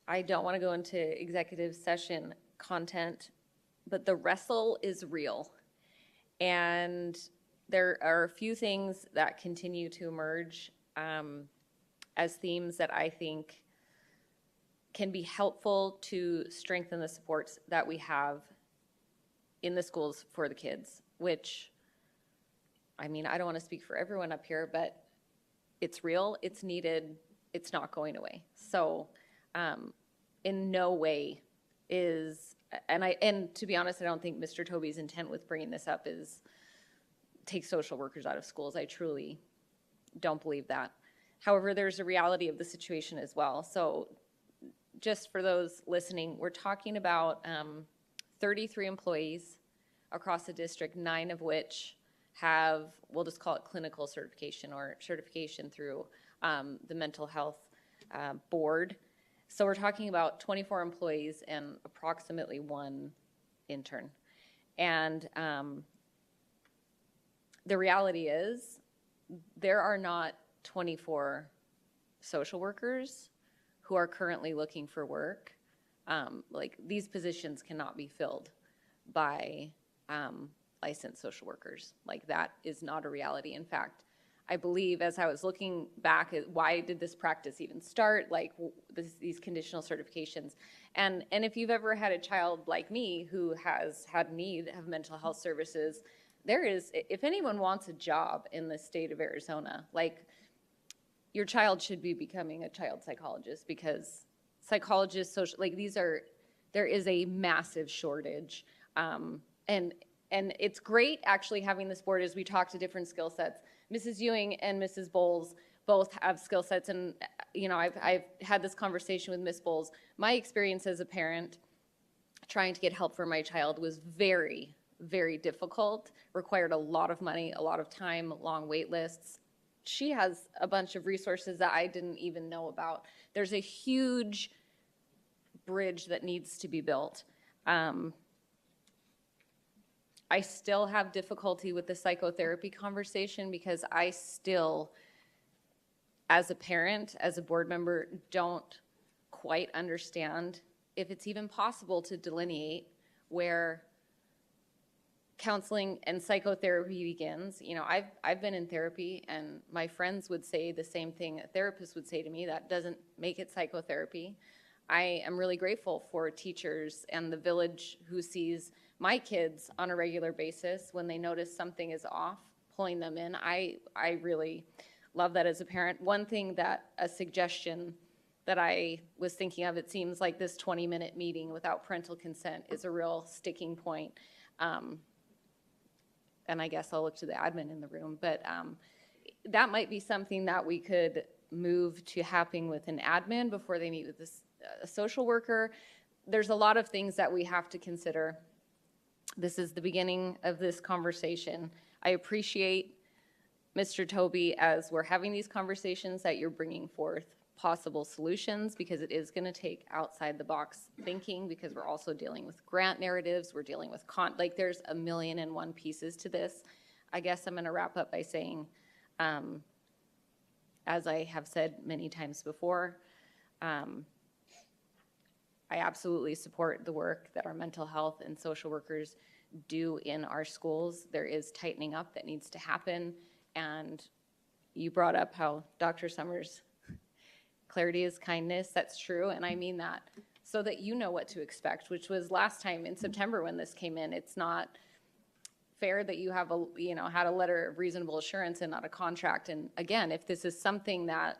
I don't want to go into executive session content, but the wrestle is real. And there are a few things that continue to emerge as themes that I think can be helpful to strengthen the supports that we have in the schools for the kids, which, I mean, I don't want to speak for everyone up here, but it's real, it's needed, it's not going away. So in no way is, and to be honest, I don't think Mr. Tobey's intent with bringing this up is take social workers out of schools. I truly don't believe that. However, there's a reality of the situation as well. So just for those listening, we're talking about 33 employees across the district, 9 of which have, we'll just call it clinical certification or certification through the mental health board. So we're talking about 24 employees and approximately 1 intern. And the reality is there are not 24 social workers who are currently looking for work. Like these positions cannot be filled by licensed social workers. Like that is not a reality. In fact, I believe as I was looking back at why did this practice even start, like these conditional certifications. And if you've ever had a child like me who has had need of mental health services, there is, if anyone wants a job in the state of Arizona, like your child should be becoming a child psychologist because psychologists, social, like these are, there is a massive shortage. And it's great actually having this board as we talk to different skill sets. Mrs. Ewing and Mrs. Bowles both have skill sets, and you know I've had this conversation with Miss Bowles. My experience as a parent trying to get help for my child was very, very difficult, required a lot of money, a lot of time, long wait lists. She has a bunch of resources that I didn't even know about. There's a huge bridge that needs to be built. I still have difficulty with the psychotherapy conversation because I still, as a parent, as a board member, don't quite understand if it's even possible to delineate where counseling and psychotherapy begins. You know, I've been in therapy, and my friends would say the same thing a therapist would say to me. That doesn't make it psychotherapy. I am really grateful for teachers and the village who sees my kids on a regular basis when they notice something is off, pulling them in. I really love that as a parent. One thing that, a suggestion that I was thinking of, it seems like this 20-minute meeting without parental consent is a real sticking point. And I guess I'll look to the admin in the room, but that might be something that we could move to happening with an admin before they meet with a social worker. There's a lot of things that we have to consider. This is the beginning of this conversation. I appreciate, Mr. Tobey, as we're having these conversations, that you're bringing forth possible solutions, because it is going to take outside the box thinking, because we're also dealing with grant narratives, we're dealing with like there's 1,000,001 pieces to this. I guess I'm going to wrap up by saying, as I have said many times before, I absolutely support the work that our mental health and social workers do in our schools. There is tightening up that needs to happen, and you brought up how Dr. Summers, clarity is kindness. That's true, and I mean that, so that you know what to expect, which was last time in September when this came in. It's not fair that you have had a letter of reasonable assurance and not a contract. And again, if this is something that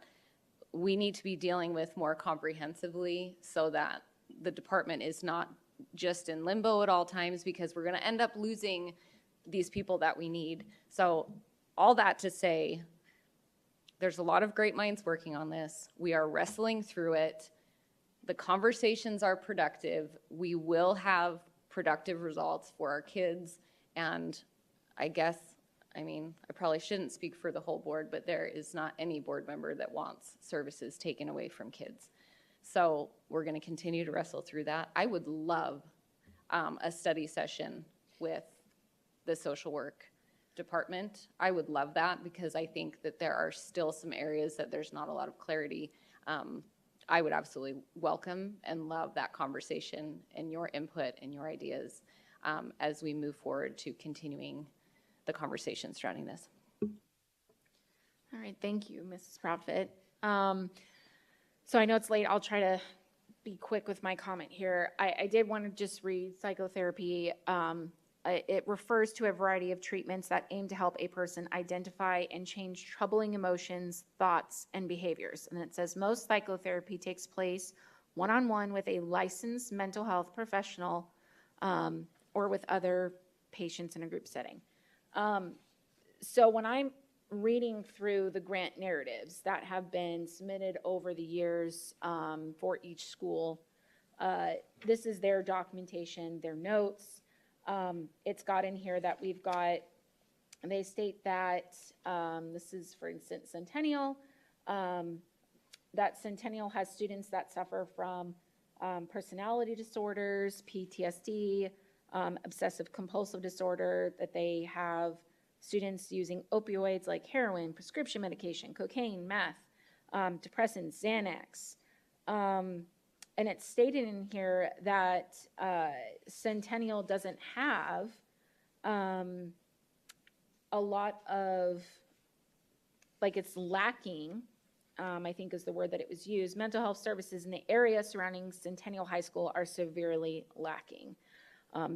we need to be dealing with more comprehensively so that the department is not just in limbo at all times, because we're going to end up losing these people that we need. So all that to say, there's a lot of great minds working on this. We are wrestling through it. The conversations are productive. We will have productive results for our kids. And I guess I mean, I probably shouldn't speak for the whole board, but there is not any board member that wants services taken away from kids. So we're going to continue to wrestle through that. I would love a study session with the social work department. I would love that because I think that there are still some areas that there's not a lot of clarity. I would absolutely welcome and love that conversation and your input and your ideas as we move forward to continuing the conversation surrounding this. All right, thank you, Mrs. Profit. So I know it's late. I'll try to be quick with my comment here. I did want to just read psychotherapy. It refers to a variety of treatments that aim to help a person identify and change troubling emotions, thoughts, and behaviors. And it says most psychotherapy takes place one-on-one with a licensed mental health professional or with other patients in a group setting. So when I'm reading through the grant narratives that have been submitted over the years for each school, this is their documentation, their notes. It's got in here that we've got, they state that, this is for instance Centennial, that Centennial has students that suffer from personality disorders, PTSD, obsessive compulsive disorder, that they have students using opioids like heroin, prescription medication, cocaine, meth, depressants, Xanax. And it's stated in here that Centennial doesn't have a lot of, like it's lacking, I think is the word that it was used, mental health services in the area surrounding Centennial High School are severely lacking.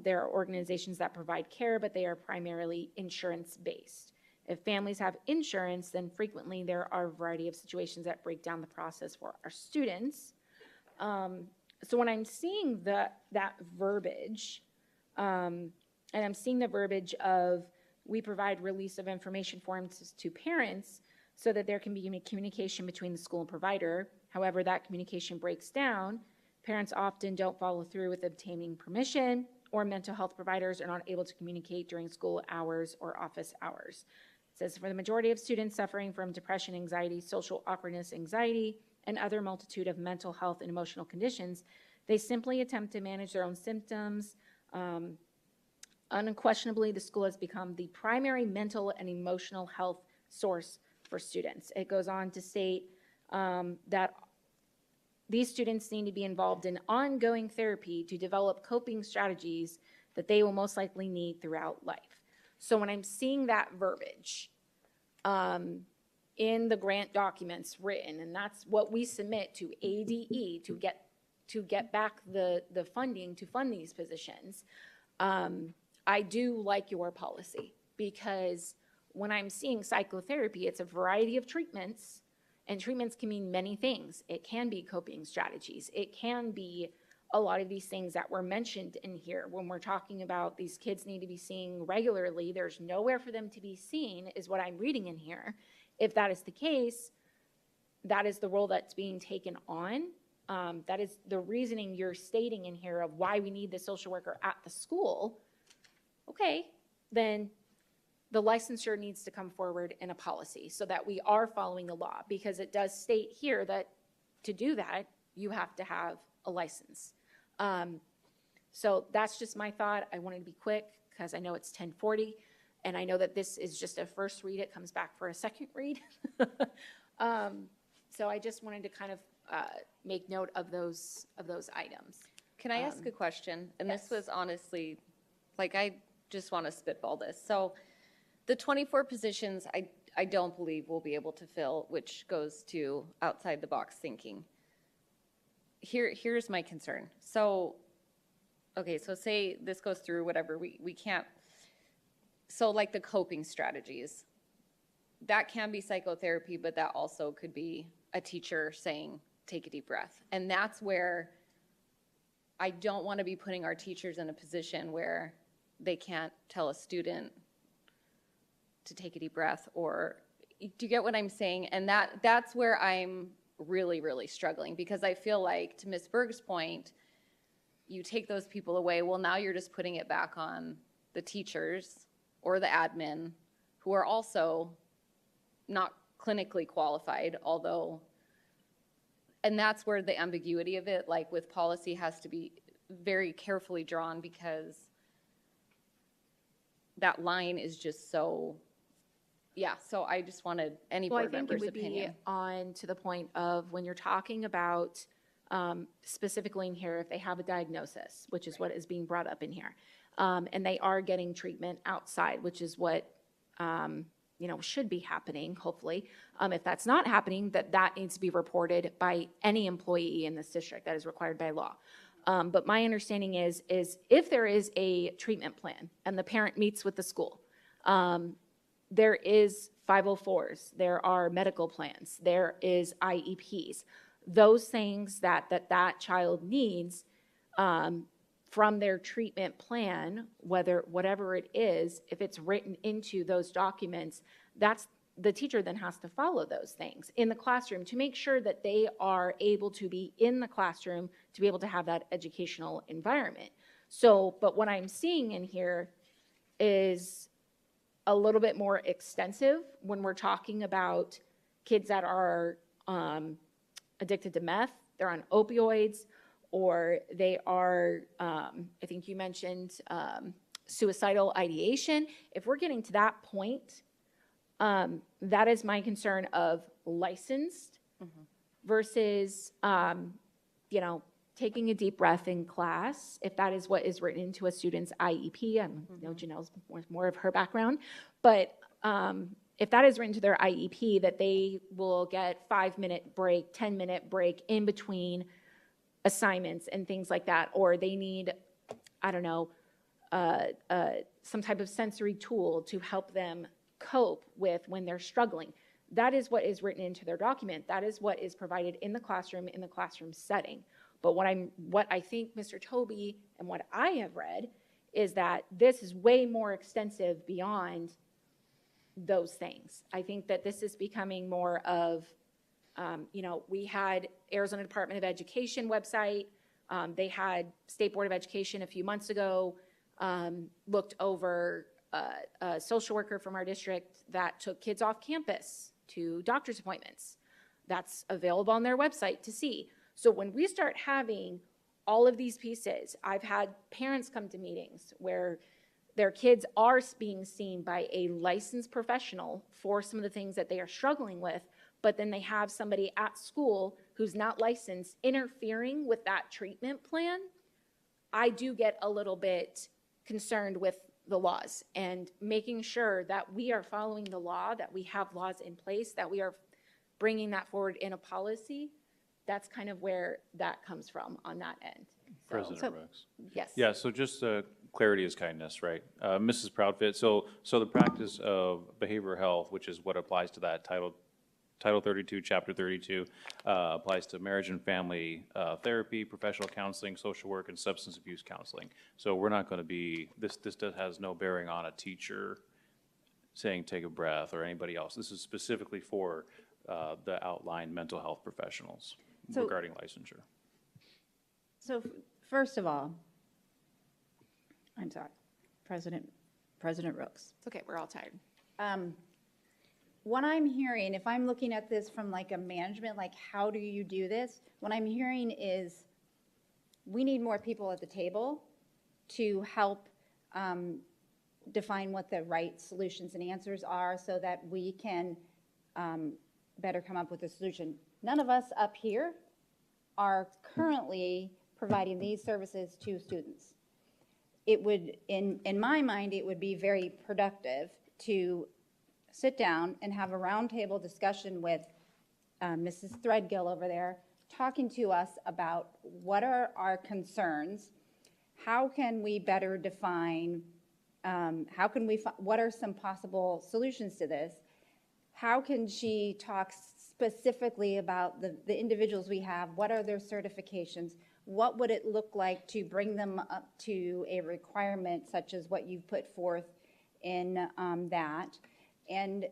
There are organizations that provide care, but they are primarily insurance-based. If families have insurance, then frequently there are a variety of situations that break down the process for our students. So when I'm seeing that verbiage, and I'm seeing the verbiage of we provide release of information forms to parents so that there can be communication between the school and provider. However, that communication breaks down. Parents often don't follow through with obtaining permission, or mental health providers are not able to communicate during school hours or office hours. It says for the majority of students suffering from depression, anxiety, social awkwardness, anxiety, and other multitude of mental health and emotional conditions, they simply attempt to manage their own symptoms. Unquestionably, the school has become the primary mental and emotional health source for students. It goes on to state that these students need to be involved in ongoing therapy to develop coping strategies that they will most likely need throughout life. So when I'm seeing that verbiage in the grant documents written, and that's what we submit to ADE to get back the funding to fund these positions, I do like your policy, because when I'm seeing psychotherapy, it's a variety of treatments. And treatments can mean many things. It can be coping strategies. It can be a lot of these things that were mentioned in here. When we're talking about these kids need to be seen regularly, there's nowhere for them to be seen, is what I'm reading in here. If that is the case, that is the role that's being taken on. That is the reasoning you're stating in here of why we need the social worker at the school. Okay, then the licensure needs to come forward in a policy so that we are following the law, because it does state here that to do that, you have to have a license. So that's just my thought. I wanted to be quick because I know it's 10:40, and I know that this is just a first read. It comes back for a second read. So I just wanted to kind of make note of those items. Can I ask a question? And yes. This was honestly, like, I just want to spitball this. So the 24 positions, I don't believe we'll be able to fill, which goes to outside the box thinking. Here's my concern. So, okay, so say this goes through, whatever, we can't, so like the coping strategies, that can be psychotherapy, but that also could be a teacher saying, take a deep breath. And that's where I don't want to be putting our teachers in a position where they can't tell a student to take a deep breath, or do you get what I'm saying? And that's where I'm really, really struggling, because I feel like, to Ms. Berg's point, you take those people away, well, now you're just putting it back on the teachers or the admin who are also not clinically qualified, although, and that's where the ambiguity of it, like with policy, has to be very carefully drawn, because that line is just so, yeah, so I just wanted any Well, I board think it member's would be opinion. on to the point of when you're talking about specifically in here, if they have a diagnosis, which is what is being brought up in here, and they are getting treatment outside, which is what should be happening, hopefully. If that's not happening, that needs to be reported by any employee in this district. That is required by law. But my understanding is if there is a treatment plan and the parent meets with the school, there is 504s, there are medical plans, there is IEPs. Those things that child needs from their treatment plan, whatever it is, if it's written into those documents, the teacher then has to follow those things in the classroom to make sure that they are able to be in the classroom to be able to have that educational environment. So, but what I'm seeing in here is a little bit more extensive when we're talking about kids that are addicted to meth, they're on opioids, or they are, I think you mentioned suicidal ideation. If we're getting to that point, that is my concern of licensed versus, taking a deep breath in class, if that is what is written into a student's IEP. I know Janelle's more of her background, but if that is written to their IEP, that they will get 5-minute break, 10-minute break in between assignments and things like that, or they need, I don't know, some type of sensory tool to help them cope with when they're struggling. That is what is written into their document. That is what is provided in the classroom setting. But what I think Mr. Toby and what I have read is that this is way more extensive beyond those things. I think that this is becoming more of, we had Arizona Department of Education website. They had State Board of Education a few months ago, looked over a social worker from our district that took kids off campus to doctor's appointments. That's available on their website to see. So when we start having all of these pieces, I've had parents come to meetings where their kids are being seen by a licensed professional for some of the things that they are struggling with, but then they have somebody at school who's not licensed interfering with that treatment plan. I do get a little bit concerned with the laws and making sure that we are following the law, that we have laws in place, that we are bringing that forward in a policy. That's kind of where that comes from on that end. President Brooks. Yes. Yeah, so just clarity is kindness, right? Mrs. Proudfit, so the practice of behavioral health, which is what applies to that Title 32, Chapter 32, applies to marriage and family therapy, professional counseling, social work, and substance abuse counseling. So we're not going to be, this has no bearing on a teacher saying take a breath or anybody else. This is specifically for the outlined mental health professionals regarding licensure. So first of all, I'm sorry, President Rooks. It's okay, we're all tired. What I'm hearing, if I'm looking at this from like a management, like how do you do this? What I'm hearing is we need more people at the table to help define what the right solutions and answers are so that we can better come up with a solution. None of us up here are currently providing these services to students. It would, in my mind, it would be very productive to sit down and have a roundtable discussion with Mrs. Threadgill over there, talking to us about what are our concerns, how can we better define, what are some possible solutions to this, how can she talk specifically about the individuals we have, what are their certifications, what would it look like to bring them up to a requirement such as what you've put forth in that, and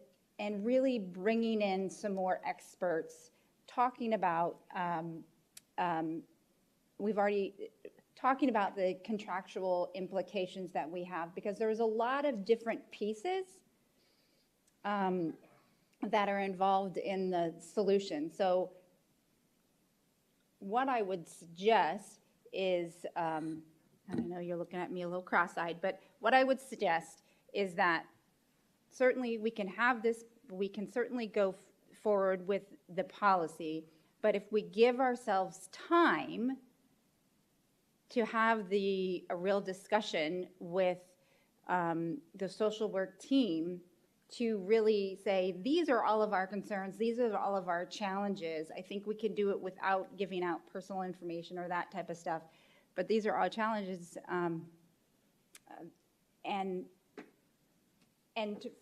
really bringing in some more experts, talking about, we've already talking about the contractual implications that we have, because there's a lot of different pieces that are involved in the solution. So what I would suggest is, I know you're looking at me a little cross-eyed, but what I would suggest is that certainly we can have this, we can certainly go forward with the policy, but if we give ourselves time to have a real discussion with the social work team to really say, these are all of our concerns, these are all of our challenges. I think we can do it without giving out personal information or that type of stuff. But these are all challenges.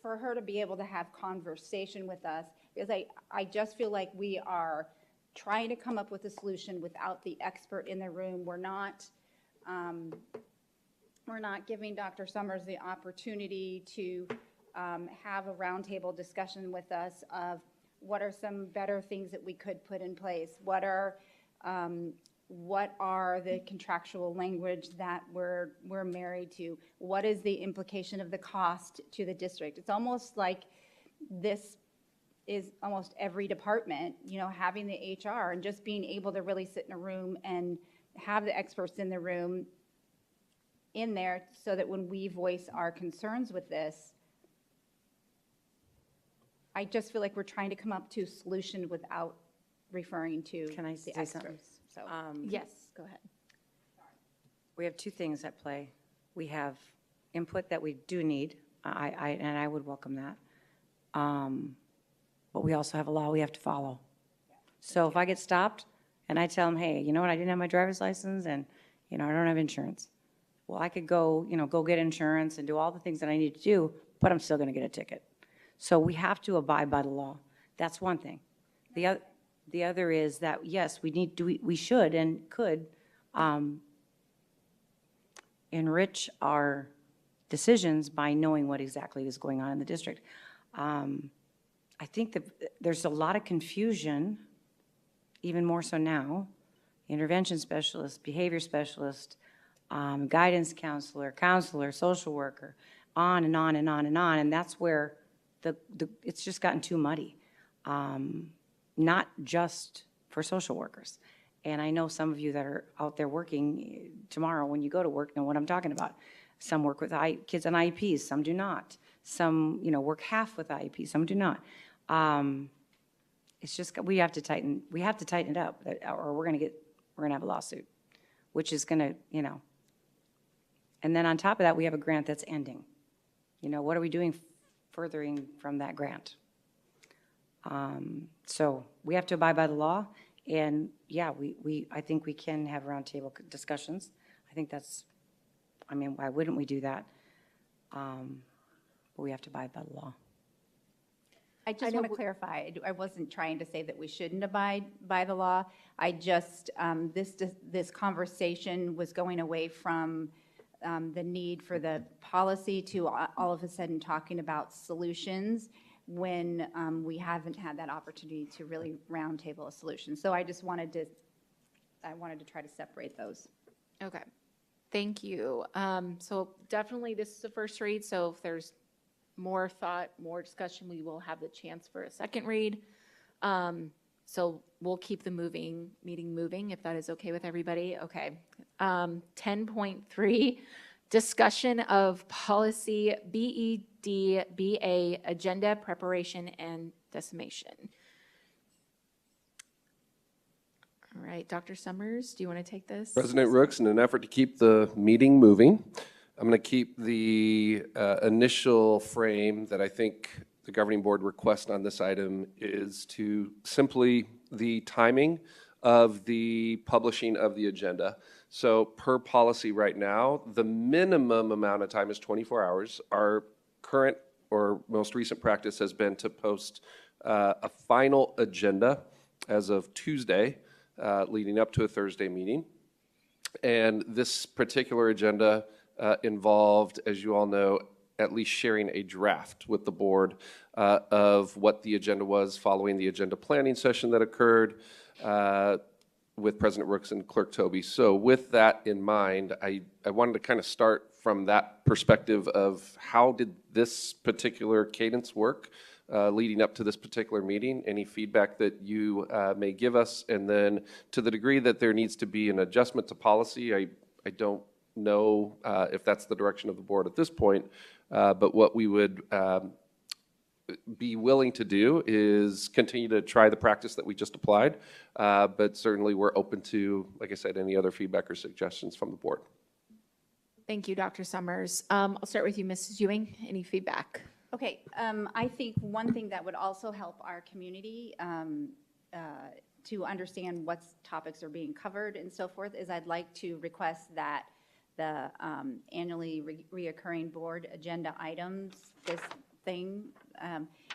For her to be able to have conversation with us, because I just feel like we are trying to come up with a solution without the expert in the room. We're not giving Dr. Summers the opportunity to have a roundtable discussion with us of what are some better things that we could put in place, what are the contractual language that we're married to, what is the implication of the cost to the district. It's almost like this is almost every department, having the HR and just being able to really sit in a room and have the experts in the room in there so that when we voice our concerns with this, I just feel like we're trying to come up to a solution without referring to the experts. Something? So, yes, go ahead. We have two things at play. We have input that we do need, and I would welcome that. But we also have a law we have to follow. So if I get stopped and I tell them, hey, you know what, I didn't have my driver's license and, I don't have insurance. Well, I could go get insurance and do all the things that I need to do, but I'm still going to get a ticket. So we have to abide by the law. That's one thing. The other is that, yes, we should and could enrich our decisions by knowing what exactly is going on in the district. I think that there's a lot of confusion, even more so now. Intervention specialist, behavior specialist, guidance counselor, social worker, on and on and on and on. And that's where it's just gotten too muddy. Not just for social workers. And I know some of you that are out there working tomorrow when you go to work know what I'm talking about. Some work with kids on IEPs, some do not. Some, work half with IEPs, some do not. It's just, we have to tighten it up, or we're gonna have a lawsuit, which is gonna, and then on top of that, we have a grant that's ending. What are we doing furthering from that grant? So we have to abide by the law, and yeah, I think we can have roundtable discussions. I think why wouldn't we do that? But we have to abide by the law. I just want to clarify, I wasn't trying to say that we shouldn't abide by the law. I just, this conversation was going away from the need for the policy to all of a sudden talking about solutions when we haven't had that opportunity to really roundtable a solution. So I just wanted to try to separate those. Okay, thank you. So definitely this is the first read, so if there's more thought, more discussion, we will have the chance for a second read. So we'll keep the meeting moving, if that is okay with everybody. Okay. 10.3, discussion of policy BEDBA, agenda preparation and dissemination. All right, Dr. Summers, do you want to take this? President Rooks, in an effort to keep the meeting moving, I'm going to keep the initial frame that I think the governing board request on this item is to simply the timing of the publishing of the agenda. So per policy right now, the minimum amount of time is 24 hours. Our current or most recent practice has been to post a final agenda as of Tuesday, leading up to a Thursday meeting. And this particular agenda involved, as you all know, at least sharing a draft with the board of what the agenda was following the agenda planning session that occurred with President Rooks and Clerk Toby. So with that in mind, I wanted to kind of start from that perspective of how did this particular cadence work leading up to this particular meeting, any feedback that you may give us, and then to the degree that there needs to be an adjustment to policy, I don't know if that's the direction of the board at this point, but what we would be willing to do is continue to try the practice that we just applied, but certainly we're open to, like I said, any other feedback or suggestions from the board. Thank you, Dr. Summers. I'll start with you, Mrs. Ewing. Any feedback? Okay, I think one thing that would also help our community to understand what topics are being covered and so forth is I'd like to request that the annually reoccurring board agenda items, this thing,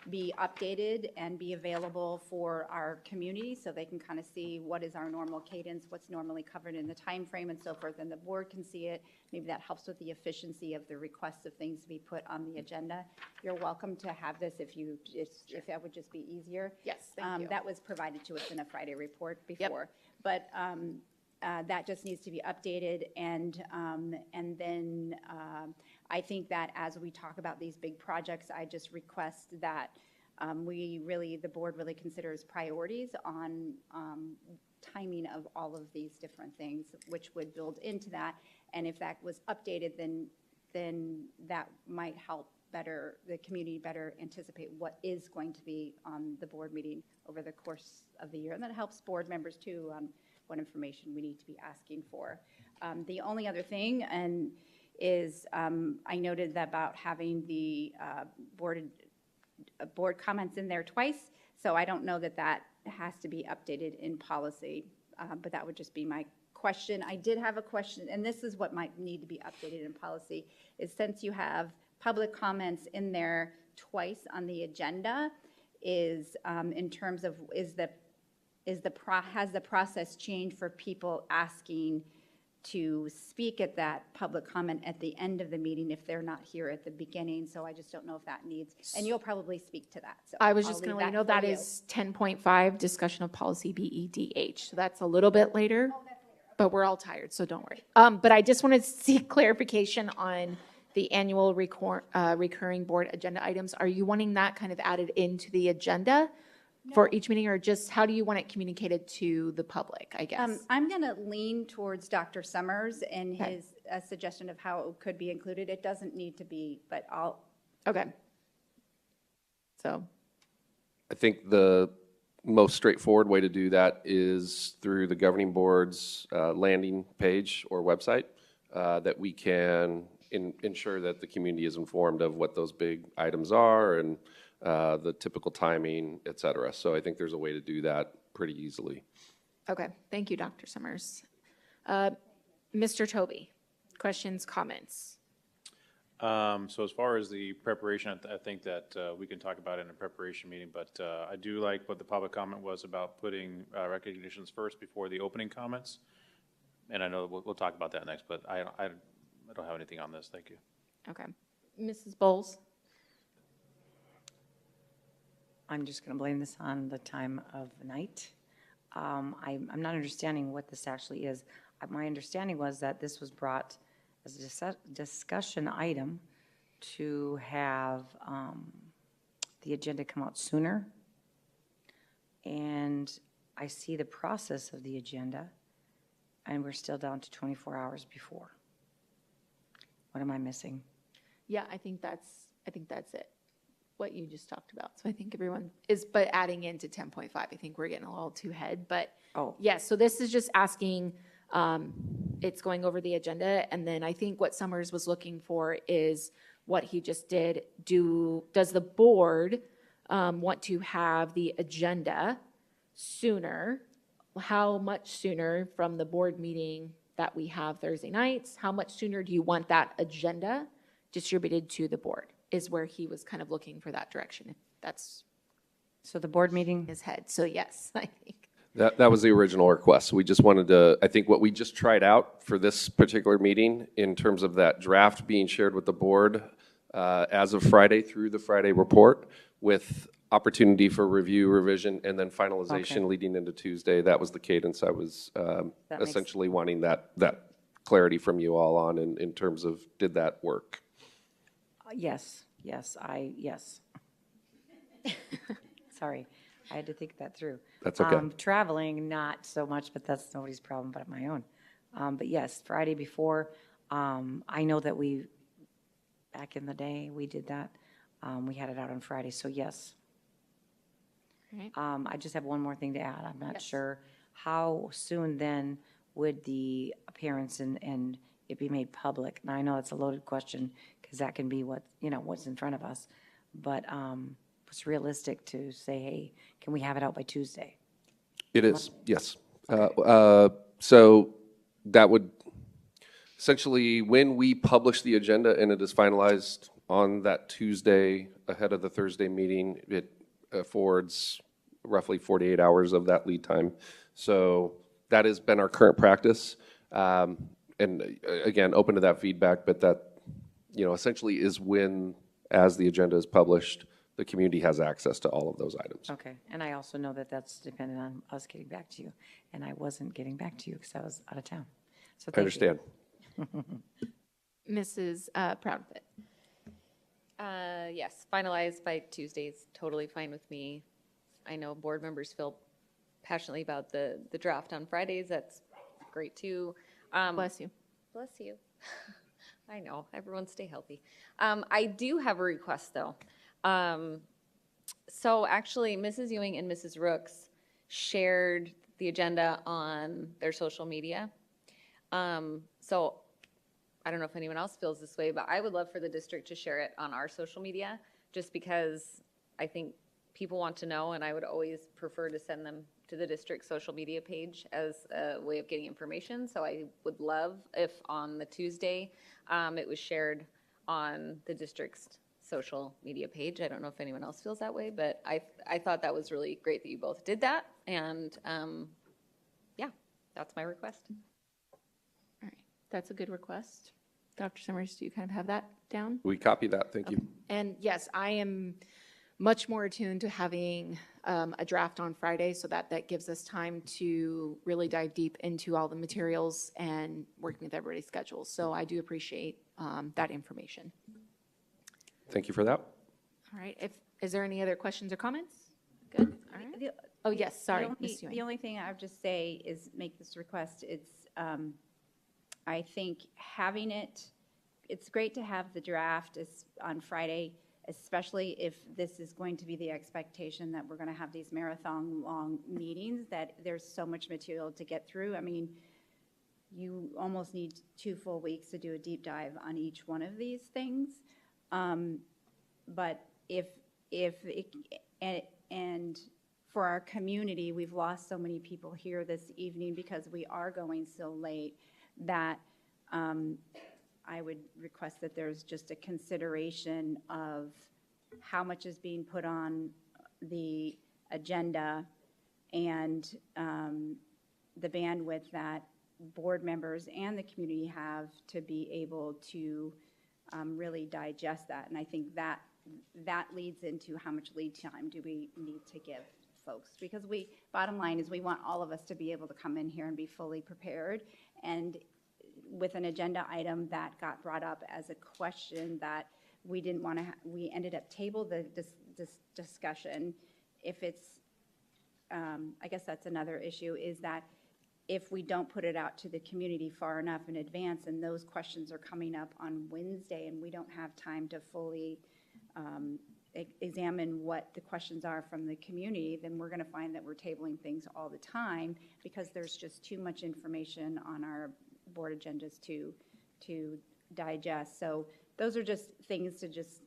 be updated and be available for our community so they can kind of see what is our normal cadence, what's normally covered in the time frame and so forth, and the board can see it. Maybe that helps with the efficiency of the requests of things to be put on the agenda. You're welcome to have this if that would just be easier. Yes, thank you. That was provided to us in a Friday report before. But that just needs to be updated, and then I think that as we talk about these big projects, I just request that the board really considers priorities on timing of all of these different things, which would build into that. And if that was updated, then that might help the community better anticipate what is going to be on the board meeting over the course of the year. And that helps board members too on what information we need to be asking for. The only other thing is I noted that about having the board comments in there twice, so I don't know that has to be updated in policy, but that would just be my question. I did have a question, and this is what might need to be updated in policy, is since you have public comments in there twice on the agenda, is in terms of has the process changed for people asking to speak at that public comment at the end of the meeting if they're not here at the beginning? So I just don't know if that needs, and you'll probably speak to that. So I was just going to let you know that is 10.5, discussion of policy BEDH. So that's a little bit later, but we're all tired, so don't worry. But I just wanted to seek clarification on the annual recurring board agenda items. Are you wanting that kind of added into the agenda for each meeting, or just how do you want it communicated to the public, I guess? I'm going to lean towards Dr. Summers and his suggestion of how it could be included. It doesn't need to be, but I'll. Okay. So. I think the most straightforward way to do that is through the governing board's landing page or website that we can ensure that the community is informed of what those big items are and the typical timing, et cetera. So I think there's a way to do that pretty easily. Okay, thank you, Dr. Summers. Mr. Toby, questions, comments? So as far as the preparation, I think that we can talk about it in a preparation meeting, but I do like what the public comment was about putting recognitions first before the opening comments. And I know we'll talk about that next, but I don't have anything on this. Thank you. Okay. Mrs. Bowles? I'm just going to blame this on the time of night. I'm not understanding what this actually is. My understanding was that this was brought as a discussion item to have the agenda come out sooner. And I see the process of the agenda, and we're still down to 24 hours before. What am I missing? Yeah, I think that's it, what you just talked about. So I think everyone is, but adding into 10.5, I think we're getting a little too ahead, but yes, so this is just asking, it's going over the agenda, and then I think what Summers was looking for is what he just did. Does the board want to have the agenda sooner? How much sooner from the board meeting that we have Thursday nights? How much sooner do you want that agenda distributed to the board? Is where he was kind of looking for that direction. If that's so the board meeting his head. So yes, I think that was the original request. We just wanted to, I think what we just tried out for this particular meeting in terms of that draft being shared with the board as of Friday through the Friday report with opportunity for review, revision, and then finalization leading into Tuesday. That was the cadence I was essentially wanting that clarity from you all on in terms of did that work? Yes. Sorry, I had to think that through. That's okay. Traveling, not so much, but that's nobody's problem but my own. But yes, Friday before, I know that back in the day, we did that. We had it out on Friday, so yes. Right. I just have one more thing to add. I'm not sure how soon then would the appearance and it be made public? Now, I know it's a loaded question because that can be what's in front of us. But it's realistic to say, hey, can we have it out by Tuesday? It is, yes. So that would, essentially, when we publish the agenda and it is finalized on that Tuesday ahead of the Thursday meeting, it affords roughly 48 hours of that lead time. So that has been our current practice. And again, open to that feedback, but that, essentially is when, as the agenda is published, the community has access to all of those items. Okay, and I also know that that's dependent on us getting back to you, and I wasn't getting back to you because I was out of town. So I understand. Mrs. Proudfit. Yes, finalized by Tuesday is totally fine with me. I know board members feel passionately about the draft on Fridays. That's great too. Bless you. Bless you. I know, everyone stay healthy. I do have a request though. So actually, Mrs. Ewing and Mrs. Rooks shared the agenda on their social media. So I don't know if anyone else feels this way, but I would love for the district to share it on our social media, just because I think people want to know, and I would always prefer to send them to the district social media page as a way of getting information. So I would love if on the Tuesday, it was shared on the district's social media page. I don't know if anyone else feels that way, but I thought that was really great that you both did that. And yeah, that's my request. All right, that's a good request. Dr. Summers, do you kind of have that down? We copy that, thank you. And yes, I am much more attuned to having a draft on Friday, so that gives us time to really dive deep into all the materials and working with everybody's schedules. So I do appreciate that information. Thank you for that. All right, is there any other questions or comments? Good, all right. Oh, yes, sorry, Ms. Ewing. The only thing I would just say is make this request. I think having it's great to have the draft on Friday, especially if this is going to be the expectation that we're going to have these marathon long meetings, that there's so much material to get through. I mean, you almost need 2 full weeks to do a deep dive on each one of these things. But and for our community, we've lost so many people here this evening because we are going so late that I would request that there's just a consideration of how much is being put on the agenda and the bandwidth that board members and the community have to be able to really digest that. And I think that leads into how much lead time do we need to give folks, because bottom line is we want all of us to be able to come in here and be fully prepared. And with an agenda item that got brought up as a question that we didn't want to, we ended up table this discussion. If it's, I guess that's another issue, is that if we don't put it out to the community far enough in advance and those questions are coming up on Wednesday and we don't have time to fully examine what the questions are from the community, then we're going to find that we're tabling things all the time because there's just too much information on our board agendas to digest. So those are just things to just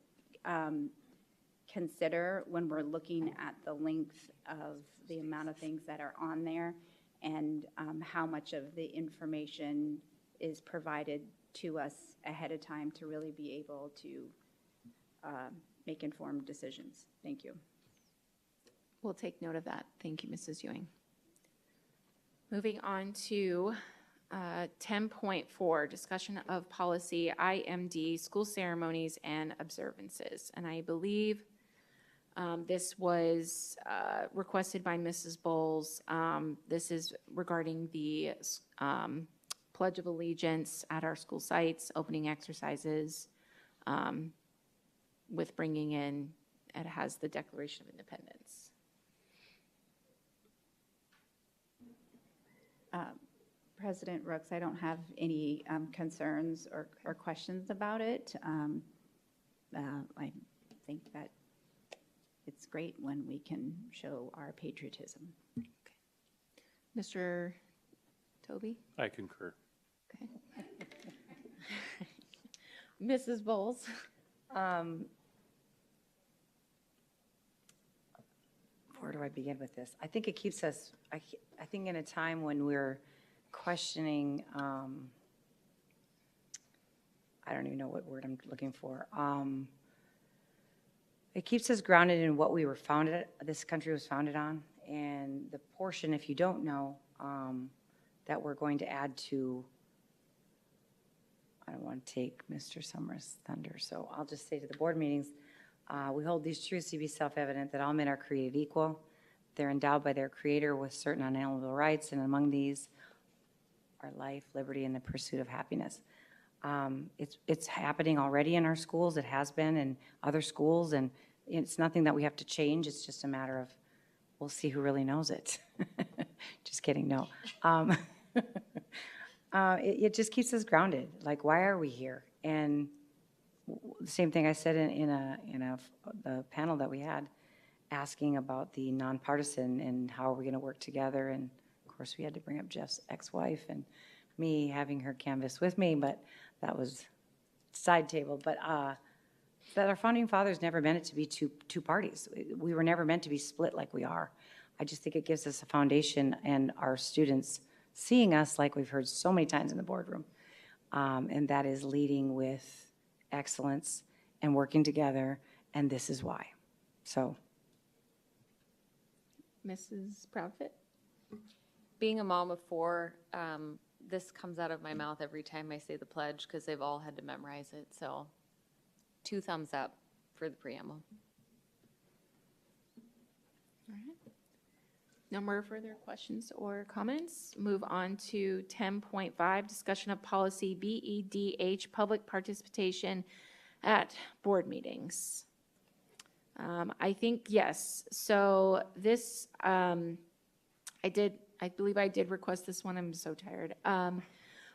consider when we're looking at the length of the amount of things that are on there and how much of the information is provided to us ahead of time to really be able to make informed decisions. Thank you. We'll take note of that. Thank you, Mrs. Ewing. Moving on to 10.4, discussion of policy IMD, school ceremonies and observances. And I believe this was requested by Mrs. Bowles. This is regarding the Pledge of Allegiance at our school sites, opening exercises, with bringing in it has the Declaration of Independence. President Rooks, I don't have any concerns or questions about it. I think that it's great when we can show our patriotism. Mr. Toby? I concur. Okay. Mrs. Bowles? Where do I begin with this? I think it keeps us, I think in a time when we're questioning, I don't even know what word I'm looking for. It keeps us grounded in what we were founded, this country was founded on, and the portion, if you don't know, that we're going to add to, I don't want to take Mr. Summers' thunder, so I'll just say to the board meetings, we hold these truths to be self-evident that all men are created equal. They're endowed by their Creator with certain unalienable rights, and among these are life, liberty, and the pursuit of happiness. It's happening already in our schools. It has been in other schools, and it's nothing that we have to change. It's just a matter of, we'll see who really knows it. Just kidding, no. It just keeps us grounded. Like, why are we here? And the same thing I said in the panel that we had, asking about the nonpartisan and how are we going to work together. And of course, we had to bring up Jeff's ex-wife and me having her canvas with me, but that was side table. But that our founding fathers never meant it to be two parties. We were never meant to be split like we are. I just think it gives us a foundation, and our students seeing us, like we've heard so many times in the boardroom, and that is leading with excellence and working together, and this is why. So. Mrs. Proudfit? Being a mom of four, this comes out of my mouth every time I say the pledge because they've all had to memorize it. So 2 thumbs up for the preamble. All right. No more further questions or comments. Move on to 10.5, discussion of policy BEDH, public participation at board meetings. I think, yes. So this, I believe I did request this one. I'm so tired.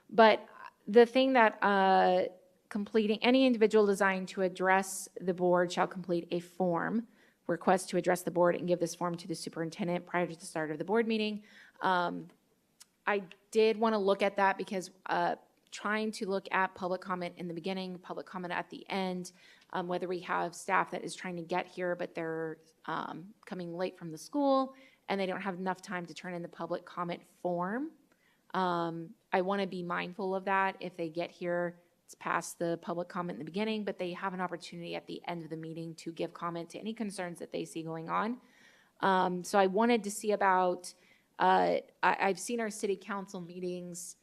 But the thing that completing any individual designed to address the board shall complete a form request to address the board and give this form to the superintendent prior to the start of the board meeting. I did want to look at that because trying to look at public comment in the beginning, public comment at the end, whether we have staff that is trying to get here, but they're coming late from the school and they don't have enough time to turn in the public comment form. I want to be mindful of that. If they get here, it's past the public comment in the beginning, but they have an opportunity at the end of the meeting to give comment to any concerns that they see going on. So I wanted to see about, I've seen our city council meetings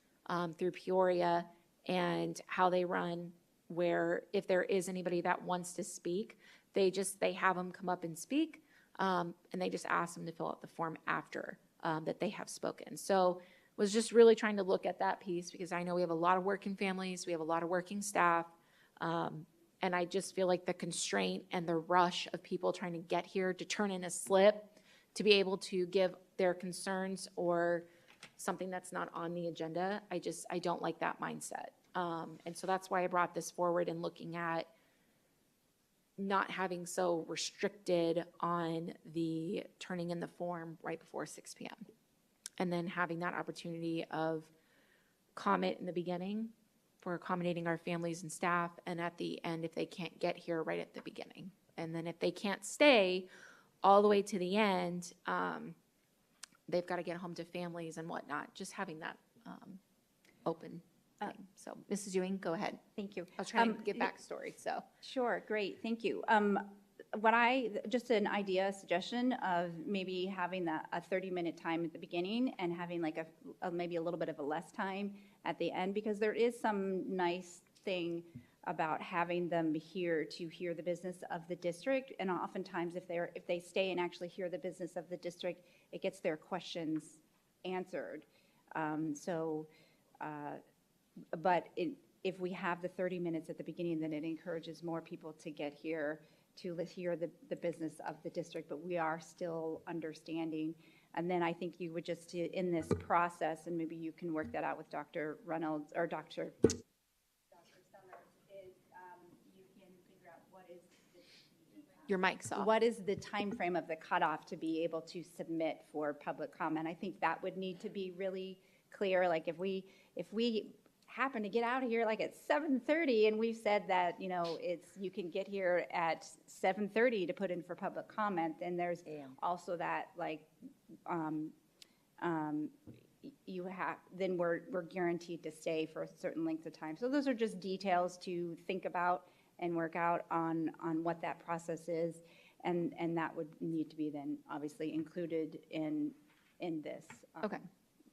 through Peoria and how they run, where if there is anybody that wants to speak, they have them come up and speak, and they just ask them to fill out the form after that they have spoken. So was just really trying to look at that piece because I know we have a lot of working families, we have a lot of working staff, and I just feel like the constraint and the rush of people trying to get here to turn in a slip to be able to give their concerns or something that's not on the agenda, I don't like that mindset. And so that's why I brought this forward and looking at not having so restricted on the turning in the form right before 6 p.m. And then having that opportunity of comment in the beginning for accommodating our families and staff, and at the end if they can't get here right at the beginning. And then if they can't stay all the way to the end, they've got to get home to families and whatnot, just having that open thing. So Mrs. Ewing, go ahead. Thank you. I was trying to get backstory, so. Sure, great, thank you. Just an idea, a suggestion of maybe having a 30-minute time at the beginning and having like maybe a little bit of a less time at the end, because there is some nice thing about having them here to hear the business of the district, and oftentimes if they stay and actually hear the business of the district, it gets their questions answered. But if we have the 30 minutes at the beginning, then it encourages more people to get here hear the business of the district, but we are still understanding. And then I think you would just, in this process, and maybe you can work that out with Dr. Reynolds or Dr. Summers, is you can figure out what is Your mic's off. what is the time frame of the cutoff to be able to submit for public comment. I think that would need to be really clear. Like if we happen to get out of here like at 7:30 and we've said that, you know, you can get here at 7:30 to put in for public comment, and there's also that like then we're guaranteed to stay for a certain length of time. So those are just details to think about and work out on what that process is, and that would need to be then obviously included in this Okay.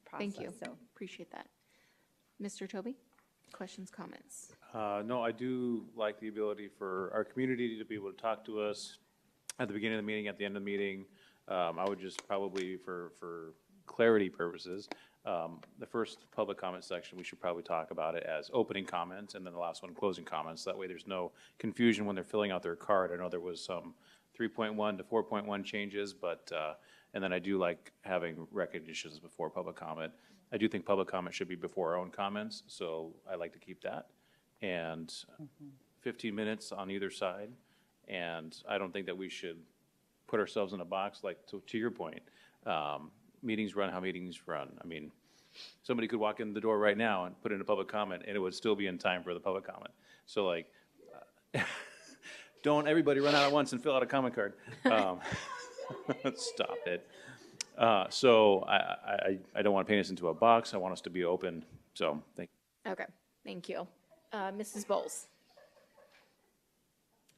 process. Thank you. So Appreciate that. Mr. Toby, questions, comments? No, I do like the ability for our community to be able to talk to us at the beginning of the meeting, at the end of the meeting. I would just probably, for clarity purposes, the first public comment section, we should probably talk about it as opening comments, and then the last one, closing comments. That way there's no confusion when they're filling out their card. I know there was some 3.1 to 4.1 changes, but, and then I do like having recognitions before public comment. I do think public comment should be before our own comments, so I like to keep that. And 15 minutes on either side, and I don't think that we should put ourselves in a box, like to your point. Meetings run how meetings run. I mean, somebody could walk in the door right now and put in a public comment, and it would still be in time for the public comment. So like, don't everybody run out at once and fill out a comment card. Stop it. So I don't want to paint us into a box. I want us to be open. So thank you. Okay, thank you. Mrs. Bowles.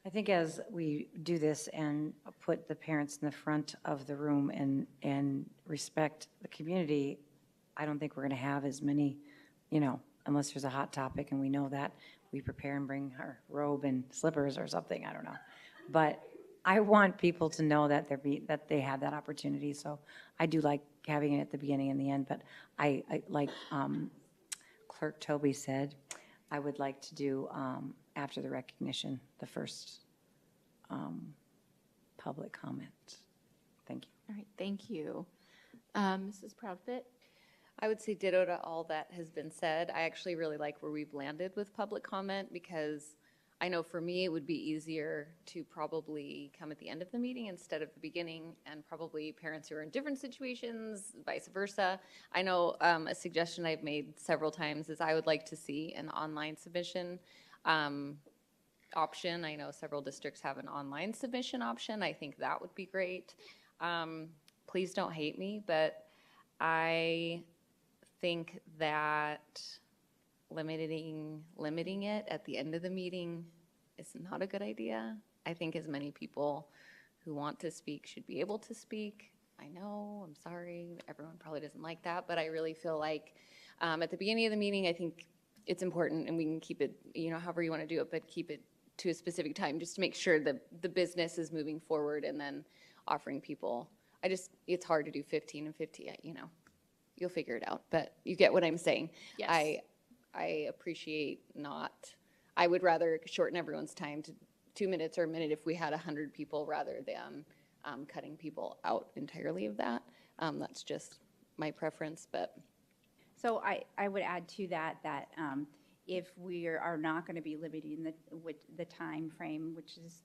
I think as we do this and put the parents in the front of the room and respect the community, I don't think we're going to have as many, you know, unless there's a hot topic and we know that, we prepare and bring our robe and slippers or something, I don't know. But I want people to know that that they have that opportunity. So I do like having it at the beginning and the end, but I like Clerk Toby said, I would like to do after the recognition, the first public comment. Thank you. All right, thank you. Mrs. Proudfit? I would say ditto to all that has been said. I actually really like where we've landed with public comment, because I know for me, it would be easier to probably come at the end of the meeting instead of the beginning, and probably parents who are in different situations, vice versa. I know a suggestion I've made several times is I would like to see an online submission option. I know several districts have an online submission option. I think that would be great. Please don't hate me, but I think that limiting it at the end of the meeting is not a good idea. I think as many people who want to speak should be able to speak. I know, I'm sorry, everyone probably doesn't like that, but I really feel like at the beginning of the meeting, I think it's important, and we can keep it, you know, however you want to do it, but keep it to a specific time just to make sure that the business is moving forward, and then offering people. It's hard to do 15 and 50, you know, you'll figure it out, but you get what I'm saying. Yes. I appreciate I would rather shorten everyone's time to 2 minutes or a minute if we had 100 people rather than cutting people out entirely of that. That's just my preference, but. So I would add to that if we are not going to be limiting the time frame, which is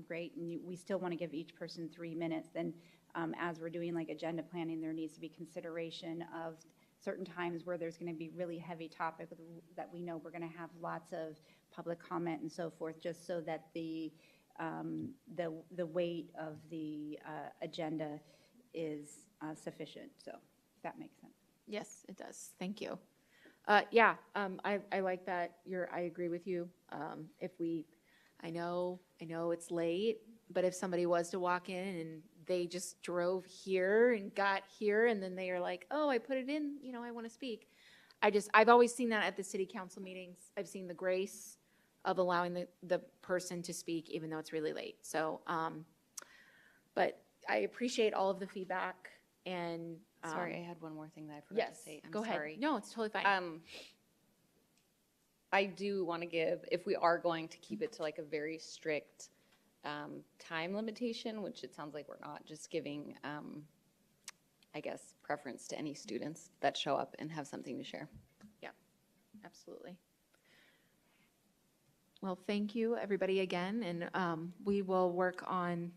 great, and we still want to give each person 3 minutes, then as we're doing like agenda planning, there needs to be consideration of certain times where there's going to be really heavy topic that we know we're going to have lots of public comment and so forth, just so that the weight of the agenda is sufficient. So if that makes sense. Yes, it does. Thank you. Yeah, I like that. I agree with you. I know it's late, but if somebody was to walk in and they just drove here and got here, and then they are like, oh, I put it in, you know, I want to speak. I've always seen that at the city council meetings. I've seen the grace of allowing the person to speak even though it's really late. So, but I appreciate all of the feedback. And Sorry, I had one more thing that I forgot to say. I'm go sorry. ahead. No, it's totally fine. I do want to give, if we are going to keep it to like a very strict time limitation, which it sounds like we're not, just giving, I guess, preference to any students that show up and have something to share. Yeah, absolutely. Well, thank you, everybody, again, and we will work on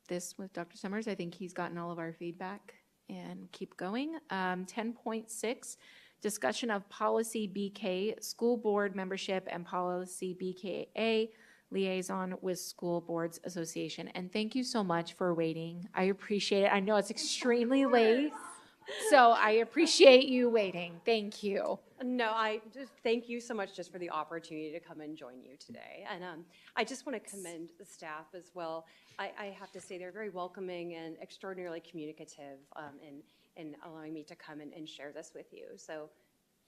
this with Dr. Summers. I think he's gotten all of our feedback and keep going. 10.6, discussion of policy BK, school board membership, and policy BKA, liaison with School Boards Association. And thank you so much for waiting. I appreciate it. I know it's extremely late, so I appreciate you waiting. Thank you. No, I just thank you so much just for the opportunity to come and join you today. And I just want to commend the staff as well. I have to say they're very welcoming and extraordinarily communicative in allowing me to come and share this with you. So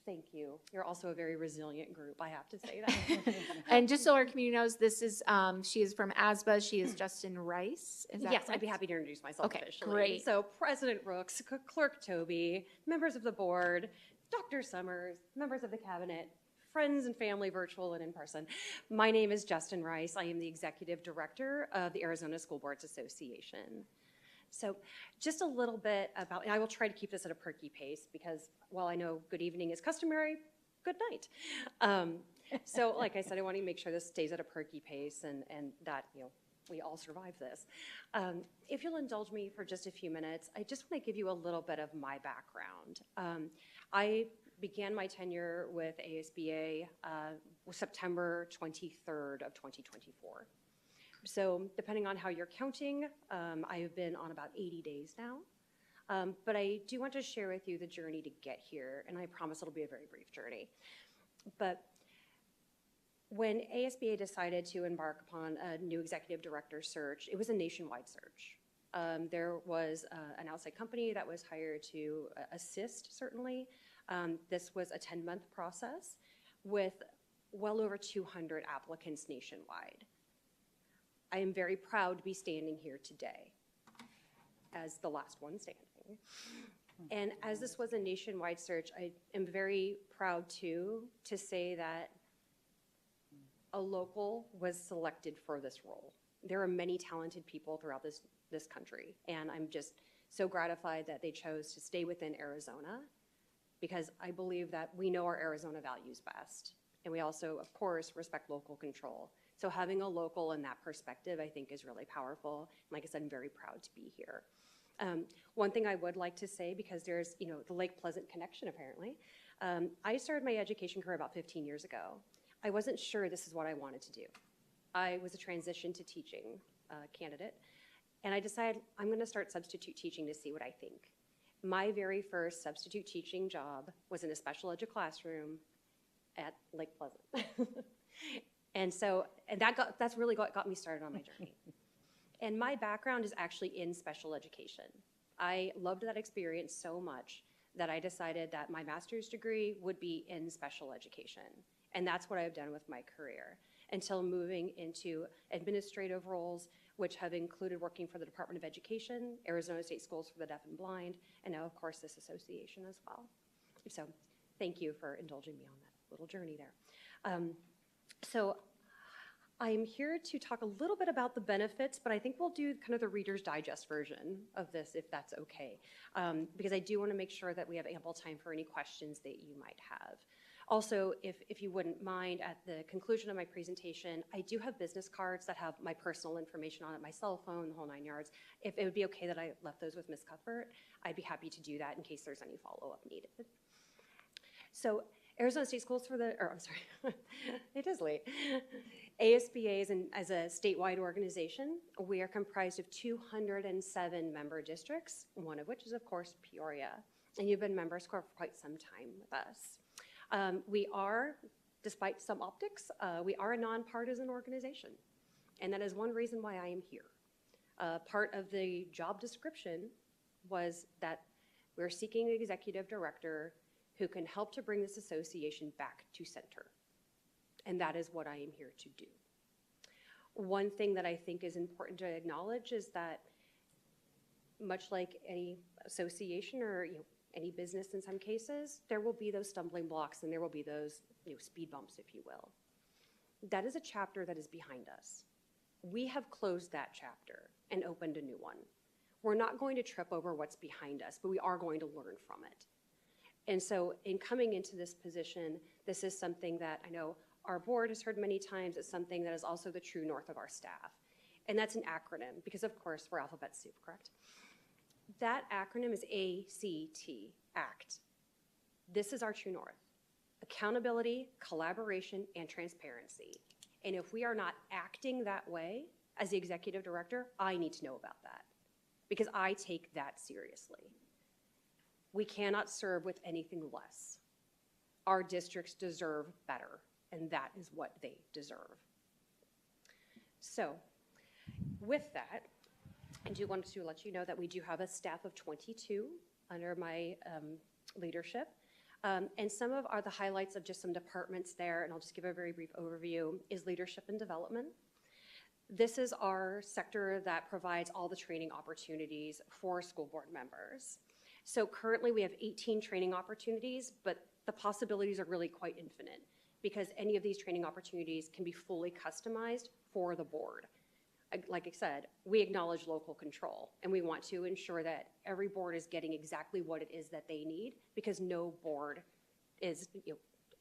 thank you. You're also a very resilient group, I have to say that. And just so our community knows, this is, she is from ASBA. She is Justin Rice. Is that Yes, I'd correct? be happy to introduce myself Okay, officially. great. So President Rooks, Clerk Toby, members of the board, Dr. Summers, members of the cabinet, friends and family, virtual and in person. My name is Justin Rice. I am the Executive Director of the Arizona School Boards Association. So just a little bit about, and I will try to keep this at a perky pace because while I know good evening is customary, good night. So like I said, I want to make sure this stays at a perky pace and that, we all survive this. If you'll indulge me for just a few minutes, I just want to give you a little bit of my background. I began my tenure with ASBA September 23rd of 2024. So depending on how you're counting, I have been on about 80 days now. But I do want to share with you the journey to get here, and I promise it'll be a very brief journey. But when ASBA decided to embark upon a new executive director search, it was a nationwide search. There was an outside company that was hired to assist, certainly. This was a 10-month process with well over 200 applicants nationwide. I am very proud to be standing here today as the last one standing. And as this was a nationwide search, I am very proud too to say that a local was selected for this role. There are many talented people throughout this country, and I'm just so gratified that they chose to stay within Arizona because I believe that we know our Arizona values best. And we also, of course, respect local control. So having a local in that perspective, I think, is really powerful. Like I said, I'm very proud to be here. One thing I would like to say, because there's, the Lake Pleasant connection, apparently. I started my education career about 15 years ago. I wasn't sure this is what I wanted to do. I was a transition to teaching candidate, and I decided I'm going to start substitute teaching to see what I think. My very first substitute teaching job was in a special ed classroom at Lake Pleasant. And that's really what got me started on my journey. And my background is actually in special education. I loved that experience so much that I decided that my master's degree would be in special education. And that's what I've done with my career until moving into administrative roles, which have included working for the Department of Education, Arizona State Schools for the Deaf and Blind, and now, of course, this association as well. So thank you for indulging me on that little journey there. So I'm here to talk a little bit about the benefits, but I think we'll do kind of the Reader's Digest version of this, if that's okay, because I do want to make sure that we have ample time for any questions that you might have. Also, if you wouldn't mind, at the conclusion of my presentation, I do have business cards that have my personal information on it, my cell phone, the whole 9 yards. If it would be okay that I left those with Ms. Cuthbert, I'd be happy to do that in case there's any follow-up needed. So Arizona State Schools for the, I'm sorry, it is late. ASBA is as a statewide organization. We are comprised of 207 member districts, one of which is, of course, Peoria. And you've been members for quite some time with us. We are, despite some optics, we are a nonpartisan organization. And that is one reason why I am here. Part of the job description was that we're seeking an executive director who can help to bring this association back to center. And that is what I am here to do. One thing that I think is important to acknowledge is that much like any association or any business in some cases, there will be those stumbling blocks and there will be those speed bumps, if you will. That is a chapter that is behind us. We have closed that chapter and opened a new one. We're not going to trip over what's behind us, but we are going to learn from it. And so in coming into this position, this is something that I know our board has heard many times. It's something that is also the true north of our staff. And that's an acronym because, of course, we're alphabet soup, correct? That acronym is ACT, ACT. This is our true north. Accountability, collaboration, and transparency. And if we are not acting that way as the executive director, I need to know about that because I take that seriously. We cannot serve with anything less. Our districts deserve better, and that is what they deserve. So with that, I do want to let you know that we do have a staff of 22 under my leadership. And some of the highlights of just some departments there, and I'll just give a very brief overview, is leadership and development. This is our sector that provides all the training opportunities for school board members. So currently we have 18 training opportunities, but the possibilities are really quite infinite because any of these training opportunities can be fully customized for the board. Like I said, we acknowledge local control, and we want to ensure that every board is getting exactly what it is that they need because no board is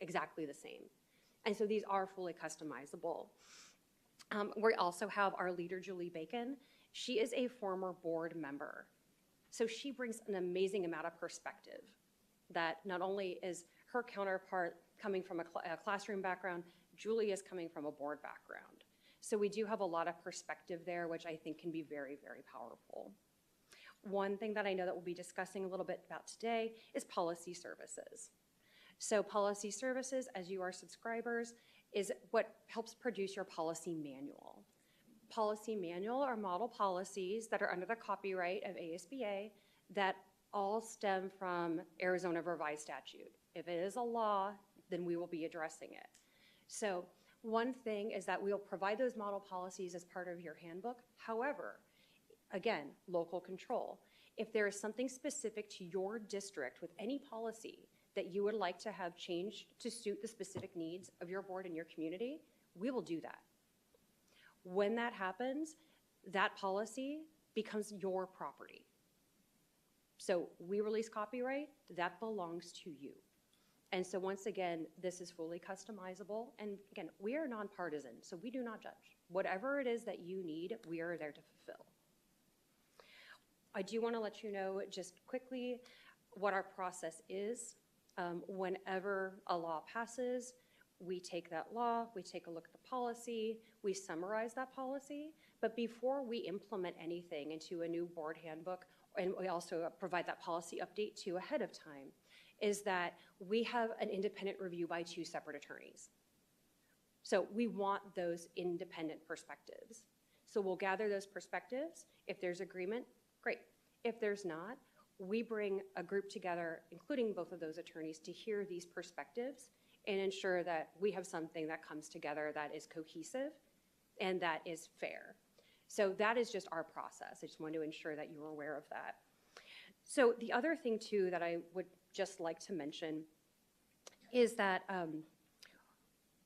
exactly the same. And so these are fully customizable. We also have our leader, Julie Bacon. She is a former board member. So she brings an amazing amount of perspective that not only is her counterpart coming from a classroom background, Julie is coming from a board background. So we do have a lot of perspective there, which I think can be very, very powerful. One thing that I know that we'll be discussing a little bit about today is policy services. So policy services, as you are subscribers, is what helps produce your policy manual. Policy manual are model policies that are under the copyright of ASBA that all stem from Arizona revised statute. If it is a law, then we will be addressing it. So one thing is that we'll provide those model policies as part of your handbook. However, again, local control. If there is something specific to your district with any policy that you would like to have changed to suit the specific needs of your board and your community, we will do that. When that happens, that policy becomes your property. So we release copyright, that belongs to you. And so once again, this is fully customizable. And again, we are nonpartisan, so we do not judge. Whatever it is that you need, we are there to fulfill. I do want to let you know just quickly what our process is. Whenever a law passes, we take that law, we take a look at the policy, we summarize that policy, but before we implement anything into a new board handbook, and we also provide that policy update to ahead of time, is that we have an independent review by 2 separate attorneys. So we want those independent perspectives. So we'll gather those perspectives. If there's agreement, great. If there's not, we bring a group together, including both of those attorneys, to hear these perspectives and ensure that we have something that comes together that is cohesive and that is fair. So that is just our process. I just want to ensure that you're aware of that. So the other thing, too, that I would just like to mention is that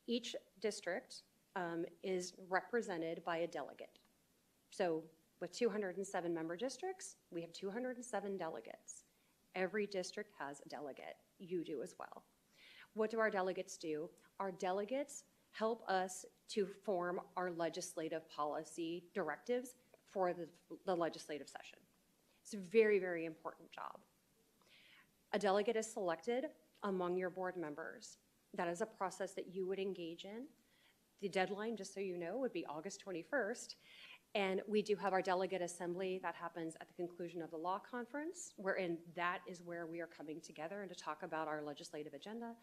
each district is represented by a delegate. So with 207 member districts, we have 207 delegates. Every district has a delegate. You do as well. What do our delegates do? Our delegates help us to form our legislative policy directives for the legislative session. It's a very, very important job. A delegate is selected among your board members. That is a process that you would engage in. The deadline, just so you know, would be August 21st. And we do have our delegate assembly that happens at the conclusion of the law conference, wherein that is where we are coming together and to talk about our legislative agenda.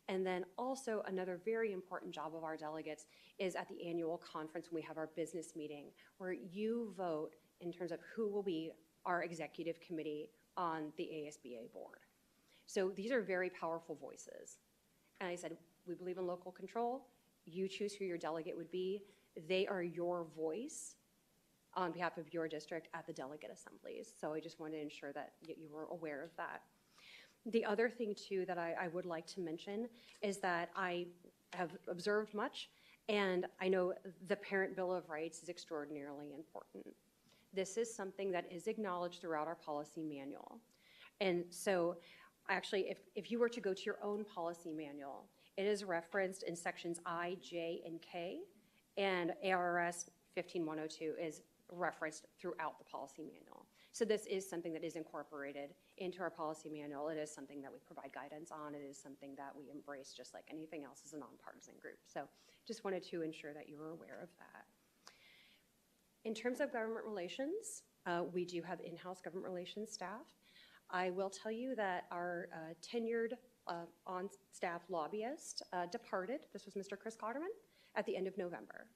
And then also another very important job of our delegates is at the annual conference when we have our business meeting, where you vote in terms of who will be our executive committee on the ASBA board. So these are very powerful voices. And I said, we believe in local control. You choose who your delegate would be. They are your voice on behalf of your district at the delegate assemblies. So I just wanted to ensure that you were aware of that. The other thing, too, that I would like to mention is that I have observed much, And I know the Parent Bill of Rights is extraordinarily important. This is something that is acknowledged throughout our policy manual. And so actually, if you were to go to your own policy manual, it is referenced in sections I, J, and K, and ARS 15102 is referenced throughout the policy manual. So this is something that is incorporated into our policy manual. It is something that we provide guidance on. It is something that we embrace just like anything else as a nonpartisan group. So just wanted to ensure that you were aware of that. In terms of government relations, we do have in-house government relations staff. I will tell you that our tenured on-staff lobbyist departed. This was Mr. Chris Cotterman at the end of November.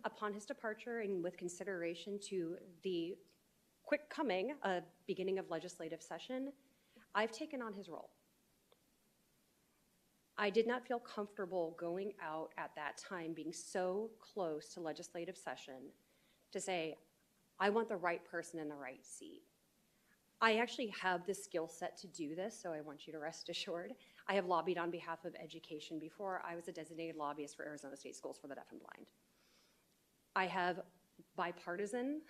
Upon his departure and with consideration to the quick coming beginning of legislative session, I've taken on his role. I did not feel comfortable going out at that time, being so close to legislative session, to say, I want the right person in the right seat. I actually have the skill set to do this, so I want you to rest assured. I have lobbied on behalf of education before. I was a designated lobbyist for Arizona State Schools for the Deaf and Blind. I have bipartisan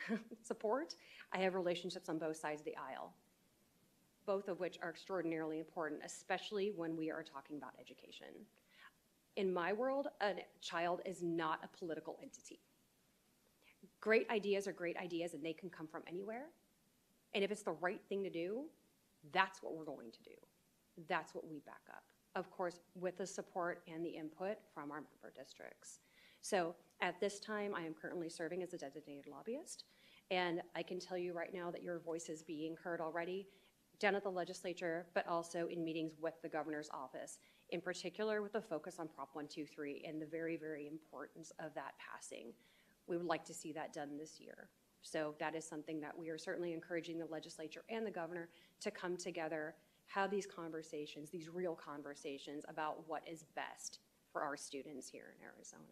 support. I have relationships on both sides of the aisle, both of which are extraordinarily important, especially when we are talking about education. In my world, a child is not a political entity. Great ideas are great ideas, and they can come from anywhere. And if it's the right thing to do, that's what we're going to do. That's what we back up, of course, with the support and the input from our member districts. So at this time, I am currently serving as a designated lobbyist, and I can tell you right now that your voice is being heard already down at the legislature, but also in meetings with the governor's office, in particular with a focus on Prop 123 and the very, very importance of that passing. We would like to see that done this year. So that is something that we are certainly encouraging the legislature and the governor to come together, have these conversations, these real conversations about what is best for our students here in Arizona.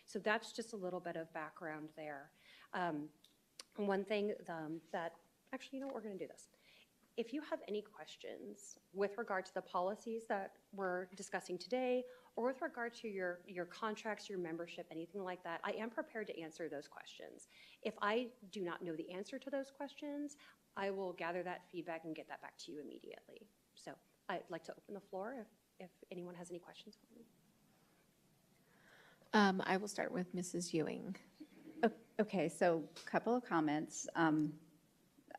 So that's just a little bit of background there. One thing that, actually, you know what, we're gonna do this. If you have any questions with regard to the policies that we're discussing today, or with regard to your contracts, your membership, anything like that, I am prepared to answer those questions. If I do not know the answer to those questions, I will gather that feedback and get that back to you immediately. So I'd like to open the floor if anyone has any questions for me. I will start with Mrs. Ewing. Okay, so a couple of comments.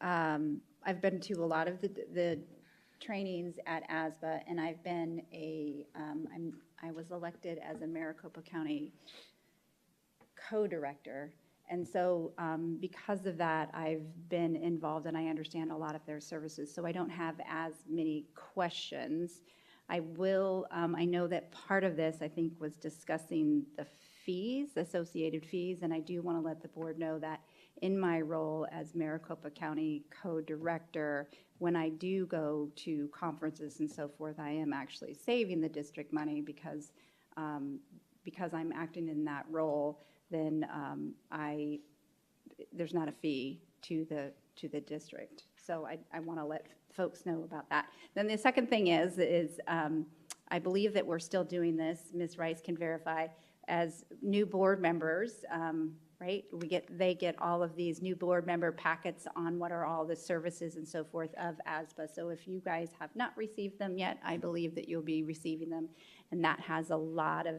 I've been to a lot of the trainings at ASBA, and I've been I was elected as a Maricopa County co-director. And so because of that, I've been involved and I understand a lot of their services. So I don't have as many questions. I will, I know that part of this, I think, was discussing the fees, associated fees, and I do want to let the board know that in my role as Maricopa County co-director, when I do go to conferences and so forth, I am actually saving the district money because I'm acting in that role. Then there's not a fee to the district. So I want to let folks know about that. Then the second thing is I believe that we're still doing this. Ms. Rice can verify as new board members. Right? They get all of these new board member packets on what are all the services and so forth of ASBA. So if you guys have not received them yet, I believe that you'll be receiving them. And that has a lot of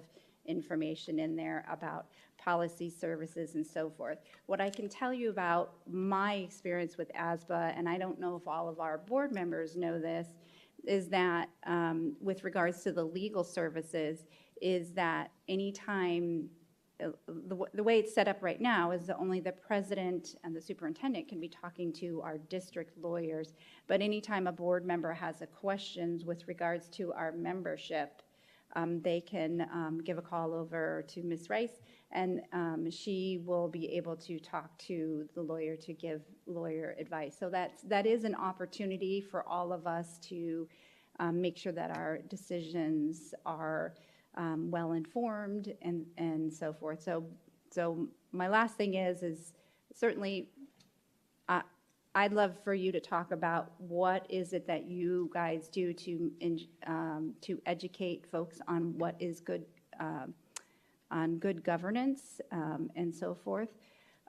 information in there about policy services and so forth. What I can tell you about my experience with ASBA, and I don't know if all of our board members know this, is that with regards to the legal services, is that anytime the way it's set up right now is that only the president and the superintendent can be talking to our district lawyers. But anytime a board member has a questions with regards to our membership, they can give a call over to Ms. Rice, and she will be able to talk to the lawyer to give lawyer advice. So that is an opportunity for all of us to make sure that our decisions are well-informed and so forth. So my last thing is certainly I'd love for you to talk about what is it that you guys do to educate folks on what is good on good governance and so forth.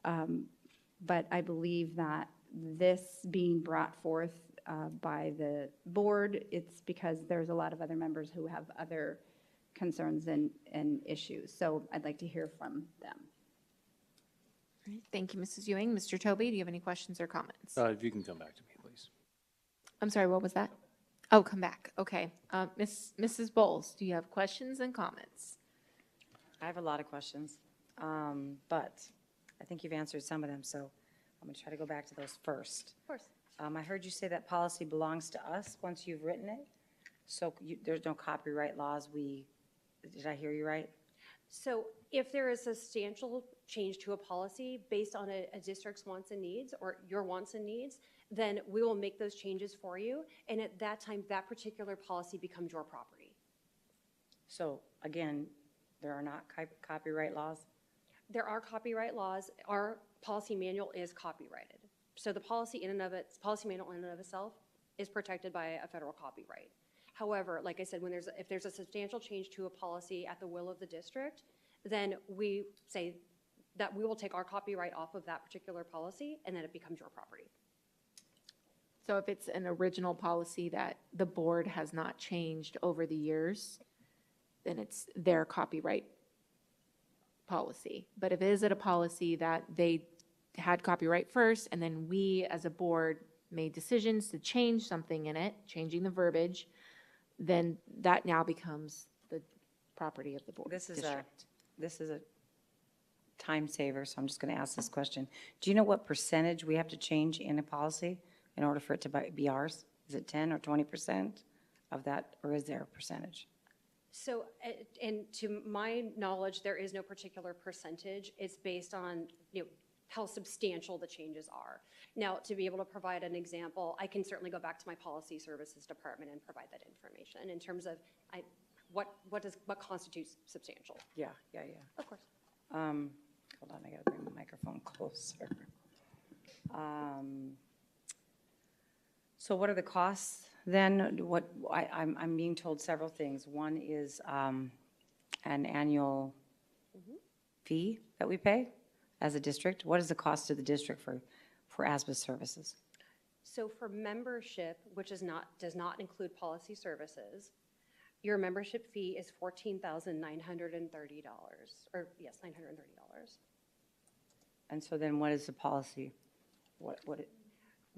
But I believe that this being brought forth by the board, it's because there's a lot of other members who have other concerns and issues. So I'd like to hear from them. All right, thank you, Mrs. Ewing. Mr. Toby, do you have any questions or comments? If you can come back to me, please. I'm sorry, what was that? Oh, come back. Okay. Mrs. Bowles, do you have questions and comments? I have a lot of questions, but I think you've answered some of them, so I'm going to try to go back to those first. Of course. I heard you say that policy belongs to us once you've written it, so there's no copyright laws. Did I hear you right? So if there is a substantial change to a policy based on a district's wants and needs or your wants and needs, then we will make those changes for you. And at that time, that particular policy becomes your property. So again, there are not copyright laws? There are copyright laws. Our policy manual is copyrighted. So the policy manual in and of itself is protected by a federal copyright. However, like I said, if there's a substantial change to a policy at the will of the district, then we say that we will take our copyright off of that particular policy and then it becomes your property. So if it's an original policy that the board has not changed over the years, then it's their copyright policy. But if it is a policy that they had copyright first, and then we as a board made decisions to change something in it, changing the verbiage, then that now becomes the property of the board. This is a time saver, so I'm just going to ask this question. Do you know what percentage we have to change in a policy in order for it to be ours? Is it 10 or 20% of that, or is there a percentage? So, and to my knowledge, there is no particular percentage. It's based on, how substantial the changes are. Now, to be able to provide an example, I can certainly go back to my policy services department and provide that information in terms of what constitutes substantial. Yeah. Of course. Hold on, I got to bring the microphone closer. So what are the costs then? I'm being told several things. One is an annual fee that we pay as a district. What is the cost to the district for ASBA services? So for membership, which does not include policy services, your membership fee is $14,930, or yes, $930. And so then what is the policy?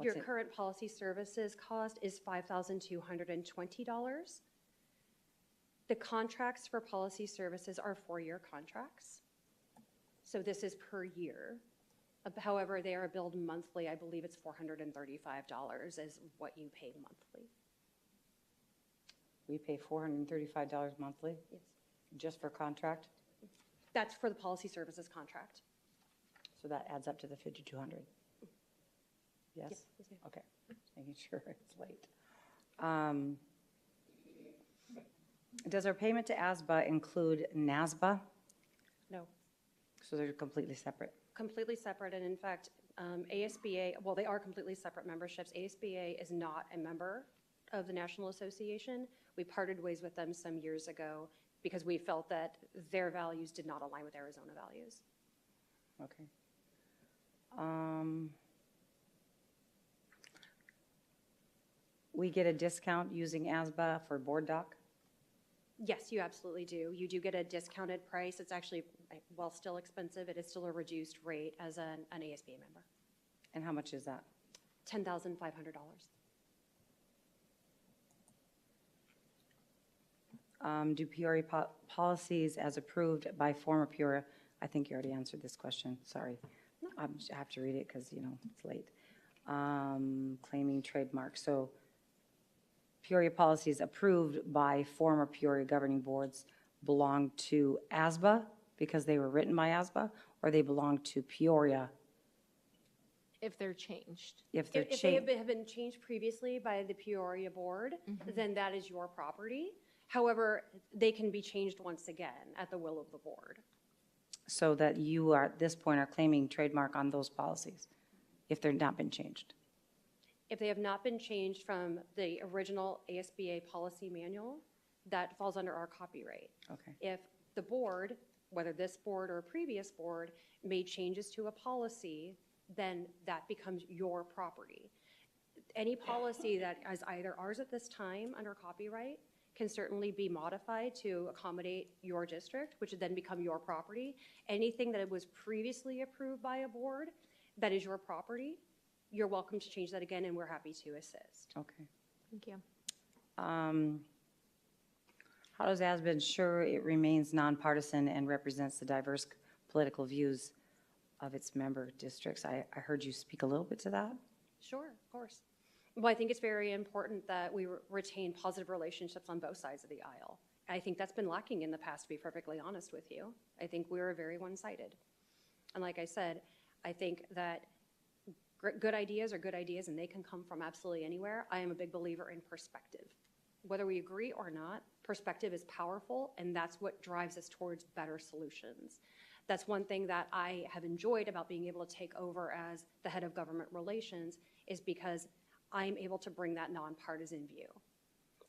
Your current policy services cost is $5,220. The contracts for policy services are 4-year contracts. So this is per year. However, they are billed monthly. I believe it's $435 is what you pay monthly. We pay $435 monthly? Yes. Just for contract? That's for the policy services contract. So that adds up to the $5,200? Yes? Yes, ma'am. Okay, making sure it's late. Does our payment to ASBA include NASBA? No. So they're completely separate? Completely separate, and in fact, ASBA, well, they are completely separate memberships. ASBA is not a member of the National Association. We parted ways with them some years ago because we felt that their values did not align with Arizona values. Okay. We get a discount using ASBA for board doc? Yes, you absolutely do. You do get a discounted price. It's actually, while still expensive, it is still a reduced rate as an ASBA member. And how much is that? $10,500. Do Peoria policies as approved by former Peoria, I think you already answered this question, sorry. I have to read it because, it's late. Claiming trademark. So Peoria policies approved by former Peoria governing boards belong to ASBA because they were written by ASBA, or they belong to Peoria? If they're changed. If they have been changed previously by the Peoria board, then that is your property. However, they can be changed once again at the will of the board. So that you are, at this point, are claiming trademark on those policies, if they've not been changed? If they have not been changed from the original ASBA policy manual, that falls under our copyright. Okay. If the board whether this board or a previous board made changes to a policy, then that becomes your property. Any policy that is either ours at this time under copyright can certainly be modified to accommodate your district, which would then become your property. Anything that was previously approved by a board that is your property, you're welcome to change that again, and we're happy to assist. Okay. Thank you. How does ASBA ensure it remains nonpartisan and represents the diverse political views of its member districts? I heard you speak a little bit to that. Sure, of course. Well, I think it's very important that we retain positive relationships on both sides of the aisle. I think that's been lacking in the past, to be perfectly honest with you. I think we were very one-sided. And like I said, I think that good ideas are good ideas, and they can come from absolutely anywhere. I am a big believer in perspective. Whether we agree or not, perspective is powerful, and that's what drives us towards better solutions. That's one thing that I have enjoyed about being able to take over as the head of government relations, is because I'm able to bring that nonpartisan view.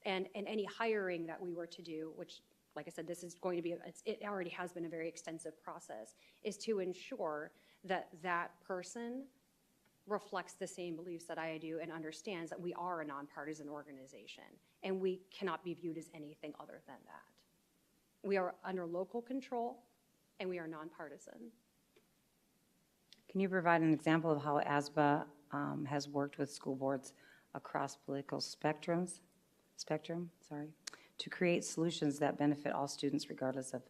And any hiring that we were to do, which, like I said, this is going to be, it already has been a very extensive process, is to ensure that that person reflects the same beliefs that I do and understands that we are a nonpartisan organization, and we cannot be viewed as anything other than that. We are under local control, and we are nonpartisan. Can you provide an example of how ASBA has worked with school boards across political spectrum, to create solutions that benefit all students regardless of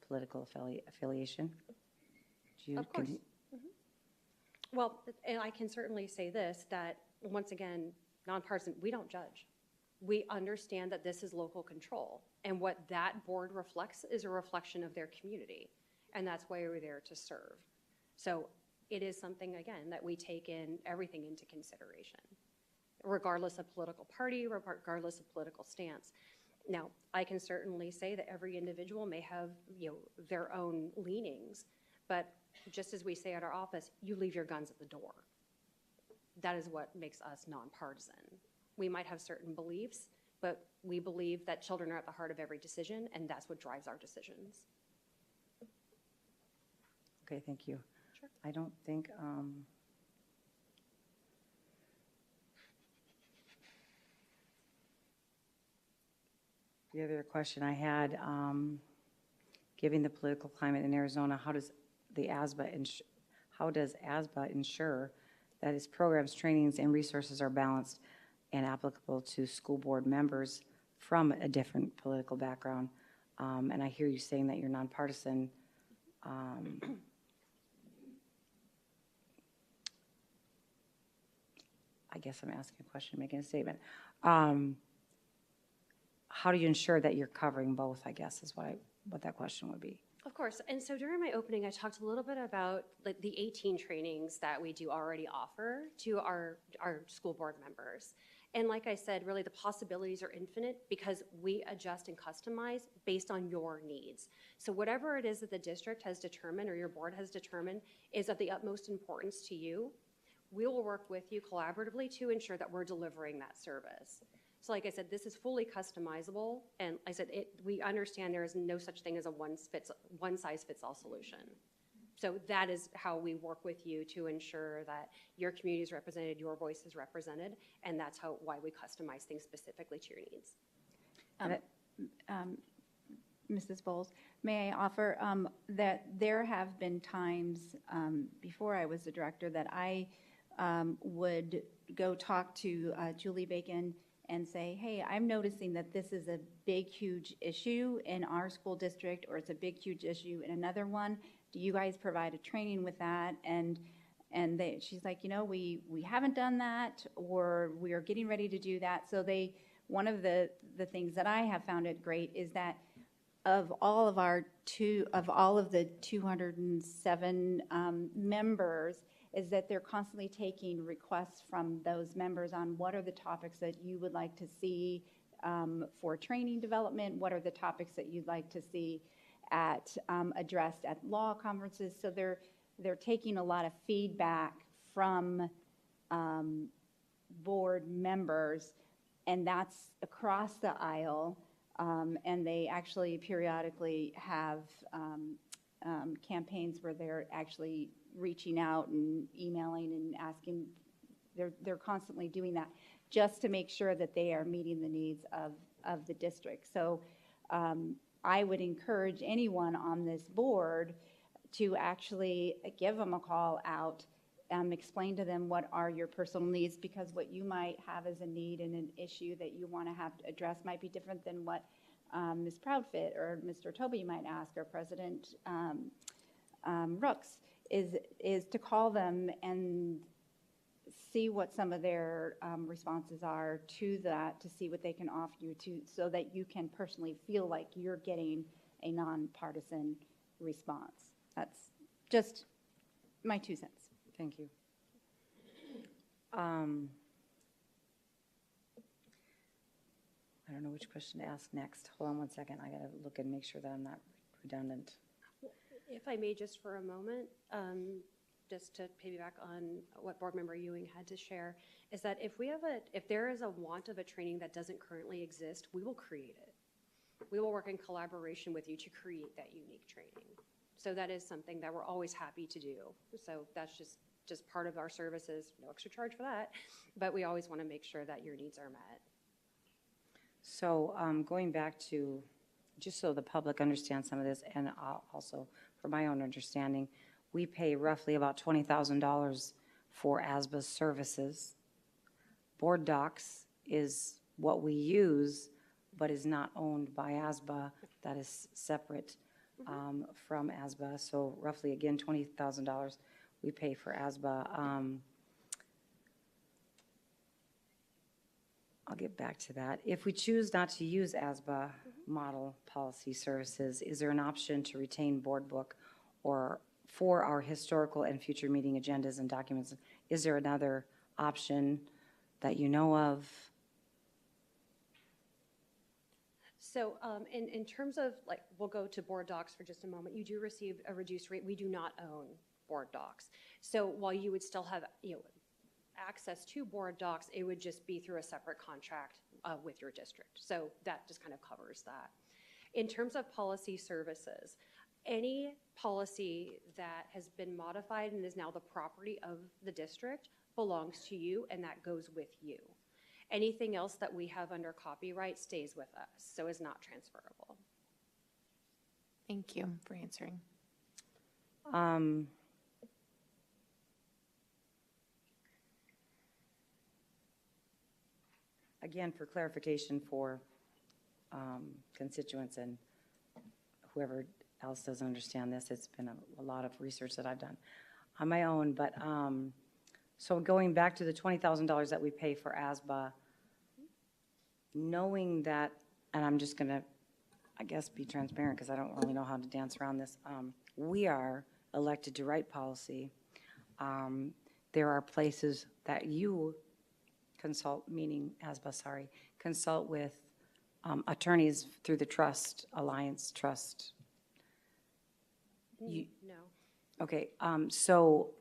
political affiliation? Of course. Well, and I can certainly say this, that once again, nonpartisan, we don't judge. We understand that this is local control, and what that board reflects is a reflection of their community, and that's why we're there to serve. So it is something, again, that we take in everything into consideration, regardless of political party, regardless of political stance. Now, I can certainly say that every individual may have, their own leanings, but just as we say at our office, you leave your guns at the door. That is what makes us nonpartisan. We might have certain beliefs, but we believe that children are at the heart of every decision, and that's what drives our decisions. Okay, thank you. Sure. I don't think, the other question I had, given the political climate in Arizona, how does ASBA ensure that its programs, trainings, and resources are balanced and applicable to school board members from a different political background? And I hear you saying that you're nonpartisan. I guess I'm asking a question, making a statement. How do you ensure that you're covering both, I guess, is what that question would be. Of course, and so during my opening, I talked a little bit about the 18 trainings that we do already offer to our school board members. And like I said, really the possibilities are infinite because we adjust and customize based on your needs. So whatever it is that the district has determined or your board has determined is of the utmost importance to you, we will work with you collaboratively to ensure that we're delivering that service. So like I said, this is fully customizable, and like I said, we understand there is no such thing as a one-size-fits-all solution. So that is how we work with you to ensure that your community is represented, your voice is represented, and that's why we customize things specifically to your needs. Mrs. Bowles, may I offer that there have been times before I was the director that I would go talk to Julie Bacon and say, hey, I'm noticing that this is a big, huge issue in our school district, or it's a big, huge issue in another one. Do you guys provide a training with that? And she's like, we haven't done that, or we are getting ready to do that. So one of the things that I have found it great is that of all of the 207 members, is that they're constantly taking requests from those members on what are the topics that you would like to see for training development, what are the topics that you'd like to see addressed at law conferences. So they're taking a lot of feedback from board members, and that's across the aisle. And they actually periodically have campaigns where they're actually reaching out and emailing and asking. They're constantly doing that just to make sure that they are meeting the needs of the district. So I would encourage anyone on this board to actually give them a call out, explain to them what are your personal needs, because what you might have as a need and an issue that you want to have addressed might be different than what Ms. Proudfit or Mr. Toby might ask, or President Rooks, is to call them and see what some of their responses are to that, to see what they can offer you to, so that you can personally feel like you're getting a nonpartisan response. That's just my 2 cents. Thank you. I don't know which question to ask next. Hold on one second. I gotta look and make sure that I'm not redundant. If I may, just for a moment, just to piggyback on what Board Member Ewing had to share, is that if there is a want of a training that doesn't currently exist, we will create it. We will work in collaboration with you to create that unique training. So that is something that we're always happy to do. So that's just part of our services, no extra charge for that, but we always want to make sure that your needs are met. So going back to, just so the public understands some of this, and also for my own understanding, we pay roughly about $20,000 for ASBA services. Board Docs is what we use, but is not owned by ASBA. That is separate from ASBA. So roughly, again, $20,000 we pay for ASBA. I'll get back to that. If we choose not to use ASBA model policy services, is there an option to retain board book or for our historical and future meeting agendas and documents? Is there another option that you know of? So in terms of, like, we'll go to Board Docs for just a moment. You do receive a reduced rate. We do not own Board Docs. So while you would still have, access to Board Docs, it would just be through a separate contract with your district. So that just kind of covers that. In terms of policy services, any policy that has been modified and is now the property of the district belongs to you, and that goes with you. Anything else that we have under copyright stays with us, so is not transferable. Thank you for answering. Again, for clarification for constituents and whoever else doesn't understand this, it's been a lot of research that I've done on my own. But so going back to the $20,000 that we pay for ASBA, knowing that, and I'm just going to, I guess, be transparent because I don't really know how to dance around this. We are elected to write policy. There are places that you consult, meaning ASBA, sorry, consult with attorneys through the Trust Alliance Trust. No. Okay, so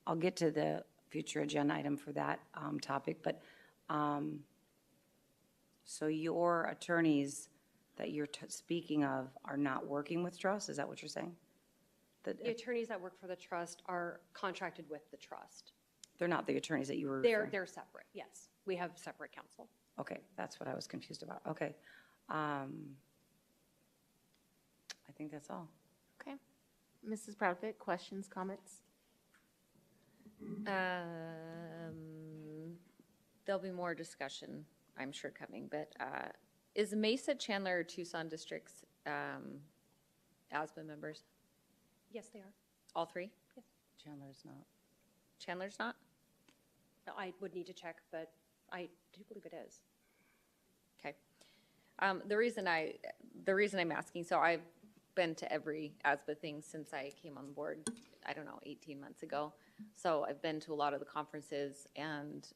I'll get to the future agenda item for that topic, but so your attorneys that you're speaking of are not working with Trust? Is that what you're saying? The attorneys that work for the Trust are contracted with the Trust. They're not the attorneys that you were They're separate, yes. We have separate counsel. Okay, that's what I was confused about. Okay. I think that's all. Okay. Mrs. Proudfit, questions, comments? There'll be more discussion, I'm sure, coming, but is Mesa, Chandler, or Tucson districts ASBA members? Yes, they are. All three? Yes. Chandler's not. Chandler's not? I would need to check, but I do believe it is. Okay. The reason I'm asking, so I've been to every ASBA thing since I came on board, I don't know, 18 months ago. So I've been to a lot of the conferences, and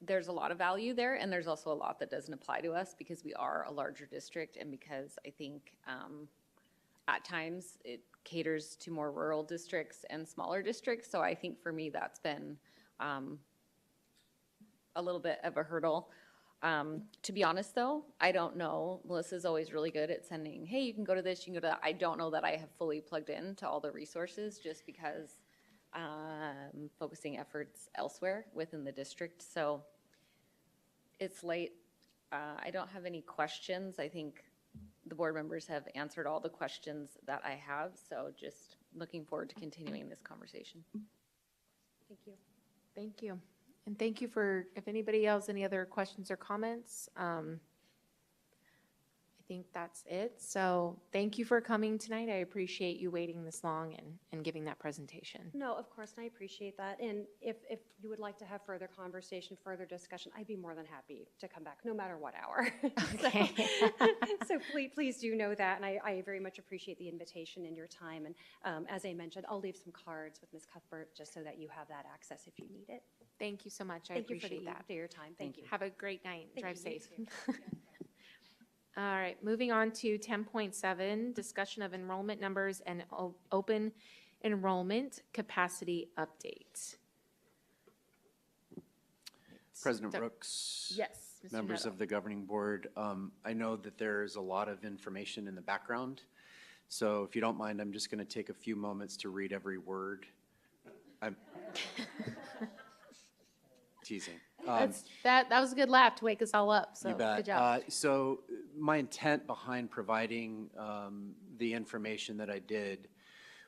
there's a lot of value there, and there's also a lot that doesn't apply to us because we are a larger district, and because I think at times it caters to more rural districts and smaller districts. So I think for me that's been a little bit of a hurdle. To be honest, though, I don't know. Melissa's always really good at sending, hey, you can go to this, you can go to that. I don't know that I have fully plugged in to all the resources just because focusing efforts elsewhere within the district. So it's late. I don't have any questions. I think the board members have answered all the questions that I have. So just looking forward to continuing this conversation. Thank you. Thank you. And thank you for, if anybody else, any other questions or comments? I think that's it. So thank you for coming tonight. I appreciate you waiting this long and giving that presentation. No, of course, and I appreciate that. And if you would like to have further conversation, further discussion, I'd be more than happy to come back, no matter what hour. Okay. So please do know that, and I very much appreciate the invitation and your time. And as I mentioned, I'll leave some cards with Ms. Cuthbert just so that you have that access if you need it. Thank you so much. I Thank you appreciate that. for your time. Thank you. Have a great night. Thank Drive you. You safe. too. All right, moving on to 10.7, discussion of enrollment numbers and open enrollment capacity update. President Brooks. Yes, Mr. Members Neto. of the governing board, I know that there's a lot of information in the background. So if you don't mind, I'm just going to take a few moments to read every word. I'm teasing. That was a good laugh to wake us all up, so You bet. good job. So my intent behind providing the information that I did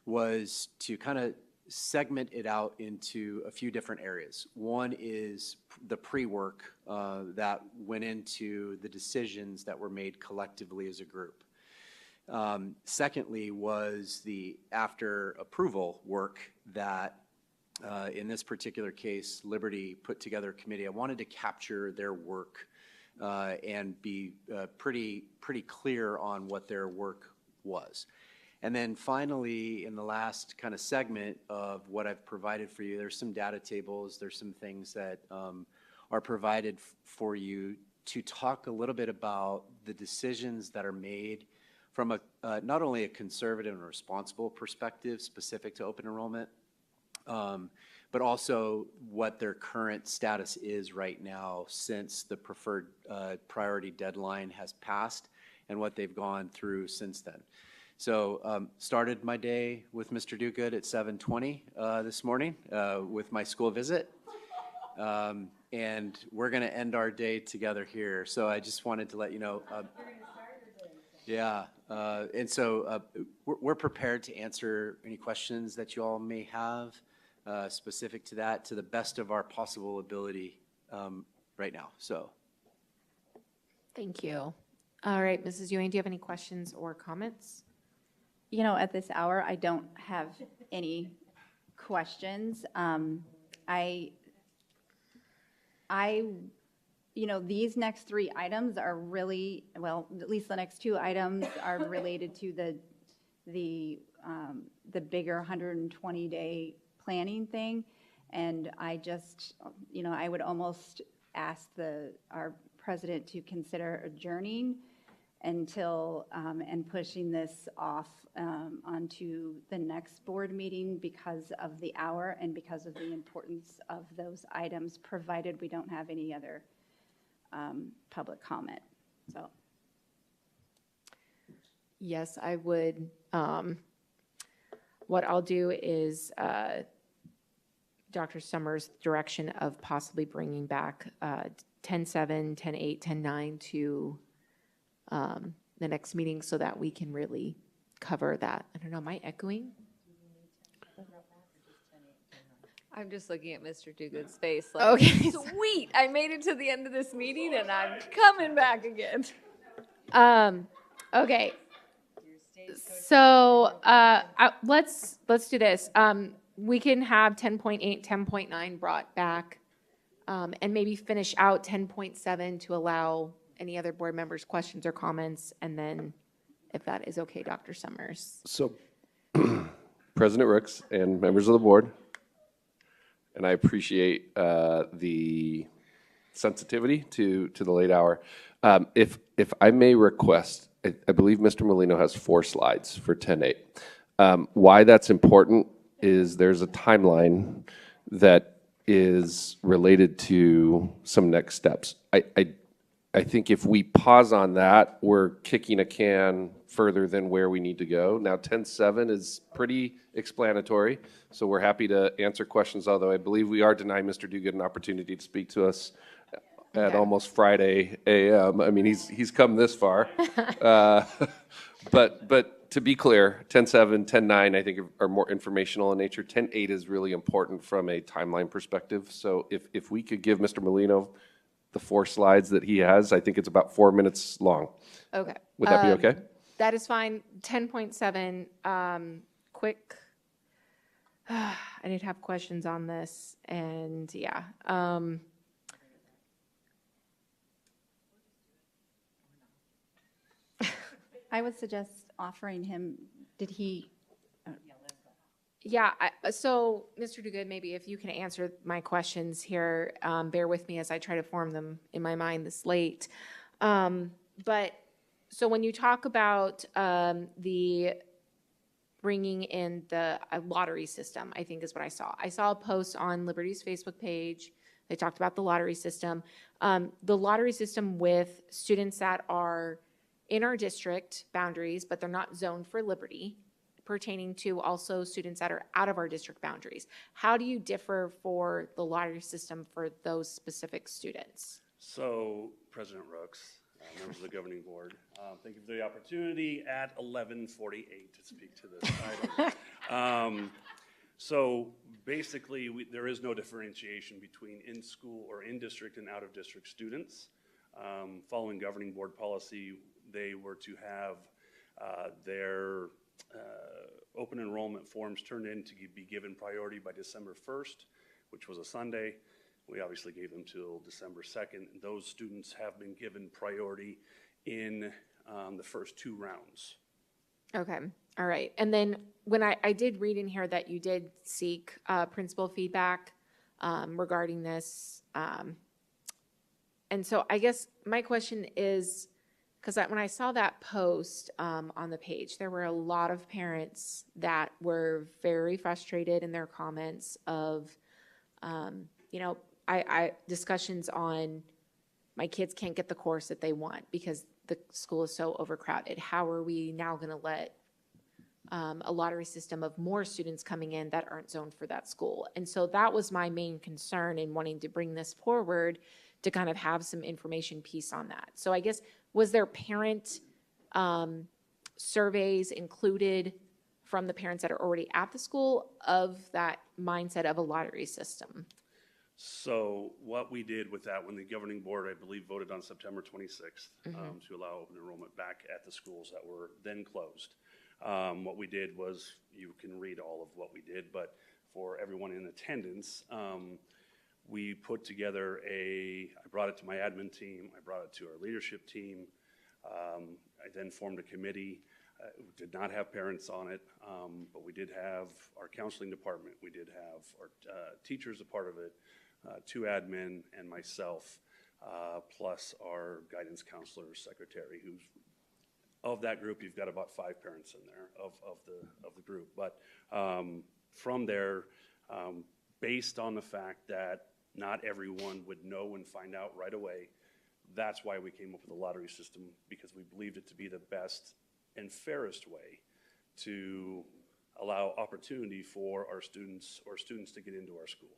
was to kind of segment it out into a few different areas. One is the pre-work that went into the decisions that were made collectively as a group. Secondly was the after approval work that in this particular case, Liberty put together a committee. I wanted to capture their work and be pretty clear on what their work was. And then finally, in the last kind of segment of what I've provided for you, there's some data tables, there's some things that are provided for you to talk a little bit about the decisions that are made from a not only a conservative and responsible perspective specific to open enrollment, but also what their current status is right now since the preferred priority deadline has passed and what they've gone through since then. So started my day with Mr. Duguid at 7:20 this morning with my school visit. And we're going to end our day together here. So I just wanted to let you know. Yeah, and so we're prepared to answer any questions that you all may have specific to that to the best of our possible ability right now. So. Thank you. All right, Mrs. Ewing, do you have any questions or comments? You know, at this hour, I don't have any questions. You know, these next three items are really, well, at least the next two items are related to the bigger 120-day planning thing. And I just, you know, I would almost ask our president to consider adjourning until, and pushing this off onto the next board meeting because of the hour and because of the importance of those items, provided we don't have any other public comment. So. Yes, I would. What I'll do is Dr. Summers' direction of possibly bringing back 10-7, 10-8, 10-9 to the next meeting so that we can really cover that. I don't know, am I echoing? I'm just looking at Mr. Duguid's face like, Okay. Sweet, I made it to the end of this meeting and I'm coming back again. Okay. So let's do this. We can have 10.8, 10.9 brought back and maybe finish out 10.7 to allow any other board members' questions or comments, and then if that is okay, Dr. Summers. So, President Rooks and members of the board, and I appreciate the sensitivity to the late hour. If I may request, I believe Mr. Molino has 4 slides for 10.8. Why that's important is there's a timeline that is related to some next steps. I think if we pause on that, we're kicking a can further than where we need to go. Now, 10.7 is pretty explanatory, so we're happy to answer questions, although I believe we are denying Mr. Duguid an opportunity to speak to us at almost Friday AM. I mean, he's come this far. But to be clear, 10.7, 10.9, I think are more informational in nature. 10.8 is really important from a timeline perspective. So if we could give Mr. Molino the 4 slides that he has, I think it's about 4 minutes long. Okay. Would that be okay? That is fine. 10.7, quick. I did have questions on this, and yeah. I would suggest offering him, did he? Yeah, so Mr. Duguid, maybe if you can answer my questions here, bear with me as I try to form them in my mind this late. But so when you talk about the bringing in the lottery system, I think is what I saw. I saw a post on Liberty's Facebook page. They talked about the lottery system. The lottery system with students that are in our district boundaries, but they're not zoned for Liberty, pertaining to also students that are out of our district boundaries. How do you differ for the lottery system for those specific students? So, President Rooks, members of the governing board, thank you for the opportunity at 11:48 to speak to this item. So basically, there is no differentiation between in-school or in-district and out-of-district students. Following governing board policy, they were to have their open enrollment forms turned in to be given priority by December 1st, which was a Sunday. We obviously gave them till December 2nd. Those students have been given priority in the first 2 rounds. Okay, all right. And then when I did read in here that you did seek principal feedback regarding this. And so I guess my question is, because when I saw that post on the page, there were a lot of parents that were very frustrated in their comments of, I discussions on my kids can't get the course that they want because the school is so overcrowded. How are we now going to let a lottery system of more students coming in that aren't zoned for that school? And so that was my main concern in wanting to bring this forward, to kind of have some information piece on that. So I guess, was there parent surveys included from the parents that are already at the school of that mindset of a lottery system? So what we did with that, when the governing board, I believe, voted on September 26th to allow open enrollment back at the schools that were then closed, what we did was, you can read all of what we did, but for everyone in attendance, we put together I brought it to my admin team, I brought it to our leadership team, I then formed a committee. We did not have parents on it, but we did have our counseling department, we did have our teachers a part of it, 2 admin and myself, plus our guidance counselor secretary, who's, of that group, you've got about 5 parents in there of the group. But from there, based on the fact that not everyone would know and find out right away, that's why we came up with a lottery system, because we believed it to be the best and fairest way to allow opportunity for our students or students to get into our school.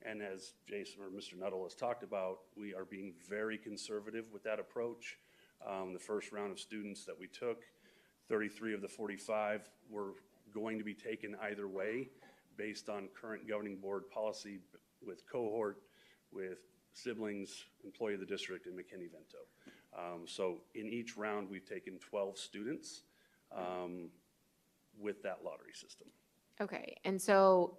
And as Jason or Mr. Nuttall has talked about, we are being very conservative with that approach. The first round of students that we took, 33 of the 45 were going to be taken either way based on current governing board policy with cohort, with siblings, employee of the district, and McKinney-Vento. So in each round, we've taken 12 students with that lottery system. Okay, and so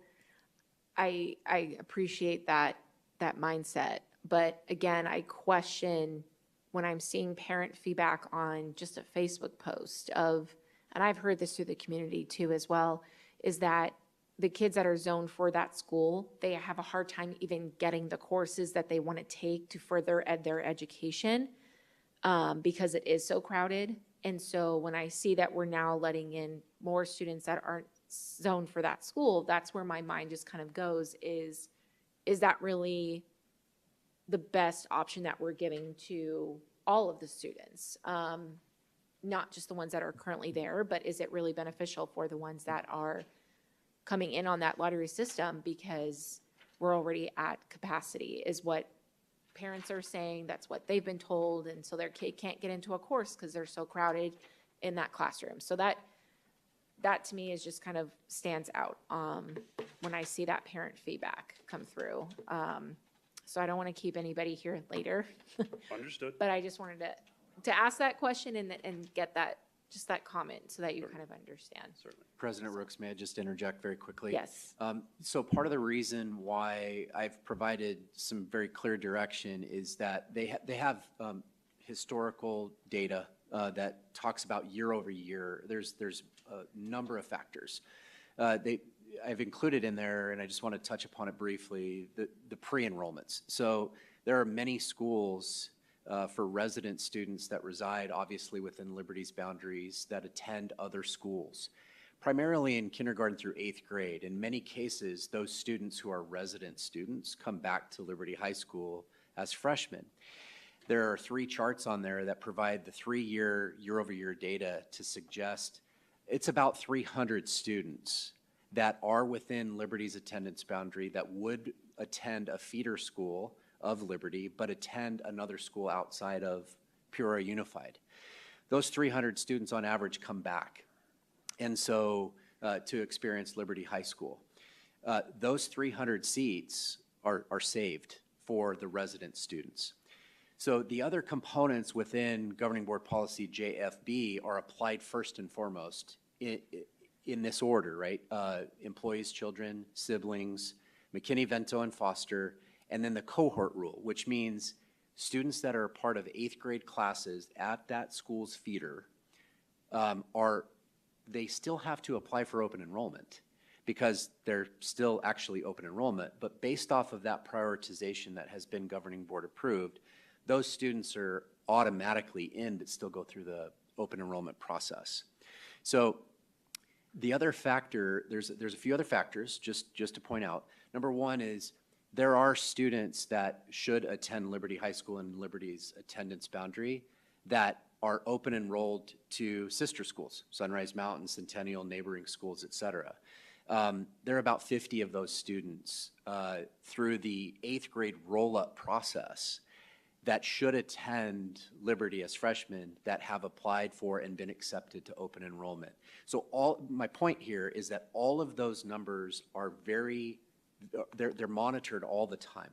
I appreciate that mindset, but again, I question when I'm seeing parent feedback on just a Facebook post of, and I've heard this through the community too as well, is that the kids that are zoned for that school, they have a hard time even getting the courses that they want to take to further their education because it is so crowded. And so when I see that we're now letting in more students that aren't zoned for that school, that's where my mind just kind of goes, is that really the best option that we're giving to all of the students? Not just the ones that are currently there, but is it really beneficial for the ones that are coming in on that lottery system because we're already at capacity, is what parents are saying. That's what they've been told. And so their kid can't get into a course because they're so crowded in that classroom. So that to me is just kind of stands out when I see that parent feedback come through. So I don't want to keep anybody here later. Understood. But I just wanted to ask that question and get that, just that comment so that you kind of understand. Certainly. President Rooks, may I just interject very quickly? Yes. So part of the reason why I've provided some very clear direction is that they have historical data that talks about year over year. There's a number of factors. I've included in there, and I just want to touch upon it briefly, the pre-enrollments. So there are many schools for resident students that reside obviously within Liberty's boundaries that attend other schools, primarily in kindergarten through 8th grade. In many cases, those students who are resident students come back to Liberty High School as freshmen. There are 3 charts on there that provide the 3-year, year-over-year data to suggest it's about 300 students that are within Liberty's attendance boundary that would attend a feeder school of Liberty, but attend another school outside of Peoria Unified. Those 300 students on average come back, and so to experience Liberty High School. Those 300 seats are saved for the resident students. So the other components within Governing Board Policy JFB are applied first and foremost in this order, right? Employees, children, siblings, McKinney, Vento, and Foster, and then the cohort rule, which means students that are a part of 8th grade classes at that school's feeder they still have to apply for open enrollment because they're still actually open enrollment. But based off of that prioritization that has been Governing Board approved, those students are automatically in but still go through the open enrollment process. So the other factor, there's a few other factors just to point out. Number one is there are students that should attend Liberty High School and Liberty's attendance boundary that are open enrolled to sister schools, Sunrise Mountain, Centennial, neighboring schools, et cetera. There are about 50 of those students through the 8th grade roll-up process that should attend Liberty as freshmen that have applied for and been accepted to open enrollment. So my point here is that all of those numbers are they're monitored all the time.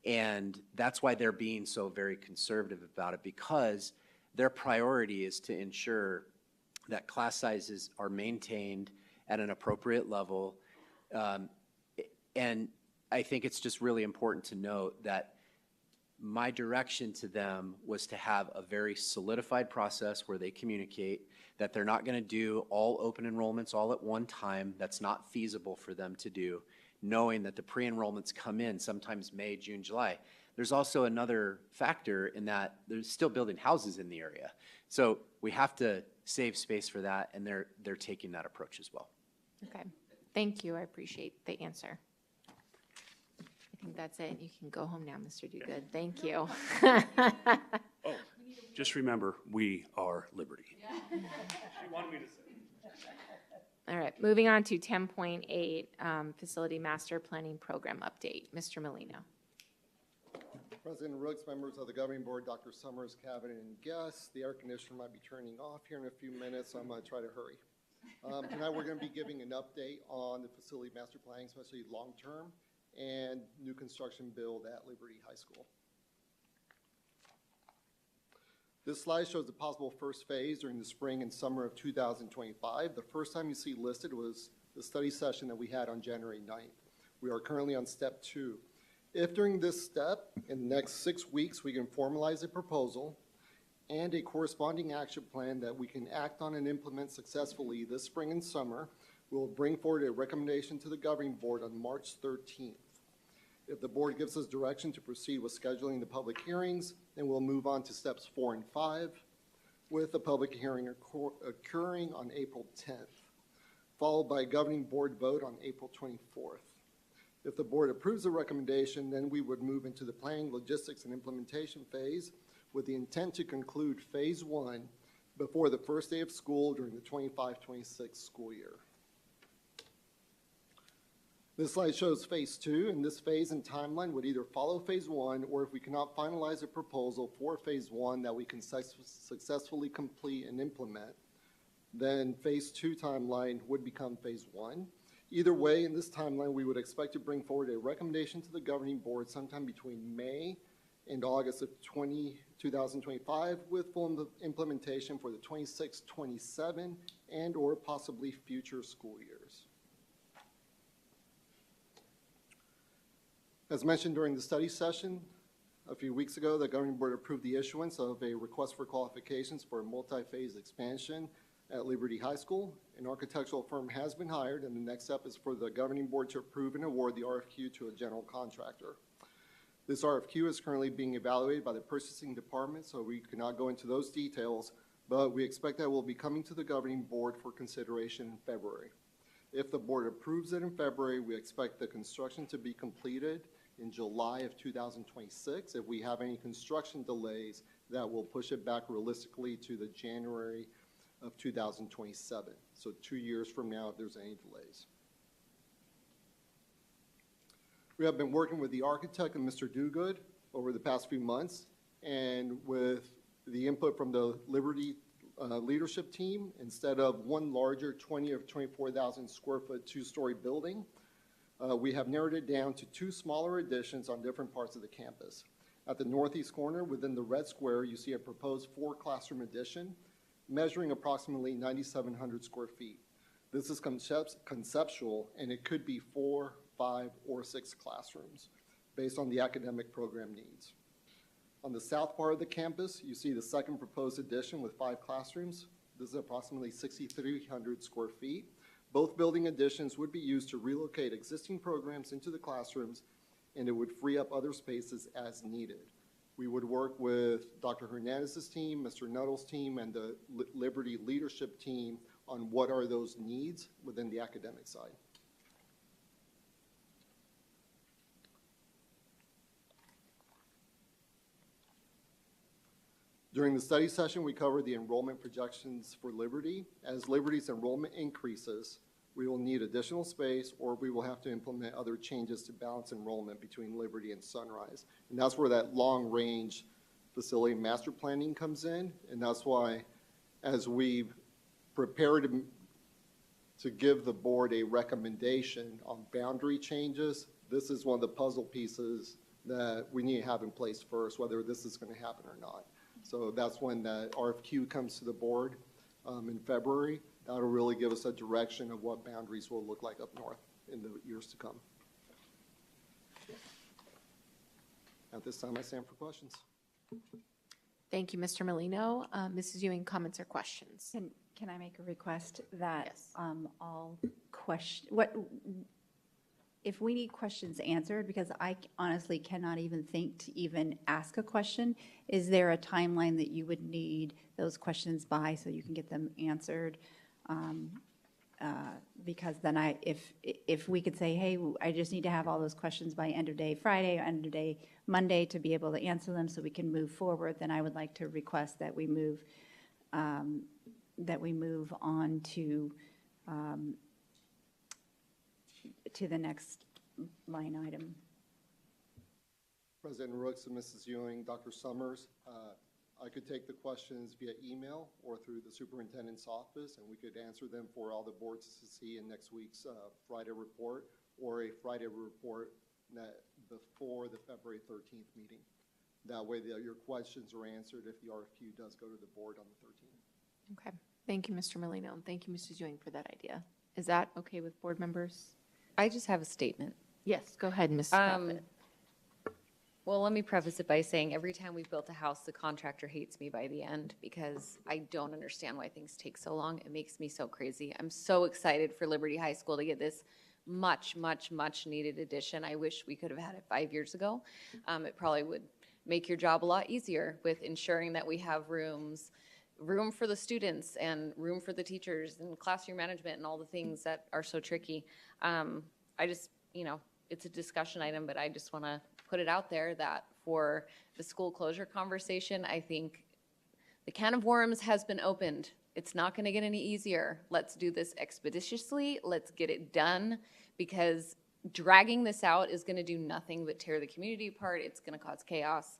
And that's why they're being so very conservative about it, because their priority is to ensure that class sizes are maintained at an appropriate level. And I think it's just really important to note that my direction to them was to have a very solidified process where they communicate that they're not going to do all open enrollments all at one time. That's not feasible for them to do, knowing that the pre-enrollments come in sometimes May, June, July. There's also another factor in that there's still building houses in the area. So we have to save space for that, and they're taking that approach as well. Okay, thank you. I appreciate the answer. I think that's it. You can go home now, Mr. Duguid. Thank you. Oh, just remember, we are Liberty. She wanted me to say. All right, moving on to 10.8, Facility Master Planning Program Update. Mr. Molino. President Rooks, members of the Governing Board, Dr. Summers, Cabinet, and guests, the air conditioner might be turning off here in a few minutes, so I'm going to try to hurry. Tonight we're going to be giving an update on the Facility Master Planning, especially long-term, and new construction build at Liberty High School. This slide shows the possible first phase during the spring and summer of 2025. The first time you see listed was the study session that we had on January 9th. We are currently on step 2. If during this step, in the next 6 weeks, we can formalize a proposal and a corresponding action plan that we can act on and implement successfully this spring and summer, we'll bring forward a recommendation to the Governing Board on March 13th. If the board gives us direction to proceed with scheduling the public hearings, then we'll move on to steps 4 and 5, with the public hearing occurring on April 10th, followed by a Governing Board vote on April 24th. If the board approves the recommendation, then we would move into the planning, logistics, and implementation phase with the intent to conclude phase 1 before the first day of school during the 25-26 school year. This slide shows phase 2, and this phase and timeline would either follow phase 1, or if we cannot finalize a proposal for phase 1 that we can successfully complete and implement, then phase 2 timeline would become phase 1. Either way, in this timeline, we would expect to bring forward a recommendation to the governing board sometime between May and August of 2025 with full implementation for the 26-27 and or possibly future school years. As mentioned during the study session a few weeks ago, the governing board approved the issuance of a request for qualifications for a multi-phase expansion at Liberty High School. An architectural firm has been hired, and the next step is for the governing board to approve and award the RFQ to a general contractor. This RFQ is currently being evaluated by the purchasing department, so we cannot go into those details, but we expect that will be coming to the governing board for consideration in February. If the board approves it in February, we expect the construction to be completed in July of 2026. If we have any construction delays, that will push it back realistically to the January of 2027. So 2 years from now if there's any delays. We have been working with the architect and Mr. Duguid over the past few months, and with the input from the Liberty leadership team, instead of one larger 20 or 24,000 square foot 2-story building, we have narrowed it down to 2 smaller additions on different parts of the campus. At the northeast corner within the red square, you see a proposed 4-classroom addition measuring approximately 9,700 square feet. This is conceptual, and it could be 4, 5, or 6 classrooms based on the academic program needs. On the south part of the campus, you see the second proposed addition with 5 classrooms. This is approximately 6,300 square feet. Both building additions would be used to relocate existing programs into the classrooms, and it would free up other spaces as needed. We would work with Dr. Hernandez's team, Mr. Nuttall's team, and the Liberty leadership team on what are those needs within the academic side. During the study session, we covered the enrollment projections for Liberty. As Liberty's enrollment increases, we will need additional space, or we will have to implement other changes to balance enrollment between Liberty and Sunrise. And that's where that long-range facility master planning comes in, and that's why as we prepare to give the board a recommendation on boundary changes, this is one of the puzzle pieces that we need to have in place first, whether this is going to happen or not. So that's when that RFQ comes to the board in February. That'll really give us a direction of what boundaries will look like up north in the years to come. At this time, I stand for questions. Thank you, Mr. Molino. Mrs. Ewing, comments or questions? Can I make a request that Yes. all if we need questions answered, because I honestly cannot even think to even ask a question, is there a timeline that you would need those questions by so you can get them answered? Because then if we could say, hey, I just need to have all those questions by end of day Friday or end of day Monday to be able to answer them so we can move forward, then I would like to request that we move on to the next line item. President Rooks and Mrs. Ewing, Dr. Summers, I could take the questions via email or through the superintendent's office, and we could answer them for all the boards to see in next week's Friday report, or a Friday report before the February 13th meeting. That way your questions are answered if the RFQ does go to the board on the 13th. Okay. Thank you, Mr. Molino, and thank you, Mrs. Ewing, for that idea. Is that okay with board members? I just have a statement. Yes, go ahead, Ms. Crawford. Well, let me preface it by saying every time we've built a house, the contractor hates me by the end because I don't understand why things take so long. It makes me so crazy. I'm so excited for Liberty High School to get this much, much, much needed addition. I wish we could have had it 5 years ago. It probably would make your job a lot easier with ensuring that we have room for the students and room for the teachers and classroom management and all the things that are so tricky. I just, it's a discussion item, but I just want to put it out there that for the school closure conversation, I think the can of worms has been opened. It's not going to get any easier. Let's do this expeditiously. Let's get it done, because dragging this out is going to do nothing but tear the community apart. It's going to cause chaos.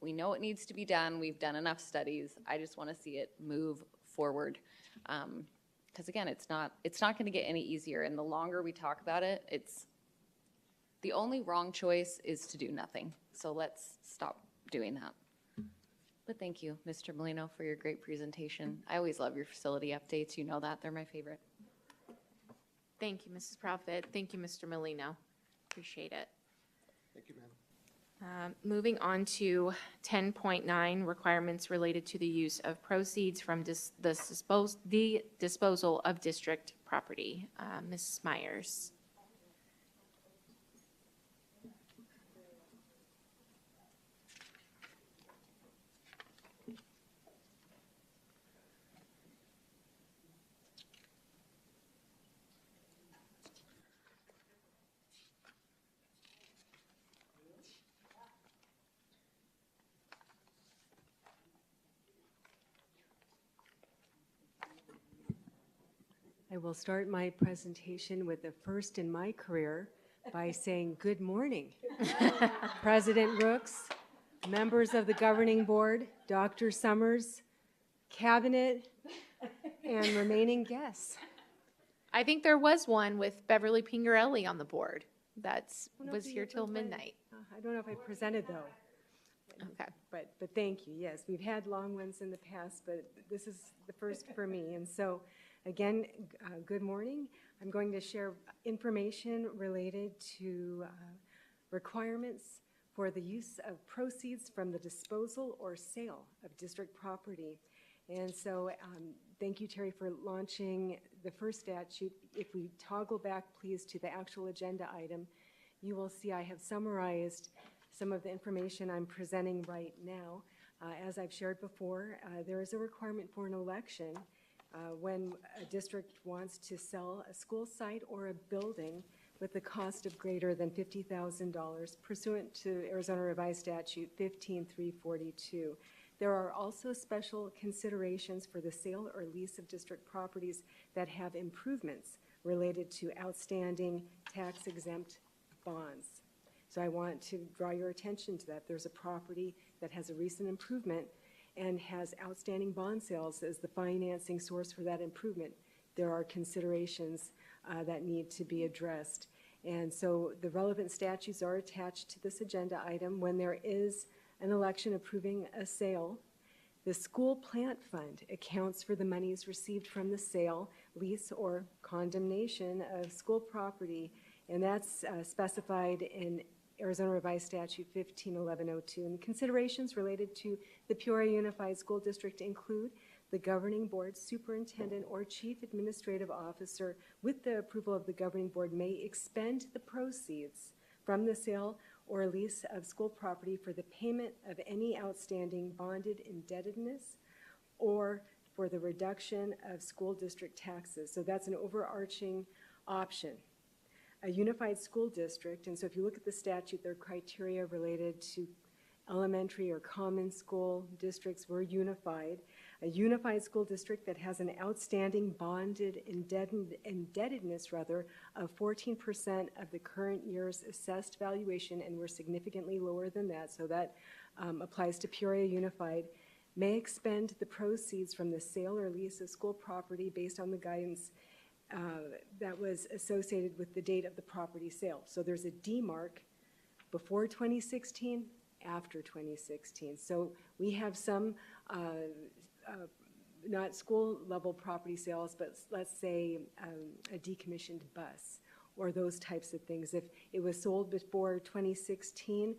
We know it needs to be done. We've done enough studies. I just want to see it move forward. Because again, it's not going to get any easier. And the longer we talk about it, it's the only wrong choice is to do nothing. So let's stop doing that. But thank you, Mr. Molino, for your great presentation. I always love your facility updates. You know that. They're my favorite. Thank you, Mrs. Profit. Thank you, Mr. Molino. Appreciate it. Thank you, ma'am. Moving on to 10.9, requirements related to the use of proceeds from the disposal of district property. Mrs. Myers. I will start my presentation with the first in my career by saying good morning. President Rooks, members of the governing board, Dr. Summers, cabinet, and remaining guests. I think there was one with Beverly Pingarelli on the board that No, was but here you till both midnight. I don't know if I presented though. Okay. But thank you. Yes, we've had long ones in the past, but this is the first for me. And so, again, good morning. I'm going to share information related to requirements for the use of proceeds from the disposal or sale of district property. And so, thank you, Terry, for launching the first statute. If we toggle back, please, to the actual agenda item, you will see I have summarized some of the information I'm presenting right now. As I've shared before, there is a requirement for an election when a district wants to sell a school site or a building with the cost of greater than $50,000 pursuant to Arizona Revised Statute 15342. There are also special considerations for the sale or lease of district properties that have improvements related to outstanding tax-exempt bonds. So I want to draw your attention to that. There's a property that has a recent improvement and has outstanding bond sales as the financing source for that improvement. There are considerations that need to be addressed. And so the relevant statutes are attached to this agenda item. When there is an election approving a sale, the school plant fund accounts for the monies received from the sale, lease, or condemnation of school property, and that's specified in Arizona Revised Statute 151102. And considerations related to the Peoria Unified School District include the governing board, superintendent, or chief administrative officer, with the approval of the governing board, may expend the proceeds from the sale or lease of school property for the payment of any outstanding bonded indebtedness or for the reduction of school district taxes. So that's an overarching option. A unified school district, and so if you look at the statute, there are criteria related to elementary or common school districts were unified. A unified school district that has an outstanding bonded indebtedness of 14% of the current year's assessed valuation, and we're significantly lower than that, so that applies to Peoria Unified, may expend the proceeds from the sale or lease of school property based on the guidance that was associated with the date of the property sale. So there's a demarc before 2016, after 2016. So we have some not school level property sales, but let's say a decommissioned bus or those types of things. If it was sold before 2016,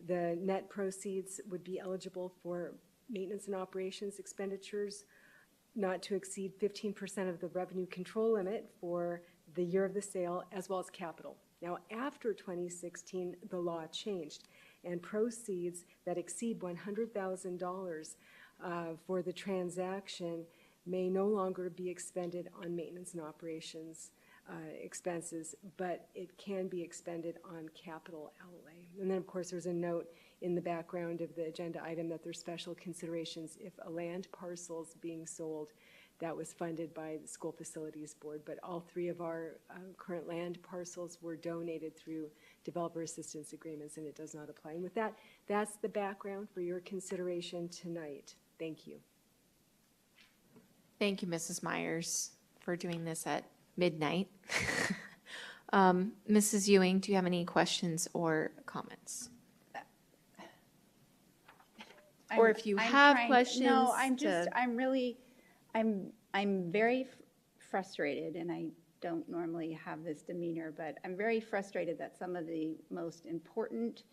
the net proceeds would be eligible for maintenance and operations expenditures not to exceed 15% of the revenue control limit for the year of the sale, as well as capital. Now, after 2016, the law changed, and proceeds that exceed $100,000 for the transaction may no longer be expended on maintenance and operations expenses, but it can be expended on capital outlay. And then, of course, there's a note in the background of the agenda item that there's special considerations if a land parcel is being sold that was funded by the School Facilities Board. But all three of our current land parcels were donated through developer assistance agreements, and it does not apply. And with that, that's the background for your consideration tonight. Thank you. Thank you, Mrs. Myers, for doing this at midnight. Mrs. Ewing, do you have any questions or comments? Or if you have questions. No, I'm very frustrated, and I don't normally have this demeanor, but I'm very frustrated that some of the most important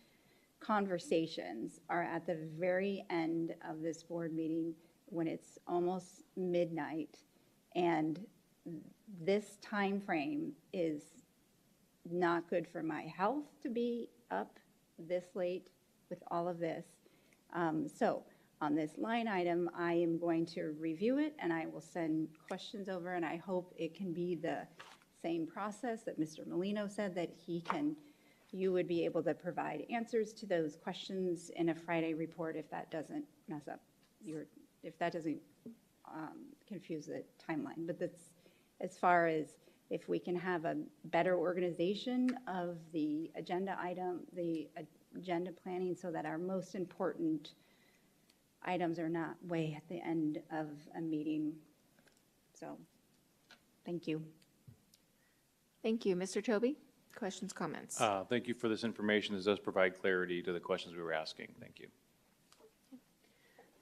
conversations are at the very end of this board meeting when it's almost midnight, and this time frame is not good for my health to be up this late with all of this. So on this line item, I am going to review it, and I will send questions over, and I hope it can be the same process that Mr. Molino said, that you would be able to provide answers to those questions in a Friday report if that doesn't mess up if that doesn't confuse the timeline. But that's as far as if we can have a better organization of the agenda item, the agenda planning, so that our most important items are not way at the end of a meeting. So, thank you. Thank you. Mr. Toby, questions, comments? Thank you for this information. This does provide clarity to the questions we were asking. Thank you.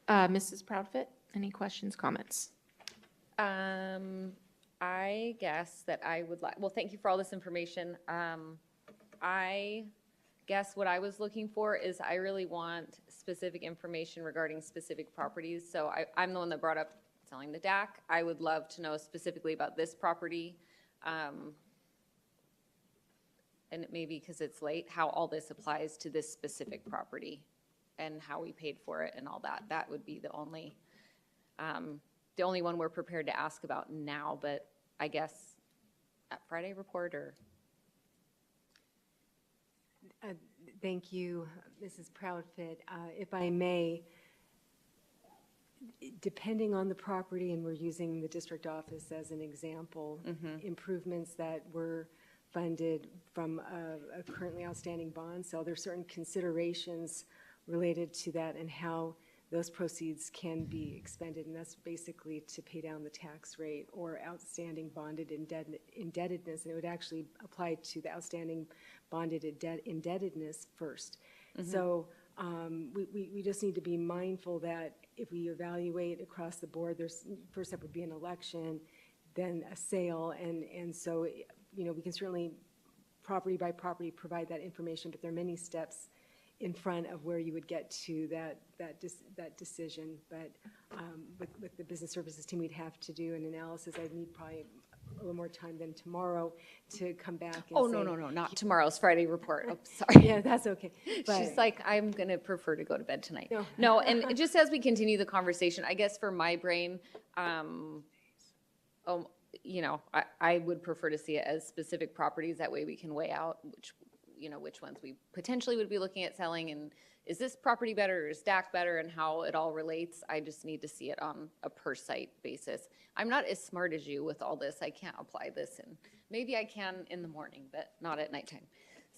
Mrs. Proudfit, any questions, comments? I guess that I would like, well, thank you for all this information. I guess what I was looking for is I really want specific information regarding specific properties. So I'm the one that brought up selling the DAC. I would love to know specifically about this property. And maybe because it's late, how all this applies to this specific property and how we paid for it and all that. That would be the only one we're prepared to ask about now, but I guess at Friday report or. Thank you, Mrs. Proudfit. If I may, depending on the property, and we're using the district office as an example, improvements that were funded from a currently outstanding bond. So there are certain considerations related to that and how those proceeds can be expended, and that's basically to pay down the tax rate or outstanding bonded indebtedness, and it would actually apply to the outstanding bonded indebtedness first. So we just need to be mindful that if we evaluate across the board, there's first step would be an election, then a sale, and so we can certainly property by property provide that information, but there are many steps in front of where you would get to that decision. But with the business services team, we'd have to do an analysis. I'd need probably a little more time than tomorrow to come back and Oh, say, no, not tomorrow,'s Friday report. Oh, sorry. Yeah, that's okay. But She's like, I'm going to prefer to go to bed tonight. No. No, and just as we continue the conversation, I guess for my brain, I would prefer to see it as specific properties. That way we can weigh out which ones we potentially would be looking at selling, and is this property better or is DAC better, and how it all relates. I just need to see it on a per site basis. I'm not as smart as you with all this. I can't apply this, and maybe I can in the morning, but not at nighttime.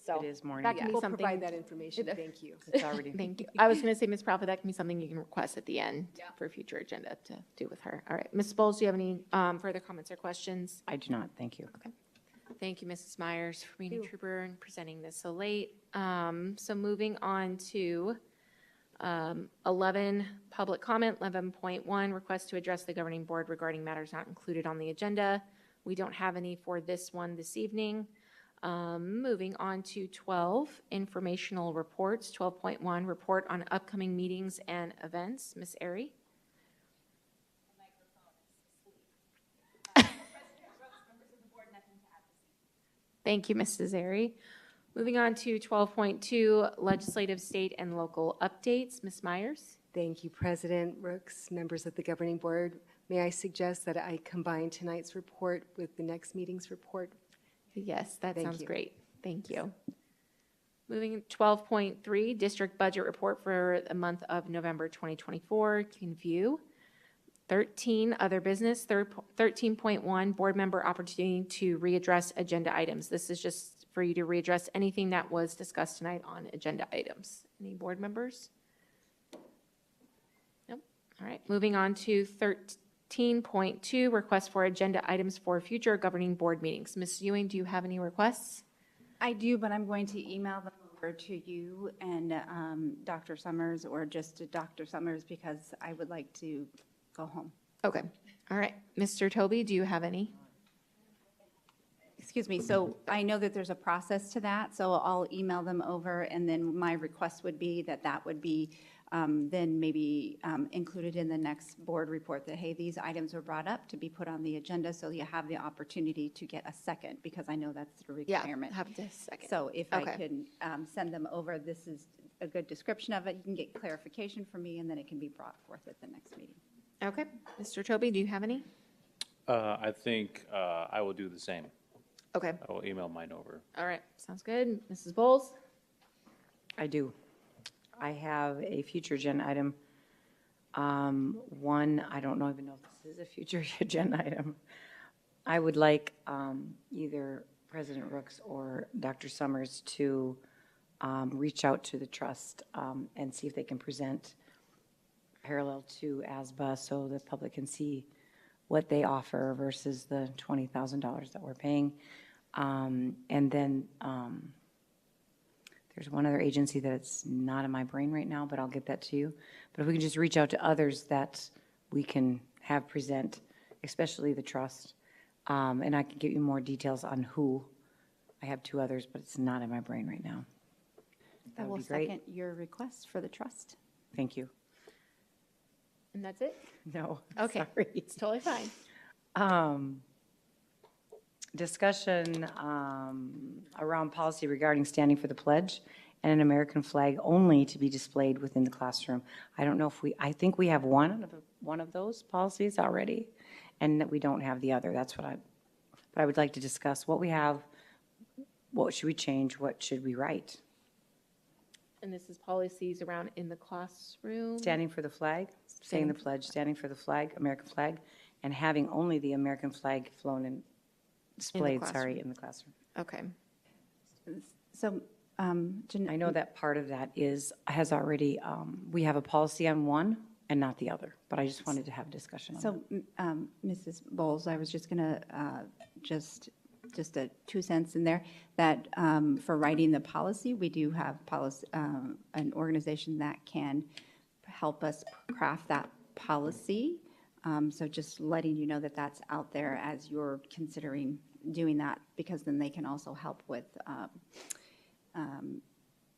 So It is morning. That can be we'll something. provide that information. Thank you. It's already. Thank you. I was going to say, Ms. Proudfit, that can be something you can request at the end for a future agenda to do with her. All right. Ms. Bowles, do you have any further comments or questions? I do not, thank you. Okay. Thank you, Mrs. Myers, for being a trooper and presenting this so late. So moving on to 11, public comment. 11.1, request to address the governing board regarding matters not included on the agenda. We don't have any for this one this evening. Moving on to 12, informational reports. 12.1, report on upcoming meetings and events. Ms. Airy. Thank you, Mrs. Airy. Moving on to 12.2, legislative, state, and local updates. Ms. Myers. Thank you, President Rooks, members of the governing board. May I suggest that I combine tonight's report with the next meeting's report? Yes, that Thank sounds you. great. Thank you. Moving 12.3, District Budget Report for the month of November 2024. You can view. 13, Other Business. 13.1, Board Member Opportunity to readdress agenda items. This is just for you to readdress anything that was discussed tonight on agenda items. Any board members? Nope. All right. Moving on to 13.2, Request for agenda items for future governing board meetings. Ms. Ewing, do you have any requests? I do, but I'm going to email them over to you and Dr. Summers, or just to Dr. Summers, because I would like to go home. Okay. All right. Mr. Toby, do you have any? Excuse me, so I know that there's a process to that, so I'll email them over, and then my request would be that that would be then maybe included in the next board report, that, hey, these items were brought up to be put on the agenda, so you have the opportunity to get a second, because I know that's the requirement. Yeah, have the second. So if Okay. I can send them over, this is a good description of it, you can get clarification from me, and then it can be brought forth at the next meeting. Okay. Mr. Toby, do you have any? I think I will do the same. Okay. I will email mine over. All right. Sounds good. Mrs. Bowles? I do. I have a future agenda item. One, I don't even know if this is a future agenda item. I would like either President Rooks or Dr. Summers to reach out to the trust and see if they can present parallel to ASBA, so the public can see what they offer versus the $20,000 that we're paying. And then there's one other agency that's not in my brain right now, but I'll get that to you. But if we can just reach out to others that we can have present, especially the trust, and I can give you more details on who. I have two others, but it's not in my brain right now. I That will would be great. second your request for the trust. Thank you. And that's it? No. Okay. Sorry. It's totally fine. Discussion around policy regarding standing for the pledge and an American flag only to be displayed within the classroom. I don't know if I think we have one of those policies already, and that we don't have the other. That's but I would like to discuss what we have, what should we change, what should we write? And this is policies around in the classroom. Standing for the flag, saying the pledge, standing for the flag, American flag, and having only the American flag flown and displayed, in the classroom. Okay. So, I know that part of that has already, we have a policy on one and not the other, but I just wanted to have a discussion on that. So, Mrs. Bowles, I was just going to, just a 2 cents in there, that for writing the policy, we do have policy, an organization that can help us craft that policy. So just letting you know that that's out there as you're considering doing that, because then they can also help with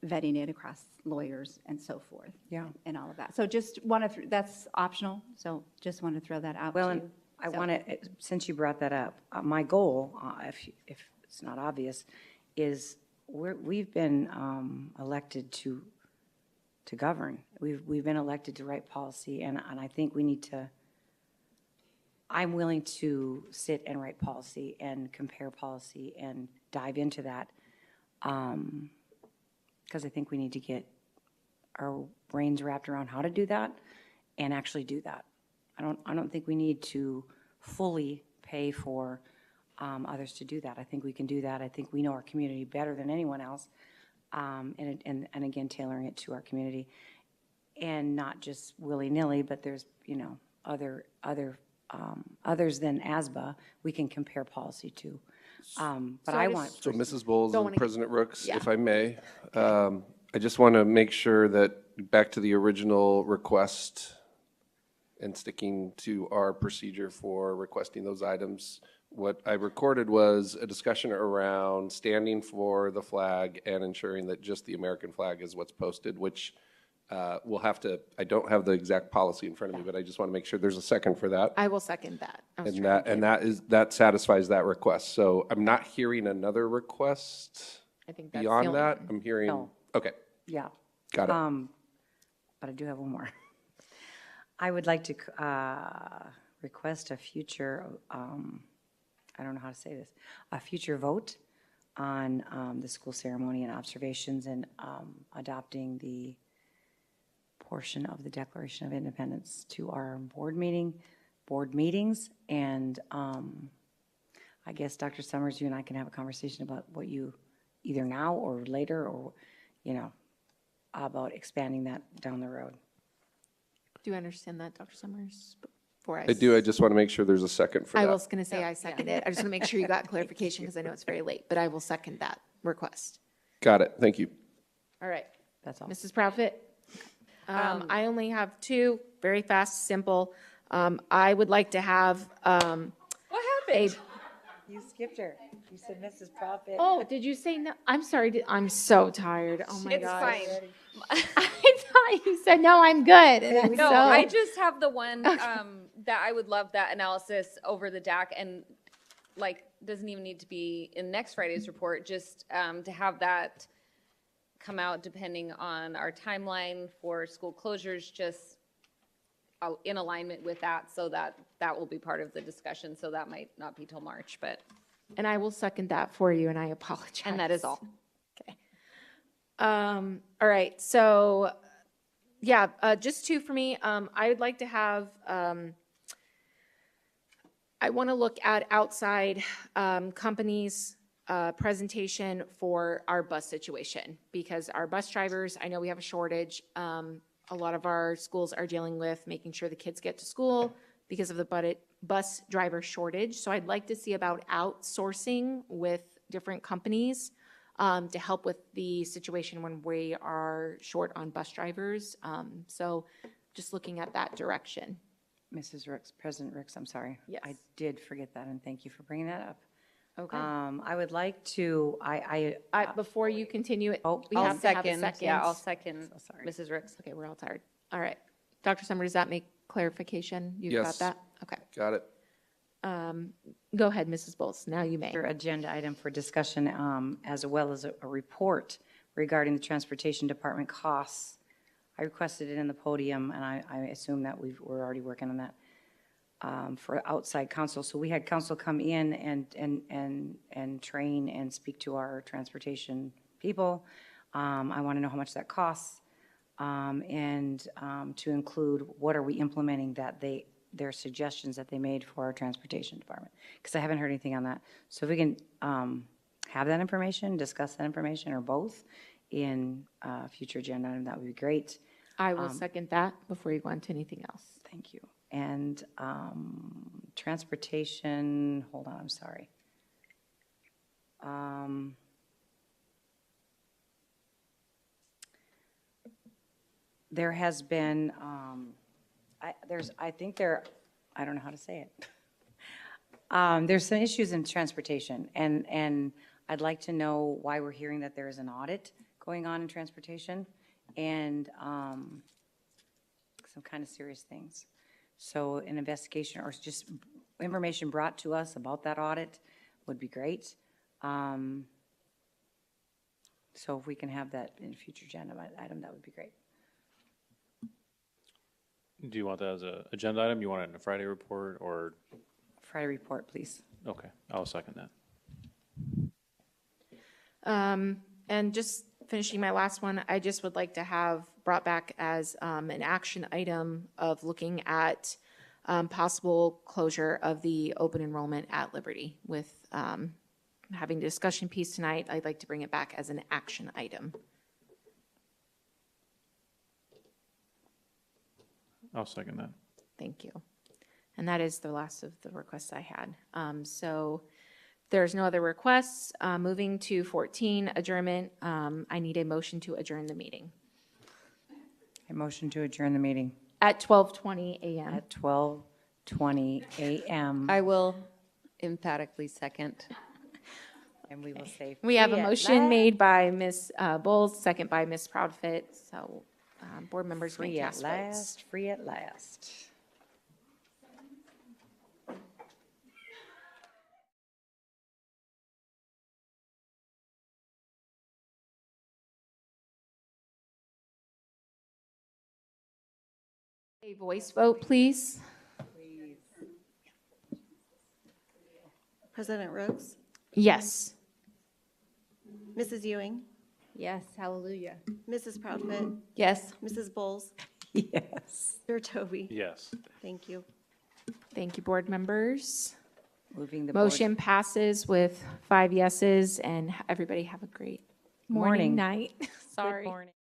vetting it across lawyers and so forth. Yeah. And all of that. So just want to, that's optional, so just want to throw that out to Well, you. and I want to, since you brought that up, my goal, if it's not obvious, is we've been elected to govern. We've been elected to write policy, and I think we need to, I'm willing to sit and write policy and compare policy and dive into that, because I think we need to get our brains wrapped around how to do that and actually do that. I don't think we need to fully pay for others to do that. I think we can do that. I think we know our community better than anyone else, and again, tailoring it to our community, and not just willy-nilly, but there's, others than ASBA we can compare policy to. But I want. So Mrs. Bowles and President Rooks, Yeah. if I may, I just want to make sure that, back to the original request and sticking to our procedure for requesting those items, what I recorded was a discussion around standing for the flag and ensuring that just the American flag is what's posted, which we'll have to, I don't have the exact policy in front of me, but I just want to make sure there's a second for that. I will second that. I was And trying to get- that satisfies that request. So I'm not hearing another request I think that's the beyond only that. one. I'm hearing, No. okay, Yeah. got it. But I do have one more. I would like to request a future, I don't know how to say this, a future vote on the school ceremony and observations and adopting the portion of the Declaration of Independence to our board meetings. And I guess, Dr. Summers, you and I can have a conversation about what you, either now or later, or, you know, about expanding that down the road. Do you understand that, Dr. Summers? Before I do. I just want to make sure there's a second for that. I was going to say I second it. I just want to make sure you got clarification because I know it's very late, but I will second that request. Got it. Thank you. All right. That's all. Mrs. Profit? I only have two, very fast, simple. I would like to have What happened? You skipped her. You said Mrs. Profit. Oh, did you say no? I'm sorry. I'm so tired. Oh my It's gosh. fine. I thought you said, no, I'm good. And I'm No, so- I just have the one that I would love that analysis over the DAC, and like doesn't even need to be in next Friday's report, just to have that come out depending on our timeline for school closures, just in alignment with that, so that that will be part of the discussion. So that might not be till March, but. And I will second that for you, and I apologize. And that is all. Okay. All right, so, yeah, just two for me. I would like to have, I want to look at outside companies' presentation for our bus situation, because our bus drivers, I know we have a shortage. A lot of our schools are dealing with making sure the kids get to school because of the bus driver shortage. So I'd like to see about outsourcing with different companies to help with the situation when we are short on bus drivers. So just looking at that direction. Mrs. Ricks, President Ricks, I'm sorry. Yes. I did forget that, and thank you for bringing that up. Okay. I would like to, Before you continue, we I'll have to have a second. second. Yeah, I'll second So sorry. Mrs. Ricks. Okay, we're all tired. All right. Dr. Summer, does that make clarification? You've got Yes. that? Okay. Got it. Go ahead, Mrs. Bowles. Now you may. Your agenda item for discussion, as well as a report regarding the Transportation Department costs. I requested it in the podium, and I assume that we're already working on that for outside counsel. So we had counsel come in and train and speak to our transportation people. I want to know how much that costs, and to include what are we implementing that their suggestions that they made for our transportation department, because I haven't heard anything on that. So if we can have that information, discuss that information, or both in a future agenda item, that would be great. I will second that before you go on to anything else. Thank you. And transportation, hold on, I'm sorry. There has been, I don't know how to say it. There's some issues in transportation, and I'd like to know why we're hearing that there is an audit going on in transportation, and some kind of serious things. So an investigation or just information brought to us about that audit would be great. So if we can have that in a future agenda item, that would be great. Do you want that as an agenda item? You want it in a Friday report or? Friday report, please. Okay, I'll second that. And just finishing my last one, I just would like to have brought back as an action item of looking at possible closure of the open enrollment at Liberty. With having a discussion piece tonight, I'd like to bring it back as an action item. I'll second that. Thank you. And that is the last of the requests I had. So there's no other requests. Moving to 14, adjournment. I need a motion to adjourn the meeting. A motion to adjourn the meeting. At 12:20 a.m. At 12:20 a.m. I will emphatically second. And we will say. We have a free at motion last. made by Ms. Bowles, second by Ms. Proudfit. So board members may Free at cast votes. last, free at last. A voice vote, please. President Rooks, Yes. Mrs. Ewing, Yes, hallelujah. Mrs. Proudfit, Yes. Mrs. Bowles, Yes. Chair Toby. Yes. Thank you. Thank you, board members. Moving the board. Motion passes with 5 yeses, and everybody have a great morning, Morning. night. Sorry. Good morning.